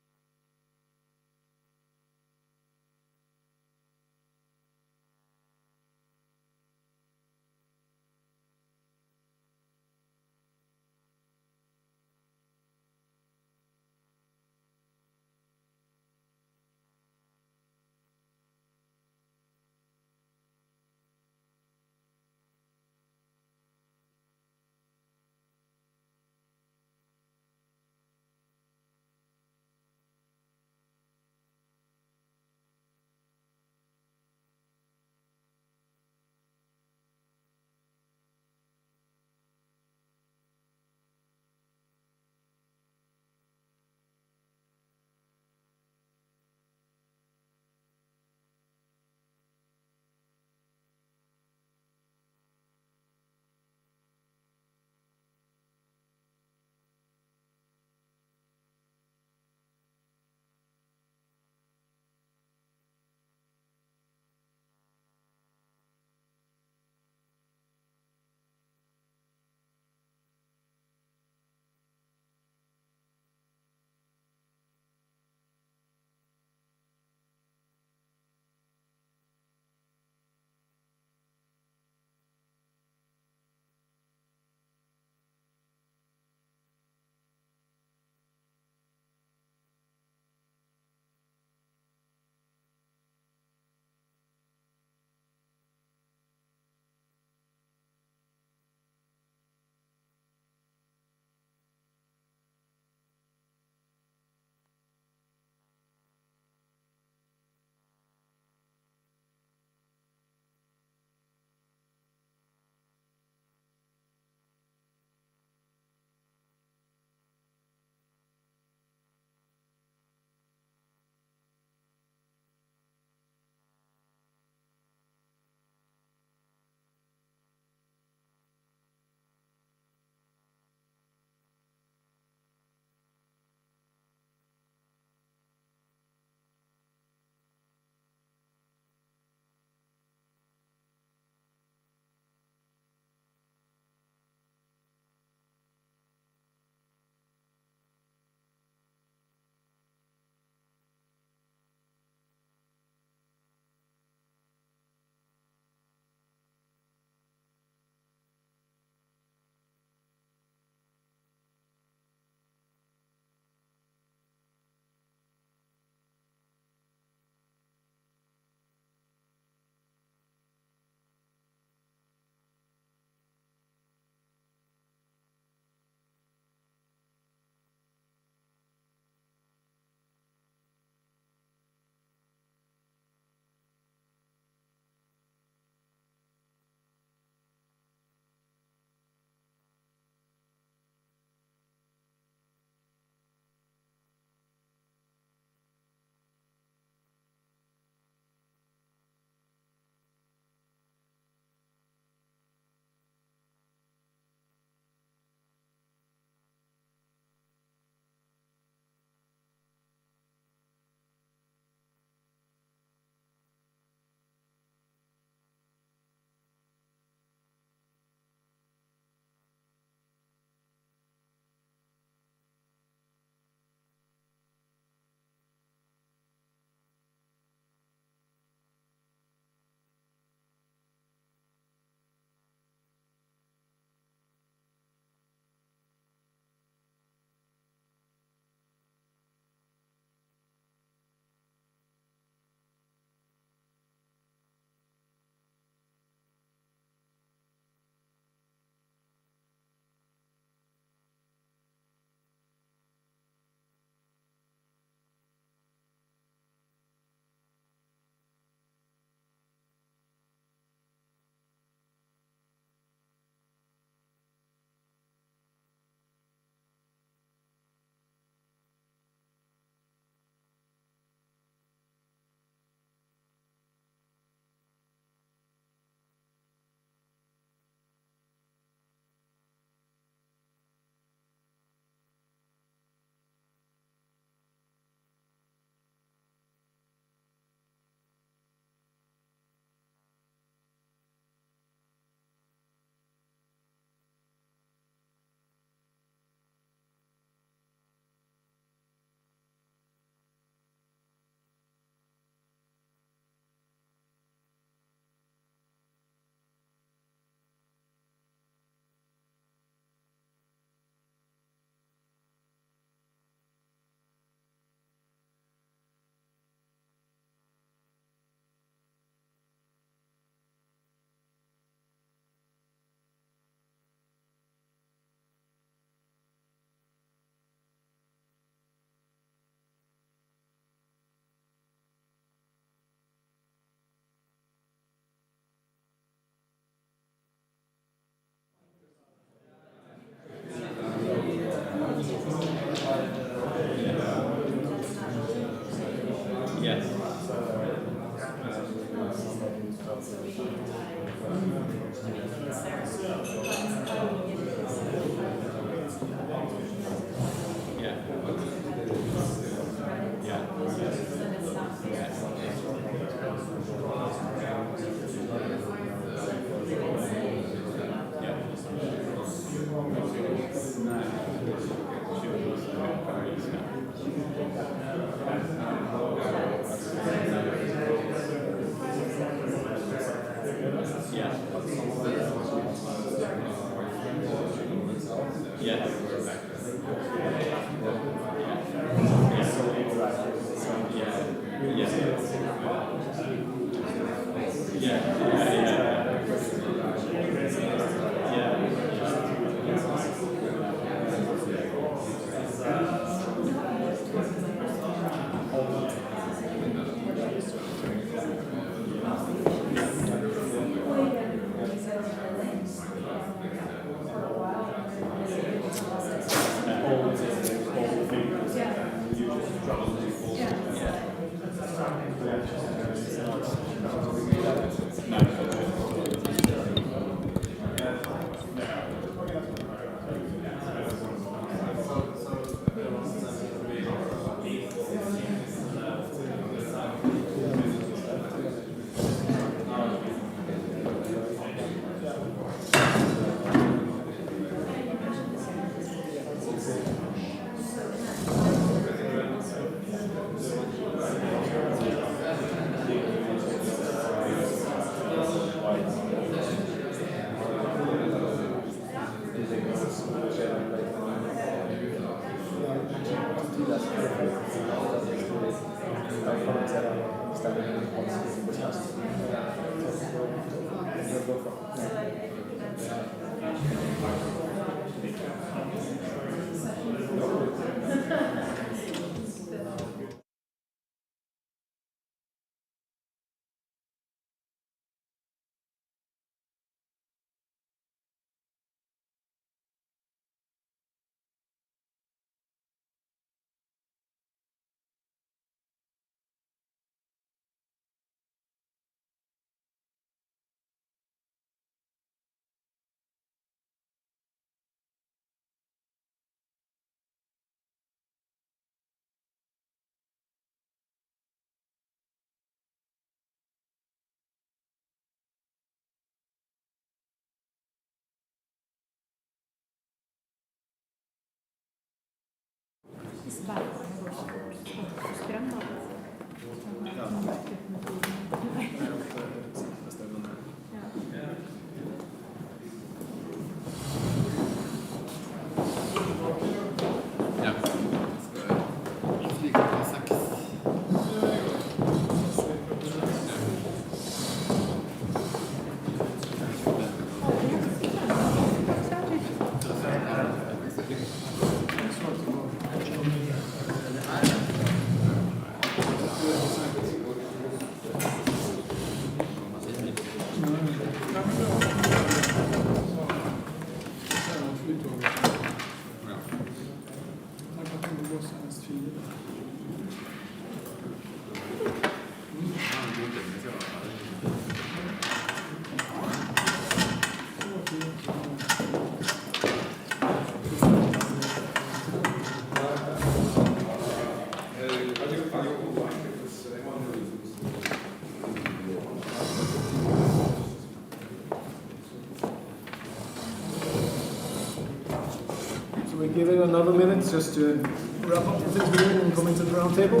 So we give it another minute just to wrap up the things we're doing and come into the round table.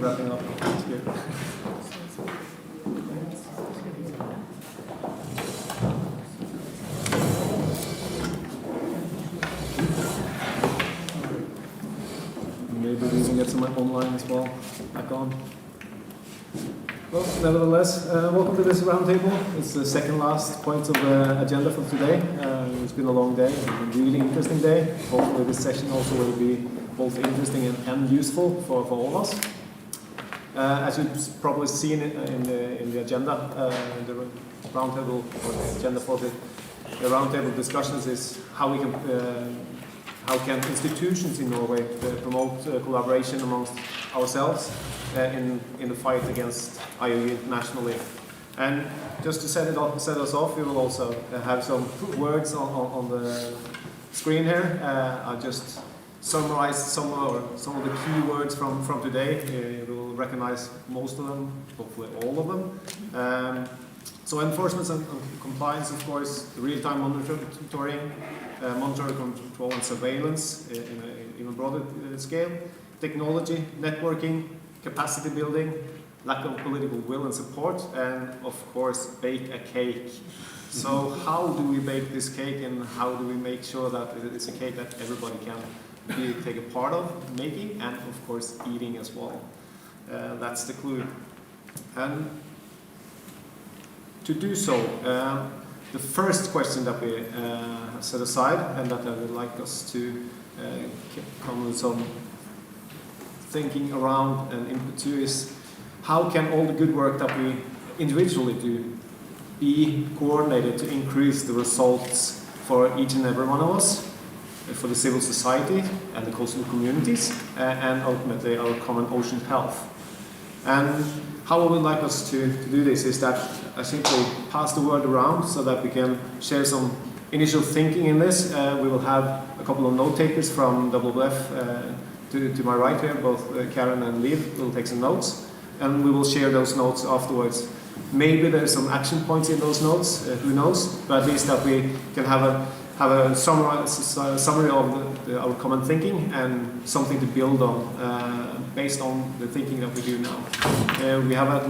Wrapping up. That's good. Maybe we can get some online as well. Back on. Well, nevertheless, welcome to this roundtable. It's the second last point of the agenda for today. It's been a long day, a really interesting day. Hopefully this session also will be both interesting and useful for all of us. As you've probably seen in the agenda, the roundtable, or the agenda for the roundtable discussions is how we can, how can institutions in Norway promote collaboration amongst ourselves in the fight against IUU internationally. And just to set us off, we will also have some words on the screen here. I just summarized some of the key words from today. You will recognize most of them, hopefully all of them. So enforcement and compliance, of course, real-time monitoring, monitoring, control and surveillance in an even broader scale, technology, networking, capacity building, lack of political will and support, and of course, bake a cake. So how do we bake this cake, and how do we make sure that it's a cake that everybody can take a part of making, and of course, eating as well? That's the clue. And to do so, the first question that we have set aside, and that I would like us to come with some thinking around and input to, is how can all the good work that we individually do be coordinated to increase the results for each and every one of us, for the civil society and the coastal communities, and ultimately our common ocean health. And how I would like us to do this is that I simply pass the word around so that we can share some initial thinking in this. We will have a couple of note takers from WWF to my right here, both Karen and Liv will take some notes, and we will share those notes afterwards. Maybe there's some action points in those notes, who knows, but at least that we can have a summary of our common thinking and something to build on based on the thinking that we do now. We have had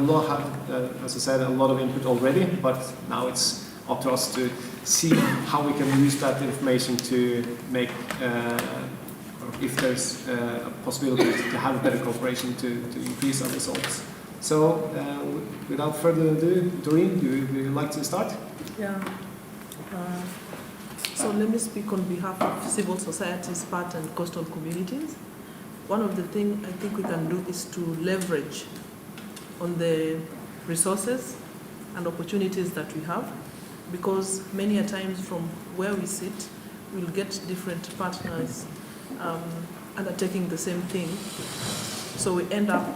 as I said, a lot of input already, but now it's up to us to see how we can use that information to make or if there's a possibility to have better cooperation to increase our results. So, without further ado, Doreen, would you like to start? Yeah. So let me speak on behalf of civil societies, part and coastal communities. One of the things I think we can do is to leverage on the resources and opportunities that we have, because many a times from where we sit, we'll get different partners undertaking the same thing. So we end up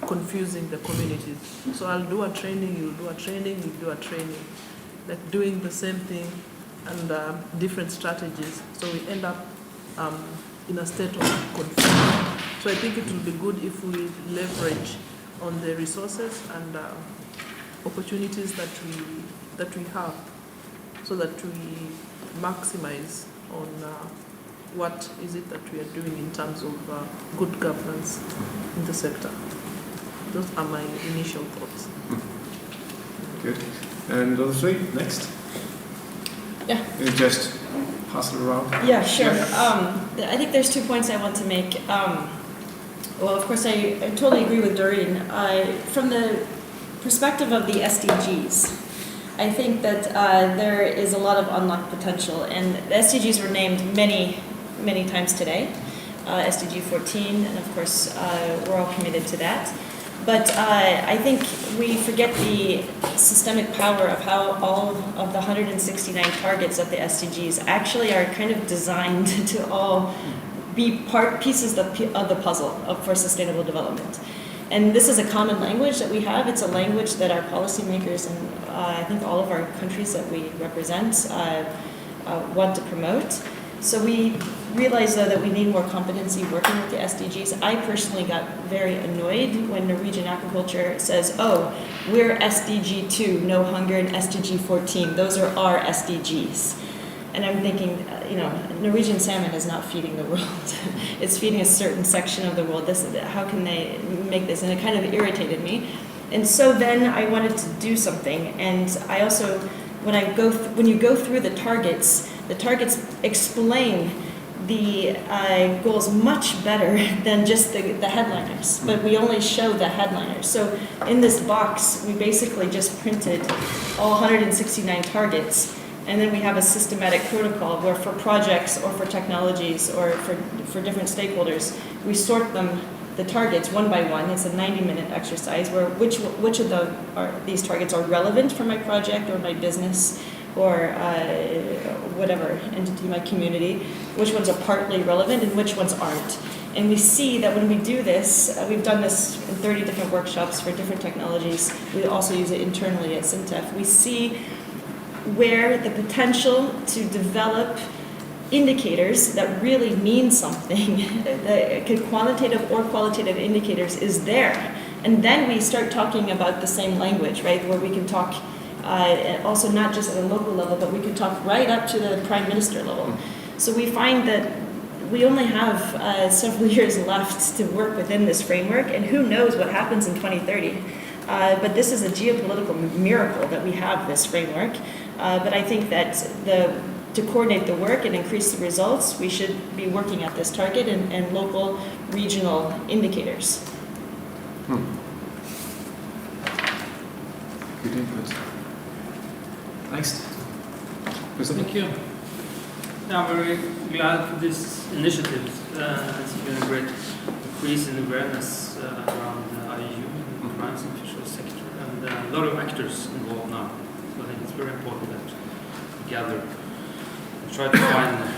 confusing the communities. So I'll do a training, you'll do a training, you'll do a training, like doing the same thing and different strategies. So we end up in a state of confusion. So I think it will be good if we leverage on the resources and opportunities that we have, so that we maximize on what is it that we are doing in terms of good governance in the sector. Those are my initial thoughts. Good. And those three, next. Yeah. You just pass it around. Yeah, sure. Yeah. I think there's 2 points I want to make. Well, of course, I totally agree with Doreen. From the perspective of the SDGs, I think that there is a lot of unlocked potential, and the SDGs were named many times today. SDG 14, and of course, we're all committed to that. But I think we forget the systemic power of how all of the 169 targets of the SDGs actually are kind of designed to all be pieces of the puzzle for sustainable development. And this is a common language that we have. It's a language that our policymakers and I think all of our countries that we represent want to promote. So we realize, though, that we need more competency working with the SDGs. I personally got very annoyed when Norwegian aquaculture says, oh, we're SDG 2, no hunger, and SDG 14. Those are our SDGs. And I'm thinking, Norwegian salmon is not feeding the world. It's feeding a certain section of the world. How can they make this? And it kind of irritated me. And so then I wanted to do something. And I also, when you go through the targets explain the goals much better than just the headliners, but we only show the headliners. So in this box, we basically just printed all 169 targets, and then we have a systematic protocol where for projects or for technologies or for different stakeholders, we sort the targets one by one. It's a 90-minute exercise where which of these targets are relevant for my project or my business or whatever entity, my community, which ones are partly relevant and which ones aren't. And we see that when we do this, we've done this in 30 different workshops for different technologies. We also use it internally at SINTEF. We see where the potential to develop indicators that really mean something, the quantitative or qualitative indicators is there. And then we start talking about the same language, right, where we can talk also not just at a local level, but we can talk right up to the prime minister level. So we find that we only have several years left to work within this framework, and who knows what happens in 2030. But this is a geopolitical miracle that we have this framework. But I think that to coordinate the work and increase the results, we should be working at this target and local, regional indicators. Good input. Next. Thank you. Yeah, I'm very glad for this initiative. It's been a great increase in awareness around IUU and crimes in the fisheries sector, and a lot of actors involved now. So I think it's very important that we gather and try to find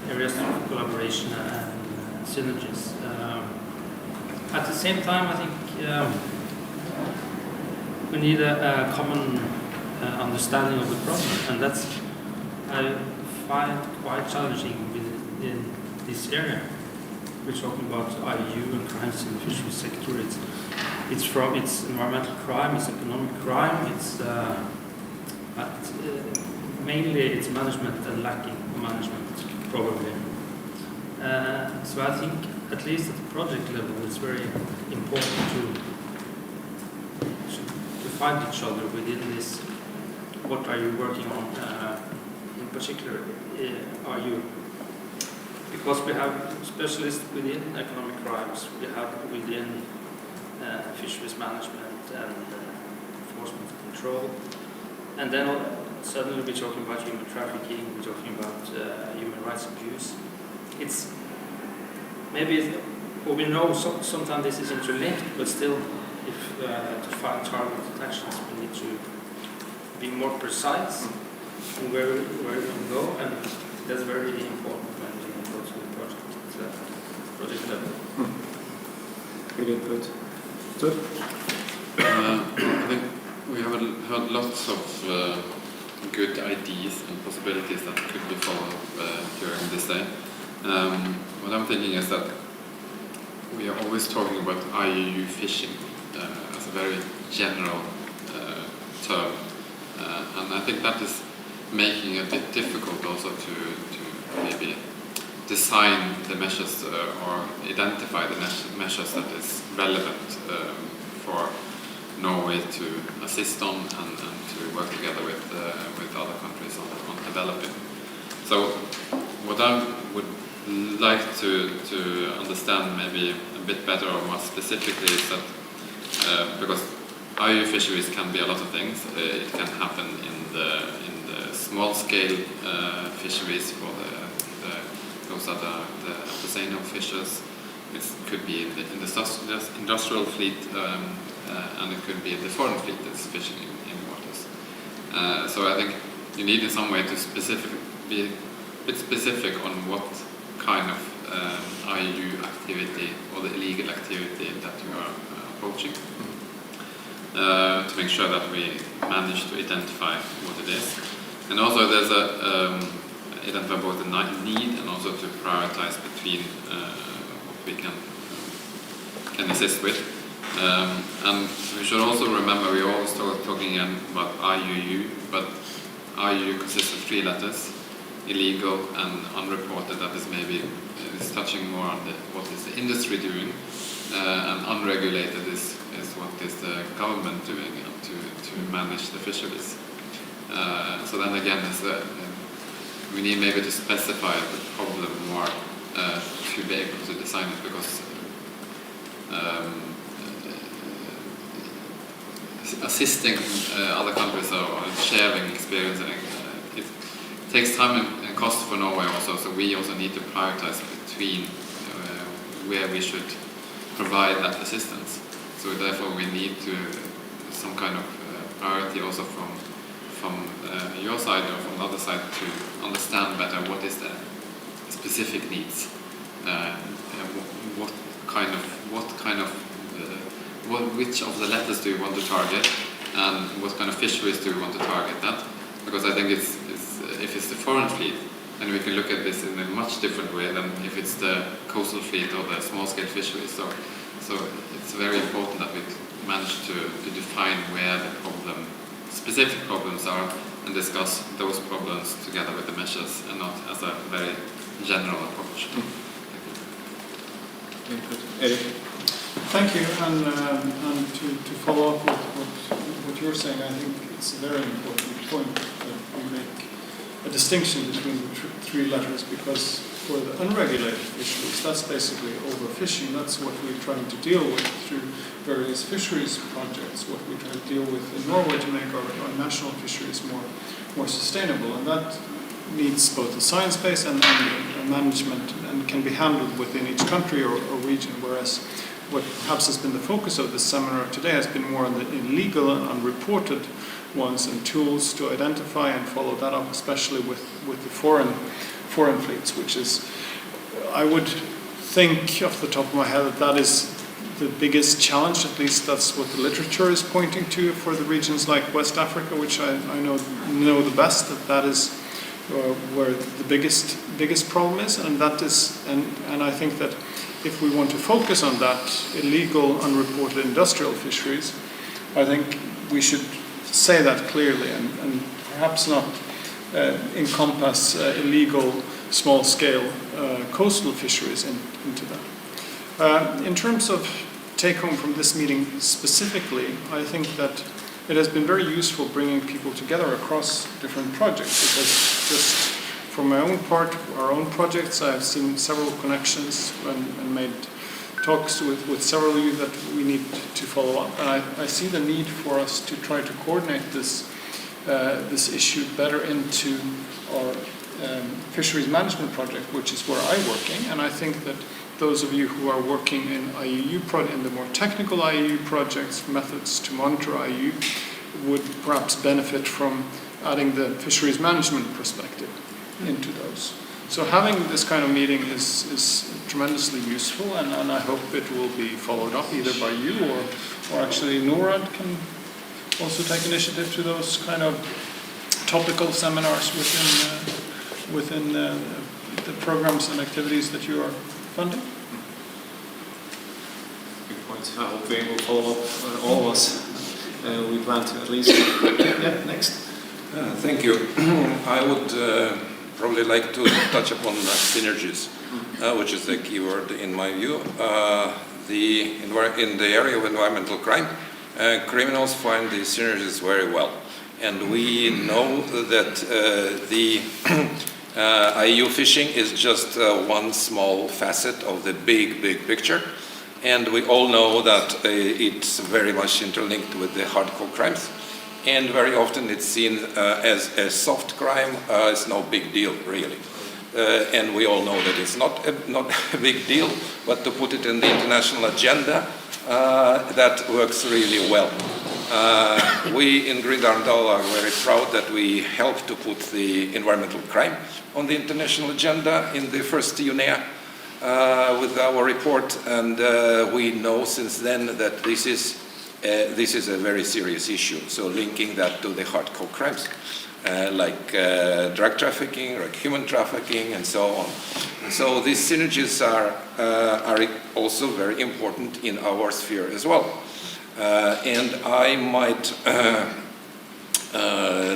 areas of collaboration and synergies. At the same time, I think we need a common understanding of the problem, and that's I find quite challenging in this area. We're talking about IUU and crimes in the fisheries sector. It's environmental crime, it's economic crime, it's mainly it's management and lacking management probably. So I think at least at the project level, it's very important to find each other within this. What are you working on? In particular, are you because we have specialists within economic crimes, we have within fisheries management and enforcement control, and then suddenly we're talking about human trafficking, we're talking about human rights abuse. It's maybe, well, we know sometimes this is interlinked, but still, if to find targeted actions, we need to be more precise in where we go, and that's very important when you go to the project level. Good input. So, I think we have heard lots of good ideas and possibilities that could be followed during this day. What I'm thinking is that we are always talking about IUU fishing as a very general term, and I think that is making it a bit difficult also to maybe design the measures or identify the measures that is relevant for Norway to assist on and to work together with other countries on developing. So what I would like to understand maybe a bit better or more specifically is that because IUU fisheries can be a lot of things. It can happen in the small scale fisheries for those are the artisanal fishers. It could be in the industrial fleet, and it could be in the foreign fleet that's fishing in waters. So I think you need in some way to be a bit specific on what kind of IUU activity or the illegal activity that you are approaching, to make sure that we manage to identify what it is. And also there's identify both the need and also to prioritize between what we can assist with. And we should also remember we're always talking about IUU, but IUU consists of 3 letters: illegal and unreported, that is maybe is touching more on what is the industry doing, and unregulated is what is the government doing to manage the fisheries. So then again, we need maybe to specify the problem more to be able to design it, because assisting other countries or sharing experience, it takes time and cost for Norway also, so we also need to prioritize between where we should provide that assistance. So therefore we need some kind of priority also from your side or from the other side to understand better what is the specific needs, which of the letters do you want to target, and what kind of fisheries do you want to target that? Because I think if it's the foreign fleet, then we can look at this in a much different way than if it's the coastal fleet or the small-scale fisheries. So it's very important that we manage to define where the specific problems are and discuss those problems together with the measures and not as a very general approach. Thank you. And to follow up with what you're saying, I think it's a very important point that we make a distinction between the 3 letters, because for the unregulated fisheries, that's basically overfishing. That's what we're trying to deal with through various fisheries projects, what we try to deal with in Norway to make our national fisheries more sustainable. And that needs both a science base and management, and can be handled within each country or region, whereas what perhaps has been the focus of this seminar today has been more on the illegal and unreported ones, and tools to identify and follow that up, especially with the foreign fleets, which is, I would think off the top of my head that is the biggest challenge. At least that's what the literature is pointing to for the regions like West Africa, which I know the best, that is where the biggest problem is, and that is, and I think that if we want to focus on that illegal, unreported industrial fisheries, I think we should say that clearly, and perhaps not encompass illegal, small-scale coastal fisheries into that. In terms of take-home from this meeting specifically, I think that it has been very useful bringing people together across different projects, because just for my own part, our own projects, I've seen several connections and made talks with several of you that we need to follow up. And I see the need for us to try to coordinate this issue better into our fisheries management project, which is where I'm working. And I think that those of you who are working in IUU in the more technical IUU projects, methods to monitor IUU, would perhaps benefit from adding the fisheries management perspective into those. So having this kind of meeting is tremendously useful, and I hope it will be followed up either by you or actually NORAD can also take initiative to those kind of topical seminars within the programs and activities that you are funding. Good point. I hope we will follow up, all of us. We plan to at least. Yeah, next. Thank you. I would probably like to touch upon synergies, which is the key word in my view. In the area of environmental crime, criminals find these synergies very well. And we know that the IUU fishing is just one small facet of the big picture. And we all know that it's very much interlinked with the hardcore crimes. And very often it's seen as a soft crime. It's no big deal, really. And we all know that it's not a big deal, but to put it in the international agenda, that works really well. We in Green Arndal are very proud that we helped to put the environmental crime on the international agenda in the first UNEA with our report, and we know since then that this is a very serious issue. So linking that to the hardcore crimes like drug trafficking, like human trafficking, and so on. So these synergies are also very important in our sphere as well. And I might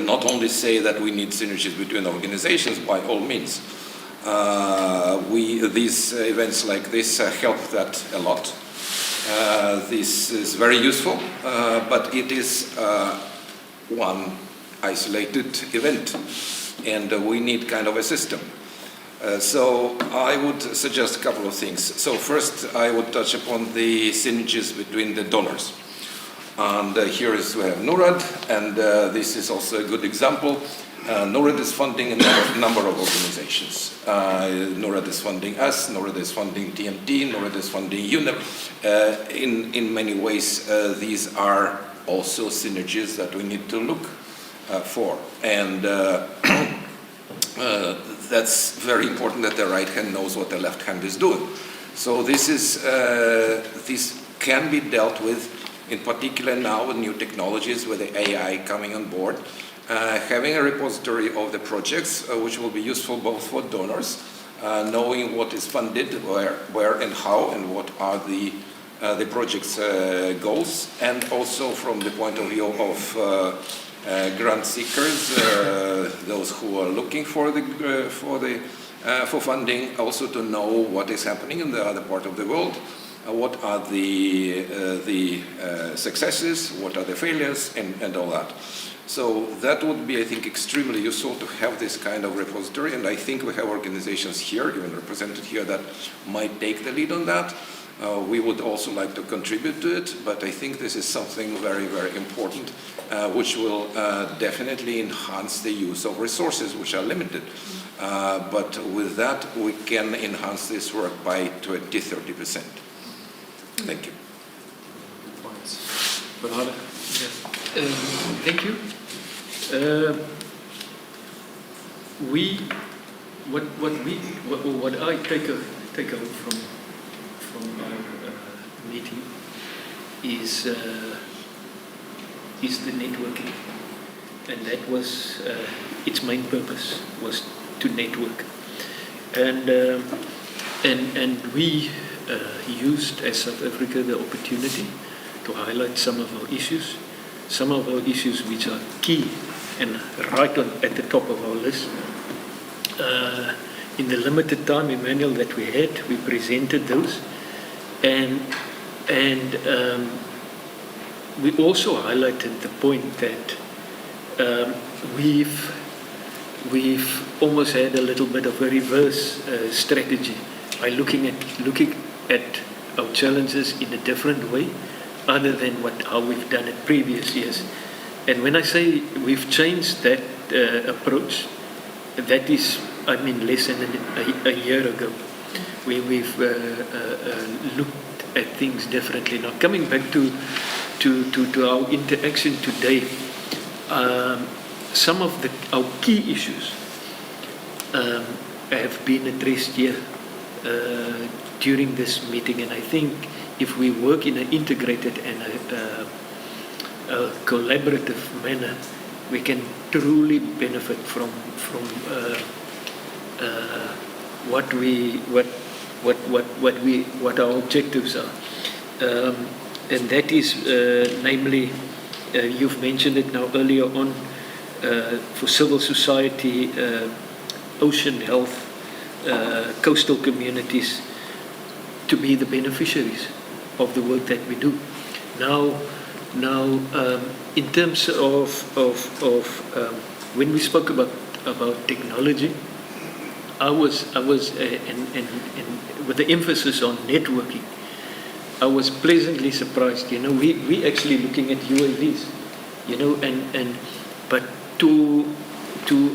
not only say that we need synergies between organizations, by all means. These events like this help that a lot. This is very useful, but it is one isolated event, and we need kind of a system. So I would suggest a couple of things. So first, I would touch upon the synergies between the donors. And here we have NORAD, and this is also a good example. NORAD is funding a number of organizations. NORAD is funding us, NORAD is funding TMT, NORAD is funding UNEP. In many ways, these are also synergies that we need to look for. And that's very important that the right hand knows what the left hand is doing. So this can be dealt with, in particular now with new technologies, with the AI coming on board. Having a repository of the projects, which will be useful both for donors, knowing what is funded, where and how, and what are the project's goals, and also from the point of view of grant seekers, those who are looking for funding, also to know what is happening in the other part of the world, what are the successes, what are the failures, and all that. So that would be, I think, extremely useful to have this kind of repository, and I think we have organizations here, even represented here, that might take the lead on that. We would also like to contribute to it, but I think this is something very, very important, which will definitely enhance the use of resources, which are limited. But with that, we can enhance this work by 20–30%. Thank you. Good points. Bernard? Thank you. What I take away from our meeting is the networking, and that was its main purpose, was to network, and we used as South Africa the opportunity to highlight some of our issues which are key and right at the top of our list. In the limited time, Emmanuel, that we had, we presented those, and we also highlighted the point that we've we've almost had a little bit of a reverse strategy by looking at our challenges in a different way, other than how we've done it previous years. And when I say we've changed that approach, that is, I mean, less than a year ago. We've looked at things differently. Now, coming back to our interaction today, some of our key issues have been addressed here during this meeting, and I think if we work in an integrated and a collaborative manner, we can truly benefit from what our objectives are, and that is namely, you've mentioned it now earlier on, for civil society, ocean health, coastal communities to be the beneficiaries of the work that we do. Now, in terms of when we spoke about technology, I was and with the emphasis on networking, I was pleasantly surprised. You know, we actually looking at UAVs, you know, but to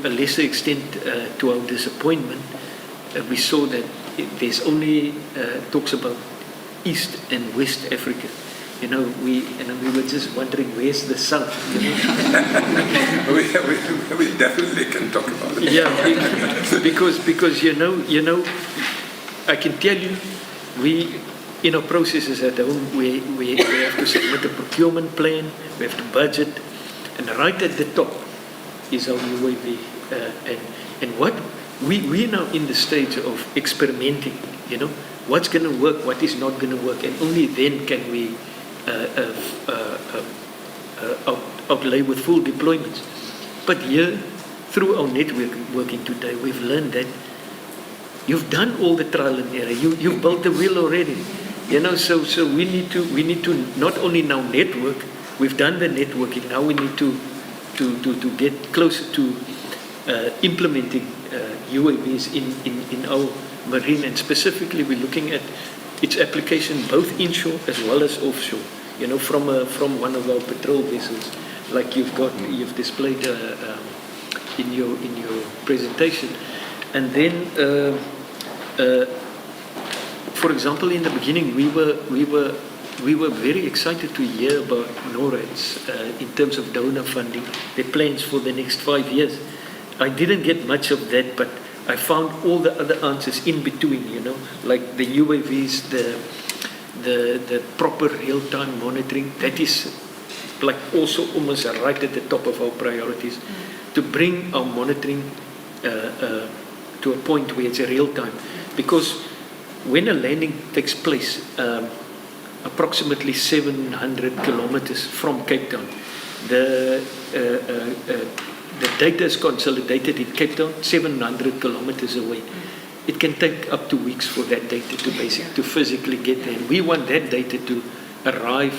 a lesser extent, to our disappointment, we saw that there's only talks about East and West Africa. You know, we were just wondering where's the South. You know? we definitely can talk about it. Yeah, because you know, I can tell you, we in our processes at home, we have to submit a procurement plan, we have to budget, and right at the top is our UAV, and what we're now in the stage of experimenting. You know, what's going to work, what is not going to work, and only then can we outlay with full deployments. But here, through our networking today, we've learned that you've done all the trial and error. You've built the wheel already. You know, so we need to not only now network. We've done the networking. Now we need to get closer to implementing UAVs in our marine, and specifically we're looking at its application both inshore as well as offshore. You know, from one of our patrol vessels, like you've displayed in your presentation, and then for example, in the beginning we were very excited to hear about NORAD's in terms of donor funding, their plans for the next 5 years. I didn't get much of that, but I found all the other answers in between, you know, like the UAVs, the proper real-time monitoring. That is like also almost right at the top of our priorities, to bring our monitoring to a point where it's real-time. Because when a landing takes place, approximately 700 kilometers from Cape Town, the data is consolidated in Cape Town, 700 kilometers away. It can take up to weeks for that data to physically get there. And we want that data to arrive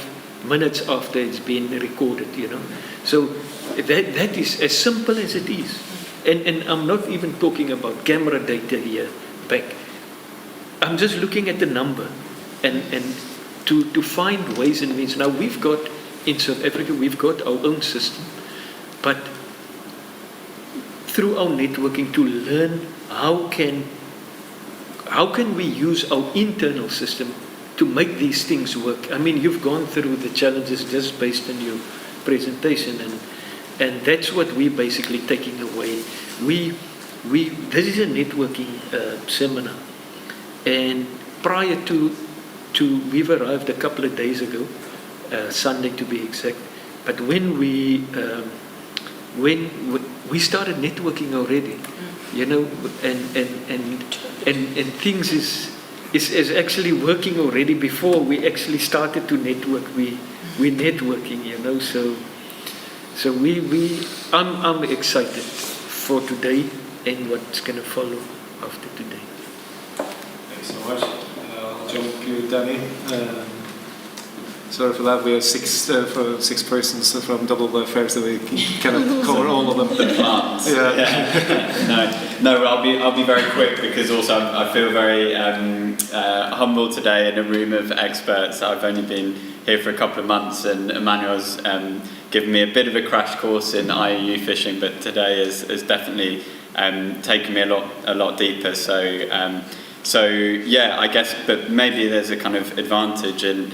minutes after it's been recorded, you know. So that is as simple as it is. And I'm not even talking about camera data here back. I'm just looking at the number and to find ways and means. Now we've got, in South Africa, we've got our own system, but through our networking to learn how can we use our internal system to make these things work. I mean, you've gone through the challenges just based on your presentation, and that's what we're basically taking away. This is a networking seminar, and prior to we've arrived a couple of days ago, Sunday to be exact, but when we started networking already, you know, and things is actually working already before we actually started to network. We're networking, you know, so I'm excited for today and what's going to follow after today. Thanks so much. I'll jump you, Danny. Sorry for that. We have six persons from Double Affairs, so we cannot cover all of them. chance. No. I'll be very quick because also I feel very humble today in a room of experts. I've only been here for a couple of months, and Emmanuel's given me a bit of a crash course in IUU fishing, but today has definitely taken me a lot deeper. So yeah, I guess, but maybe there's a kind of advantage in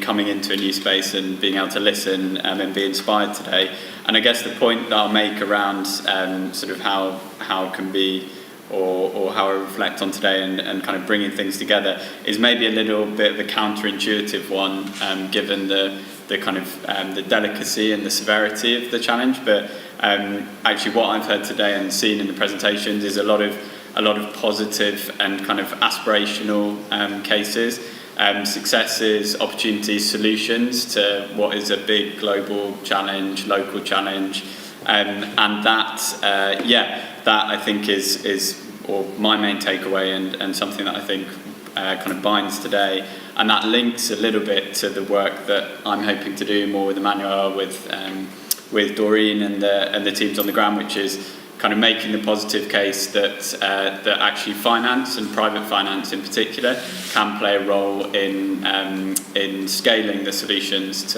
coming into a new space and being able to listen and be inspired today. And I guess the point that I'll make around sort of how can be or how I reflect on today and kind of bringing things together is maybe a little bit of a counterintuitive one, given the kind of the delicacy and the severity of the challenge. But actually what I've heard today and seen in the presentations is a lot of positive and kind of aspirational cases, successes, opportunities, solutions to what is a big global challenge, local challenge, and that I think is or my main takeaway and something that I think kind of binds today, and that links a little bit to the work that I'm hoping to do more with Emmanuel, with Doreen and the teams on the ground, which is kind of making the positive case that actually finance and private finance in particular can play a role in scaling the solutions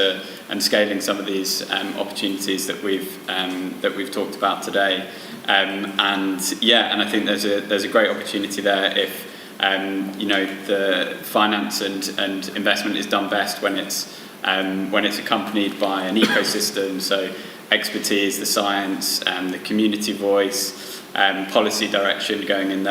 and scaling some of these opportunities that we've talked about today. And I think there's a great opportunity there if the finance and investment is done best when it's accompanied by an ecosystem. So expertise, the science, the community voice, policy direction going in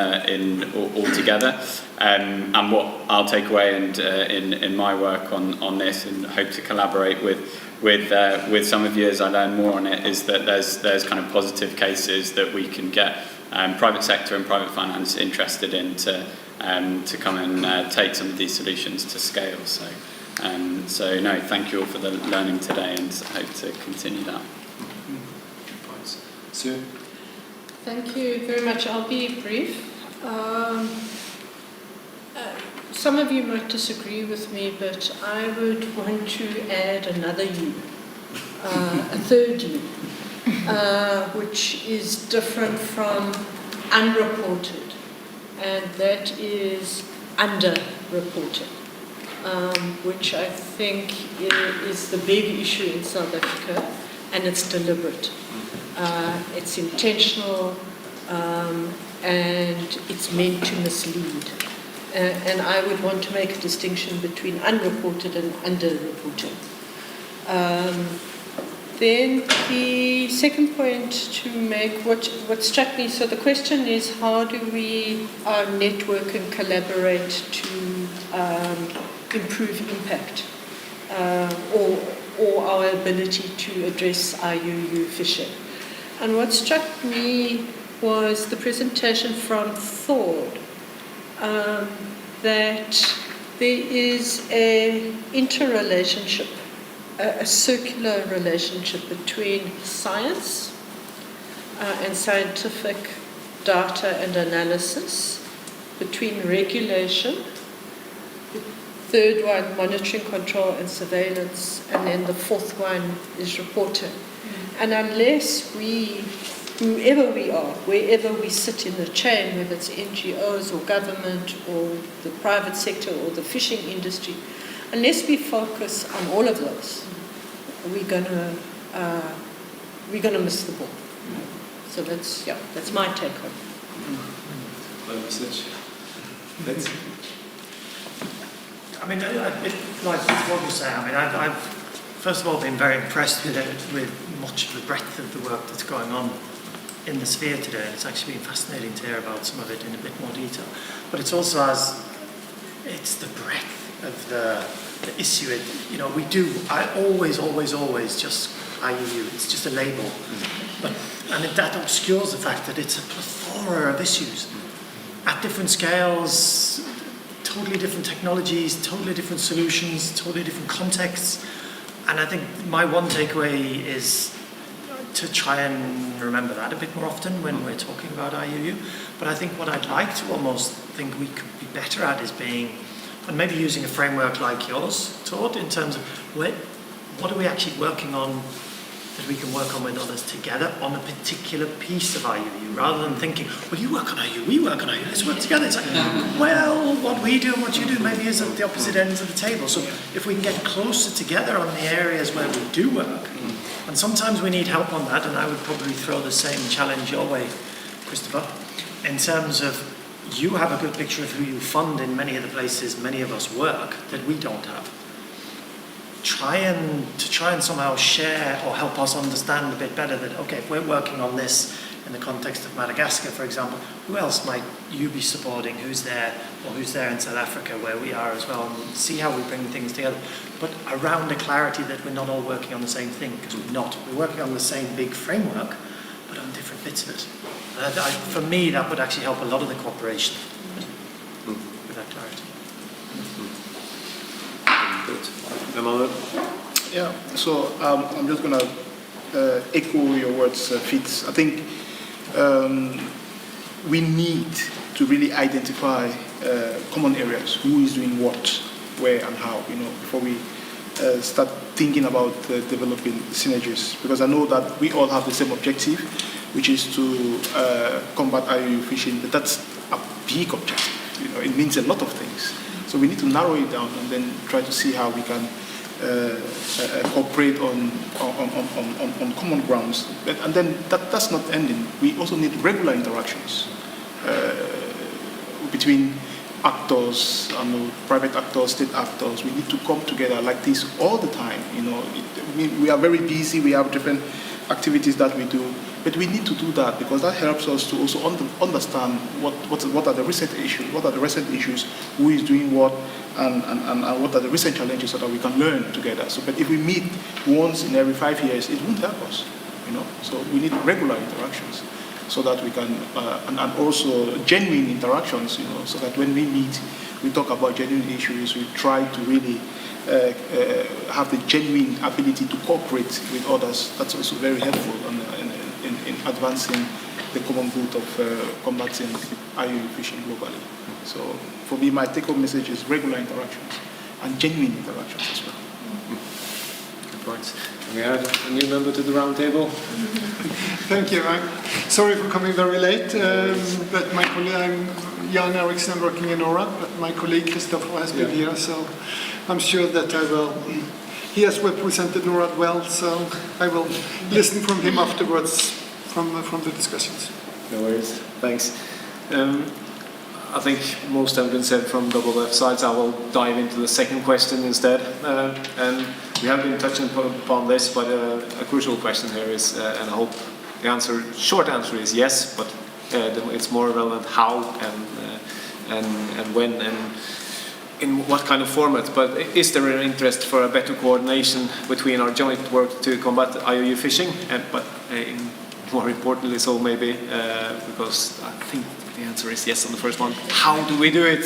all together. And what I'll take away in my work on this, and hope to collaborate with some of you as I learn more on it, is that there's kind of positive cases that we can get private sector and private finance interested in to come and take some of these solutions to scale. So no, thank you all for the learning today, and I hope to continue that. Sue? Thank you very much. I'll be brief. Some of you might disagree with me, but I would want to add another U, a third U, which is different from unreported, and that is underreported, which I think is the big issue in South Africa, and it's deliberate. It's intentional, and it's meant to mislead. And I would want to make a distinction between unreported and underreported. Then the second point to make, what struck me, so the question is, how do we network and collaborate to improve impact or our ability to address IUU fishing? And what struck me was the presentation from Thord, that there is an interrelationship, a circular relationship between science and scientific data and analysis, between regulation, the third one, monitoring, control and surveillance, and then the fourth one is reporting. And unless we, whoever we are, wherever we sit in the chain, whether it's NGOs or government or the private sector or the fishing industry, unless we focus on all of those, we're gonna miss the ball. So that's my take on it. Message. I mean, like what you say, I mean, I've first of all been very impressed with much of the breadth of the work that's going on in the sphere today. It's actually been fascinating to hear about some of it in a bit more detail. But it's also it's the breadth of the issue. I always just IUU. It's just a label. And that obscures the fact that it's a plethora of issues at different scales, totally different technologies, totally different solutions, totally different contexts. And I think my one takeaway is to try and remember that a bit more often when we're talking about IUU. But I think what I'd like to almost think we could be better at is and maybe using a framework like yours, Tord, in terms of what are we actually working on that we can work on with others together on a particular piece of IUU, rather than thinking, well, you work on IUU, we work on IUU, let's work together. It's like, well, what we do and what you do maybe is at the opposite ends of the table. So if we can get closer together on the areas where we do work, and sometimes we need help on that, and I would probably throw the same challenge your way, Christopher, in terms of you have a good picture of who you fund in many of the places many of us work that we don't have. Try and somehow share or help us understand a bit better that, okay, if we're working on this in the context of Madagascar, for example, who else might you be supporting? Who's there? Or who's there in South Africa where we are as well? And see how we bring things together. But around the clarity that we're not all working on the same thing, because we're not. We're working on the same big framework, but on different bits of it. For me, that would actually help a lot of the cooperation with that clarity. Good. Emmanuel? Yeah, so I'm just going to echo your words, Fitz. I think we need to really identify common areas, who is doing what, where and how, before we start thinking about developing synergies. Because I know that we all have the same objective, which is to combat IUU fishing, but that's a big objective. It means a lot of things. So we need to narrow it down and then try to see how we can cooperate on common grounds. And then that's not ending. We also need regular interactions between actors, private actors, state actors. We need to come together like this all the time. We are very busy. We have different activities that we do, but we need to do that because that helps us to also understand what are the recent issues, who is doing what, and what are the recent challenges so that we can learn together. So, but if we meet once in every 5 years, it won't help us. So we need regular interactions so that we can, and also genuine interactions. So that when we meet, we talk about genuine issues. We try to really have the genuine ability to cooperate with others. That's also very helpful in advancing the common good of combating IUU fishing globally. So for me, my take-home message is regular interactions and genuine interactions as well. Good points. We have a new member to the round table. Thank you. I'm sorry for coming very late, but my colleague, I'm Jan Eriksen, working in NORAD, but my colleague Christopher has been here, so I'm sure that I will. He has represented NORAD well, so I will listen from him afterwards from the discussions. No worries. Thanks. I think most have been said from WWF sides. I will dive into the second question instead. And we have been touching upon this, but a crucial question here is, and I hope the short answer is yes, but it's more relevant how and when and in what kind of format. But is there an interest for a better coordination between our joint work to combat IUU fishing? But more importantly, so maybe because I think the answer is yes on the first one. How do we do it?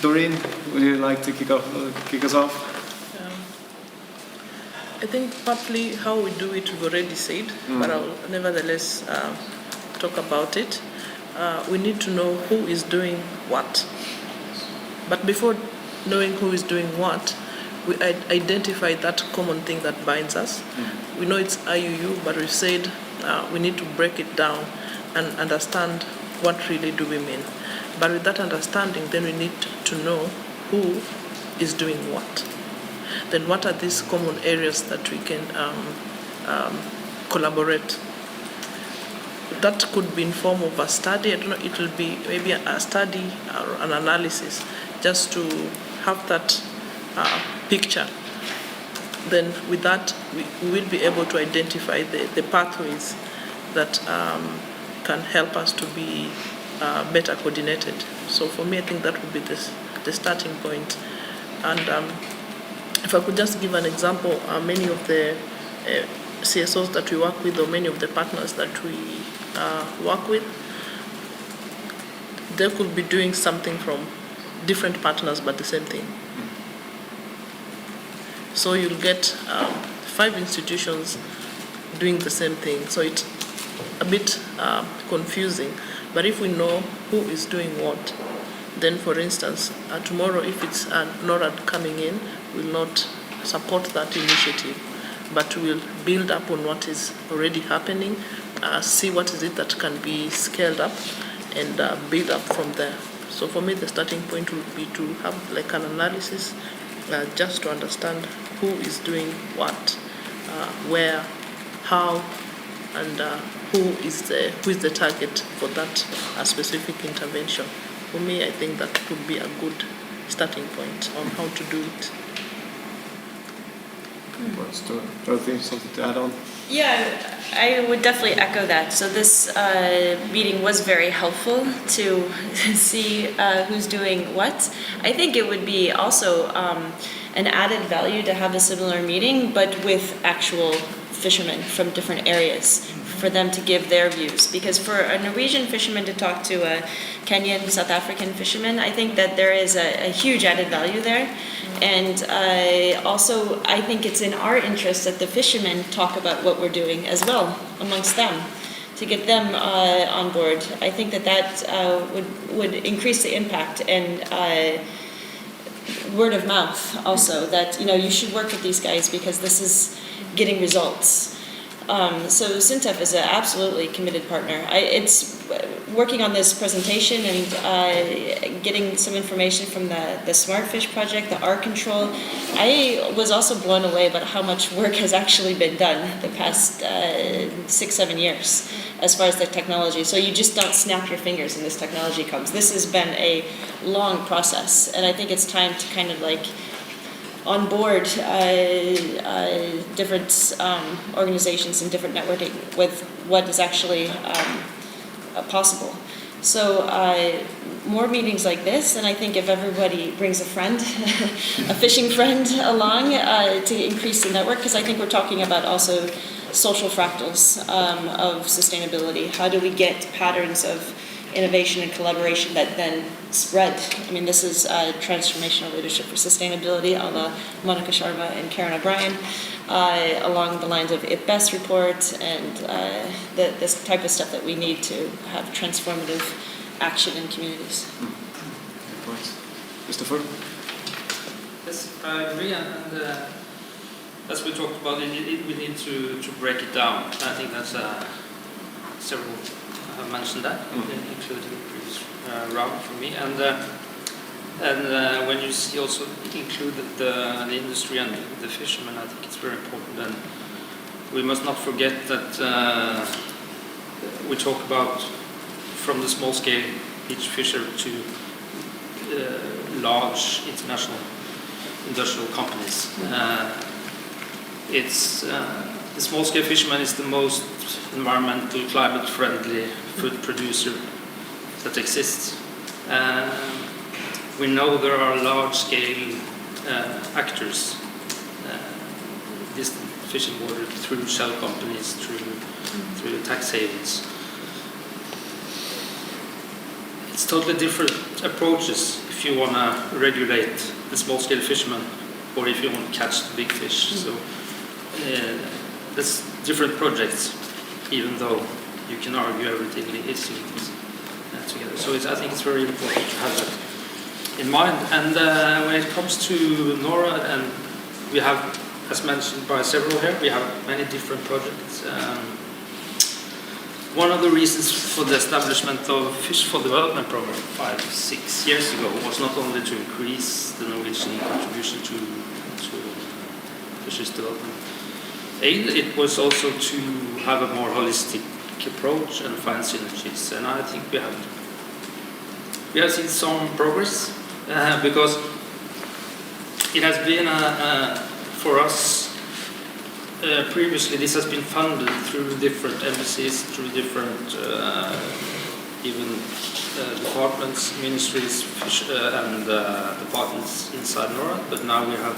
Doreen, would you like to kick us off? I think partly how we do it we've already said, but I'll nevertheless talk about it. We need to know who is doing what. But before knowing who is doing what, we identify that common thing that binds us. We know it's IUU, but we've said we need to break it down and understand what really do we mean. But with that understanding, then we need to know who is doing what. Then what are these common areas that we can collaborate? That could be in form of a study. I don't know, it will be maybe a study or an analysis, just to have that picture. Then with that, we will be able to identify the pathways that can help us to be better coordinated. So for me, I think that would be the starting point. And if I could just give an example, many of the CSOs that we work with, or many of the partners that we work with, they could be doing something from different partners, but the same thing. So you'll get 5 institutions doing the same thing. So it's a bit confusing. But if we know who is doing what, then for instance, tomorrow if it's NORAD coming in, we'll not support that initiative. but we'll build up on what is already happening, see what is it that can be scaled up, and build up from there. So for me, the starting point would be to have like an analysis, just to understand who is doing what, where, how, and who is the target for that specific intervention. For me, I think that would be a good starting point on how to do it. Dorothy, something to add on? Yeah, I would definitely echo that. So this meeting was very helpful to see who's doing what. I think it would be also an added value to have a similar meeting, but with actual fishermen from different areas, for them to give their views. Because for a Norwegian fisherman to talk to a Kenyan, South African fisherman, I think that there is a huge added value there. And also, I think it's in our interest that the fishermen talk about what we're doing as well amongst them, to get them on board. I think that would increase the impact, and word of mouth also, that you should work with these guys because this is getting results. So Sintef is an absolutely committed partner. It's working on this presentation and getting some information from the Smart Fish project, the R Control. I was also blown away about how much work has actually been done the past 6-7 years as far as the technology. So you just don't snap your fingers and this technology comes. This has been a long process, and I think it's time to kind of like on board different organizations and different networking with what is actually possible. So more meetings like this, and I think if everybody brings a friend, a fishing friend along to increase the network, because I think we're talking about also social fractals of sustainability. How do we get patterns of innovation and collaboration that then spread? I mean, this is transformational leadership for sustainability, a la Monica Sharma and Karen O'Brien, along the lines of IPBES report and this type of stuff that we need to have transformative action in communities. Good points. Christopher? Yes, I agree, and as we talked about, we need to break it down. I think that's several have mentioned that, including the previous round for me, and when you see also included the industry and the fishermen, I think it's very important. And we must not forget that we talk about from the small scale beach fisher to large international industrial companies. The small scale fisherman is the most environmental, climate friendly food producer that exists. We know there are large scale actors distant fishing border through shell companies, through tax havens. It's totally different approaches if you want to regulate the small scale fishermen or if you want to catch the big fish. So that's different projects, even though you can argue everything is together. So I think it's very important to have that in mind. And when it comes to Nora, and we have, as mentioned by several here, we have many different projects. One of the reasons for the establishment of Fish for Development program 5-6 years ago was not only to increase the Norwegian contribution to fisheries development aid, it was also to have a more holistic approach and find synergies. And I think we have seen some progress because it has been for us previously this has been funded through different embassies, through different even departments, ministries, and departments inside NORAD, but now we have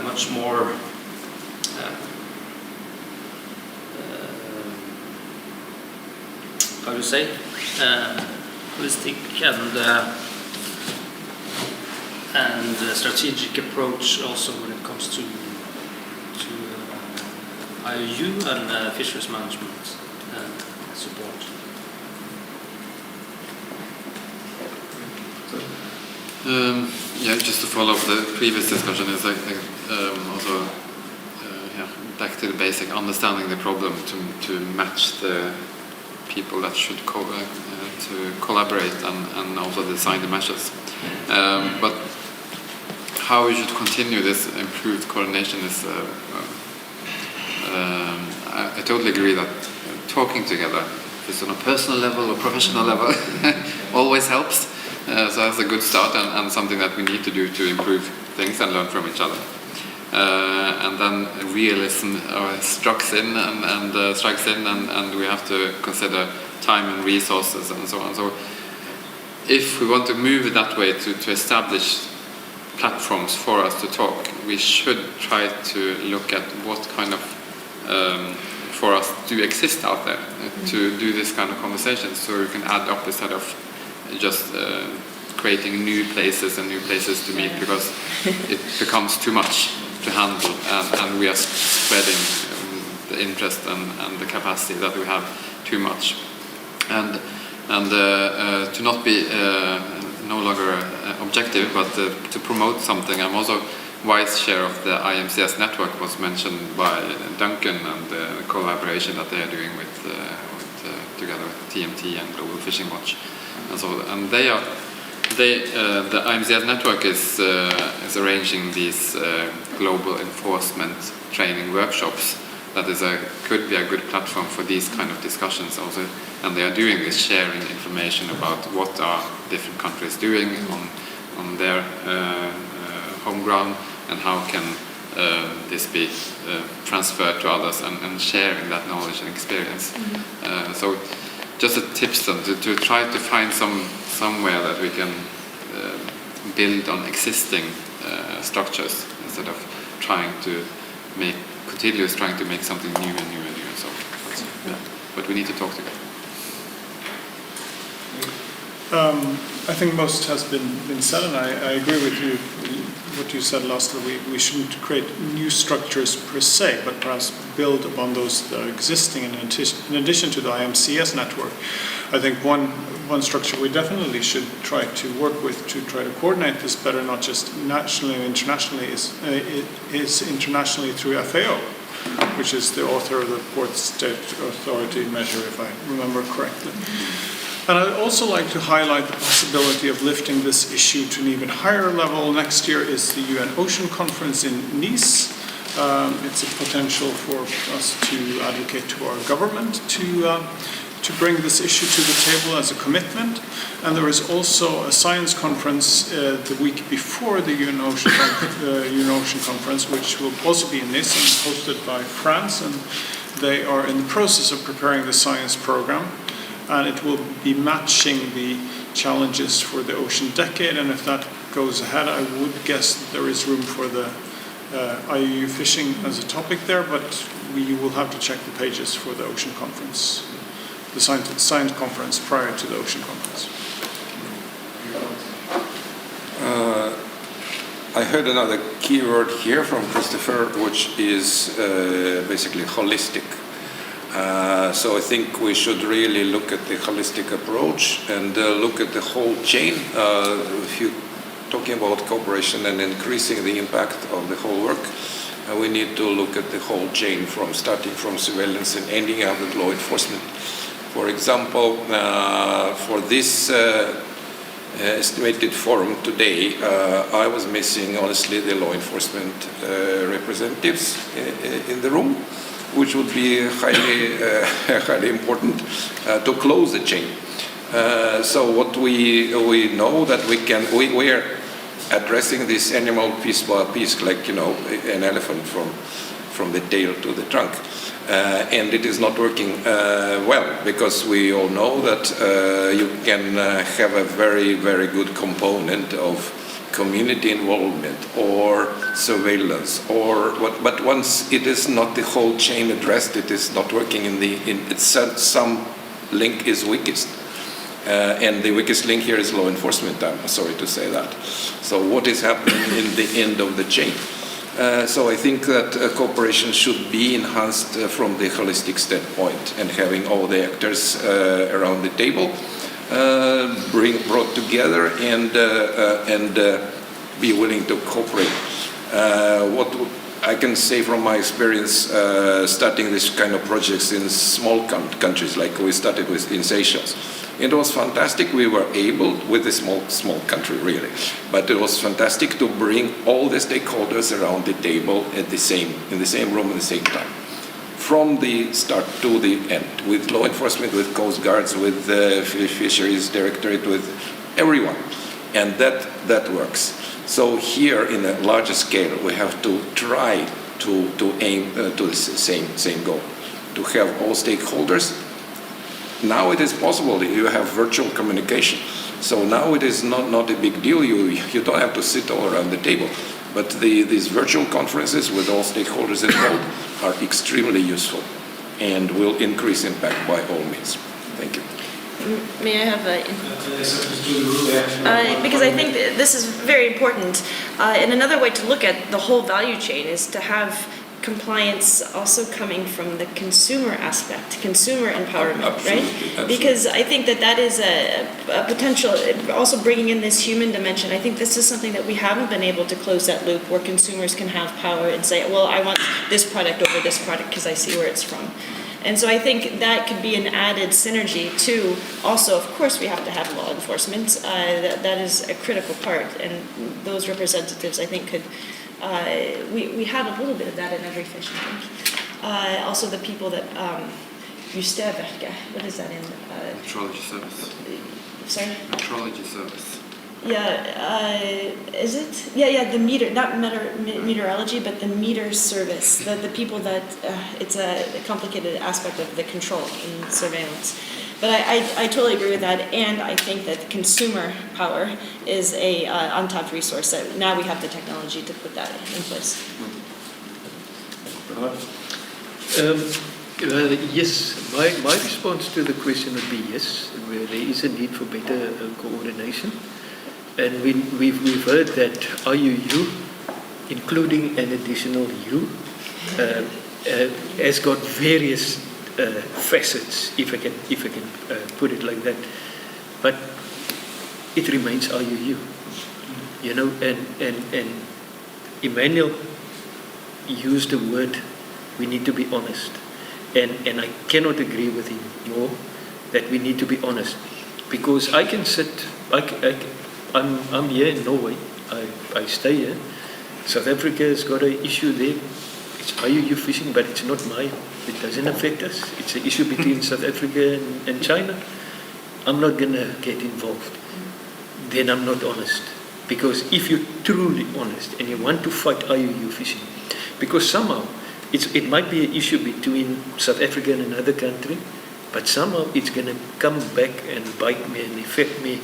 much more how do you say, holistic and strategic approach also when it comes to IUU and fisheries management support. Yeah, just to follow up the previous discussion, is also back to the basic, understanding the problem to match the people that should to collaborate and also design the measures. But how we should continue this improved coordination is, I totally agree that talking together, if it's on a personal level or professional level, always helps. So that's a good start and something that we need to do to improve things and learn from each other. And then realism strikes in and we have to consider time and resources and so on. So if we want to move it that way to establish platforms for us to talk, we should try to look at what kind of for us to exist out there, to do this kind of conversations, so we can add up instead of just creating new places to meet, because it becomes too much to handle, and we are spreading the interest and the capacity that we have too much. And to not be no longer objective, but to promote something. I'm also vice chair of the IMCS network, was mentioned by Duncan, and the collaboration that they are doing with together with TMT and Global Fishing Watch, and so. And the IMCS network is arranging these global enforcement training workshops. That could be a good platform for these kind of discussions also, and they are doing this, sharing information about what are different countries doing on their home ground, and how can this be transferred to others, and sharing that knowledge and experience. So just a tips then to try to find somewhere that we can build on existing structures instead of trying to make something new and new and new. So, yeah. But we need to talk together. I think most has been said, and I agree with you. What you said last, we shouldn't create new structures per se, but perhaps build upon those that are existing. In addition to the IMCS network, I think one structure we definitely should try to work with to try to coordinate this better, not just nationally and internationally, is internationally through FAO, which is the author of the Port State Authority measure, if I remember correctly. And I'd also like to highlight the possibility of lifting this issue to an even higher level. Next year is the UN Ocean Conference in Nice. It's a potential for us to advocate to our government to bring this issue to the table as a commitment. And there is also a science conference the week before the UN Ocean Conference, which will also be in Nice and hosted by France. And they are in the process of preparing the science program. And it will be matching the challenges for the ocean decade. And if that goes ahead, I would guess that there is room for the IUU fishing as a topic there, but we will have to check the pages for the ocean conference, the science conference prior to the ocean conference. I heard another key word here from Christopher, which is basically holistic. So I think we should really look at the holistic approach and look at the whole chain. If you're talking about cooperation and increasing the impact of the whole work, we need to look at the whole chain, starting from surveillance and ending up with law enforcement. For example, for this estimated forum today, I was missing, honestly, the law enforcement representatives in the room, which would be highly important to close the chain. So what we know that we are addressing this animal piece by piece, like an elephant from the tail to the trunk, and it is not working well, because we all know that you can have a very, very good component of community involvement or surveillance, but once it is not the whole chain addressed, it is not working some link is weakest. And the weakest link here is law enforcement, I'm sorry to say that. So what is happening in the end of the chain? So I think that cooperation should be enhanced from the holistic standpoint, and having all the actors around the table brought together and be willing to cooperate. What I can say from my experience starting this kind of projects in small countries, like we started with in Seychelles. It was fantastic. We were able, with a small country really, but it was fantastic to bring all the stakeholders around the table in the same room at the same time, from the start to the end, with law enforcement, with coast guards, with the fisheries directorate, with everyone, and that works. So here, in a larger scale, we have to try to aim to the same goal, to have all stakeholders. Now it is possible that you have virtual communication. So now it is not a big deal. You don't have to sit all around the table. But these virtual conferences with all stakeholders involved are extremely useful and will increase impact by all means. Thank you. May I have because I think this is very important. And another way to look at the whole value chain is to have compliance also coming from the consumer aspect, consumer empowerment, Absolutely, right? absolutely. Because I think that is a potential, also bringing in this human dimension. I think this is something that we haven't been able to close that loop, where consumers can have power and say, well, I want this product over this product because I see where it's from. And so I think that could be an added synergy to, also, of course, we have to have law enforcement. That is a critical part, and those representatives, I think, could, we have a little bit of that in every fish, I think. Also the people that, what is that in? Metrology service. Sorry? Metrology service. Yeah, is it? Yeah, the meter, not meteorology, but the meter service. The people that, it's a complicated aspect of the control and surveillance. But I totally agree with that, and I think that consumer power is a untapped resource that now we have the technology to put that in place. Yes, my response to the question would be yes, where there is a need for better coordination. And we've heard that IUU, including an additional U, has got various facets, if I can put it like that. But it remains IUU, you know. And Emmanuel used the word, we need to be honest, and I cannot agree with him more that we need to be honest, because I can sit, I'm here in Norway, I stay here. South Africa has got an issue there. It's IUU fishing, but it's not mine. It doesn't affect us. It's an issue between South Africa and China. I'm not going to get involved. Then I'm not honest. Because if you're truly honest and you want to fight IUU fishing, because somehow it might be an issue between South Africa and another country, but somehow it's going to come back and bite me and affect me.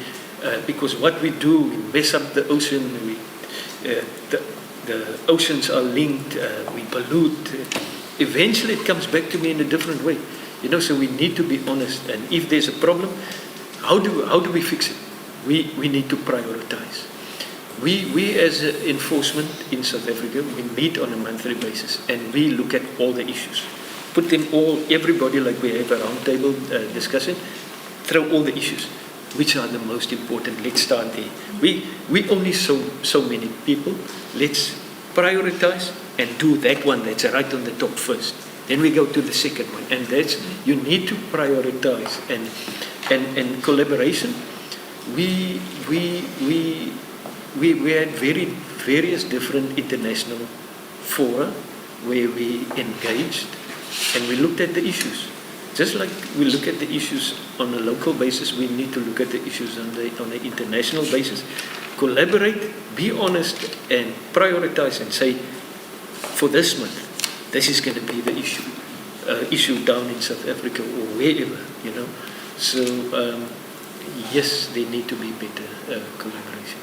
Because what we do, we mess up the ocean, the oceans are linked, we pollute. Eventually it comes back to me in a different way. You know, so we need to be honest. And if there's a problem, how do we fix it? We need to prioritize. We as enforcement in South Africa, we meet on a monthly basis and we look at all the issues. Put them all, everybody, like we have a roundtable discussion, throw all the issues. Which are the most important? Let's start there. We only so many people. Let's prioritize and do that one that's right on the top first. Then we go to the second one, and that's, you need to prioritize and collaboration. We had various different international fora where we engaged and we looked at the issues. Just like we look at the issues on a local basis, we need to look at the issues on an international basis. Collaborate, be honest, and prioritize and say, for this month, this is going to be the issue down in South Africa or wherever, you know. So, yes, there need to be better collaboration.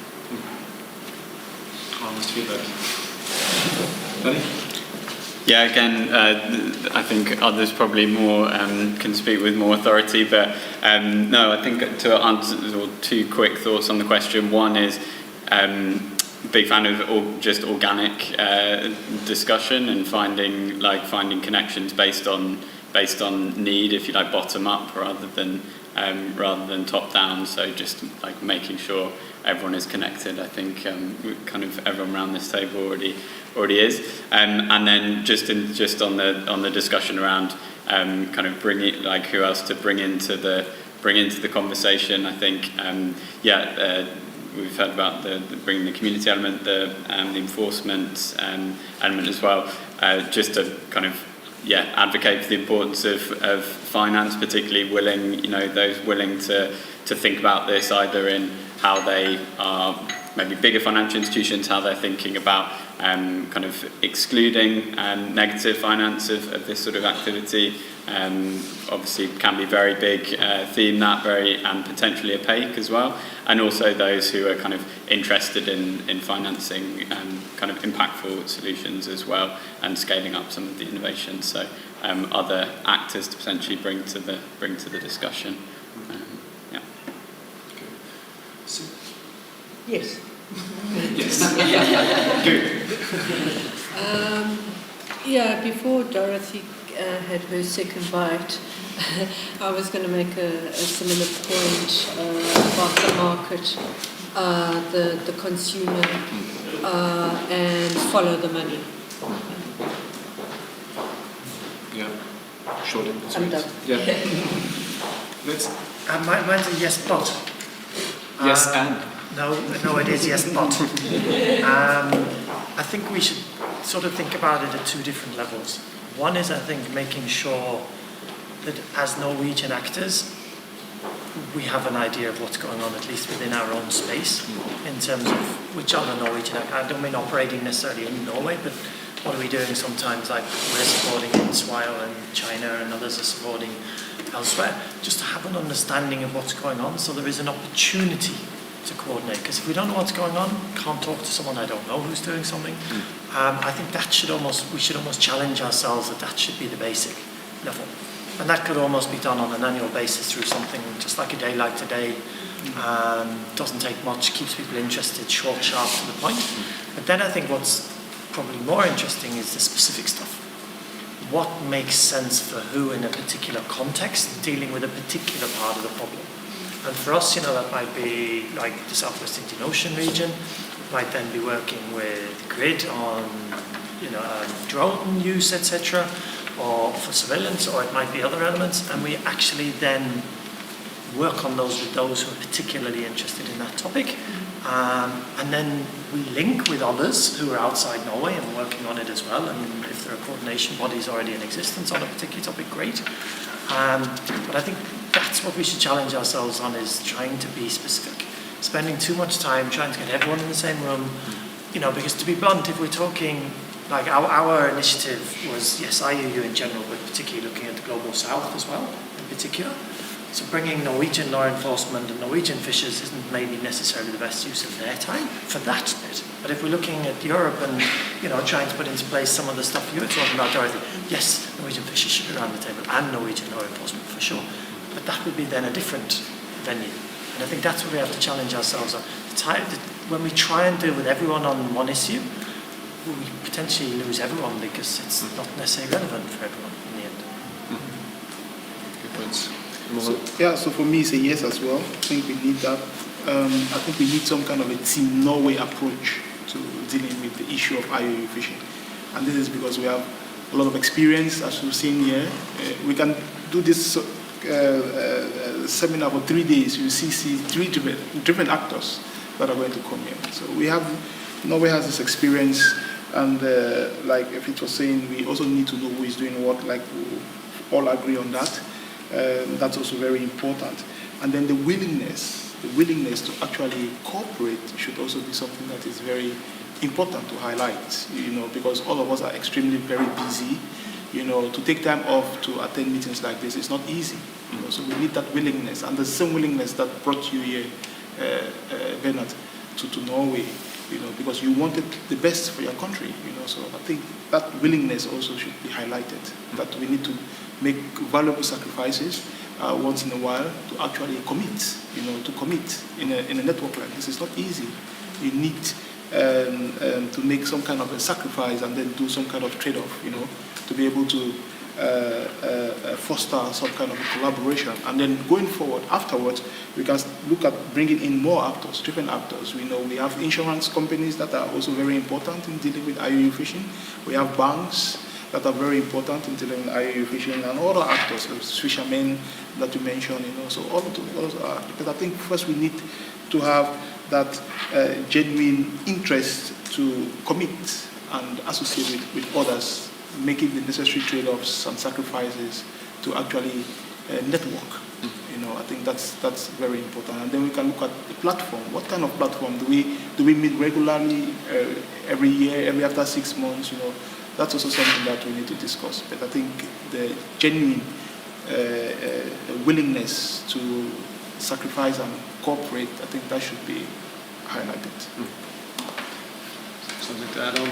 Honest feedback. Yeah, again, I think others probably more can speak with more authority, but no, I think to answer two quick thoughts on the question. One is big fan of just organic discussion and finding connections based on need, if you like, bottom up rather than rather than top down. So just like making sure everyone is connected. I think kind of everyone around this table already is. And then just on the discussion around kind of bringing, like, who else to bring into the conversation. I think we've heard about the bringing the community element, the enforcement element as well. Just to kind of advocate for the importance of finance, particularly those willing to think about this either in how they are, maybe bigger financial institutions, how they're thinking about kind of excluding negative finance of this sort of activity. Obviously it can be very big theme, and potentially opaque as well. And also those who are kind of interested in financing kind of impactful solutions as well, and scaling up some of the innovations. So other actors to potentially bring to the discussion. Yes. Yes. Good. Before Dorothy had her second bite, I was going to make a similar point about the market, the consumer, and follow the money. Yeah. Short and I'm sweet. done. Yeah. Let's. Mine's a yes, but. Yes, and. No, it is yes, but. I think we should sort of think about it at two different levels. One is, I think, making sure that as Norwegian actors, we have an idea of what's going on, at least within our own space, in terms of which other Norwegian actors. I don't mean operating necessarily in Norway, but what are we doing sometimes, like we're supporting in Swile and China and others are supporting elsewhere, just to have an understanding of what's going on, so there is an opportunity to coordinate. Because if we don't know what's going on, can't talk to someone I don't know who's doing something, I think we should almost challenge ourselves that should be the basic level. And that could almost be done on an annual basis through something just like a day like today. Doesn't take much, keeps people interested, short, sharp, to the point. But then I think what's probably more interesting is the specific stuff. What makes sense for who in a particular context, dealing with a particular part of the problem. And for us, that might be like the Southwest Indian Ocean region, might then be working with Grid on, drone use, etc., or for surveillance, or it might be other elements, and we actually then work on those with those who are particularly interested in that topic, and then we link with others who are outside Norway and working on it as well, and if there are coordination bodies already in existence on a particular topic, great. But I think that's what we should challenge ourselves on, is trying to be specific. Spending too much time trying to get everyone in the same room, because to be blunt, if we're talking, like our initiative was, yes, IUU in general, but particularly looking at the Global South as well, in particular. So bringing Norwegian law enforcement and Norwegian fishers isn't maybe necessarily the best use of their time for that bit. But if we're looking at Europe and, trying to put into place some of the stuff you were talking about, Dorothy, yes, Norwegian fishers should be around the table, and Norwegian law enforcement for sure. But that would be then a different venue. And I think that's what we have to challenge ourselves on. When we try and deal with everyone on one issue, we potentially lose everyone because it's not necessarily relevant for everyone in the end. Good points. So for me, it's a yes as well. I think we need that. I think we need some kind of a Team Norway approach to dealing with the issue of IUU fishing. And this is because we have a lot of experience, as we've seen here. We can do this seminar for 3 days. You see 3 different actors that are going to come here. So Norway has this experience, and like if it was saying, we also need to know who is doing what, like we all agree on that. That's also very important. And then the willingness to actually cooperate should also be something that is very important to highlight, because all of us are extremely very busy. To take time off to attend meetings like this is not easy. So we need that willingness, and the same willingness that brought you here, Bernard, to Norway, because you wanted the best for your country, So I think that willingness also should be highlighted, that we need to make valuable sacrifices once in a while to actually commit, to commit in a network like this. It's not easy. You need to make some kind of a sacrifice and then do some kind of trade-off, to be able to foster some kind of a collaboration. And then going forward, afterwards, we can look at bringing in more actors, different actors. We know we have insurance companies that are also very important in dealing with IUU fishing. We have banks that are very important in dealing with IUU fishing, and other actors, fishermen that you mentioned, so all of those are, because I think first we need to have that genuine interest to commit and associate with others, making the necessary trade-offs and sacrifices to actually network. I think that's very important. And then we can look at the platform. What kind of platform do we meet regularly, every year, every after 6 months? That's also something that we need to discuss. But I think the genuine willingness to sacrifice and cooperate, I think that should be highlighted. Something to add on?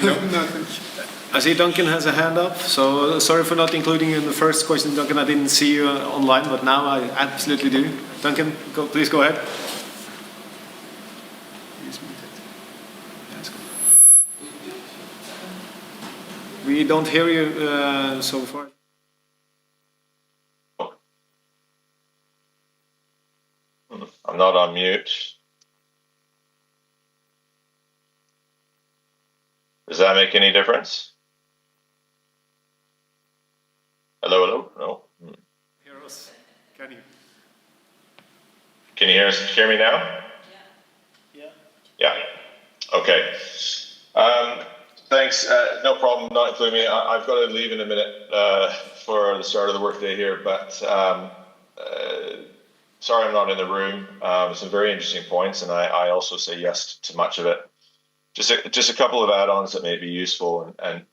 No, thank you. I see Duncan has a hand up, so sorry for not including you in the first question, Duncan. I didn't see you online, but now I absolutely do. Duncan, please go ahead. We don't hear you so far. I'm not on mute. Does that make any difference? Hello, hello? No. Hear us? Can you? Can you hear me now? Yeah. Okay. Thanks. No problem. Not including me. I've got to leave in a minute for the start of the workday here, but sorry I'm not in the room. Some very interesting points, and I also say yes to much of it. Just a couple of add-ons that may be useful, and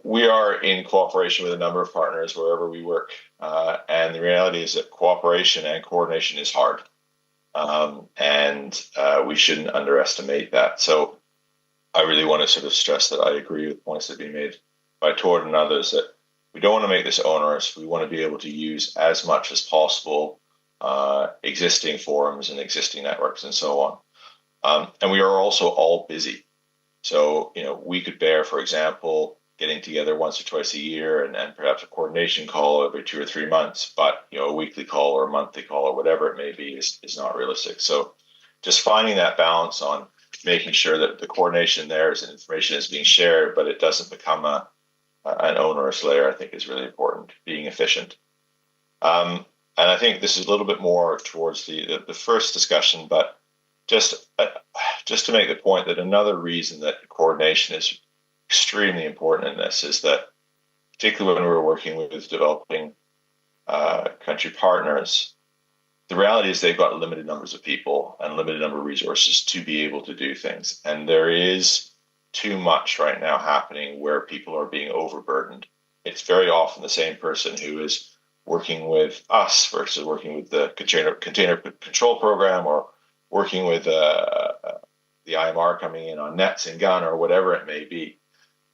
we are in cooperation with a number of partners wherever we work, and the reality is that cooperation and coordination is hard, and we shouldn't underestimate that. So I really want to sort of stress that I agree with points that have been made by Tord and others, that we don't want to make this onerous. We want to be able to use as much as possible existing forums and existing networks and so on. And we are also all busy. So, we could bear, for example, getting together once or twice a year and perhaps a coordination call every 2 or 3 months, but, a weekly call or a monthly call or whatever it may be is not realistic. So just finding that balance on making sure that the coordination there is and information is being shared, but it doesn't become an onerous layer, I think is really important, being efficient. And I think this is a little bit more towards the first discussion, but just to make the point that another reason that coordination is extremely important in this is that, particularly when we're working with developing country partners, the reality is they've got limited numbers of people and limited number of resources to be able to do things. And there is too much right now happening where people are being overburdened. It's very often the same person who is working with us versus working with the container control program, or working with the IMR coming in on nets in Ghana or whatever it may be.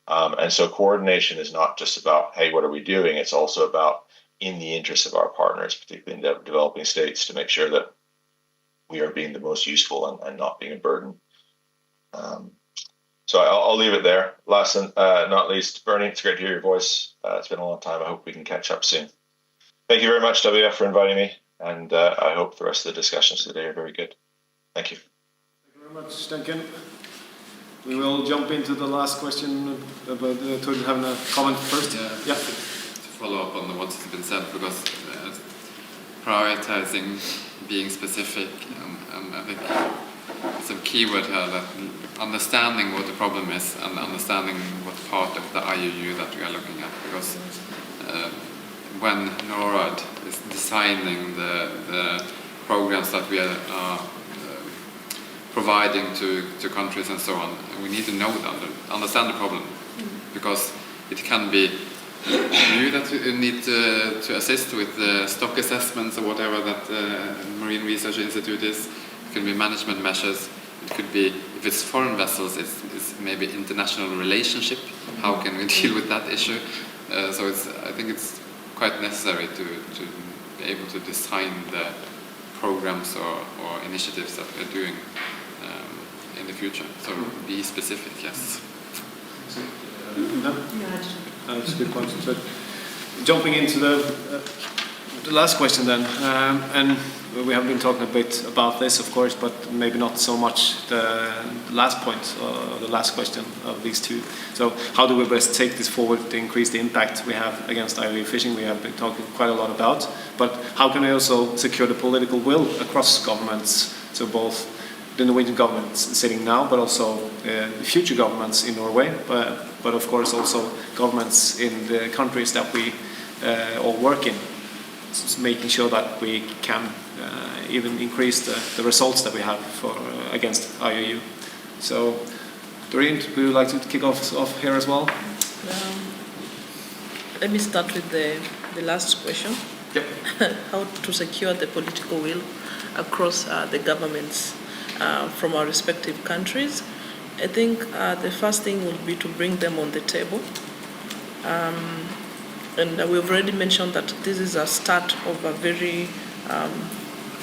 And so coordination is not just about, hey, what are we doing? It's also about in the interest of our partners, particularly in developing states, to make sure that we are being the most useful and not being a burden. So I'll leave it there. Last and not least, Bernie, it's great to hear your voice. It's been a long time. I hope we can catch up soon. Thank you very much, WF, for inviting me. And I hope the rest of the discussions today are very good. Thank you. Thank you very much, Duncan. We will jump into the last question about Tord having a comment first. Yeah. To follow up on what has been said, because prioritizing, being specific, and I think some keyword here, that understanding what the problem is and understanding what part of the IUU that we are looking at, because when NORAD is designing the programs that we are providing to countries and so on, we need to know understand the problem, because it can be you that need to assist with the stock assessments or whatever that Marine Research Institute is. It can be management measures. It could be, if it's foreign vessels, it's maybe international relationship. How can we deal with that issue? So I think it's quite necessary to be able to design the programs or initiatives that we're doing in the future. So be specific, yes. No? Yeah, That's a good point. So, jumping into the last question then, and we have been talking a bit about this, of course, but maybe not so much the last point, the last question of these two. So how do we best take this forward to increase the impact we have against IUU fishing? We have been talking quite a lot about, but how can we also secure the political will across governments, so both the Norwegian government sitting now, but also future governments in Norway, but of course also governments in the countries that we all work in, making sure that we can even increase the results that we have for against IUU. So, Doreen, would you like to kick off here as well? Let me start with the last question. Yep. How to secure the political will across the governments from our respective countries. I think the first thing would be to bring them on the table. And we've already mentioned that this is a start of a very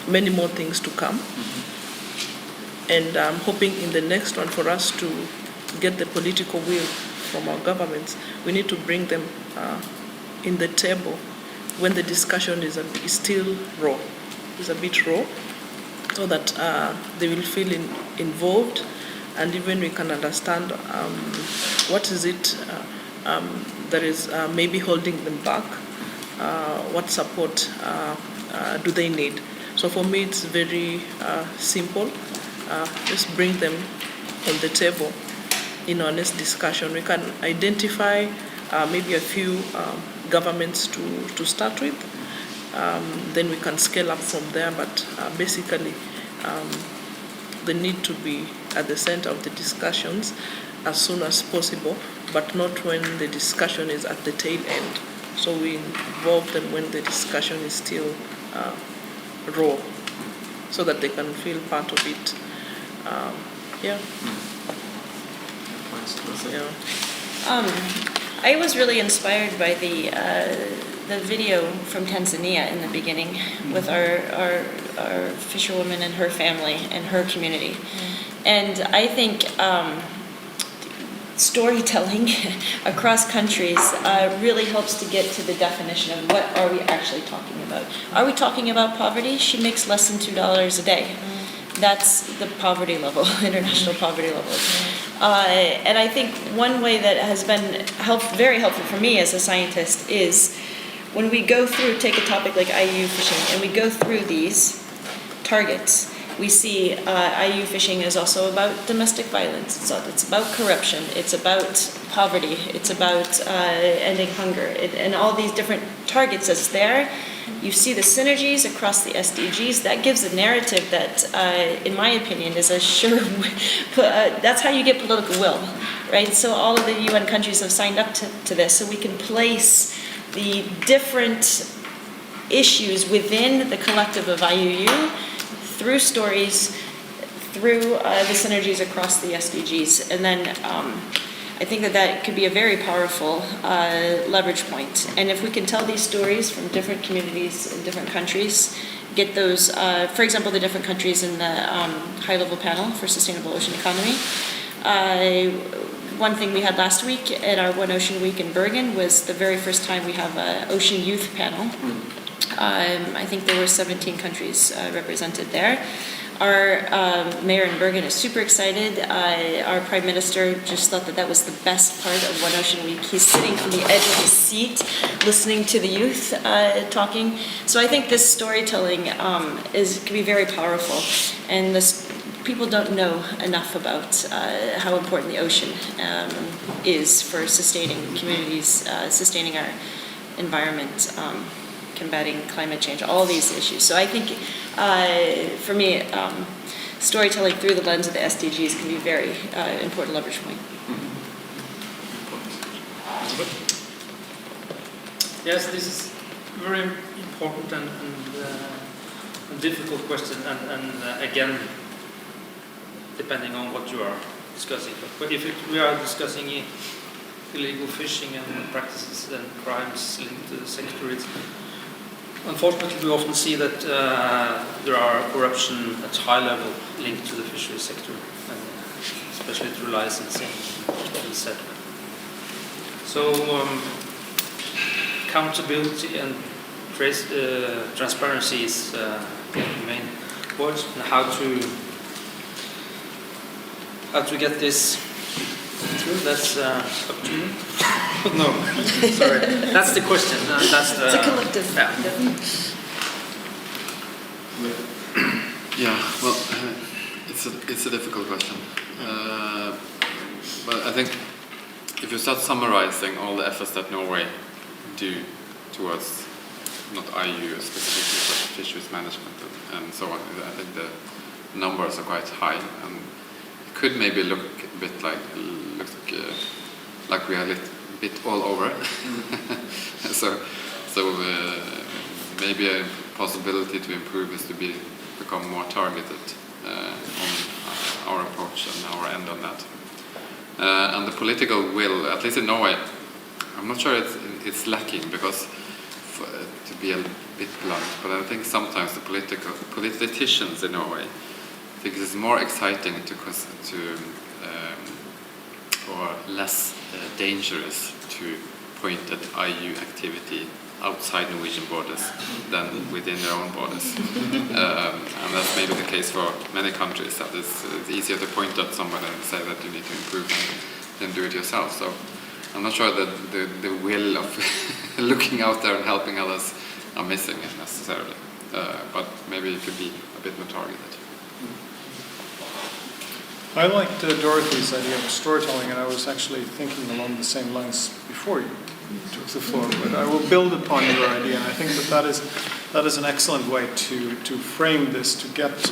many more things to come. And I'm hoping in the next one for us to get the political will from our governments, we need to bring them in the table when the discussion is still raw, is a bit raw, so that they will feel involved, and even we can understand what is it that is maybe holding them back, what support do they need. So for me it's very simple, just bring them on the table in honest discussion. We can identify maybe a few governments to start with, then we can scale up from there, but basically they need to be at the center of the discussions as soon as possible, but not when the discussion is at the tail end. So we involve them when the discussion is still raw, so that they can feel part of it. Yeah. I was really inspired by the video from Tanzania in the beginning with our fisherwoman and her family and her community. And I think storytelling across countries really helps to get to the definition of what are we actually talking about. Are we talking about poverty? She makes less than $2 a day. That's the poverty level, international poverty level. And I think one way that has been very helpful for me as a scientist is when we go through, take a topic like IUU fishing, and we go through these targets, we see IUU fishing is also about domestic violence, it's about corruption, it's about poverty, it's about ending hunger, and all these different targets that's there. You see the synergies across the SDGs. That gives a narrative that, in my opinion, is a sure, that's how you get political will, right? So all of the UN countries have signed up to this, so we can place the different issues within the collective of IUU through stories, through the synergies across the SDGs. And then I think that could be a very powerful leverage point. And if we can tell these stories from different communities in different countries, get those, for example, the different countries in the high-level panel for sustainable ocean economy. One thing we had last week at our One Ocean Week in Bergen was the very first time we have an ocean youth panel. I think there were 17 countries represented there. Our mayor in Bergen is super excited. Our prime minister just thought that was the best part of One Ocean Week. He's sitting on the edge of his seat, listening to the youth talking. So I think this storytelling can be very powerful, and people don't know enough about how important the ocean is for sustaining communities, sustaining our environment, combating climate change, all these issues. So I think, for me, storytelling through the lens of the SDGs can be a very important leverage point. Yes, this is a very important and difficult question, and again, depending on what you are discussing. But if we are discussing illegal fishing and practices and crimes linked to the sector, unfortunately, we often see that there are corruption at high level linked to the fishery sector, and especially through licensing, as said. So accountability and transparency is the main words. And how to get this through? That's up to you. No, sorry. That's the question. That's the. It's a collective. Yeah, well, it's a difficult question. But I think if you start summarizing all the efforts that Norway do towards not IU specifically, but fisheries management and so on, I think the numbers are quite high, and it could maybe look a bit like we are a bit all over. so maybe a possibility to improve is to become more targeted on our approach and our end on that. And the political will, at least in Norway, I'm not sure it's lacking, because to be a bit blunt, but I think sometimes the politicians in Norway think it's more exciting or less dangerous to point at IU activity outside Norwegian borders than within their own borders. And that's maybe the case for many countries, that it's easier to point at someone and say that you need to improve than do it yourself. So I'm not sure that the will of looking out there and helping others are missing necessarily, but maybe it could be a bit more targeted. I liked Dorothy's idea of storytelling, and I was actually thinking along the same lines before you took the floor, but I will build upon your idea, and I think that is an excellent way to frame this, to get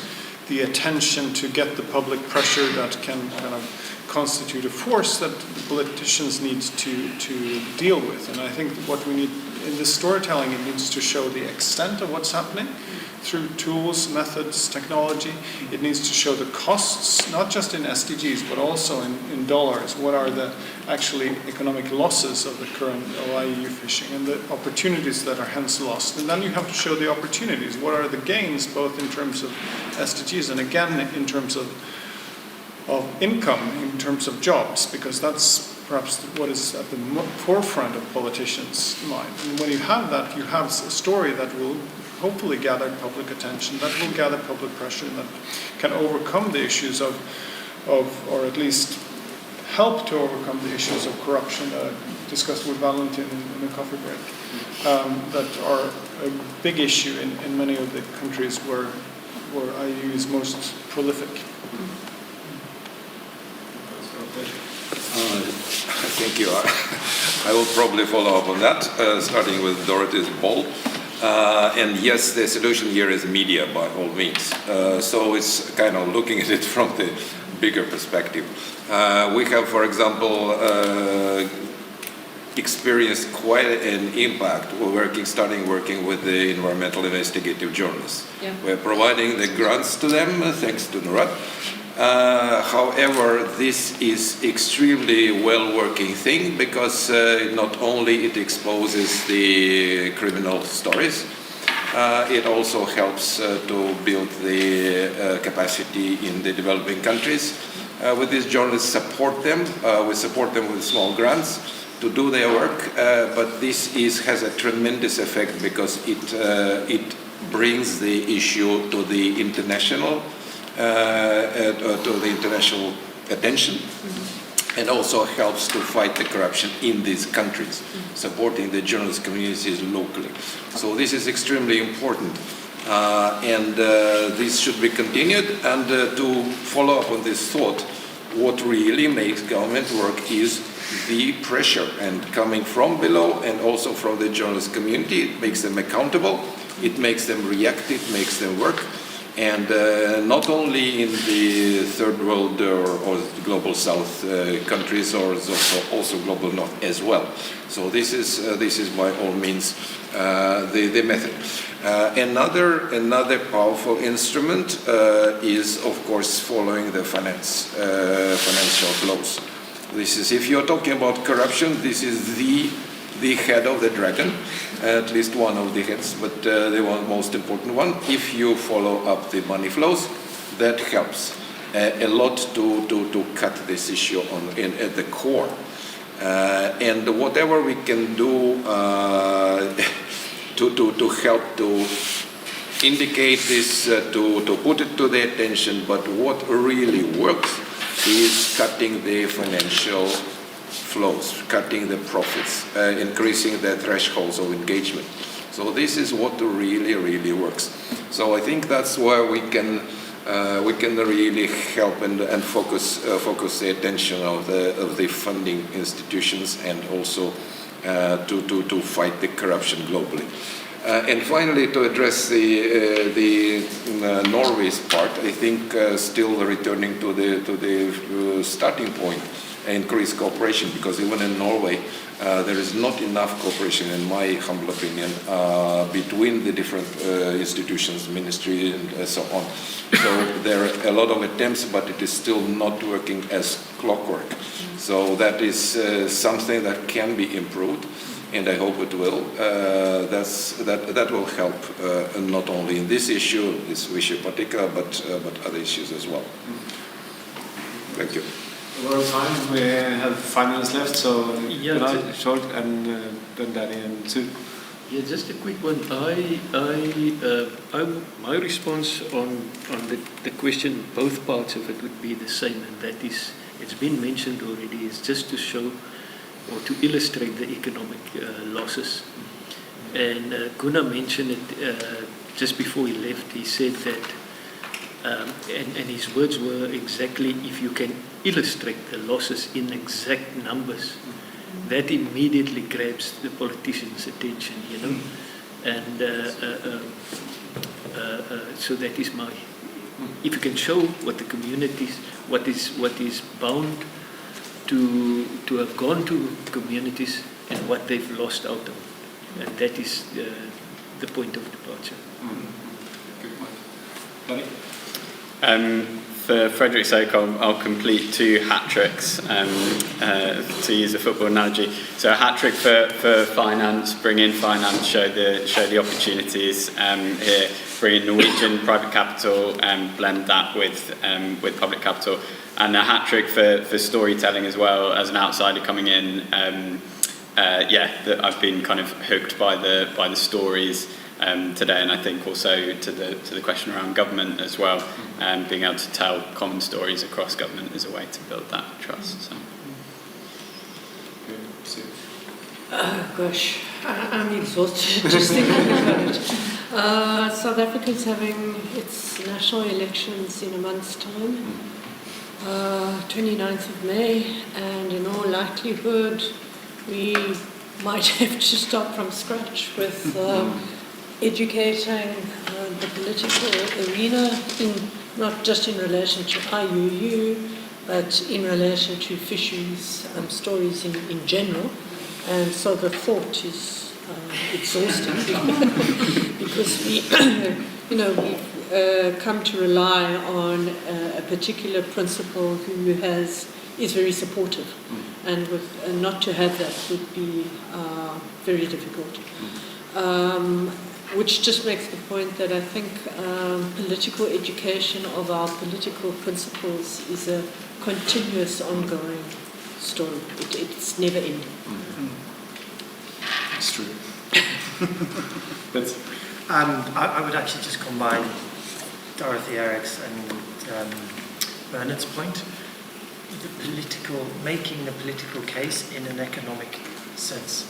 the attention, to get the public pressure that can kind of constitute a force that the politicians need to deal with. And I think what we need in this storytelling, it needs to show the extent of what's happening through tools, methods, technology. It needs to show the costs, not just in SDGs, but also in dollars. What are the actually economic losses of the current IUU fishing and the opportunities that are hence lost. And then you have to show the opportunities. What are the gains, both in terms of SDGs and again in terms of income, in terms of jobs, because that's perhaps what is at the forefront of politicians' mind. And when you have that, you have a story that will hopefully gather public attention, that will gather public pressure, that can overcome the issues of or at least help to overcome the issues of corruption that I discussed with Valentin in the coffee break, that are a big issue in many of the countries where IUU is most prolific. Thank you. I will probably follow up on that, starting with Dorothy's poll. And yes, the solution here is media, by all means. So it's kind of looking at it from the bigger perspective. We have, for example, experienced quite an impact. Starting working with the environmental investigative journalists. Yeah. We're providing the grants to them, thanks to NORAD. However, this is extremely well-working thing, because not only it exposes the criminal stories, it also helps to build the capacity in the developing countries. With these journalists, support them. We support them with small grants to do their work, but this has a tremendous effect, because it brings the issue to the international attention, and also helps to fight the corruption in these countries, supporting the journalist communities locally. So this is extremely important, and this should be continued. And to follow up on this thought, what really makes government work is the pressure, and coming from below and also from the journalist community. It makes them accountable, it makes them react, it makes them work. And not only in the third world or global south countries, or also global north as well. So this is by all means the method. Another powerful instrument is, of course, following the financial flows. This is, if you're talking about corruption, this is the head of the dragon, at least one of the heads, but the most important one. If you follow up the money flows, that helps a lot to cut this issue at the core. And whatever we can do to help to indicate this, to put it to the attention, but what really works is cutting the financial flows, cutting the profits, increasing the thresholds of engagement. So this is what really, really works. So I think that's where we can really help and focus the attention of the funding institutions, and also to fight the corruption globally. And finally, to address the Norway's part, I think still returning to the starting point, increased cooperation, because even in Norway there is not enough cooperation, in my humble opinion, between the different institutions, ministry and so on. So there are a lot of attempts, but it is still not working as clockwork. So that is something that can be improved, and I hope it will. That will help not only in this issue in particular, but other issues as well. Thank you. We're on time. We have 5 minutes left, so Yeah, short, and then Danny and Sue. Yeah, just a quick one. My response on the question, both parts of it would be the same, and that is, it's been mentioned already, is just to show or to illustrate the economic losses. And Gunnar mentioned it just before he left. He said that, and his words were exactly, if you can illustrate the losses in exact numbers, that immediately grabs the politician's attention, you know. And so that is my, if you can show what the communities, what is bound to have gone to communities and what they've lost out of, and that is the point of departure. Good point. For Frederick's sake, I'll complete 2 hat-tricks, to use a football analogy. So a hat-trick for finance, bring in finance, show the opportunities here, bring in Norwegian private capital and blend that with public capital. And a hat-trick for storytelling as well, as an outsider coming in. That I've been kind of hooked by the stories today, and I think also to the question around government as well, being able to tell common stories across government is a way to build that trust. So. Gosh, I'm exhausted just thinking about it. South Africa's having its national elections in a month's time, 29th of May, and in all likelihood we might have to start from scratch with educating the political arena, not just in relation to IUU, but in relation to fisheries stories in general. And so the thought is exhausting because we've come to rely on a particular principal who is very supportive, and not to have that would be very difficult. Which just makes the point that I think political education of our political principles is a continuous, ongoing story. It's never ending. It's true. I would actually just combine Dorothy Eric's and Bernard's point. Making the political case in an economic sense.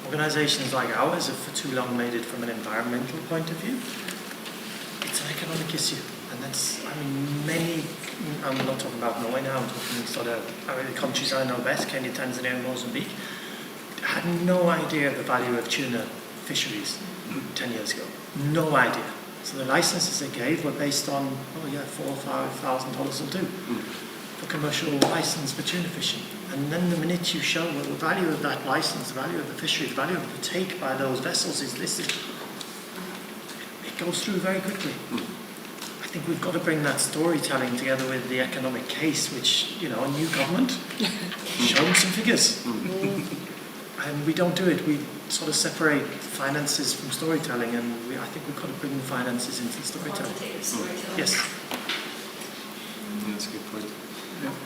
Organisations like ours have for too long made it from an environmental point of view. It's an economic issue, and that's, I'm not talking about Norway now, I'm talking the countries I know best, Kenya, Tanzania and Mozambique, had no idea of the value of tuna fisheries 10 years ago. No idea. So the licenses they gave were based on, $4,000 or $5,000 will do for commercial license for tuna fishing. And then the minute you show the value of that license, the value of the fishery, the value of the take by those vessels is listed, it goes through very quickly. I think we've got to bring that storytelling together with the economic case, which, a new government, show them some figures. And we don't do it. We sort of separate finances from storytelling, and I think we've got to bring the finances into the storytelling. Quantitative storytelling. Yes. That's a good point.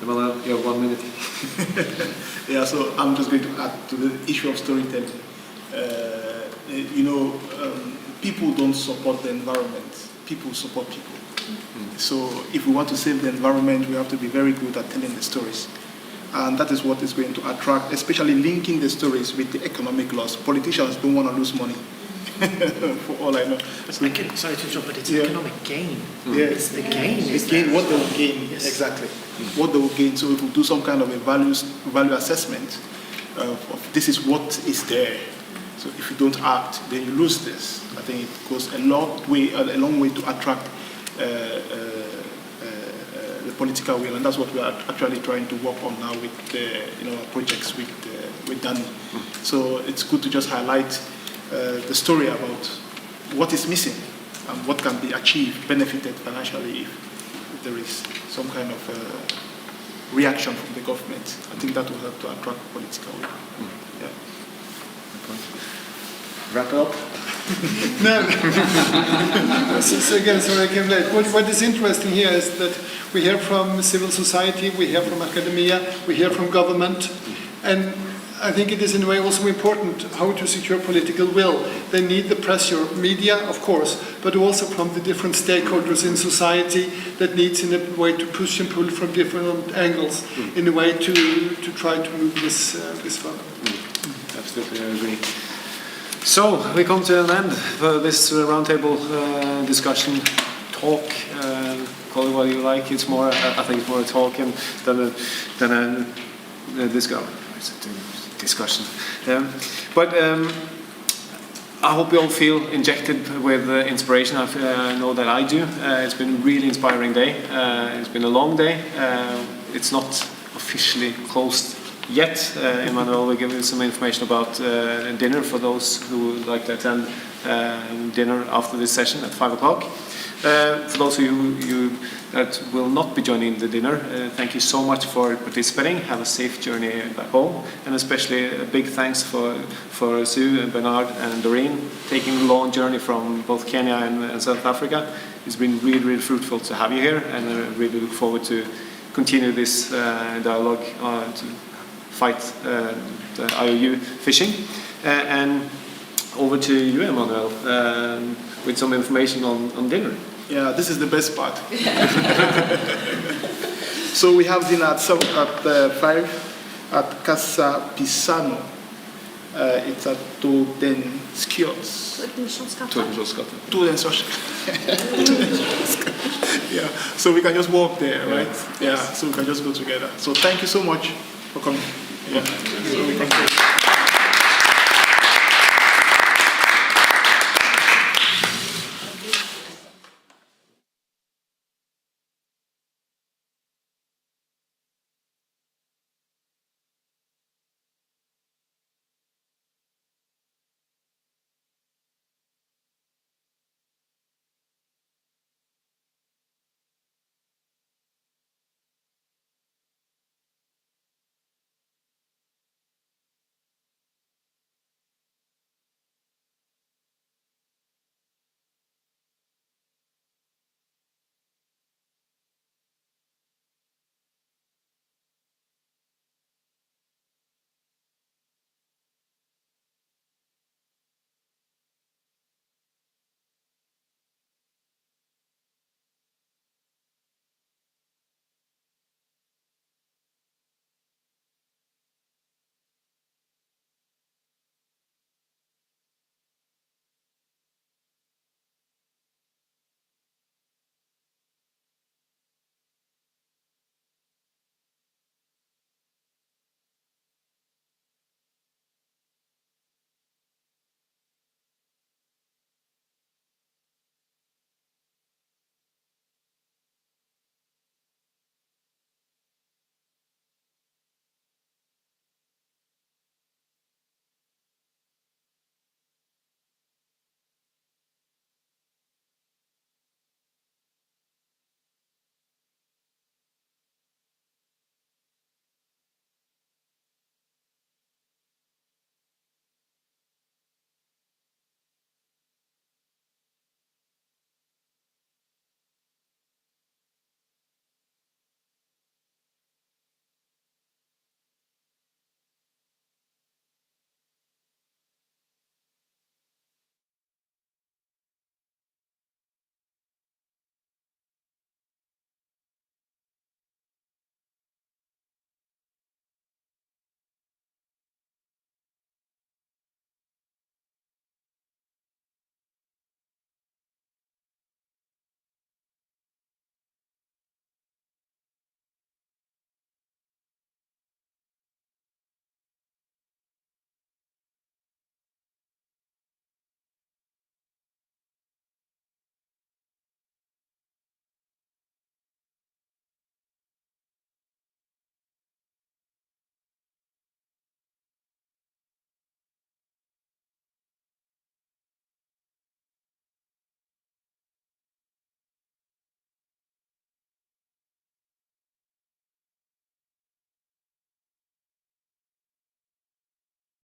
Emmanuel, you have 1 minute. Yeah, so I'm just going to add to the issue of storytelling. People don't support the environment. People support people. So if we want to save the environment, we have to be very good at telling the stories. And that is what is going to attract, especially linking the stories with the economic loss. Politicians don't want to lose money, for all I know. So, sorry to interrupt, but it's economic gain. Yeah. It's the gain. It's gain, what they will gain, exactly. What they will gain. So if we do some kind of a value assessment of this is what is there. So if you don't act, then you lose this. I think it goes a long way to attract the political will, and that's what we are actually trying to work on now with projects with Danny. So it's good to just highlight the story about what is missing and what can be achieved, benefited financially if there is some kind of reaction from the government. I think that will help to attract political will. Yeah. Wrap it up. No. So again, sorry I came late. What is interesting here is that we hear from civil society, we hear from academia, we hear from government, and I think it is in a way also important how to secure political will. They need the pressure, media of course, but also from the different stakeholders in society that needs in a way to push and pull from different angles in a way to try to move this further. Absolutely, I agree. So we come to an end for this roundtable discussion talk. Call it what you like. It's more, I think, it's more a talk than a discussion. But I hope you all feel injected with inspiration. I know that I do. It's been a really inspiring day. It's been a long day. It's not officially closed yet. Emmanuel will give you some information about dinner for those who would like to attend dinner after this session at 5 o'clock. For those of you that will not be joining the dinner, thank you so much for participating. Have a safe journey back home, and especially a big thanks for Sue and Bernard and Doreen taking a long journey from both Kenya and South Africa. It's been really, really fruitful to have you here, and I really look forward to continue this dialogue to fight the IOU fishing. And over to you, Emmanuel, with some information on dinner. Yeah, this is the best part. So we have dinner at 5 at Casa Pisano. It's at Tordenskiold. Yeah, so we can just walk there, right? Yeah, so we can just go together. So thank you so much for coming. Yeah, so we can go.